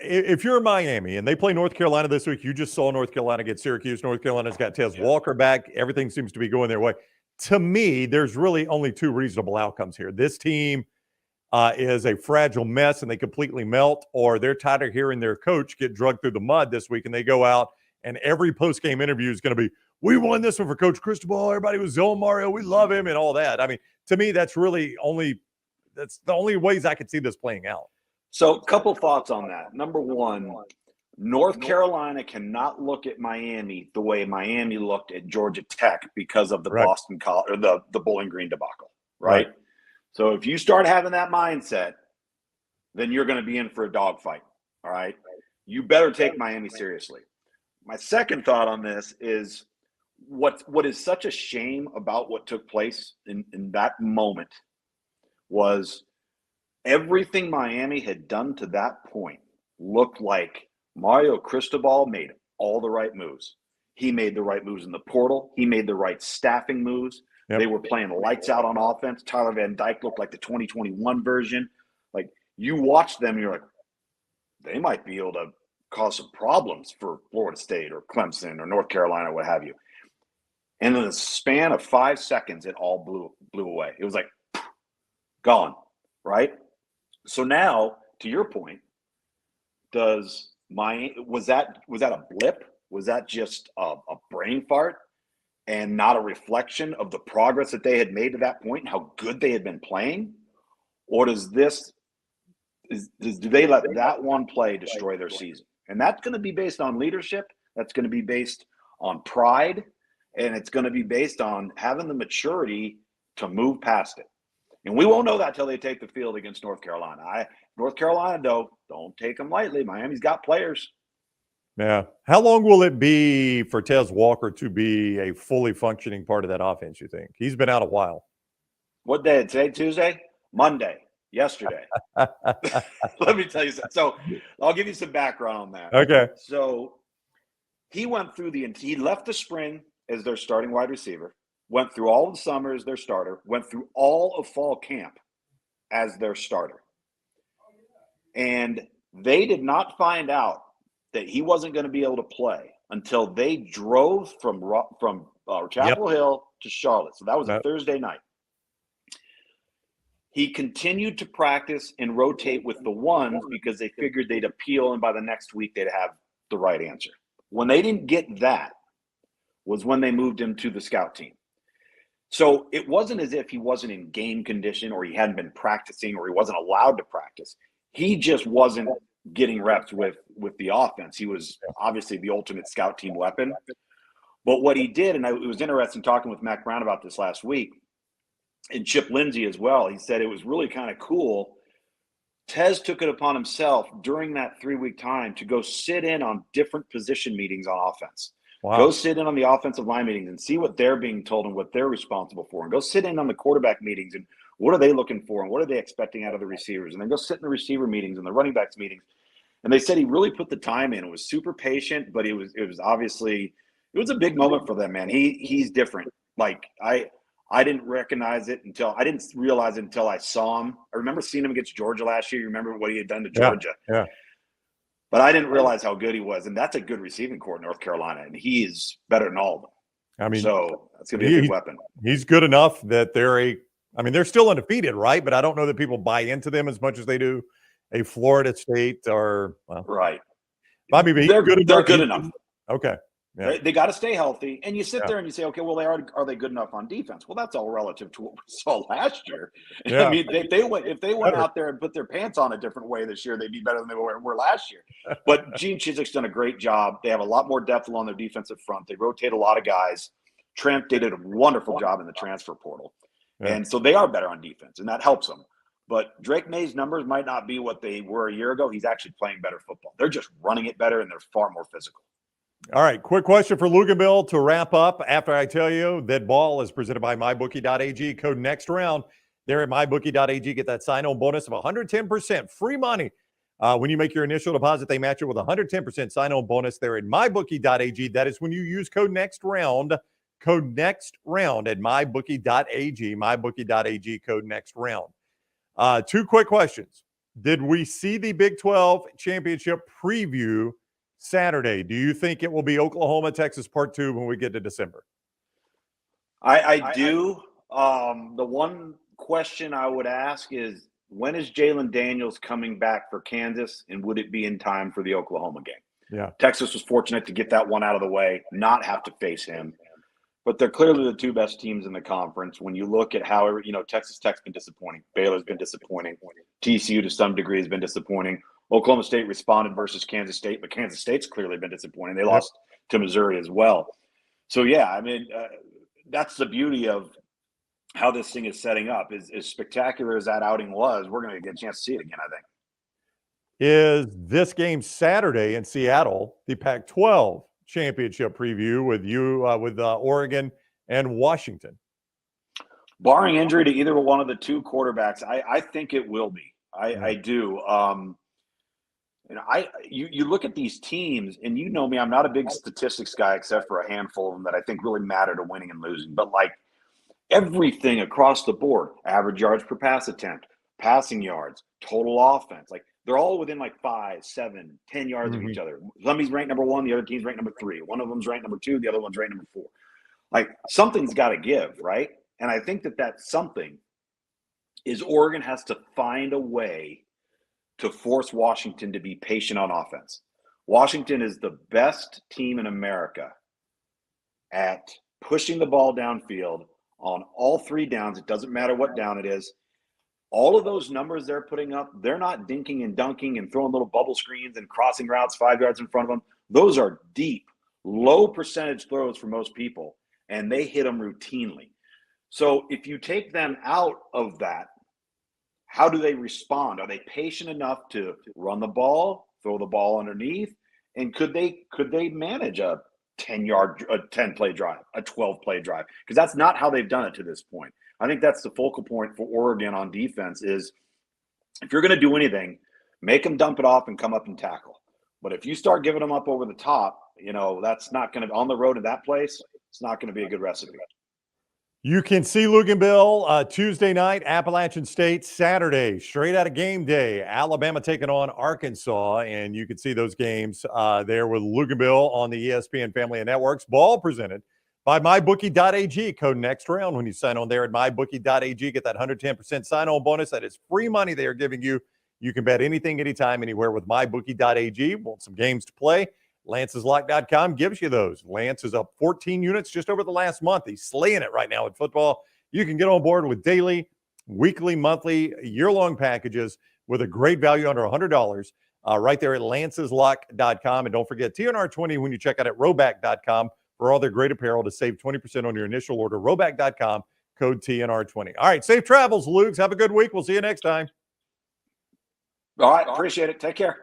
if you're Miami and they play North Carolina this week, you just saw North Carolina get Syracuse. North Carolina's got Tez Walker back. Everything seems to be going their way. To me, there's really only two reasonable outcomes here. This team is a fragile mess and they completely melt, or they're tired of hearing their coach get drugged through the mud this week and they go out and every post-game interview is going to be, we won this one for Coach Cristobal. Everybody was Zone Mario. We love him and all that. I mean, to me, that's the only ways I could see this playing out. So a couple thoughts on that. Number one, North Carolina cannot look at Miami the way Miami looked at Georgia Tech because of the Boston College or the Bowling Green debacle, right? So if you start having that mindset, then you're going to be in for a dogfight, all right? You better take Miami seriously. My second thought on this is what is such a shame about what took place in that moment was everything Miami had done to that point looked like Mario Cristobal made all the right moves. He made the right moves in the portal. He made the right staffing moves. They were playing lights out on offense. Tyler Van Dyke looked like the 2021 version. Like, you watch them, you're like, they might be able to cause some problems for Florida State or Clemson or North Carolina, what have you. And in the span of 5 seconds, it all blew away. It was like, gone, right? So now, to your point, was that a blip? Was that just a brain fart and not a reflection of the progress that they had made to that point and how good they had been playing? Or do they let that one play destroy their season? And that's going to be based on leadership. That's going to be based on pride. And it's going to be based on having the maturity to move past it. And we won't know that till they take the field against North Carolina. North Carolina, though, don't take them lightly. Miami's got players. Yeah. How long will it be for Tez Walker to be a fully functioning part of that offense, you think? He's been out a while. What day? Today, Tuesday? Monday. Yesterday. Let me tell you something. So I'll give you some background on that. Okay. So he went through he left the spring as their starting wide receiver, went through all of the summer as their starter, went through all of fall camp as their starter. And they did not find out that he wasn't going to be able to play until they drove from Chapel Hill to Charlotte. So that was a Thursday night. He continued to practice and rotate with the ones because they figured they'd appeal, and by the next week they'd have the right answer. When they didn't get that was when they moved him to the scout team. So it wasn't as if he wasn't in game condition or he hadn't been practicing or he wasn't allowed to practice. He just wasn't getting reps with the offense. He was obviously the ultimate scout team weapon. But what he did, and it was interesting talking with Mac Brown about this last week, and Chip Lindsey as well, he said it was really kind of cool. Tez took it upon himself during that 3-week time to go sit in on different position meetings on offense. Wow. Go sit in on the offensive line meetings and see what they're being told and what they're responsible for. And go sit in on the quarterback meetings and what are they looking for and what are they expecting out of the receivers. And then go sit in the receiver meetings and the running backs meetings. And they said he really put the time in. It was super patient, but it was obviously – it was a big moment for them, man. He's different. Like, I didn't recognize it I didn't realize it until I saw him. I remember seeing him against Georgia last year. You remember what he had done to Georgia. Yeah. But I didn't realize how good he was. And that's a good receiving core in North Carolina. And he is better than all of them. I mean, so that's going to be a big weapon. He's good enough that they're still undefeated, right? But I don't know that people buy into them as much as they do a Florida State or right. Bobby, they're good enough. Okay. Yeah. They got to stay healthy. And you sit there and you say, okay, well, are they good enough on defense? Well, that's all relative to what we saw last year. Yeah. I mean, if they went out there and put their pants on a different way this year, they'd be better than they were last year. But Gene Chizik's done a great job. They have a lot more depth along their defensive front. They rotate a lot of guys. Trent did a wonderful job in the transfer portal. Yeah. And so they are better on defense, and that helps them. But Drake May's numbers might not be what they were a year ago. He's actually playing better football. They're just running it better, and they're far more physical. All right, quick question for Luginbill to wrap up after I tell you that ball is presented by MyBookie.ag. Code next round there at MyBookie.ag. Get that sign-on bonus of 110% free money. When you make your initial deposit, they match it with 110% sign-on bonus there at MyBookie.ag. That is when you use code next round at MyBookie.ag. MyBookie.ag, code next round. 2 quick questions. Did we see the Big 12 championship preview Saturday? Do you think it will be Oklahoma, Texas Part 2 when we get to December? I do. The one question I would ask is, when is Jalen Daniels coming back for Kansas, and would it be in time for the Oklahoma game? Yeah. Texas was fortunate to get that one out of the way, not have to face him. But they're clearly the two best teams in the conference. When you look at how, Texas Tech's been disappointing. Baylor's been disappointing. TCU to some degree has been disappointing. Oklahoma State responded versus Kansas State, but Kansas State's clearly been disappointing. They lost to Missouri as well. So, that's the beauty of how this thing is setting up. As spectacular as that outing was, we're going to get a chance to see it again, I think. Is this game Saturday in Seattle, the Pac-12 championship preview with Oregon and Washington? Barring injury to either one of the two quarterbacks, I think it will be. I do. You look at these teams, and you know me, I'm not a big statistics guy except for a handful of them that I think really matter to winning and losing. But like everything across the board, average yards per pass attempt, passing yards, total offense, like they're all within like 5, 7, 10 yards of each other. Somebody's ranked number 1, the other team's ranked number 3. One of them's ranked number 2, the other one's ranked number 4. Like something's got to give, right? And I think that something is Oregon has to find a way to force Washington to be patient on offense. Washington is the best team in America at pushing the ball downfield on all 3 downs. It doesn't matter what down it is. All of those numbers they're putting up, they're not dinking and dunking and throwing little bubble screens and crossing routes 5 yards in front of them. Those are deep, low percentage throws for most people, and they hit them routinely. So if you take them out of that, how do they respond? Are they patient enough to run the ball, throw the ball underneath? And could they manage a 10-play drive, a 12-play drive? Because that's not how they've done it to this point. I think that's the focal point for Oregon on defense is if you're going to do anything, make them dump it off and come up and tackle. But if you start giving them up over the top, that's not going to – on the road to that place, it's not going to be a good recipe. You can see Luginbill Tuesday night, Appalachian State, Saturday, straight out of game day, Alabama taking on Arkansas, and you can see those games there with Luginbill on the ESPN Family of Networks. Ball presented by MyBookie.ag. Code next round when you sign on there at MyBookie.ag. Get that 110% sign-on bonus. That is free money they are giving you. You can bet anything, anytime, anywhere with MyBookie.ag. Want some games to play? Lance'sLock.com gives you those. Lance is up 14 units just over the last month. He's slaying it right now in football. You can get on board with daily, weekly, monthly, year-long packages with a great value under $100 right there at Lance'sLock.com. And don't forget TNR20 when you check out at Roback.com for all their great apparel to save 20% on your initial order. Roback.com, code TNR20. All right, safe travels, Lugs. Have a good week. We'll see you next time. All right, appreciate it. Take care.